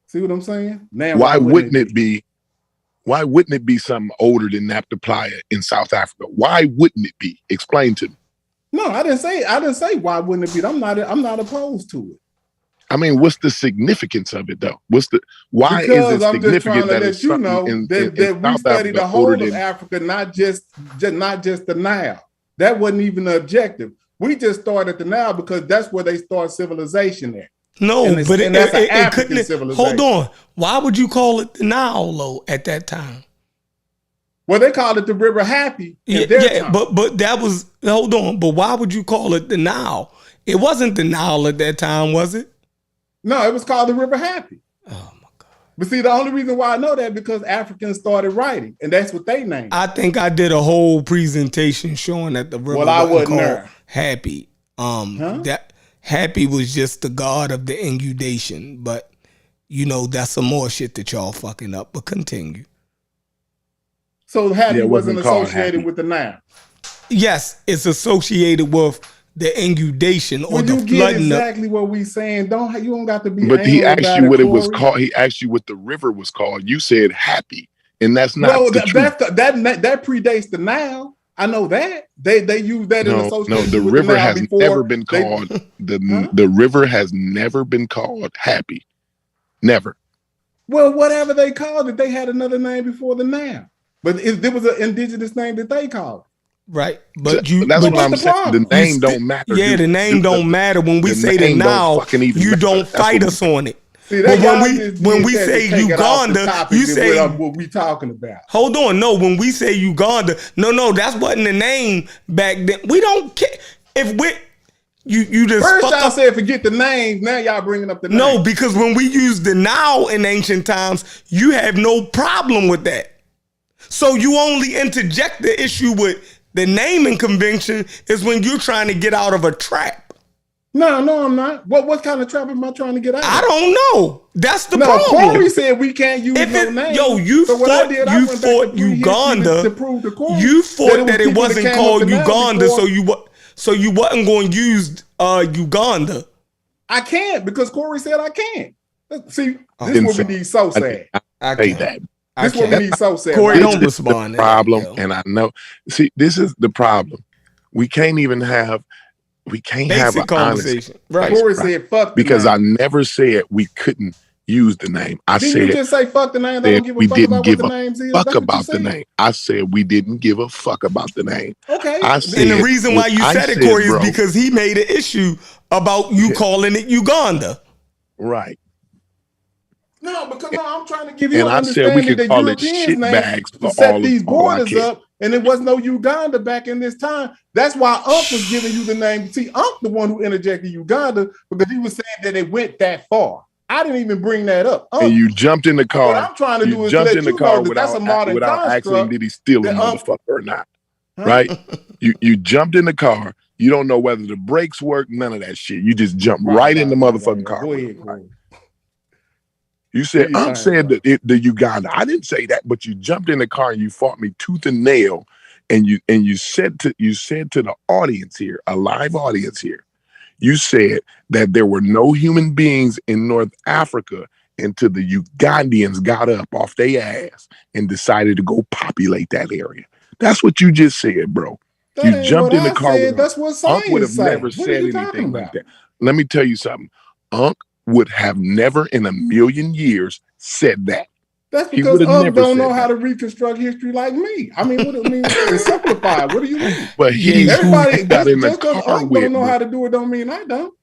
See what I'm saying? Now, why wouldn't it be? Why wouldn't it be something older than Naphtha Playa in South Africa? Why wouldn't it be? Explain to me. No, I didn't say why wouldn't it be. I'm not opposed to it. I mean, what's the significance of it though? Why because is it I'm significant that it's something that we study the whole of Africa, not just the Nile. That wasn't even the objective. We just started the Nile because that's where they start civilization at. No, but it couldn't. Civilization. Hold on. Why would you call it the Nile though at that time? Well, they called it the River Happy. But that was, hold on. But why would you call it the Nile? It wasn't the Nile at that time, was it? No, it was called the River Happy. Oh my God. But see, the only reason why I know that because Africans started writing, and that's what they named. I think I did a whole presentation showing that the river wasn't called Happy. That Happy was just the god of the inundation, but that's some more shit that y'all fucking up. But continue. So Happy wasn't associated with the Nile. Yes, it's associated with the inundation or the flooding. You get exactly what we saying. You don't got to be. But he asked you what it was called. He asked you what the river was called. You said Happy, and that's not the truth. That predates the Nile. I know that they use that in association. No, the river has never been called the river has never been called Happy, never. Well, whatever they called it, they had another name before the Nile, but there was an indigenous name that they called it. Right, but that's what I'm saying. The name don't matter. Yeah, the name don't matter. When we say the Nile, you don't fight us on it. See, but when we say Uganda, you say what we talking about. Hold on, no. When we say Uganda, no, that wasn't the name back then. We don't care if you just first y'all said forget the name. Now y'all bringing up the name. No, because when we use the Nile in ancient times, you have no problem with that. So you only interject the issue with the naming convention is when you're trying to get out of a trap. No, I'm not. What kind of trap am I trying to get out of? I don't know. That's the No, problem. Corey said we can't use no name. Yo, you so what I fought did, I went back to Uganda to prove to Corey you fought that it people wasn't came up called to now Uganda, before- so you wasn't going to use Uganda. I can't because Corey said I can't. See, I this didn't what we say- need so sad. I say that. This what we need so sad. Corey, right? don't This is respond the to that, problem, yo. and I know. See, this is the problem. We can't even have. We can't have Basic an honest conversation. Right. Corey said fuck the because name. I never said we couldn't use the name. I Didn't said you just say fuck the name? They that don't give a we fuck didn't about give what the a names is. fuck That's what you about the said. name. I said we didn't give a fuck about the name. Okay. I And said, And the reason why you I said it, said, Corey, bro, is because he made an issue about you calling it Uganda. right. No, because I'm trying to give you And an I said we understanding could that call it Europeans shit names bags to for set these all I borders care. up, and it was no Uganda back in this time. That's why Unc was giving you the name. See, Unc the one who interjected Uganda because he was saying that it went that far. I didn't even bring that up. And you jumped in the car. What I'm trying to do is jumped let in the you car know that that's a modern without asking construct. did he steal a that motherfucker or not. Right? You jumped in the car. You don't know whether the brakes work, none of that shit. You just jumped right in the motherfucking car. Go ahead, Corey. You said, Unc said the Uganda. I didn't say that, but you jumped in the car and you fought me tooth and nail, and you said to the audience here, a live audience here, you said that there were no human beings in North Africa until the Ugandians got up off their ass and decided to go populate that area. That's what you just said, bro. That You ain't jumped what in the I car. said. That's what Unc would have science say. never What are said you talking anything like about? that. Let me tell you something. Unc would have never in a million years said that. That's He because would have Unc never don't said know how that. to reconstruct history like me. I mean, what do you mean it's simplified? What do you mean? But he's everybody who you got in the just because car Unc with. don't know bro. how to do it don't mean I don't.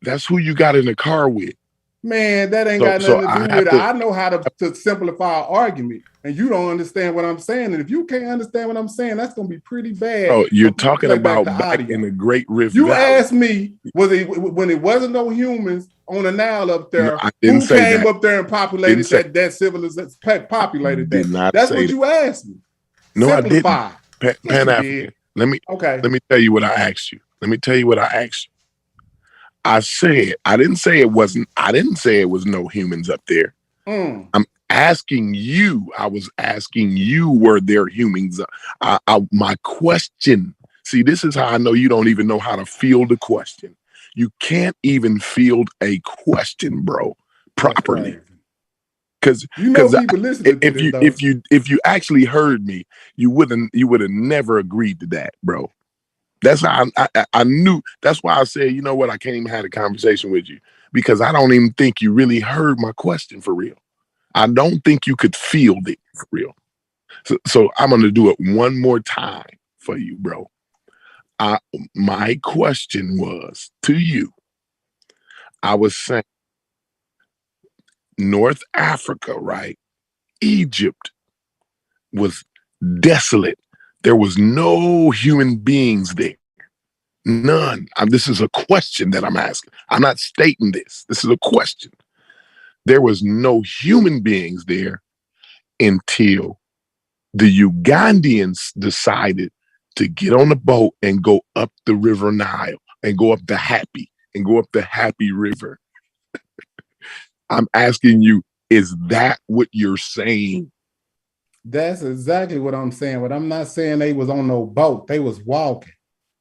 That's who you got in the car with. Man, that ain't So- got so nothing to I do have with it. to- I know how to simplify an argument, and you don't understand what I'm saying. And if you can't understand what I'm saying, that's going to be pretty bad. Oh, you're for people to talking play back about the back audio. in the Great Rift You Valley. asked me, was it when it wasn't no humans on the Nile up there? No, I didn't who say came that. up there and populated Didn't say- that civilization? Populated Did that. not That's say what that. you asked me. No, I didn't. Simplify. Yes, you Pan did. African. Let me Okay. tell you what I asked you. Let me tell you what I asked you. I said I didn't say it wasn't. I didn't say it was no humans up there. I'm asking you. I was asking you, were there humans? My question. See, this is how I know you don't even know how to field a question. You can't even field a question, bro, properly. Because You know people listening to this, though. if you actually heard me, you would have never agreed to that, bro. That's how I knew. That's why I said, you know what, I can't even have a conversation with you because I don't even think you really heard my question for real. I don't think you could field it for real. So I'm gonna do it one more time for you, bro. My question was to you. I was saying North Africa, right? Egypt was desolate. There was no human beings there. None. This is a question that I'm asking. I'm not stating this. This is a question. There was no human beings there until the Ugandians decided to get on the boat and go up the River Nile and go up the Happy River. I'm asking you, is that what you're saying? That's exactly what I'm saying. But I'm not saying they was on no boat. They was walking.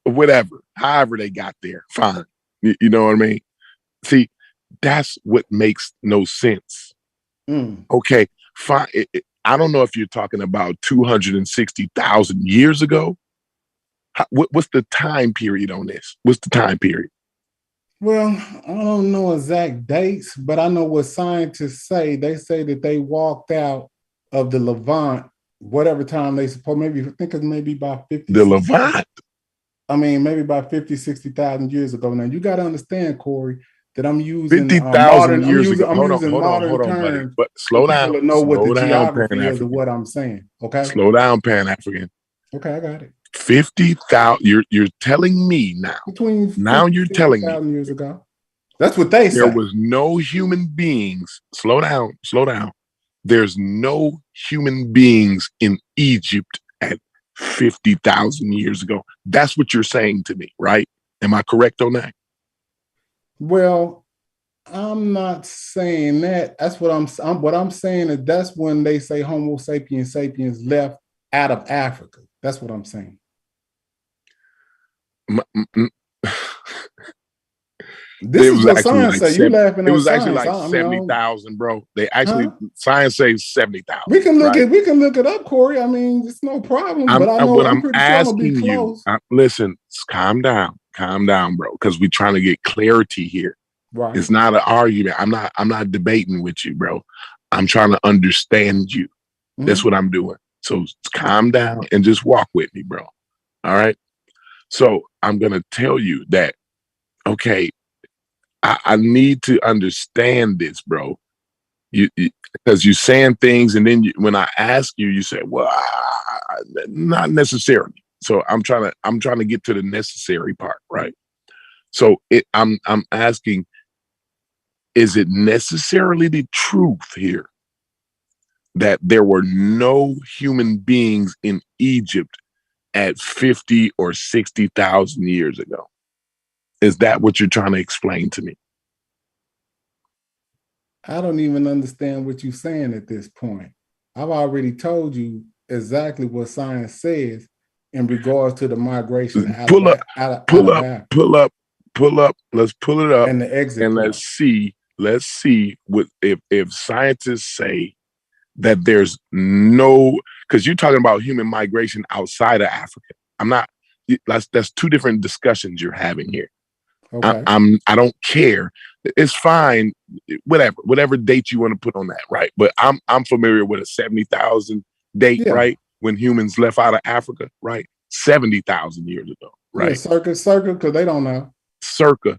Whatever. However they got there, fine. You know what I mean? See, that's what makes no sense. Okay, fine. I don't know if you're talking about 260,000 years ago. What's the time period on this? What's the time period? Well, I don't know exact dates, but I know what scientists say. They say that they walked out of the Levant, whatever time they suppose, maybe I think it's maybe by 50. The Levant. I mean, maybe by 50, 60,000 years ago. Now you got to understand, Corey, that I'm using 50,000 years ago. I'm using modern hold on, terms. buddy. But slow down. To know what the geography is Pan-African. of what I'm saying. Okay. Slow down, Pan-African. Okay, I got it. 50,000. You're telling me now. You're telling me years ago. That's what they say. There was no human beings. Slow down. There's no human beings in Egypt at 50,000 years ago. That's what you're saying to me, right? Am I correct on that? Well, I'm not saying that. That's what what I'm saying is that's when they say Homo sapiens sapiens left out of Africa. That's what I'm saying. This is what science say. You laughing at science? Like 70,000, bro. They actually science says 70,000. We can look it up, Corey. I mean, it's no problem. But I'm pretty sure I'm gonna be close. Listen, calm down, bro, because we're trying to get clarity here. Right. It's not an argument. I'm not debating with you, bro. I'm trying to understand you. That's what I'm doing. So calm down and just walk with me, bro. All right. So I'm gonna tell you that, okay, I need to understand this, bro. You because you're saying things, and then when I ask you, you say, "Well, not necessarily." So I'm trying to get to the necessary part, right? So I'm asking, is it necessarily the truth here that there were no human beings in Egypt at 50 or 60,000 years ago? Is that what you're trying to explain to me? I don't even understand what you're saying at this point. I've already told you exactly what science says in regards to the migration. Pull up. Let's pull it up and the exit. And let's see what if scientists say that there's no, because you're talking about human migration outside of Africa. That's two different discussions you're having here. Okay. I don't care. It's fine. Whatever date you want to put on that, right? But I'm familiar with a 70,000 date, right? When humans left out of Africa, right? 70,000 years ago, right? Yeah, circa, because they don't know. Circa,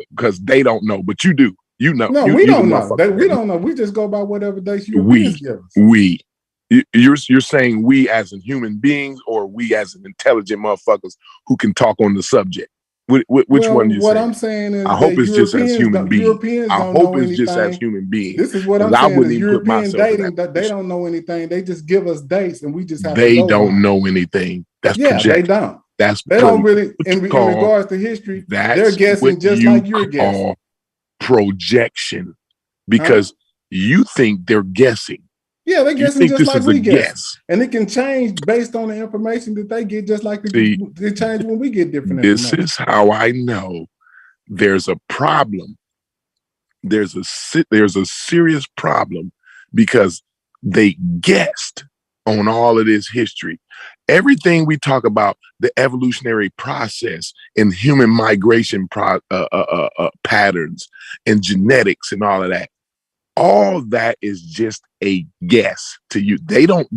because they don't know, but you do. You know. No, we don't know. We don't know. We just go by whatever dates Europeans give us. You're saying we as in human beings, or we as an intelligent motherfuckers who can talk on the subject? Which one do you say? What I'm saying is, I hope it's just as human beings. I hope it's just as human beings. This is what I'm saying. Is European dating that they don't know anything. They just give us dates, and we just have to go. They don't know anything. That's projection. They don't. They don't really. In regards to history, they're guessing just like you're guessing. Projection, because you think they're guessing. Yeah, they're guessing just like we guess. And it can change based on the information that they get, just like they change when we get different information. This is how I know there's a problem. There's a serious problem, because they guessed on all of this history. Everything we talk about, the evolutionary process and human migration patterns and genetics and all of that, all that is just a guess to you. They don't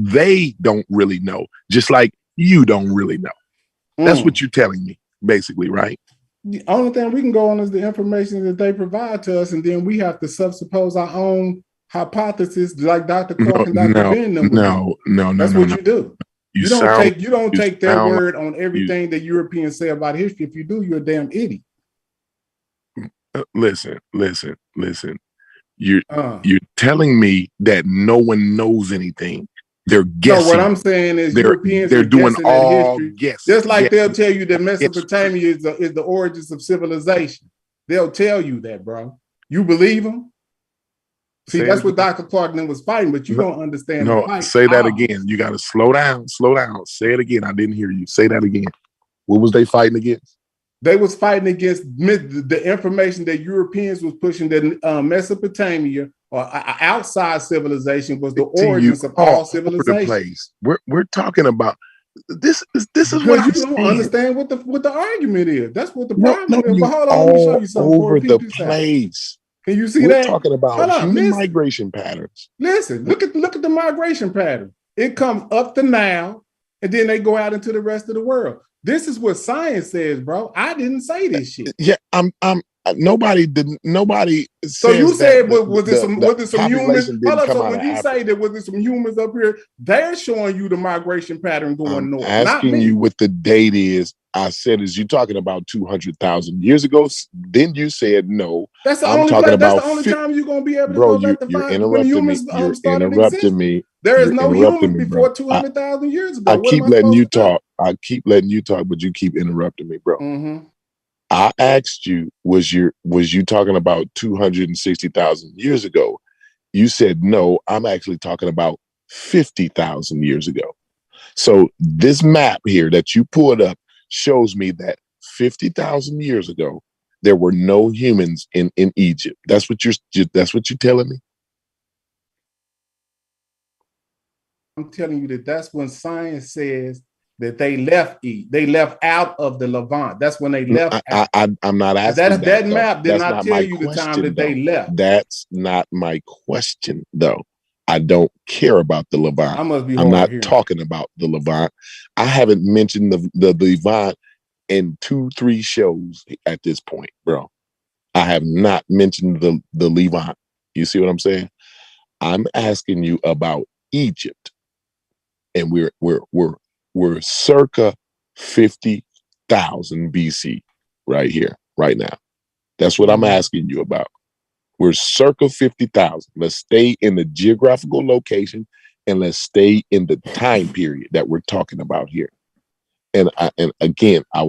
really know, just like you don't really know. That's what you're telling me, basically, right? The only thing we can go on is the information that they provide to us, and then we have to subsuppose our own hypothesis, like Dr. Clark and Dr. Ben. No. That's what you do. You don't take their word on everything that Europeans say about history. If you do, you're a damn idiot. Listen. You're telling me that no one knows anything. They're guessing. No, what I'm saying is Europeans they're doing all guess. Just like they'll tell you that Mesopotamia is the origins of civilization. They'll tell you that, bro. You believe them? See, that's what Dr. Clark was fighting, but you don't understand. No, say that again. You got to slow down. Say it again. I didn't hear you. Say that again. What was they fighting against? They was fighting against the information that Europeans was pushing, that Mesopotamia or outside civilization was the origins of all civilization. We're talking about this is what you don't understand what the argument is. That's what the problem is. But hold on, let me show you something. Over the place. Can you see that? We're talking about human migration patterns. Listen, look at the migration pattern. It comes up to now, and then they go out into the rest of the world. This is what science says, bro. I didn't say this shit. Yeah, nobody didn't. Nobody. So you said was there some humans? Hold up. So when you say that was there some humans up here, they're showing you the migration pattern going north. Asking you what the date is. I said, is you talking about 200,000 years ago? Then you said no. That's the only time you're gonna be able to go back to find when humans started existing. There is no humans before 200,000 years ago. I keep letting you talk. But you keep interrupting me, bro. Mm-hmm. I asked you, was you talking about 260,000 years ago? You said no. I'm actually talking about 50,000 years ago. So this map here that you pulled up shows me that 50,000 years ago there were no humans in Egypt. That's what you're telling me. I'm telling you that's when science says that they left they left out of the Levant. That's when they left. I'm not asking that map did not tell you the time that they left. That's not my question, though. I don't care about the Levant. I must be I'm not talking about the Levant. I haven't mentioned the Levant in 2-3 shows at this point, bro. I have not mentioned the Levant. You see what I'm saying? I'm asking you about Egypt, and we're circa 50,000 BC right here, right now. That's what I'm asking you about. We're circa 50,000. Let's stay in the geographical location and let's stay in the time period that we're talking about here. And again, I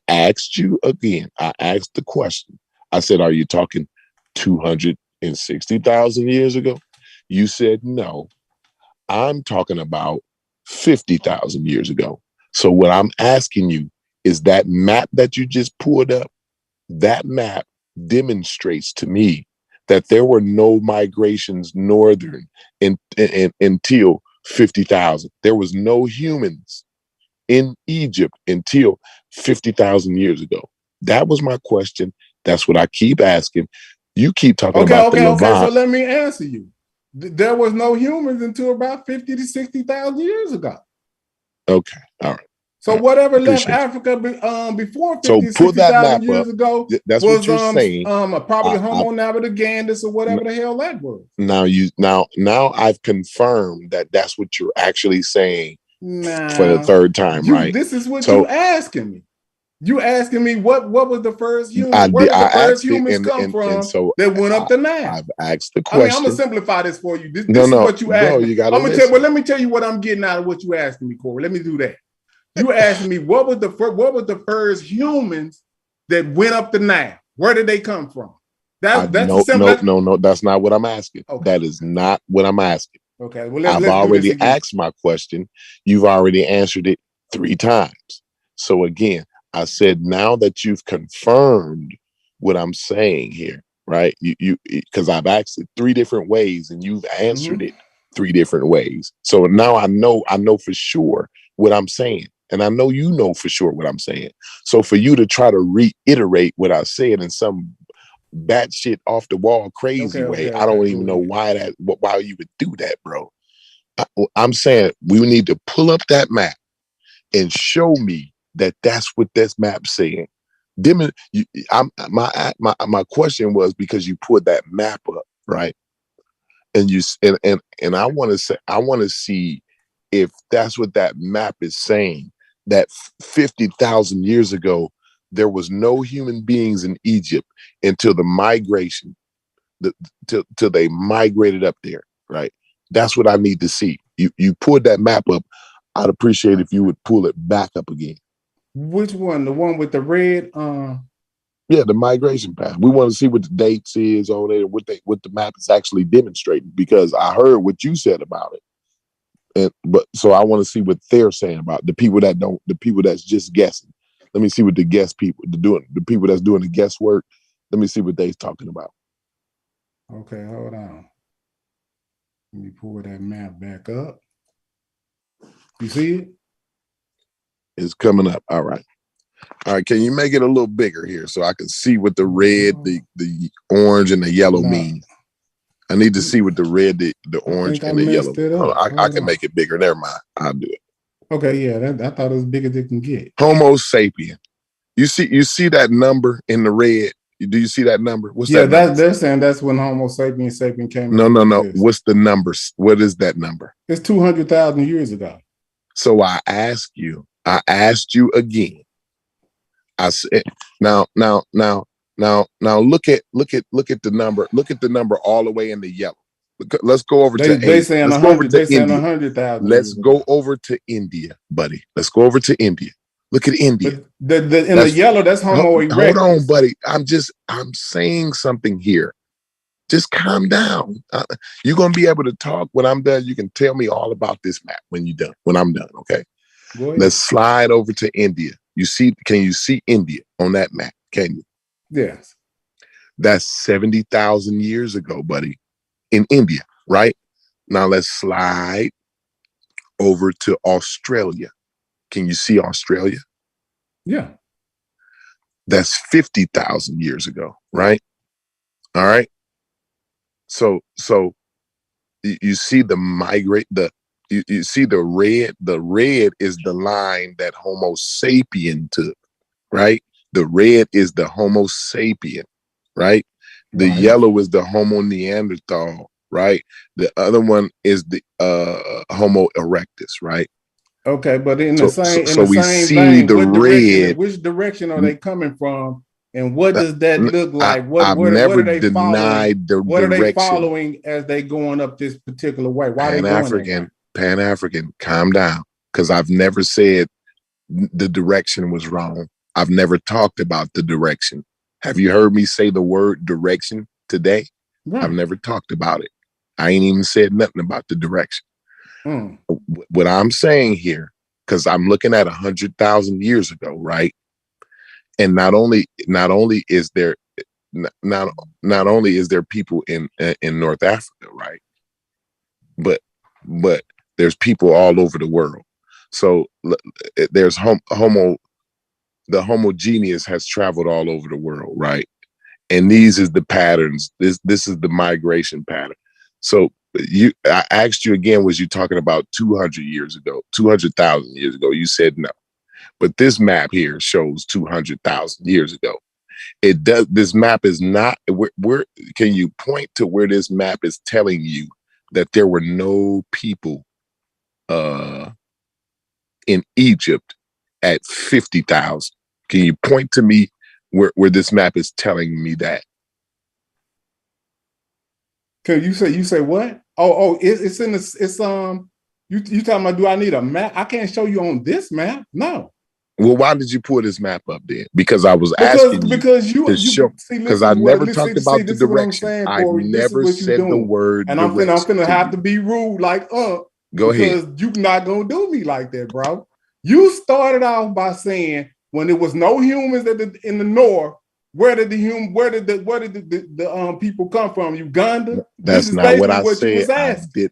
asked you again. I asked the question. I said, "Are you talking 260,000 years ago?" You said no. I'm talking about 50,000 years ago. So what I'm asking you is that map that you just pulled up, that map demonstrates to me that there were no migrations northern until 50,000. There was no humans in Egypt until 50,000 years ago. That was my question. That's what I keep asking. You keep talking about the Levant. Okay, so let me answer you. There was no humans until about 50 to 60,000 years ago. Okay, all right. So whatever left Africa before 50, 60,000 years ago that's was what you're saying. Probably Homo nabogandus or whatever the hell that was. Now I've confirmed that that's what you're actually saying for the third time, right? This is what you asking me. You asking me what was the first human? Where did the first humans come from that went up the Nile? I've asked the question. I'm gonna simplify this for you. This is what you asked me. Let me tell you what I'm getting out of what you asking me, Corey. Let me do that. You asking me what was the first humans that went up the Nile? Where did they come from? No, that's not what I'm asking. Okay. That is not what I'm asking. Okay, well, I've already asked my question. You've already answered it 3 times. So again, I said, now that you've confirmed what I'm saying here, right? You because I've asked it 3 different ways and you've answered it 3 different ways. So now I know for sure what I'm saying. And I know you know for sure what I'm saying. So for you to try to reiterate what I said in some batshit off the wall crazy way, I don't even know why you would do that, bro. I'm saying we need to pull up that map and show me that that's what this map's saying. My question was because you put that map up, right? And and I want to see if that's what that map is saying. That 50,000 years ago, there was no human beings in Egypt until the migration, till they migrated up there, right? That's what I need to see. You pulled that map up. I'd appreciate if you would pull it back up again. Which one? The one with the red? Yeah, the migration path. We want to see what the dates is on it and what the map is actually demonstrating, because I heard what you said about it. So I want to see what they're saying about the people that's just guessing. Let me see what the people that's doing the guesswork. Let me see what they're talking about. Okay, hold on. Let me pull that map back up. You see it? It's coming up. All right. Can you make it a little bigger here so I can see what the red, the orange, and the yellow mean? I need to see what the red, the orange, and the yellow. I can make it bigger. Never mind. I'll do it. Okay, yeah, I thought it was big as it can get. Homo sapien. You see that number in the red? Do you see that number? What's that number? They're saying that's when Homo sapien came. No. What's the number? What is that number? It's 200,000 years ago. So I asked you again. I said, now look at the number. Look at the number all the way in the yellow. Let's go over to they saying 100. They saying 100,000. Let's go over to India, buddy. Let's go over to India. Look at India. But the yellow, that's Homo erectus. Hold on, buddy. I'm saying something here. Just calm down. You're gonna be able to talk when I'm done. You can tell me all about this map when you're done. When I'm done, okay? Let's slide over to India. Can you see India on that map? Can you? Yes. That's 70,000 years ago, buddy, in India, right? Now let's slide over to Australia. Can you see Australia? Yeah. That's 50,000 years ago, right? All right. So you see you see the red is the line that Homo sapien took, right? The red is the Homo sapien, right? The yellow is the Homo Neanderthal, right? The other one is the Homo erectus, right? Okay, but in the same vein, which direction are they coming from, and what does that look like? I've never denied the what are they direction. following as they going up this particular way? Why are they going Pan-African, calm down, because I've never said the direction was wrong. I've never talked about the direction. Have you heard me say the word direction today? Right. I've never talked about it. I ain't even said nothing about the direction. What I'm saying here, because I'm looking at 100,000 years ago, right? And not only is there people in North Africa, right? But there's people all over the world. So there's the homogeneous has traveled all over the world, right? And these is the patterns. This is the migration pattern. So I asked you again, was you talking about 200 years ago, 200,000 years ago? You said no. But this map here shows 200,000 years ago. It does. This map is not. Where can you point to where this map is telling you that there were no people in Egypt at 50,000? Can you point to me where this map is telling me that? Can you say what? It's in the you talking about, do I need a map? I can't show you on this map. No. Well, why did you pull this map up then? Because I was asking you to show. Because I never talked about the direction. I never said the word and direction. I'm finna have to be rude like Go because ahead. you're not gonna do me like that, bro. You started off by saying when there was no humans in the north, where did the people come from? Uganda? That's not what I said.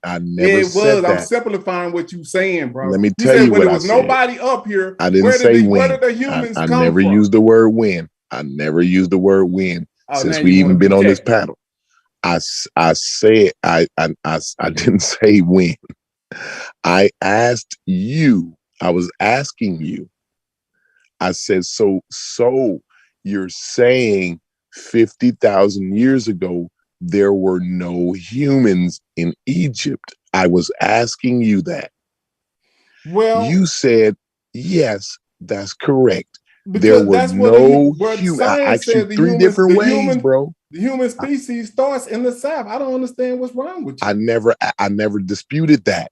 I never said that. I'm simplifying what you're saying, bro. Let me tell you what I said. When there was nobody up here, I didn't say when. Where did the humans come from? I never used the word when. I never used the word when since we even been on this panel. I said I didn't say when. I asked you. I was asking you. I said so. You're saying 50,000 years ago, there were no humans in Egypt. I was asking you that. Well, you said, yes, that's correct. There were no humans. I asked you three different ways, bro. The human species starts in the South. I don't understand what's wrong with you. I never disputed that.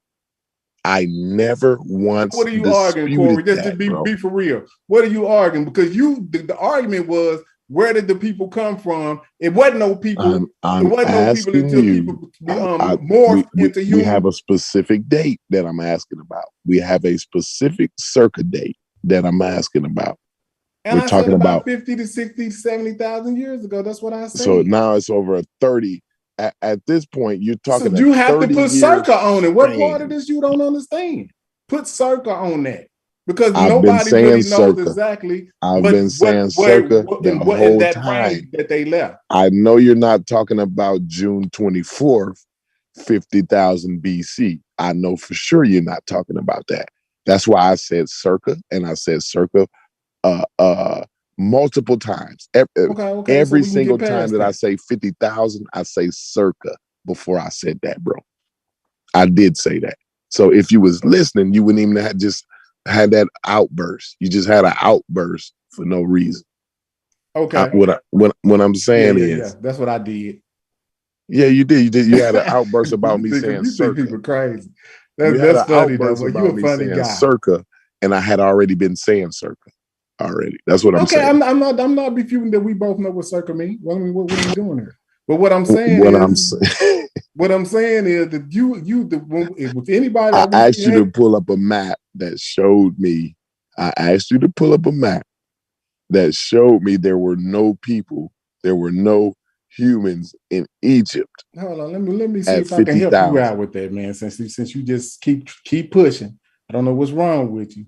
I never once. What are you arguing, Corey? Just to be for real. What are you arguing? Because the argument was, where did the people come from? It wasn't no people. I'm asking you. Morphed into humans. We have a specific date that I'm asking about. We have a specific circa date that I'm asking about. And we're talking about 50 to 60, 70,000 years ago. That's what I said. So now it's over a 30. At this point, you're talking. So you have to put circa on it. What part of this you don't understand? Put circa on that because nobody really knows exactly. I've been saying circa the whole time that they left. I know you're not talking about June 24th, 50,000 BC. I know for sure you're not talking about that. That's why I said circa, and I said circa multiple times. Every single time that I say 50,000, I say circa before I said that, bro. I did say that. So if you was listening, you wouldn't even have just had that outburst. You just had an outburst for no reason. Okay. What I'm saying is, that's what I did. Yeah, you did. You had an outburst about me saying you circa. People crazy. That's funny though. But you a funny guy. Circa, and I had already been saying circa already. That's what I'm saying. I'm not refuting that we both know what circa means. Well, I mean, what are we doing here? But what I'm saying What is, I'm saying, what I'm saying is that with anybody I that we asked you to had, pull up a map that showed me. I asked you to pull up a map that showed me there were no people, there were no humans in Egypt hold on, let me see at if I can help you 50,000. out with that, man. Since you just keep pushing, I don't know what's wrong with you.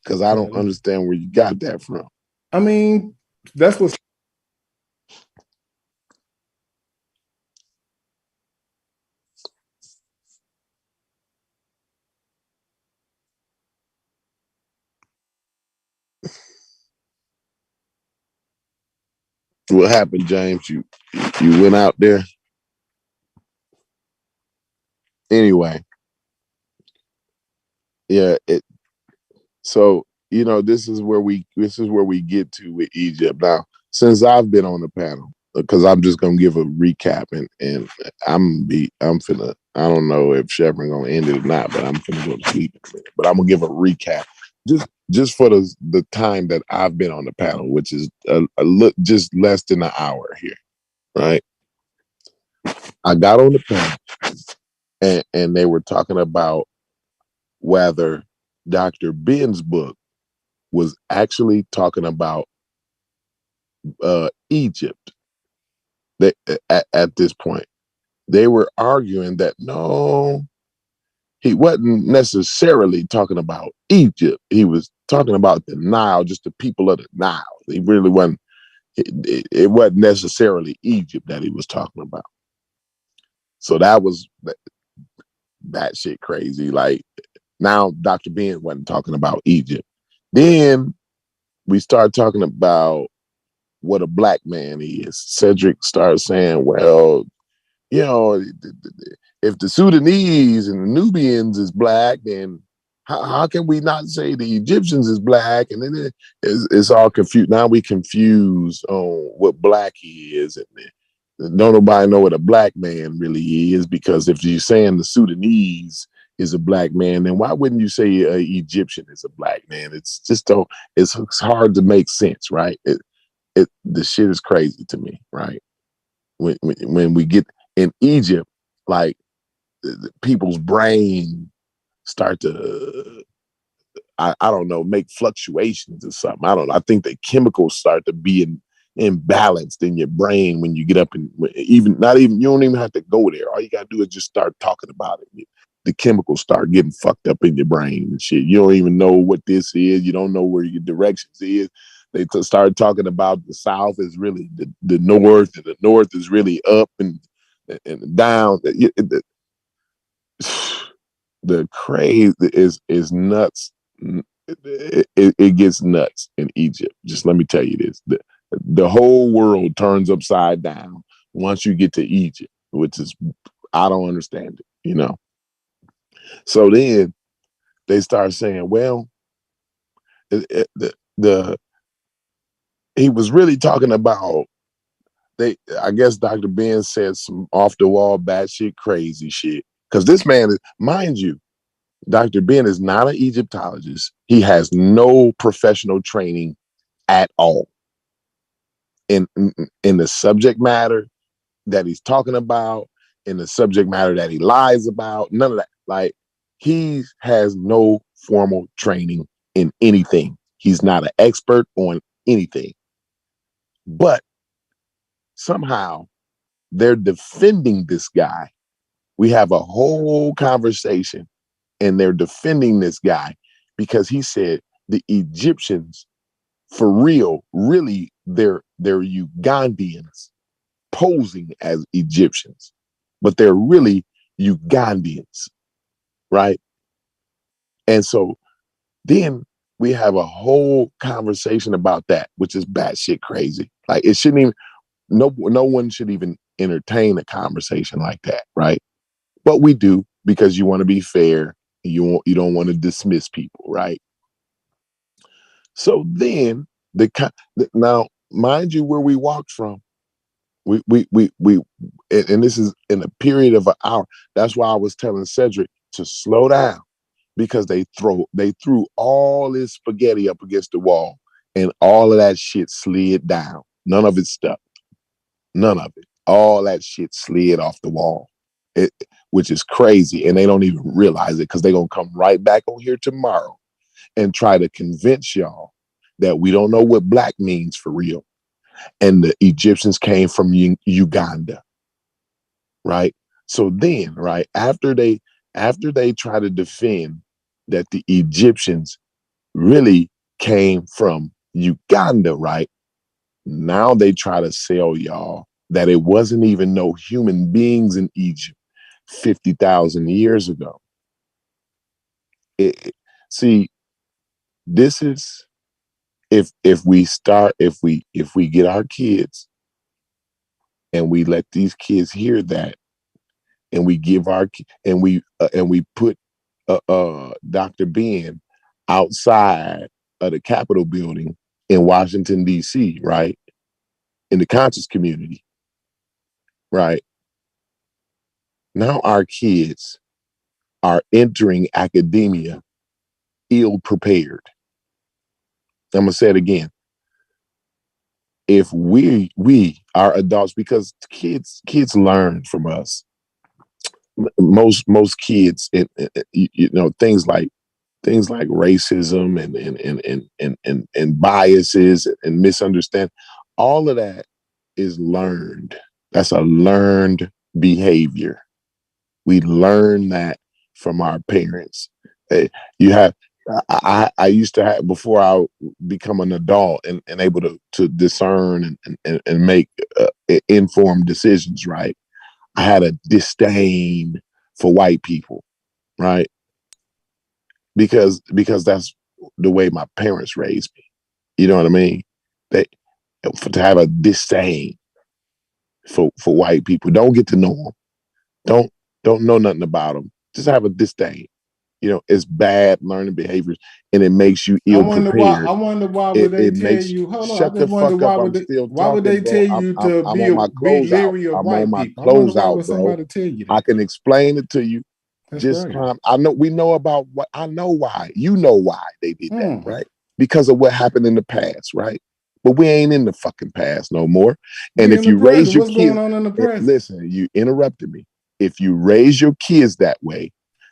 Because I don't understand where you got that from. I mean, that's what's. What happened, James? You went out there. Anyway, yeah. So this is where we get to with Egypt now. Since I've been on the panel, because I'm just gonna give a recap, and I'm finna. I don't know if Chevron gonna end it or not, but I'm finna go to sleep in a minute. But I'm gonna give a recap just for the time that I've been on the panel, which is just less than an hour here, right? I got on the panel, and they were talking about whether Dr. Ben's book was actually talking about Egypt. They, at this point, they were arguing that no, he wasn't necessarily talking about Egypt. He was talking about the Nile, just the people of the Nile. He really wasn't. It wasn't necessarily Egypt that he was talking about. So that was that shit crazy. Like now, Dr. Ben wasn't talking about Egypt. Then we started talking about what a black man is. Cedric started saying, well, if the Sudanese and the Nubians is black, then how can we not say the Egyptians is black? And then it's all confused. Now we confused on what black is. And don't nobody know what a black man really is, because if you're saying the Sudanese is a black man, then why wouldn't you say Egyptian is a black man? It's hard to make sense, right? The shit is crazy to me, right? When we get in Egypt, like people's brain start to, I don't know, make fluctuations or something. I don't know. I think the chemicals start to be imbalanced in your brain when you get up, and you don't even have to go there. All you gotta do is just start talking about it. The chemicals start getting fucked up in your brain and shit. You don't even know what this is. You don't know where your directions is. They started talking about the South is really the North, and the North is really up and down. The craze is nuts. It gets nuts in Egypt. Just let me tell you this: the whole world turns upside down once you get to Egypt, which is, I don't understand it. So then they start saying, well, the he was really talking about, I guess Dr. Ben said some off the wall batshit crazy shit. Because this man is, mind you, Dr. Ben is not an Egyptologist. He has no professional training at all in the subject matter that he's talking about, in the subject matter that he lies about. None of that. Like, he has no formal training in anything. He's not an expert on anything. But somehow they're defending this guy. We have a whole conversation and they're defending this guy because he said the Egyptians, for real, really, they're Ugandians posing as Egyptians, but they're really Ugandians, right? And so then we have a whole conversation about that, which is batshit crazy. Like, it shouldn't even, no one should even entertain a conversation like that, right? But we do, because you want to be fair. You don't want to dismiss people, right? So then now, mind you, where we walked from, we and this is in a period of an hour. That's why I was telling Cedric to slow down, because they threw all this spaghetti up against the wall, and all of that shit slid down. None of it stuck. None of it. All that shit slid off the wall, which is crazy, and they don't even realize it because they're gonna come right back on here tomorrow and try to convince y'all that we don't know what black means for real, and the Egyptians came from Uganda, right? So then, right after they try to defend that the Egyptians really came from Uganda, right? Now they try to sell y'all that it wasn't even no human beings in Egypt 50,000 years ago. See, this is if we get our kids and we let these kids hear that, and we give and we put Dr. Ben outside of the Capitol building in Washington, D.C., right? In the conscious community, right? Now our kids are entering academia ill prepared. I'm gonna say it again. If we are adults, because kids learn from us. Most kids, things like racism and biases and misunderstanding, all of that is learned. That's a learned behavior. We learn that from our parents. You have, I used to have, before I become an adult and able to discern and make informed decisions, right? I had a disdain for white people, right? Because that's the way my parents raised me. You know what I mean? To have a disdain for white people. Don't get to know them. Don't know nothing about them. Just have a disdain. It's bad learning behaviors, and it makes you ill prepared. I wonder why would they tell you? Hold on, Shut the fuck up! I'm still talking. Why would they tell you to I'm on my be closeout. leery of I'm white on my people? I wonder why closeout, would bro. somebody tell you that? I can explain it to you. That's Just right. time. I know we know about what I know why. You know why they did that, right? Because of what happened in the past, right? But we ain't in the fucking past no more. And if you raise your kids, going on in the present? Listen, you interrupted me. If you raise your kids that way,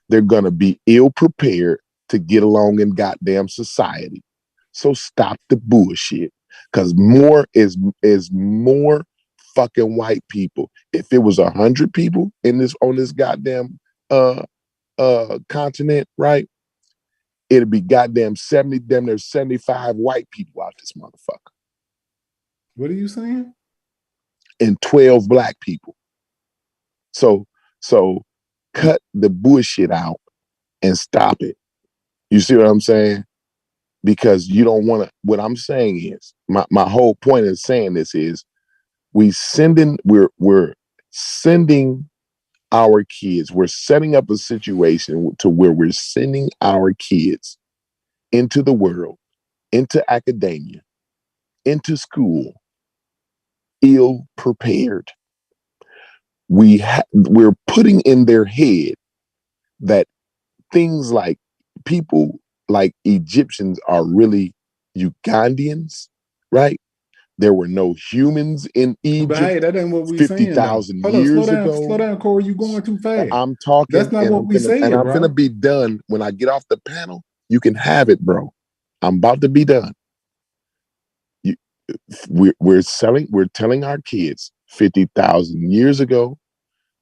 they're gonna be ill prepared to get along in goddamn society. So stop the bullshit. Cause more is more fucking white people. If it was 100 people on this goddamn continent, right? It'd be goddamn 70, damn near 75 white people out this motherfucker. What are you saying? And 12 black people. So cut the bullshit out and stop it. You see what I'm saying? Because you don't want to. What I'm saying is, my whole point of saying this is, we're sending our kids. We're setting up a situation to where we're sending our kids into the world, into academia, into school, ill prepared. We're putting in their head that things like people like Egyptians are really Ugandians, right? There were no humans in Egypt. But hey, that ain't what we 50,000 years ago. Slow down, Corey. You going too fast. I'm talking. That's not what we saying, and I'm bro. gonna be done when I get off the panel. You can have it, bro. I'm about to be done. We're telling our kids 50,000 years ago,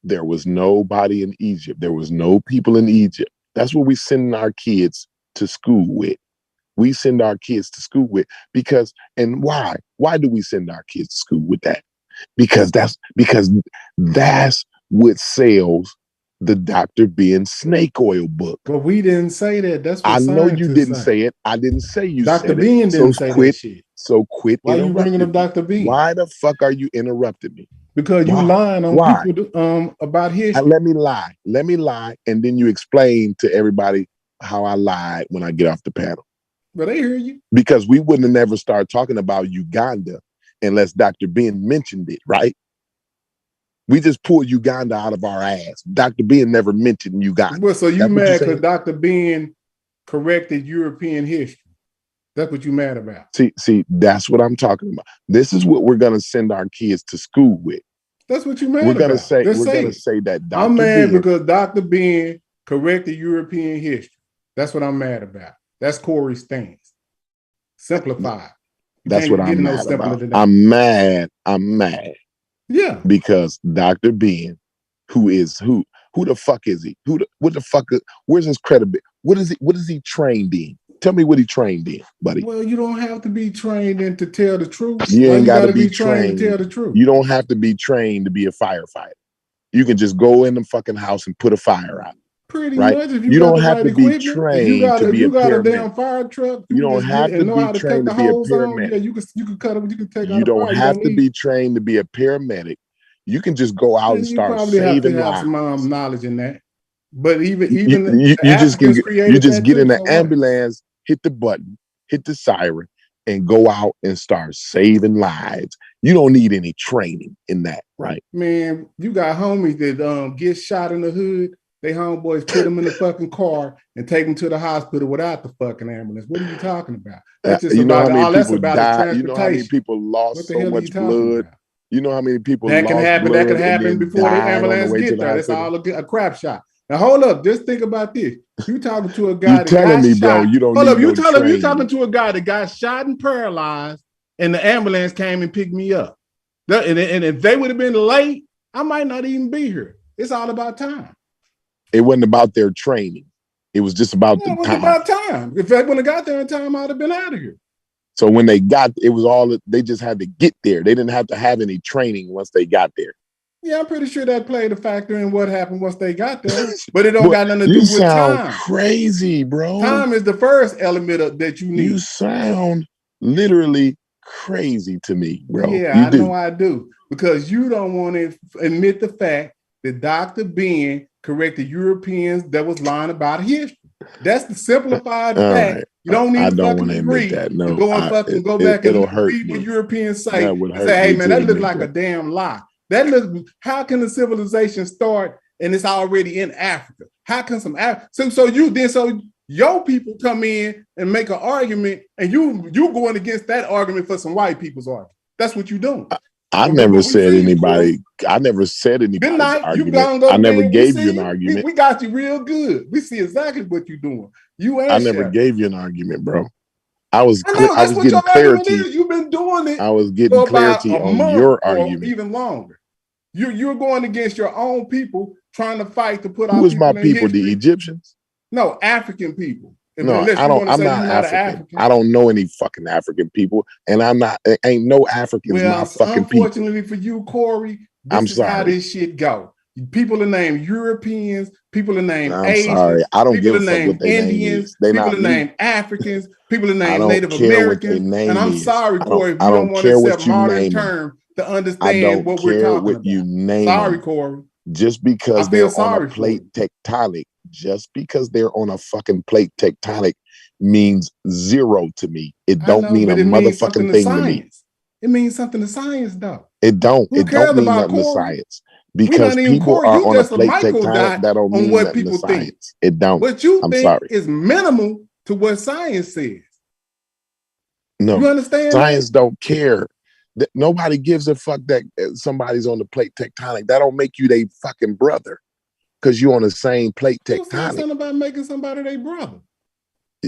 there was nobody in Egypt. There was no people in Egypt. That's what we send our kids to school with. We send our kids to school with and why? Why do we send our kids to school with that? Because that's what sells the Dr. Ben snake oil book. But we didn't say that. That's what I know you didn't say it. I didn't say you Dr. said Ben it. didn't say that shit. So quit Why interrupting you bringing up me. Dr. Ben? Why the fuck are you interrupting me? Because you lying on people about history. And let me lie, and then you explain to everybody how I lied when I get off the panel. But they hear you. Because we wouldn't have never started talking about Uganda unless Dr. Ben mentioned it, right? We just pulled Uganda out of our ass. Dr. Ben never mentioned Uganda. Well, so you mad because Dr. Ben corrected European history. That's what you mad about. See, that's what I'm talking about. This is what we're gonna send our kids to school with. That's what you mad We're about. gonna say that Dr. I'm mad Ben, because Dr. Ben corrected European history. That's what I'm mad about. That's Corey's stance. Simplified. That's what I'm mad about. I'm mad. Yeah. Because Dr. Ben, who the fuck is he? What the fuck? Where's his credibility? What is he trained in? Tell me what he trained in, buddy. Well, you don't have to be trained in to tell the truth. You ain't got to be trained to tell the truth. You don't have to be trained to be a firefighter. You can just go in the fucking house and put a fire out. Pretty right? much. If you don't have to be trained to be a paramedic. A damn fire truck. You don't have to be trained to be a paramedic. Yeah, you can cut them. You can take. You don't have to be trained to be a paramedic. You can just go out and start saving lives. Have some knowledge in that. But even you just get in the ambulance, hit the button, hit the siren, and go out and start saving lives. You don't need any training in that, right? Man, you got homies that get shot in the hood. They homeboys put them in the fucking car and take them to the hospital without the fucking ambulance. What are you talking about? That's just about that's about transportation. You know how many people lost so much blood? About? You know how many people that can happen. That can happen before the ambulance get there. That's all a crap shot. Now hold up, just think about this. You talking to a guy that got me, shot. Bro, you don't hold need up, you talking to a guy that got shot and paralyzed, and the ambulance came and picked me up. And if they would have been late, I might not even be here. It's all about time. It wasn't about their training. It was just about the time. It was about time. If they wouldn't have got there in time, I'd have been out of here. So when they got, it was all, they just had to get there. They didn't have to have any training once they got there. Yeah, I'm pretty sure that played a factor in what happened once they got there. But it don't got nothing to do with time. You sound crazy, bro. Time is the first element that you need. You sound literally crazy to me, bro. Yeah, I know I do. Because you don't want to admit the fact that Dr. Ben corrected Europeans that was lying about history. That's the simplified fact. Right. You don't need to fucking agree. No, go and go back and read what Europeans say. Say, hey man, that looks like a damn lie. How can a civilization start and it's already in Africa? How can so your people come in and make an argument and you going against that argument for some white people's argument. That's what you're doing. I never said anybody. I never said anybody's good night. Argument. I never gave you an argument. We got you real good. We see exactly what you're doing. I never gave you an argument, bro. I was getting clarity. You've been doing it. I was getting clarity on your argument. Even longer. You're going against your own people, trying to fight to put out. Who is my people? The Egyptians? No, African people. No, I'm not African. I don't know any fucking African people, and ain't no Africans my fucking people. Unfortunately for you, Corey, this is how this shit go. People are named Europeans, people are named Asians, I don't give a fuck what their Indians, people are named Africans, people are named Native Americans. And I'm sorry, Corey, if you don't want to accept modern term to understand what we're talking about. You name sorry, Corey. Just because they're on a plate tectonic. Just because they're on a fucking plate tectonic means zero to me. It don't mean a motherfucking thing to me. It means something to science, though. It don't. It don't mean nothing to science. Because people are on a plate tectonic, that don't mean nothing to science. It don't. What you think is minimal to what science says. No. You understand? Science don't care. Nobody gives a fuck that somebody's on the plate tectonic. That don't make you their fucking brother. Because you're on the same plate tectonic. Something about making somebody their brother.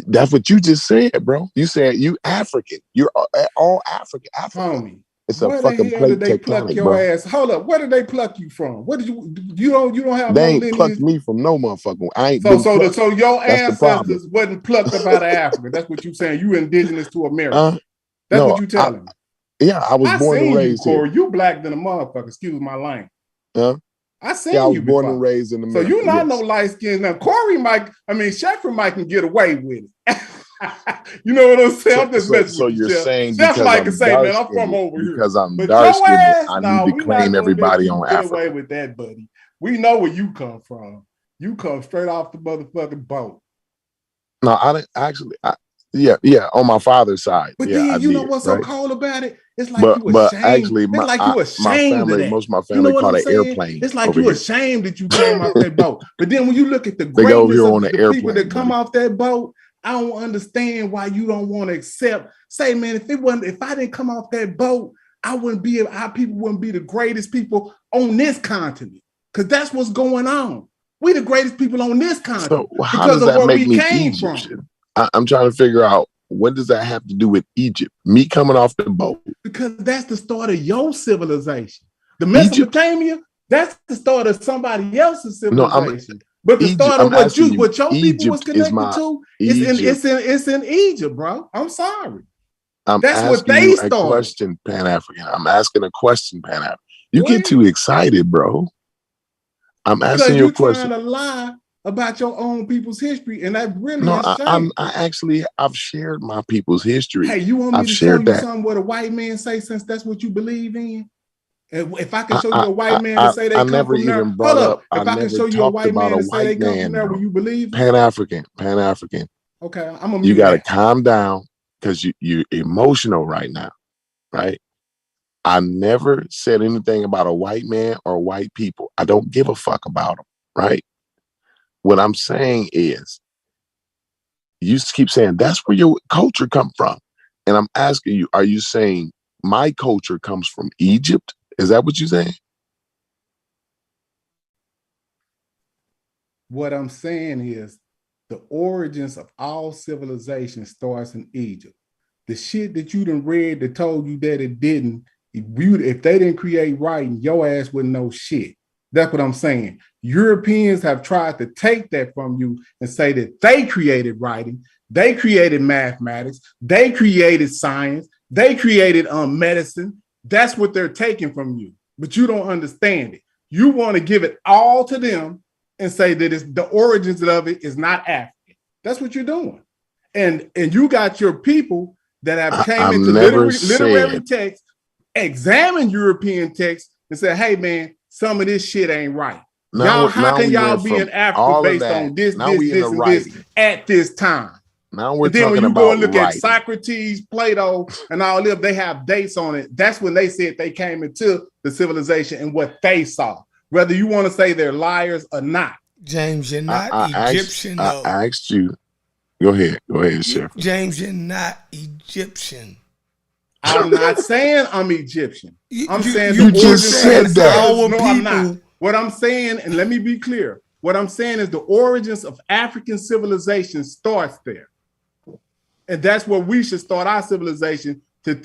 That's what you just said, bro. You said you African. You're all African. Homie, it's a fucking plate tectonic, your bro. Ass? Hold up. Where did they pluck you from? What did you don't have? They ain't plucked me from no motherfucking. I ain't. So your ancestors wasn't plucked up out of Africa. That's what you saying. You indigenous to America. That's what you telling me. Yeah, I was born and raised here. You black than a motherfucker. Excuse my language. I seen I was you born before. and raised in America. So you're not no light skin. Now Corey Sheffer Mike can get away with it. You know what I'm saying? I'm just messing with you're saying Chef because Mike I'm can say, man, I'm from over here. Because I'm dark skinned, I need to claim everybody on Africa. Get away with that, buddy. We know where you come from. You come straight off the motherfucking boat. No, I didn't actually. Yeah, on my father's side. But yeah, then you know what's so cold about it? It's like you ashamed. Actually, it's like you ashamed of that. Most of my family call it airplane. It's like you ashamed that you came off that boat. But then when you look at the greatness of the people that come off that boat, I don't understand why you don't want to accept. Say, man, if I didn't come off that boat, our people wouldn't be the greatest people on this continent. Because that's what's going on. We the greatest people on this continent. So how because does of that where make we me came Egyptian? from. I'm trying to figure out, what does that have to do with Egypt? Me coming off the boat. Because that's the start of your civilization. The Mesopotamia, that's the start of somebody else's civilization. But the start of what your people was connected to, it's in Egypt, bro. I'm sorry. That's what they started. Question, Pan-African. I'm asking a question, Pan-African. You get too excited, bro. I'm asking you a question. Because you're trying to lie about your own people's history, and that really is shameful. I've shared my people's history. Hey, you want me to show you something what a white man say, since that's what you believe in? If I can show you a white man to say they come from there, hold up. If I can show you a white man to say they come from there, will you believe Pan-African. Okay, I'm a. You got to calm down because you're emotional right now, right? I never said anything about a white man or white people. I don't give a fuck about them, right? What I'm saying is, you keep saying that's where your culture come from. And I'm asking you, are you saying my culture comes from Egypt? Is that what you're saying? What I'm saying is the origins of all civilization starts in Egypt. The shit that you done read that told you that it didn't, if they didn't create writing, your ass wouldn't know shit. That's what I'm saying. Europeans have tried to take that from you and say that they created writing, they created mathematics, they created science, they created medicine. That's what they're taking from you, but you don't understand it. You want to give it all to them and say that the origins of it is not African. That's what you're doing. And you got your people that have came into literary texts, examine European texts, and say, hey, man, some of this shit ain't right. How can y'all be in Africa based on this, this, at this time? Now we're talking about. Then when you go and look at Socrates, Plato, and all this, they have dates on it. That's when they said they came into the civilization and what they saw. Whether you want to say they're liars or not. James, you're not Egyptian. I asked you. Go ahead, Chef. James, you're not Egyptian. I'm not saying I'm Egyptian. I'm saying you just said that. No, I'm not. What I'm saying, and let me be clear, what I'm saying is the origins of African civilization starts there. And that's where we should start our civilization to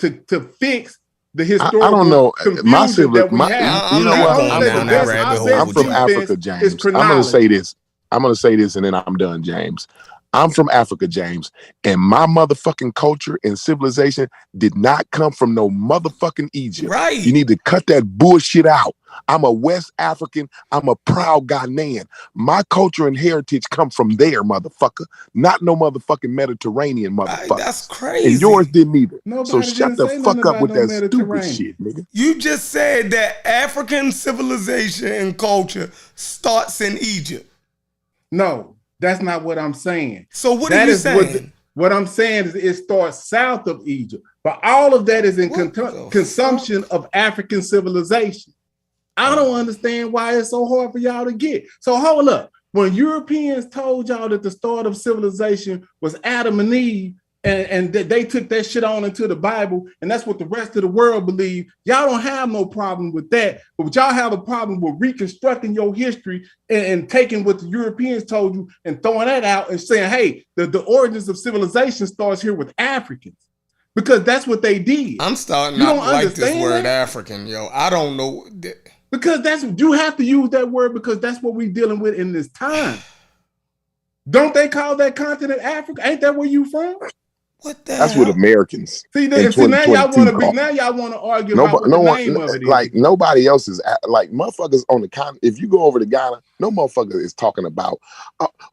fix the historical I don't know. My civilization, you know what? I'm from Africa, James. I'm going to say this. And then I'm done, James. I'm from Africa, James, and my motherfucking culture and civilization did not come from no motherfucking Egypt. Right. You need to cut that bullshit out. I'm a West African. I'm a proud Ghanaian. My culture and heritage come from there, motherfucker. Not no motherfucking Mediterranean, motherfucker. That's crazy. And yours didn't either. Nobody so shut the fuck up with that stupid shit, nigga. You just said that African civilization and culture starts in Egypt. No. That's not what I'm saying. So what are you saying? What I'm saying is it starts south of Egypt, but all of that is in consumption of African civilization. I don't understand why it's so hard for y'all to get. So hold up. When Europeans told y'all that the start of civilization was Adam and Eve, and they took that shit on into the Bible, and that's what the rest of the world believe. Y'all don't have no problem with that, but y'all have a problem with reconstructing your history and taking what the Europeans told you and throwing that out and saying, hey, the origins of civilization starts here with Africans, because that's what they did. I'm starting not to like this word African, yo. I don't know. Because you have to use that word because that's what we're dealing with in this time. Don't they call that continent Africa? Ain't that where you from? That's what Americans. See now y'all want to argue about what the name of it is. Like nobody else is like motherfuckers on the continent. If you go over to Ghana, no motherfucker is talking about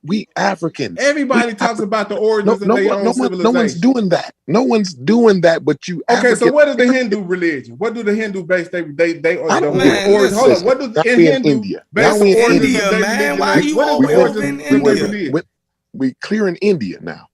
we Africans. Everybody talks about the origins of their own civilization. No one's doing that. No one's doing that. But you. Okay, so what is the Hindu religion? What do the Hindu base they are the origin? Hold on. What does in Hindu India? Base Now we in India, man? Why are you always in India? We clear in India now.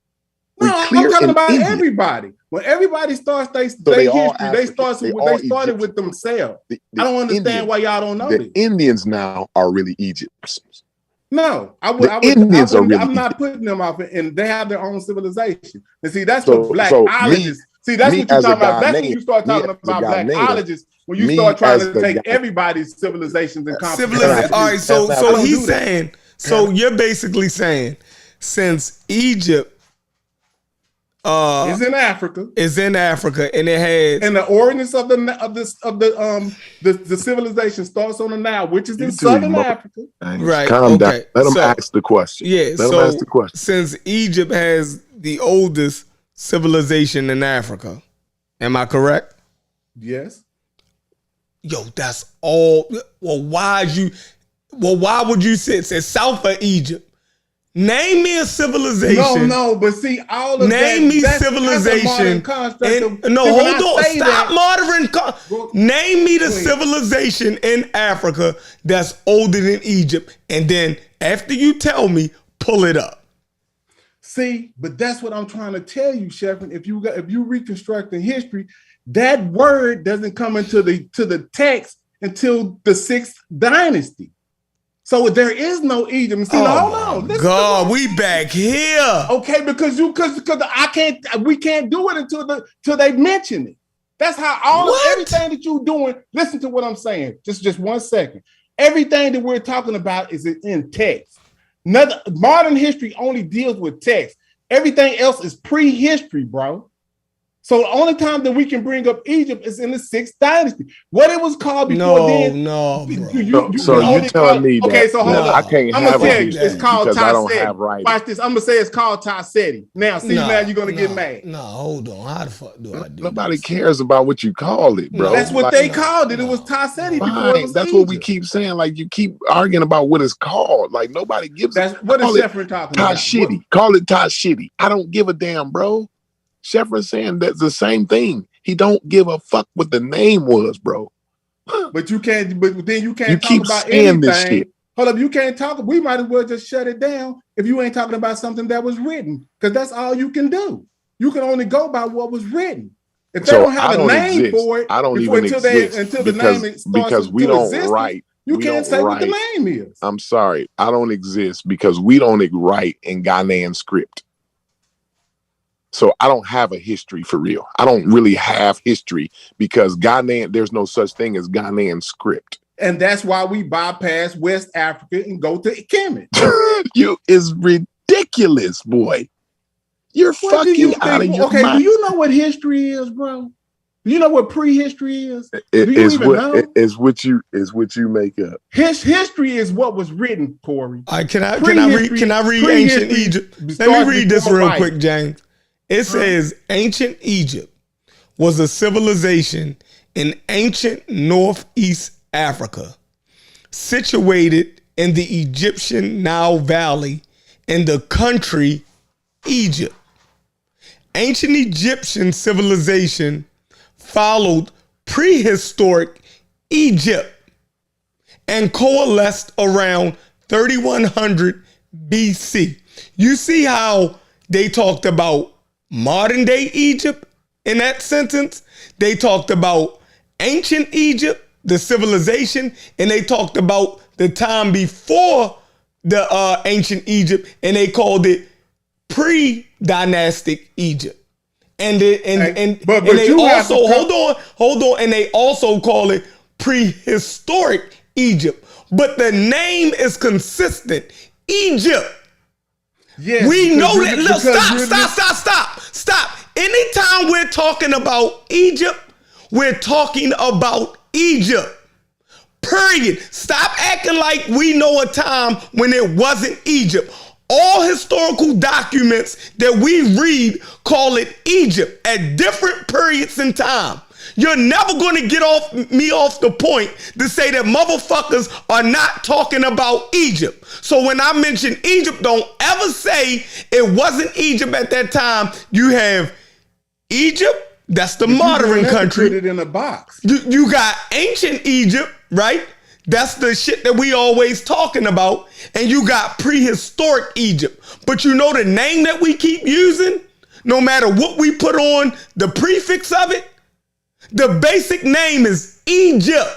No, I'm talking about everybody. When everybody starts their history, they started with themselves. I don't understand why y'all don't know the this. Indians now are really Egyptians. No, Indians are really I'm not putting them off, and they have their own civilization. And see, that's so, what so blackologists. See, me that's what you're as a talking about. That's when Ghanaian, you start me talking as a about Ghanaian, blackologists. When you me start trying as to a take Ghanaian. everybody's civilizations and Civilization. comprehend. All right, so I he's do that. saying. So you're basically saying, since Egypt It's in Africa, and it has, and the origins of the civilization starts on the Nile, which is in southern Africa. right? Calm down. Okay, Let them so ask the question. yeah, Let them so ask the question. since Egypt has the oldest civilization in Africa, am I correct? Yes. Yo, that's all. Well, why would you say south of Egypt? Name me a civilization. No, but see, all of Name that. me That's civilization. No, Hold on. Stop modern. Name me the civilization in Africa that's older than Egypt, and then after you tell me, pull it up. See, but that's what I'm trying to tell you, Shepard. If you reconstructing history, that word doesn't come into the text until the 6th dynasty. So there is no Egypt. See, hold on. God, we back here. Okay, because we can't do it until they mention it. That's how everything that you're doing. Listen to what I'm saying. Just 1 second. Everything that we're talking about is in text. Modern history only deals with text. Everything else is prehistory, bro. So the only time that we can bring up Egypt is in the 6th dynasty. What it was called before then. No, bro. So you telling me that? Okay, so hold I up. can't I'm have gonna a tell you. It's called because I don't Tassetti. have writing. Watch this. I'm gonna say it's called Tassetti. Now, see, now you're gonna get mad. No, hold on. How the fuck do I do? Nobody cares about what you call it, bro. That's what they called it. It was Tassetti before it was That's Egypt. what we keep saying. Like you keep arguing about what it's called. Like nobody gives. That's what is Shepard talking about. Shitty. Call it Shitty. I don't give a damn, bro. Shepard's saying that's the same thing. He don't give a fuck what the name was, bro. But you can't. But then you can't You talk keep about saying anything. this shit. Hold up, you can't talk. We might as well just shut it down if you ain't talking about something that was written, because that's all you can do. You can only go by what was written. If they don't have a name for it, I don't even exist until the name starts because we don't write. You can't say what the name is. I'm sorry, I don't exist because we don't write in Ghanaian script. So I don't have a history for real. I don't really have history because there's no such thing as Ghanaian script. And that's why we bypass West Africa and go to Kemet. You is ridiculous, boy. You're fucking out of your mind. Do you know what history is, bro? Do you know what prehistory is? Do you even know? Is what you make up. History is what was written, Corey. Can I read ancient Egypt? Let me read this real quick, James. It says ancient Egypt was a civilization in ancient Northeast Africa, situated in the Egyptian Nile Valley in the country Egypt. Ancient Egyptian civilization followed prehistoric Egypt and coalesced around 3100 BC. You see how they talked about modern day Egypt in that sentence? They talked about ancient Egypt, the civilization, and they talked about the time before the ancient Egypt, and they called it pre-dynastic Egypt. And they also hold on, and they also call it prehistoric Egypt. But the name is consistent. Egypt. Yes, we know that. Look, stop. Anytime we're talking about Egypt, we're talking about Egypt. Period. Stop acting like we know a time when it wasn't Egypt. All historical documents that we read call it Egypt at different periods in time. You're never going to get me off the point to say that motherfuckers are not talking about Egypt. So when I mention Egypt, don't ever say it wasn't Egypt at that time. You have Egypt, that's the modern country. Put it in a box. You got ancient Egypt, right? That's the shit that we always talking about. And you got prehistoric Egypt. But you know the name that we keep using, no matter what we put on the prefix of it, the basic name is Egypt.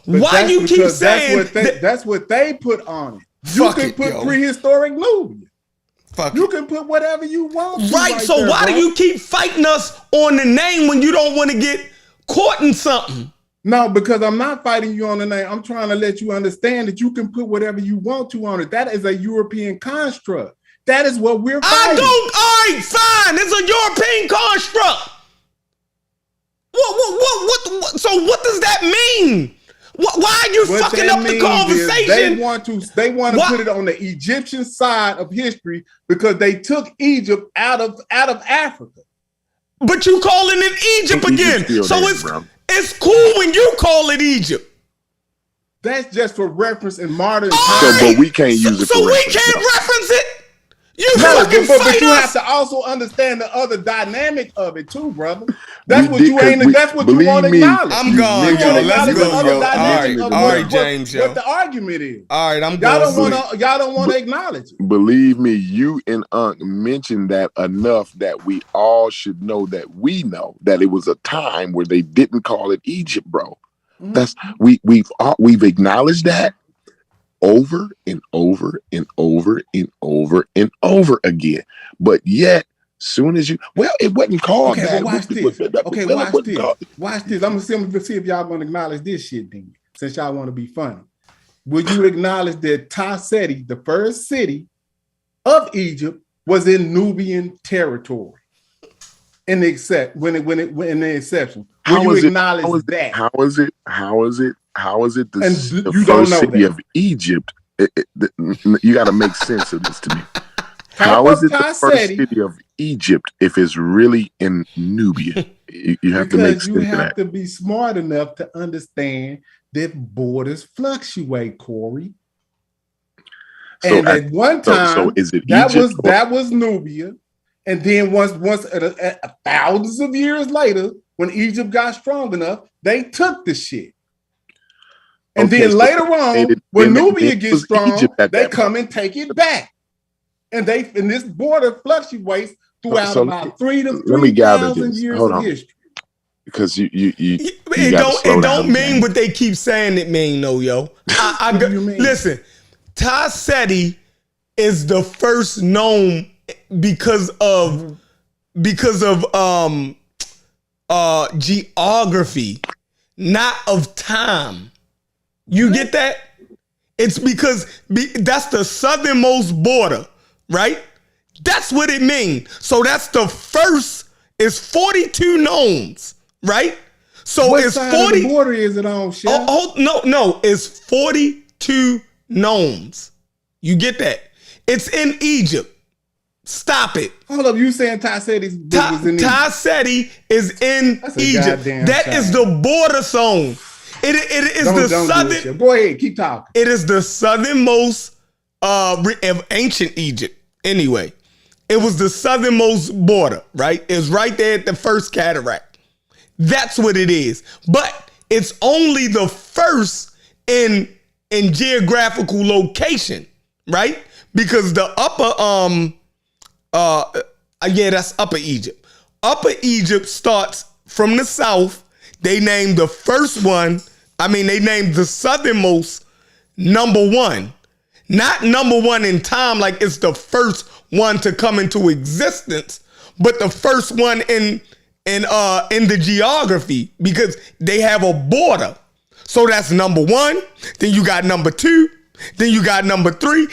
But why you keep saying that's what they put on it? You can put prehistoric Nubia. You can put whatever you want. Right. So there, why bro. do you keep fighting us on the name when you don't want to get caught in something? No, because I'm not fighting you on the name. I'm trying to let you understand that you can put whatever you want to on it. That is a European construct. That is what we're fighting. All right, fine. It's a European construct. What? So what does that mean? Why are you fucking up the conversation? They want to put it on the Egyptian side of history because they took Egypt out of Africa. But you calling it Egypt again. So it's cool when you call it Egypt. That's just for reference in modern times. But we can't use it. So we can't reference it. But you have to also understand the other dynamic of it too, brother. That's what you ain't. That's what you want to acknowledge. I'm gone, yo. Let's go, yo. All right, James, yo. What the argument is? All right, I'm going. Y'all don't want to acknowledge it. Believe me, you and Unc mentioned that enough that we all should know that we know that it was a time where they didn't call it Egypt, bro. Mm-hmm. That's we've acknowledged that over and over and over and over and over again. But yet, soon as it wasn't called that. Watch this. Watch this. I'm gonna see if y'all gonna acknowledge this shit then, since y'all want to be funny. Would you acknowledge that Ta-Seti, the first city of Egypt, was in Nubian territory? In the exception. Will you acknowledge that? How is it? The first city of Egypt? You got to make sense of this to me. How is it the first city of Egypt if it's really in Nubia? You have to make sense of that. You have to be smart enough to understand that borders fluctuate, Corey. And at one time, is it that was Nubia, and then once thousands of years later, when Egypt got strong enough, they took the shit. And then later on, when Nubia gets strong, they come and take it back. And this border fluctuates throughout about 3,000 years of history. Because it don't mean what they keep saying it mean, no, yo. Listen, Ta-Seti is the first known because of geography, not of time. You get that? It's because that's the southernmost border, right? That's what it means. So that's the first. It's 42 knowns, right? So what it's side 40. Of the border is it on, Chef? No. It's 42 knowns. You get that? It's in Egypt. Stop it. Hold up, you saying Ta-Seti is in Egypt? Ta-Seti is in Egypt. That is the border zone. It is the southern. Go ahead, keep talking. It is the southernmost of ancient Egypt. Anyway, it was the southernmost border, right? It's right there at the first cataract. That's what it is. But it's only the first in geographical location, right? Because the upper that's Upper Egypt. Upper Egypt starts from the south. They named the first one. They named the southernmost number one. Not number one in time, like it's the first one to come into existence, but the first one in the geography, because they have a border. So that's number one. Then you got number two. Then you got number three.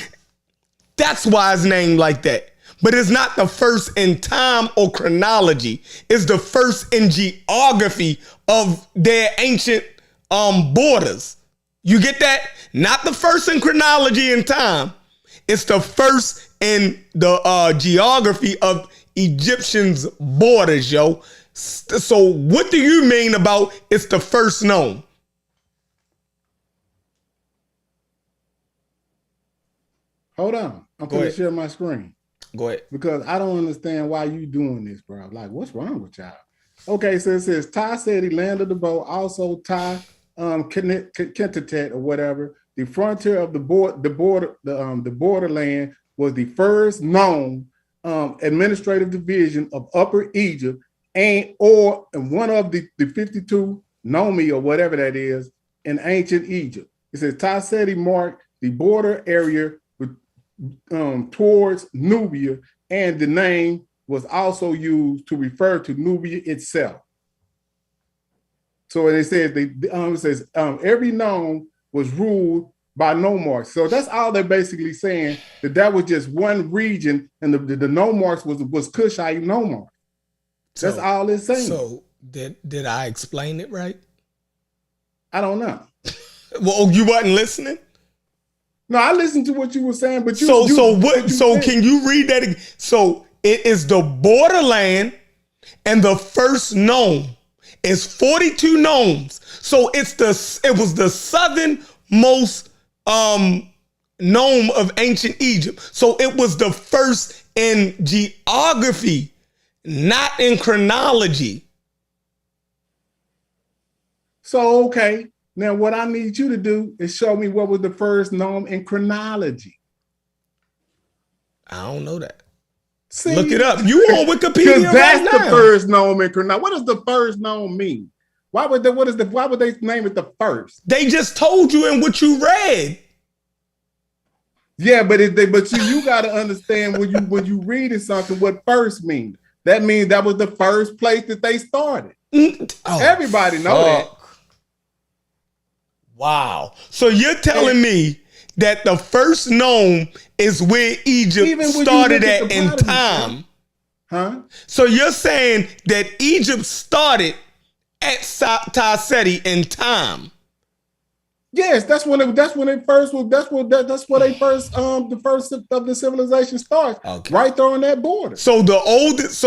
That's why it's named like that. But it's not the first in time or chronology. It's the first in geography of their ancient borders. You get that? Not the first in chronology and time. It's the first in the geography of Egyptians' borders, yo. So what do you mean about it's the first known? Hold on. I'm going to share my screen. Go ahead. Because I don't understand why you doing this, bro. Like, what's wrong with y'all? Okay, so it says Ta-Seti, land of the bow, also Kentatet or whatever. The frontier of the borderland was the first known administrative division of Upper Egypt and one of the 52 Nomi or whatever that is in ancient Egypt. It says Ta-Seti marked the border area towards Nubia, and the name was also used to refer to Nubia itself. So it says every nome was ruled by nomarchs. So that's all they're basically saying, that was just one region, and the nomarchs was Kushite nomarchs. That's all it's saying. So did I explain it right? I don't know. Well, you wasn't listening? No, I listened to what you were saying, but can you read that again? So it is the borderland, and the first nome is 42 nomes. So it was the southernmost nome of ancient Egypt. So it was the first in geography, not in chronology. So, okay. Now, what I need you to do is show me what was the first nome in chronology. I don't know that. See, look it up. You on Wikipedia because that's right the now. first nome in chronology. What does the first nome mean? Why would they name it the first? They just told you in what you read. Yeah, but you got to understand when you reading something what first means. That means that was the first place that they started. Everybody know that. Wow. So you're telling me that the first nome is where Egypt started at in time? Huh? So you're saying that Egypt started at Ta-Seti in time? Yes, that's when it first was. The first of the civilization starts. Okay. Right there on that border. So the oldest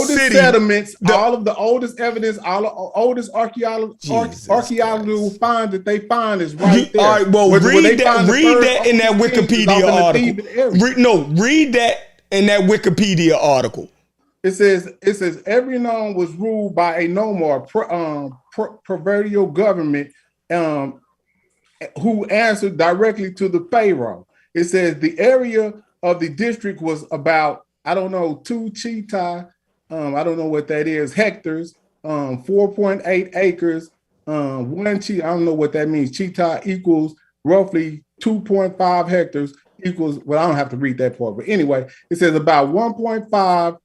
city, settlements, all of the oldest evidence, all the oldest archaeological finds that they find is right there. All right, well, read that in that Wikipedia article. Read that in that Wikipedia article. It says every nome was ruled by a nomarch, provincial government, who answered directly to the pharaoh. It says the area of the district was about, I don't know, 2 cheetah, I don't know what that is, hectares, 4.8 acres, 1 cheetah, I don't know what that means. Cheetah equals roughly 2.5 hectares equals, well, I don't have to read that part, but anyway, it says about 1.5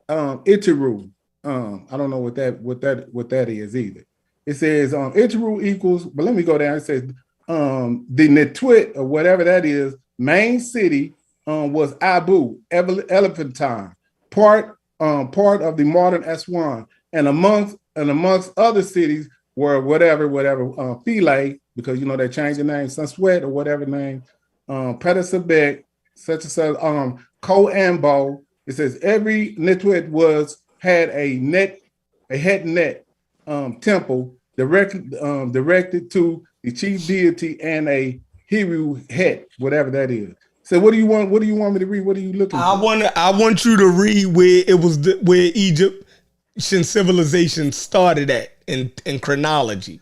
Iteru. I don't know what that is either. It says Iteru equals, but let me go down. It says the Netwit or whatever that is, main city was Abu, Elephantine, part of the modern Aswan, and amongst other cities were whatever Philae, because they changed the name, Sunsweat or whatever name, Petasabek, such and such, Ko Ambo. It says every Netwit had a head net temple directed to the chief deity and a Hiru het, whatever that is. So what do you want? What do you want me to read? What are you looking for? I want you to read where it was where Egyptian civilization started at in chronology,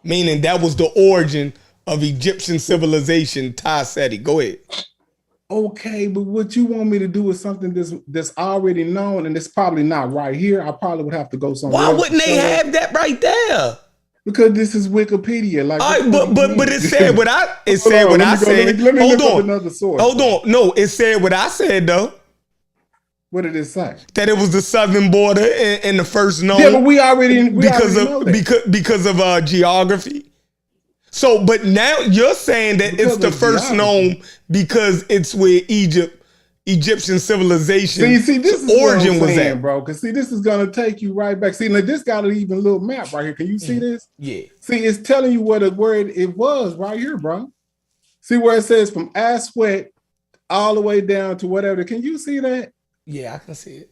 meaning that was the origin of Egyptian civilization. Ta-Seti. Go ahead. Okay, but what you want me to do is something that's already known, and it's probably not right here. I probably would have to go somewhere. Why wouldn't they have that right there? Because this is Wikipedia. Like, all right, but it said what I said. Let me hold look on, up another source. Hold on. No, it said what I said though. What did it say? That it was the southern border and the first known. Yeah, but we already know that. because of geography. So, but now you're saying that it's the first known because it's where Egyptian civilization see, this is origin what I'm saying, was at, bro. Because see, this is gonna take you right back. See, now this got an even little map right here. Can you see this? Yeah. See, it's telling you where it was right here, bro. See where it says from Aswet all the way down to whatever. Can you see that? Yeah, I can see it.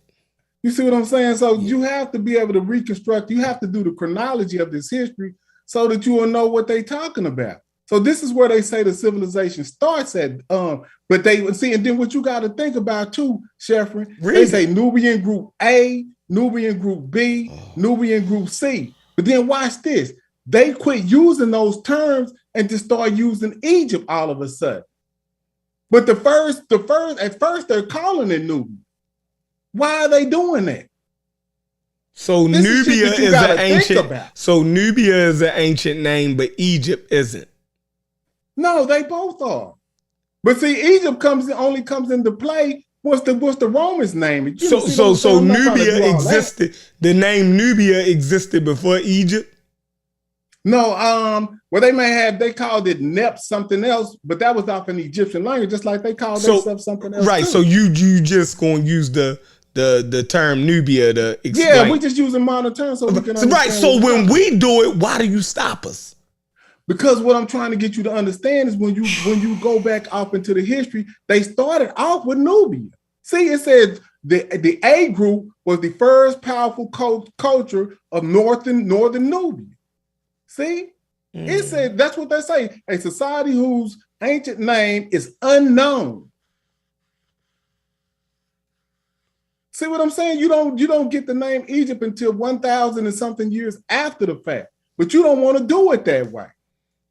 You see what I'm saying? So you have to be able to reconstruct. You have to do the chronology of this history so that you will know what they're talking about. So this is where they say the civilization starts at. But they see, and then what you got to think about too, Sheffrin, they say Nubian Group A, Nubian Group B, Nubian Group C. But then watch this. They quit using those terms and just start using Egypt all of a sudden. But at first they're calling it Nubian. Why are they doing that? So Nubia is an ancient. So Nubia is an ancient name, but Egypt isn't. No, they both are. But see, Egypt only comes into play. What's the Romans' name? So Nubia existed. The name Nubia existed before Egypt. No, well they called it Nep something else, but that was off in Egyptian language, just like they called themselves something else. Right. Too. So you just gonna use the term Nubia to explain. Yeah, we just using modern terms so we can understand. Right. So when we do it, why do you stop us? Because what I'm trying to get you to understand is when you go back off into the history, they started off with Nubia. See, it said the A group was the first powerful culture of northern Nubia. See, it said that's what they say. A society whose ancient name is unknown. See what I'm saying? You don't get the name Egypt until 1,000 and something years after the fact. But you don't want to do it that way.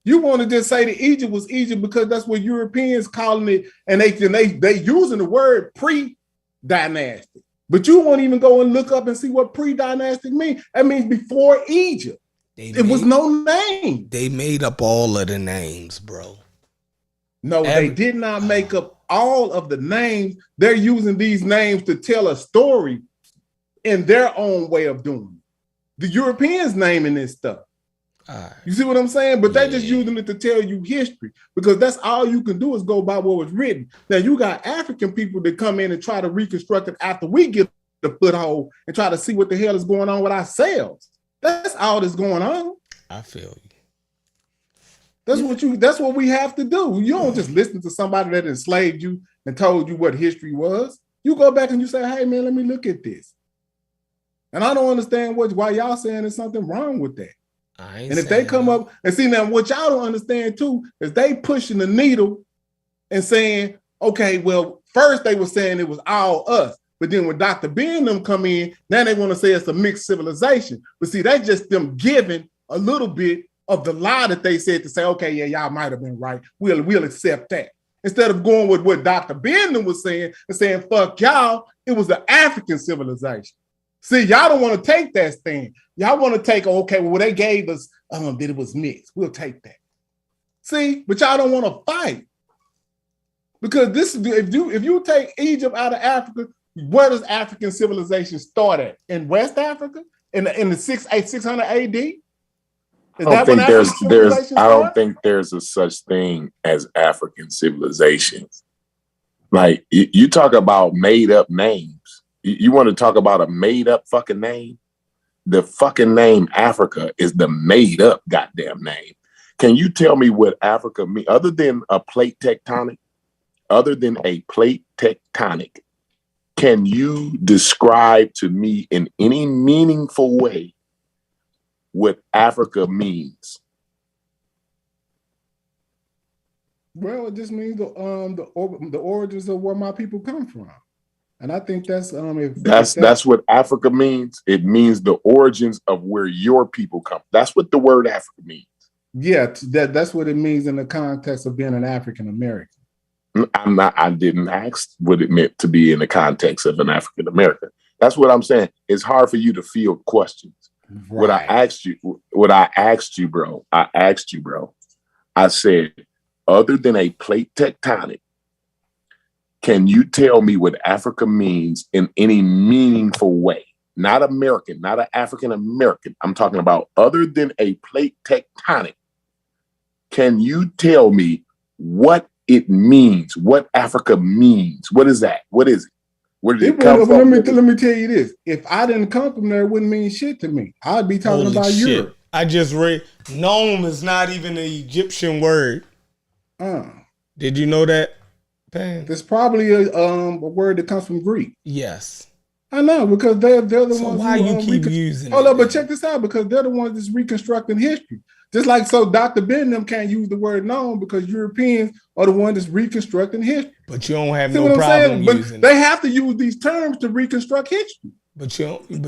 You want to just say that Egypt was Egypt because that's what Europeans calling it, and they using the word pre-dynastic. But you won't even go and look up and see what pre-dynastic means. That means before Egypt. It was no name. They made up all of the names, bro. No, they did not make up all of the names. They're using these names to tell a story in their own way of doing it. The Europeans naming this stuff. You see what I'm saying? But they're just using it to tell you history because that's all you can do is go by what was written. Now, you got African people that come in and try to reconstruct it after we get the foothold and try to see what the hell is going on with ourselves. That's all that's going on. I feel you. That's what we have to do. You don't just listen to somebody that enslaved you and told you what history was. You go back and you say, hey man, let me look at this. And I don't understand why y'all saying there's something wrong with that. And if they come up and see now what y'all don't understand too is they pushing the needle and saying, okay, well, first they were saying it was all us. But then when Dr. Ben and them come in, now they want to say it's a mixed civilization. But see, that's just them giving a little bit of the lie that they said to say, okay, yeah, y'all might have been right. We'll accept that. Instead of going with what Dr. Ben was saying and saying, fuck y'all, it was the African civilization. See, y'all don't want to take that stand. Y'all want to take, okay, well, they gave us that it was mixed. We'll take that. See, but y'all don't want to fight. Because this if you take Egypt out of Africa, where does African civilization start at? In West Africa? In the 600 AD? I don't think there's a such thing as African civilization. Like you talk about made up names. You want to talk about a made up fucking name? The fucking name Africa is the made up goddamn name. Can you tell me what Africa means other than a plate tectonic? Other than a plate tectonic, can you describe to me in any meaningful way what Africa means? Well, it just means the origins of where my people come from, and I think that's what Africa means. It means the origins of where your people come. That's what the word Africa means. Yeah, that's what it means in the context of being an African American. I didn't ask what it meant to be in the context of an African American. That's what I'm saying. It's hard for you to field questions. Right. What I asked you, bro, I said, other than a plate tectonic, can you tell me what Africa means in any meaningful way? Not American, not an African American. I'm talking about other than a plate tectonic. Can you tell me what it means, what Africa means? What is that? What is it? Where did it come from? Let me tell you this. If I didn't come from there, it wouldn't mean shit to me. I'd be talking about Europe. I just read Nome is not even an Egyptian word. Did you know that, Pan? There's probably a word that comes from Greek. Yes. I know, because they're the ones. Why you keep using it? Hold up, but check this out, because they're the ones that's reconstructing history. Just like so Dr. Ben them can't use the word known because Europeans are the ones that's reconstructing history. But you don't have no problem using it. They have to use these terms to reconstruct history.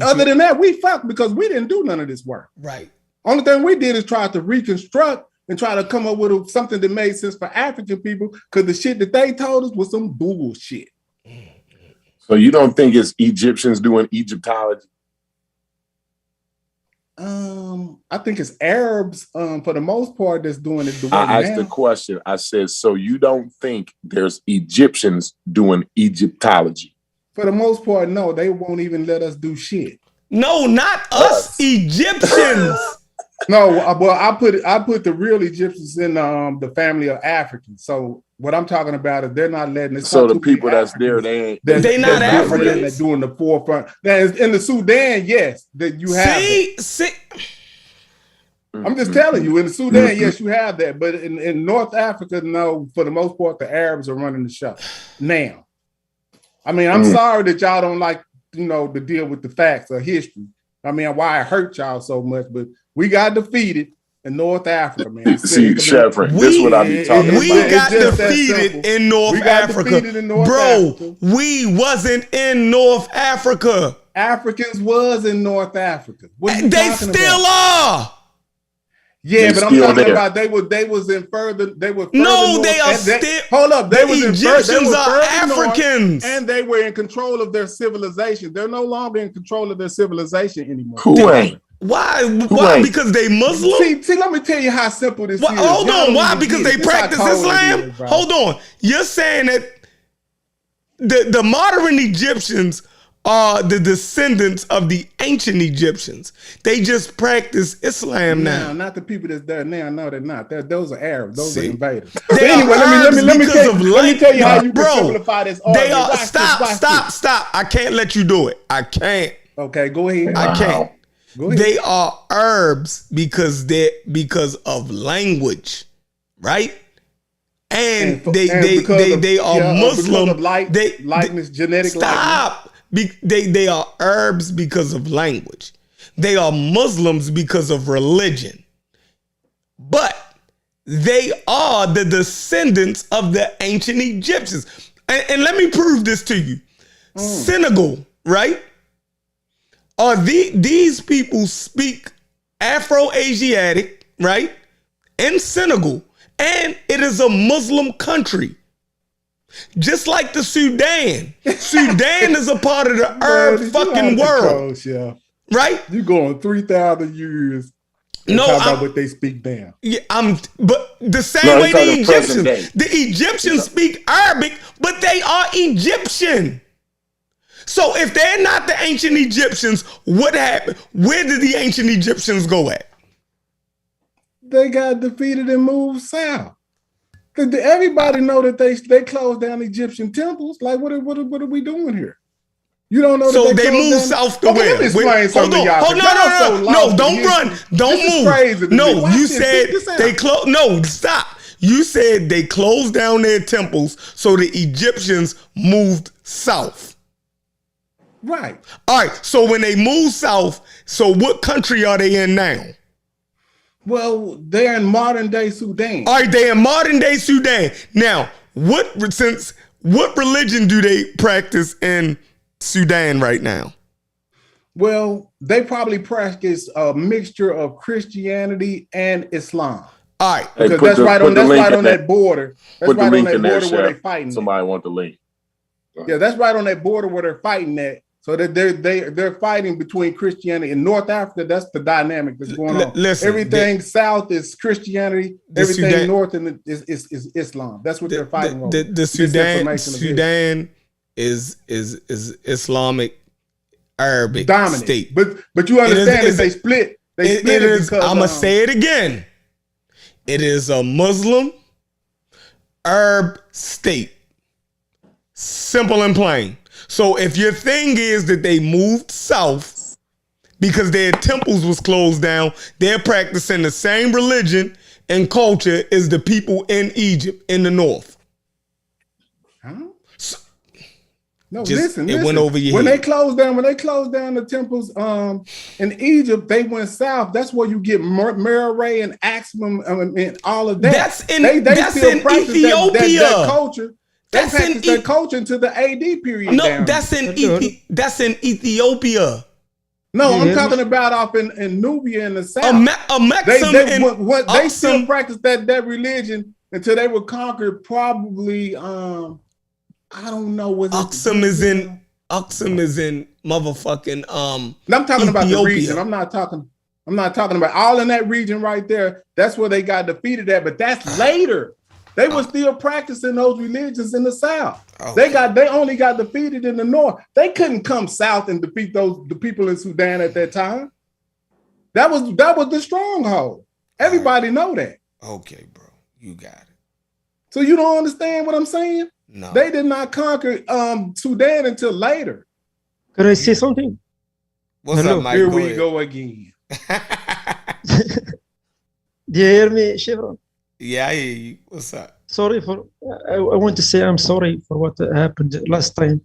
Other than that, we fucked because we didn't do none of this work. Right. Only thing we did is try to reconstruct and try to come up with something that made sense for African people because the shit that they told us was some bullshit. So you don't think it's Egyptians doing Egyptology? I think it's Arabs for the most part that's doing it the way I asked now. the question. I said, so you don't think there's Egyptians doing Egyptology? For the most part, no, they won't even let us do shit. No, not us Egyptians. No, well, I put the real Egyptians in the family of Africans. So what I'm talking about is they're not letting us. So the people that's there, they not Africans. They're doing the forefront. Now, in the Sudan, yes, that you have. See. I'm just telling you, in the Sudan, yes, you have that. But in North Africa, no, for the most part, the Arabs are running the show. Now, I mean, I'm sorry that y'all don't like, to deal with the facts of history. I mean, why it hurt y'all so much, but we got defeated in North Africa, man. See, Sheffrin, this is what I be talking about. We got defeated in North Africa. Bro, we wasn't in North Africa. Africans was in North Africa. They still are. Yeah, but I'm talking about they was in further. They were further no, north, they are still. Hold up, they was Egyptians they were are Africans, and they were in control of their civilization. They're no longer in control of their civilization anymore. Who ain't? Why? Why? Because they Muslim? See, let me tell you how simple this is. Hold on. Why? Because they practice Islam? Hold on. You're saying that the modern Egyptians are the descendants of the ancient Egyptians. They just practice Islam now. No, not the people that's there now. No, they're not. Those are Arabs. Those are invaders. They anyway, let me tell you how you can simplify this. They are. Stop. I can't let you do it. I can't. Okay, go ahead. I can't. Go ahead. They are Arabs because of language, right? And they are Muslim. Of likeness, genetic. Stop. They are Arabs because of language. They are Muslims because of religion. But they are the descendants of the ancient Egyptians. And let me prove this to you. Senegal, right? These people speak Afro-Asiatic, right? In Senegal. And it is a Muslim country. Just like the Sudan. Sudan is a part of the Arab fucking world. Coast, yeah. Right? You going 3,000 years and talk about what they speak now. Yeah, but the same way the Egyptians speak Arabic, but they are Egyptian. So if they're not the ancient Egyptians, what happened? Where did the ancient Egyptians go at? They got defeated and moved south. Everybody know that they closed down Egyptian temples. Like, what are we doing here? You don't know. So they moved south to where? Hold on. No, don't run. Don't move. No, you said they closed. No, stop. You said they closed down their temples, so the Egyptians moved south. Right. All right. So when they move south, so what country are they in now? Well, they're in modern day Sudan. All right, they're in modern day Sudan. Now, what religion do they practice in Sudan right now? Well, they probably practice a mixture of Christianity and Islam. All right, because that's right on that border. That's right on that border where they're fighting. Somebody want the link. Yeah, that's right on that border where they're fighting at. So that they're fighting between Christianity and North Africa. That's the dynamic that's going on. Listen, everything south is Christianity. Everything Sudan, north is Islam. That's what they're fighting over. The Sudan is Islamic Arabic state. But you understand that they split. They split it because I'm gonna say it again. It is a Muslim Arab state. Simple and plain. So if your thing is that they moved south because their temples was closed down, they're practicing the same religion and culture as the people in Egypt in the north. Huh? No, listen. It went over your head. When they closed down the temples in Egypt, they went south. That's where you get Meroe and Axum and all of that. That's in Ethiopia. That culture. They practiced their culture into the AD period. No, that's in Ethiopia. No, I'm talking about off in Nubia in the south. They still practiced that religion until they were conquered. Probably, I don't know what Axum is in motherfucking I'm talking about the region. I'm not talking. I'm not talking about all in that region right there. That's where they got defeated at, but that's later. They were still practicing those religions in the South. Okay. They only got defeated in the North. They couldn't come south and defeat the people in Sudan at that time. That was the stronghold. Everybody know that. Okay, bro. You got it. So you don't understand what I'm saying? No. They did not conquer Sudan until later. Can I say something? What's Hello. up, Mike? Here Go we ahead. go again. Do you hear me, Chevron? Yeah, I hear you. What's up? Sorry for. I want to say I'm sorry for what happened last time.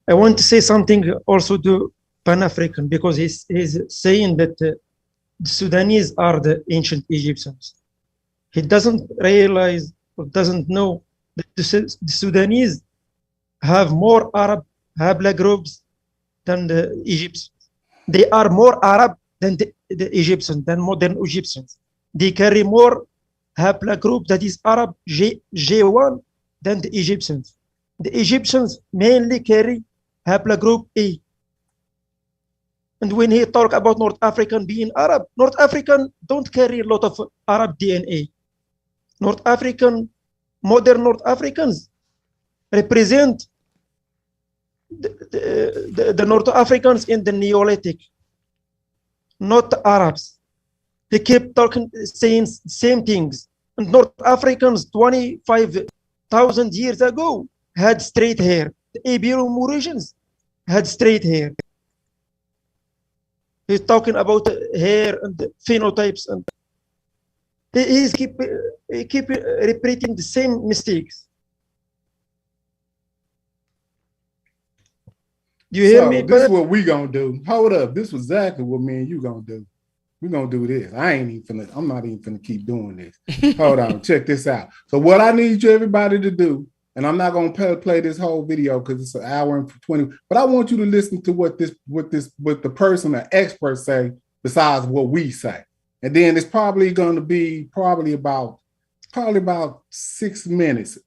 I want to say something also to Pan-African because he's saying that the Sudanese are the ancient Egyptians. He doesn't realize or doesn't know that the Sudanese have more Arab haplogroups than the Egyptians. They are more Arab than the Egyptians, than modern Egyptians. They carry more haplogroup that is Arab J1 than the Egyptians. The Egyptians mainly carry haplogroup A. And when he talk about North African being Arab, North African don't carry a lot of Arab DNA. Modern North Africans represent the North Africans in the Neolithic, not the Arabs. They keep saying same things. And North Africans 25,000 years ago had straight hair. The Ibero-Mauritians had straight hair. He's talking about hair and the phenotypes, and he keep repeating the same mistakes. Do you hear me? This is what we gonna do. Hold up. This was exactly what me and you gonna do. We're gonna do this. I'm not even finna keep doing this. Hold on, check this out. So what I need you everybody to do, and I'm not gonna play this whole video because it's an hour and 20, but I want you to listen to what the person, the expert say, besides what we say. And then it's probably gonna be about 6 minutes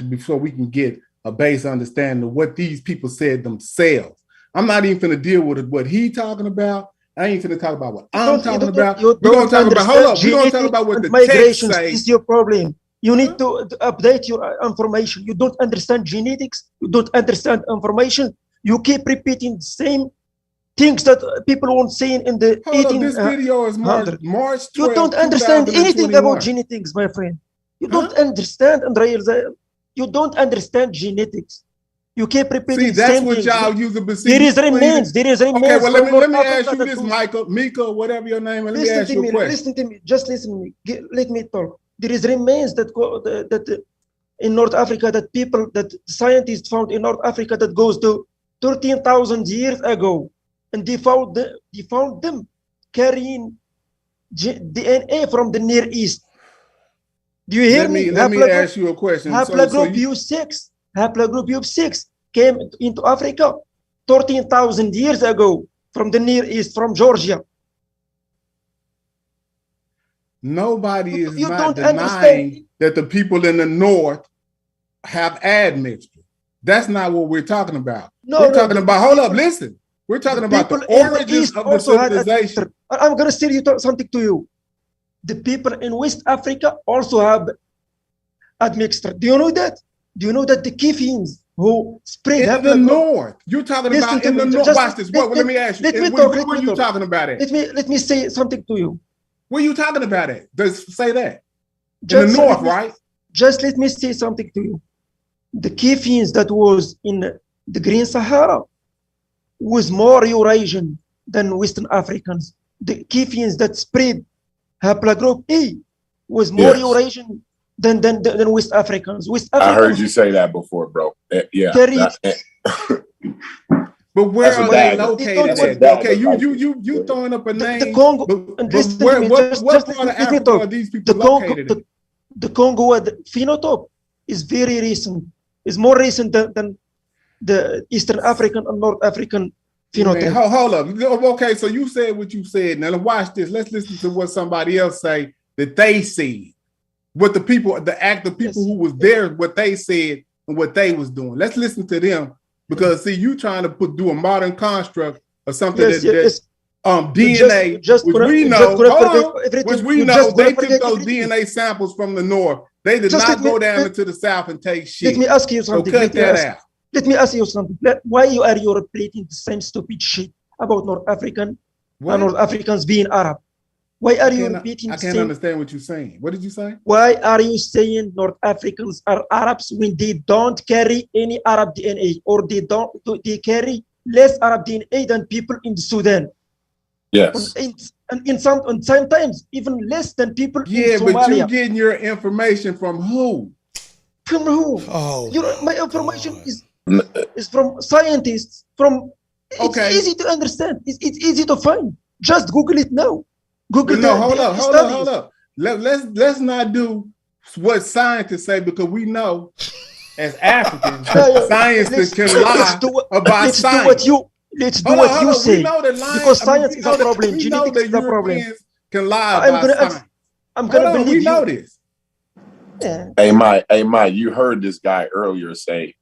before we can get a base understanding of what these people said themselves. I'm not even gonna deal with what he talking about. I ain't gonna talk about what I'm talking about. We're gonna talk about, hold up, we're gonna talk about what the text say. This is your problem. You need to update your information. You don't understand genetics. You don't understand information. You keep repeating the same things that people won't say in the 1800s. This video is March 12, You don't understand anything about genetics, my friend. You don't understand, you don't understand genetics. You keep repeating. See, that's what y'all use to see. There is remains. Okay, well, let me ask you this, Mika, whatever your name, and let me ask you a question. Listen to me. Just listen to me. Let me talk. There is remains that in North Africa that scientists found in North Africa that goes to 13,000 years ago, and they found them carrying DNA from the Near East. Do you hear me? Let me ask you a question. Haplogroup U6 came into Africa 13,000 years ago from the Near East, from Georgia. Nobody is not denying that the people in the North have admixture. That's not what we're talking about. We're talking about, hold up, listen. We're talking about the origins of the civilization. I'm going to tell you something to you. The people in West Africa also have admixture. Do you know that? Do you know that the Kifians who spread in the North? You're talking about in the North. Watch this. Let me ask you. Where are you talking about it? Let me say something to you. Where are you talking about it? Just say that. In the North, right? Just let me say something to you. The Kifians that was in the Green Sahara was more Eurasian than Western Africans. The Kifians that spread haplogroup A was more Eurasian than West Africans. I heard you say that before, bro. Yeah. But where are they located at? Okay, you throwing up a name. The Congo. What part of Africa are these people located in? The Congo phenotype is very recent. It's more recent than the Eastern African and North African phenotype. Man, hold up. Okay, so you said what you said. Now watch this. Let's listen to what somebody else say that they said. What the people who was there, what they said and what they was doing. Let's listen to them because see, you trying to do a modern construct of something DNA, which we know, which we know they took those DNA samples from the north. They did not go down into the south and take shit. Let me ask you something. So cut that out. Let me ask you something. Why are you repeating the same stupid shit about North African and North Africans being Arab? Why are you repeating the same? I can't understand what you're saying. What did you say? Why are you saying North Africans are Arabs when they don't carry any Arab DNA, or they carry less Arab DNA than people in Sudan? Yes. And sometimes even less than people in Somalia. Yeah, but you're getting your information from who? From who? Oh, my information is from scientists. It's easy to understand. It's easy to find. Just Google it now. Google. No, hold up. Let's not do what scientists say, because we know as Africans, scientists can lie about science. Let's do what you say. Because science is a problem. We know Genetics that is a problem. Europeans can lie about science. I'm gonna believe we you. know this. Yeah. Hey, Mike, you heard this guy earlier say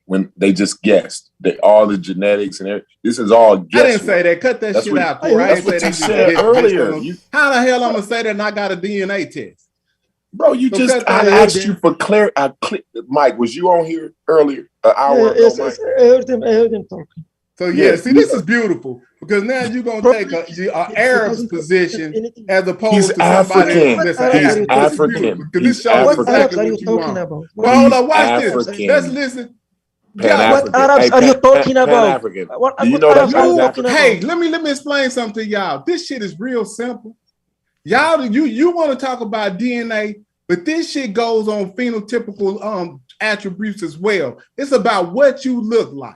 when they just guessed that all the genetics and everything. This is all guesswork. I didn't say that. Cut that shit out. That's what you said earlier. How the hell I'm gonna say that and I got a DNA test? Bro, I asked you for clarity. Mike, was you on here earlier? An hour ago, Mike? I heard him talking. So yeah, see, this is beautiful, because now you're gonna take a Arab's position as opposed to somebody that's African. Because this shows exactly what you want. Well, hold on, watch this. Let's listen. What Arabs are you talking about? Hey, let me explain something to y'all. This shit is real simple. Y'all, you want to talk about DNA, but this shit goes on phenotypical attributes as well. It's about what you look like.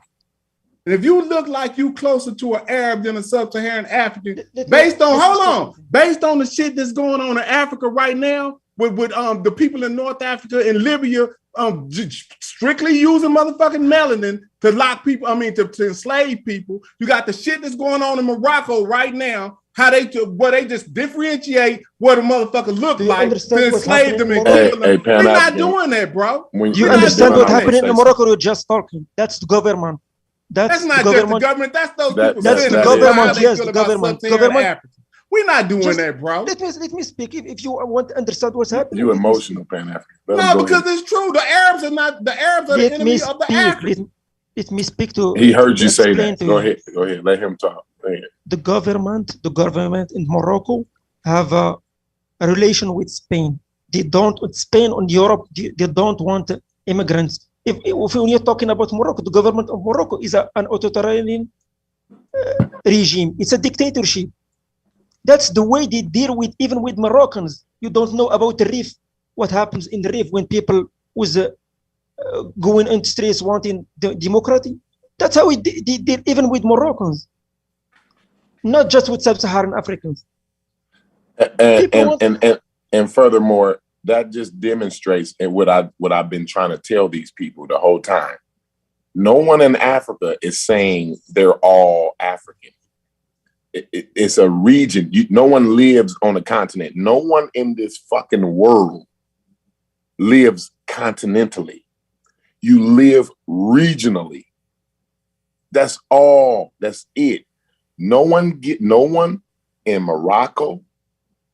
And if you look like you closer to an Arab than a sub-Saharan African, based on the shit that's going on in Africa right now, with the people in North Africa and Libya strictly using motherfucking melanin to lock people, to enslave people. You got the shit that's going on in Morocco right now, where they just differentiate what a motherfucker look like to enslave them and kill them. We're not doing that, bro. You understand what happened in Morocco? You're just talking. That's the government. That's not just the government. That's those people. That's the government. Yes, the government. We're not doing that, bro. Let me speak. If you want to understand what's happening. You emotional, Pan-African. No, because it's true. The Arabs are the enemy of the Africans. Let me speak to. He heard you say that. Go ahead. Let him talk. The government in Morocco have a relation with Spain. Spain and Europe, they don't want immigrants. If when you're talking about Morocco, the government of Morocco is an authoritarian regime. It's a dictatorship. That's the way they deal with even with Moroccans. You don't know about the Rif, what happens in the Rif when people was going on the streets wanting democracy. That's how they deal even with Moroccans, not just with sub-Saharan Africans. And furthermore, that just demonstrates what I've been trying to tell these people the whole time. No one in Africa is saying they're all African. It's a region. No one lives on a continent. No one in this fucking world lives continentally. You live regionally. That's all. That's it. No one in Morocco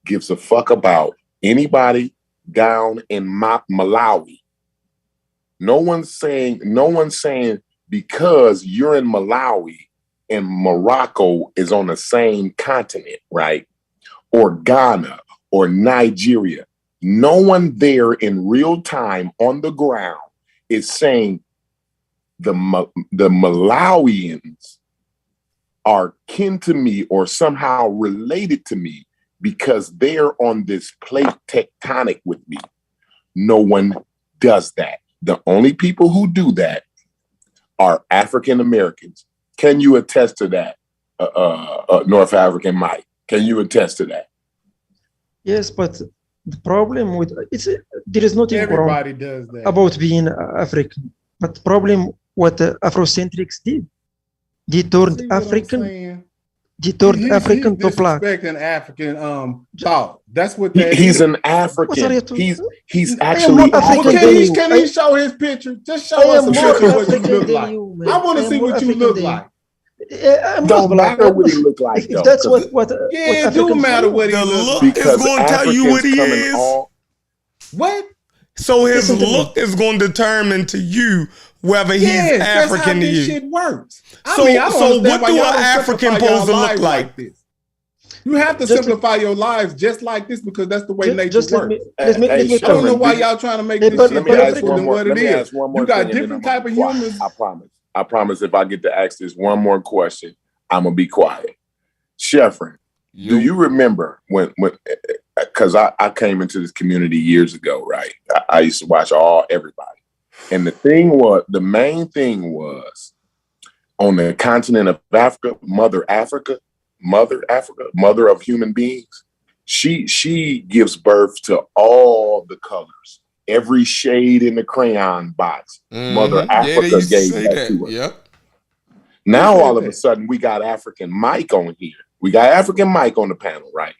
gives a fuck about anybody down in Malawi. No one's saying because you're in Malawi and Morocco is on the same continent, right? Or Ghana or Nigeria. No one there in real time on the ground is saying the Malawians are kin to me or somehow related to me because they're on this plate tectonic with me. No one does that. The only people who do that are African Americans. Can you attest to that, North African Mike? Can you attest to that? Yes, but the problem with there is nothing everybody wrong does that about being African. But the problem what the Afrocentrics did, they turned African. They turned African to black. Disrespecting African thought. That's what that he's is. an African. He's actually more African than you. Can he show his picture? Just show us a picture of what you look like. I want to see what you look like. I'm Don't not black. matter what he look like If though. that's 'cause what Yeah, it do Africans matter feel. what he The look look like. is because going to tell you what Africans he coming is. all What? So his Listen to me. look is going to determine to you whether he's Yes, that's how African to this you. shit works. I So, mean, I don't so understand what why do y'all an don't African simplify y'all supposed to look lives like? like this. You have to Just simplify your lives just like this because that's the way nature just let works. me let me Hey, let me I don't know talk. Chevron, why y'all trying to make Hey, this shit let me ask difficult one than more. what it Let me is. ask one You more thing, got and then different I'm gonna type be of quiet. humans. I promise. I promise. If I get to ask this one more question, I'm gonna be quiet. Chevron, do you remember when because I came into this community years ago, right? I used to watch everybody, and the main thing was on the continent of Africa, Mother of human beings. She gives birth to all the colors, every shade in the crayon box. Mother Yeah, they Africa used to gave say that that. to her. Yep. Now Who said all of a that? sudden we got African Mike on here. We got African Mike on the panel, right?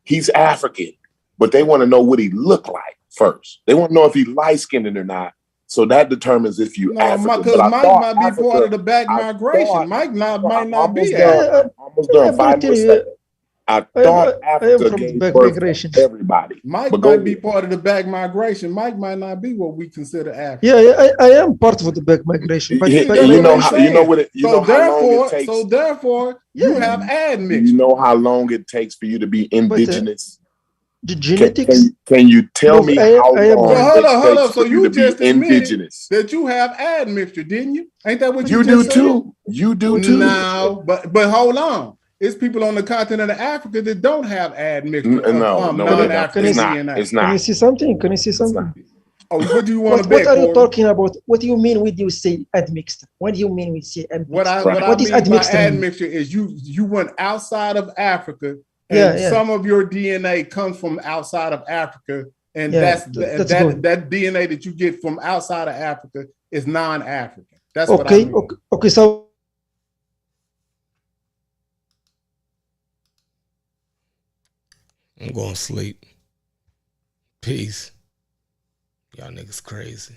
He's African, but they want to know what he look like first. They want to know if he light skinned or not. So that determines if you No, African. because But I Mike thought might be part of Africa. the black I migration. thought Mike might I'm not be almost done. African. I'm almost done. I'm gonna 5 more tell you, seconds. I thought I am Africa from the gave back birth to migration. everybody. Mike But go might be ahead. part of the black migration. Mike might not be what we consider African. Yeah, I am part of the back migration, but See, back that's You what know I'm how migration. saying. how long it So takes. therefore, you Yeah, have Do you admixture. know how long it takes for you to be but indigenous? the genetics Can you tell prove me how I am So long one. hold it up, hold takes up. So for you to you be just admitted indigenous? that you have admixture, didn't you? Ain't that what you You do just said? too. You do What you too. No, but hold on. It's people on the continent of Africa that don't have admixture of No, can they you don't. can non-African you It's not. DNA. It's can you not. see something? Can you see It's not. something? Oh, what do you want to What bet, are you Corey? talking about? What do you mean when you say admixed? What do you mean when you say admixed? What I What is mean by admixed mean? admixture is you went outside of Africa Yeah, and yeah, some of your DNA comes from outside of Africa, and yeah. That's good. that DNA that you get from outside of Africa is non-African. That's what I Okay, mean. okay, okay. So I'm going to sleep. Peace. Y'all niggas crazy.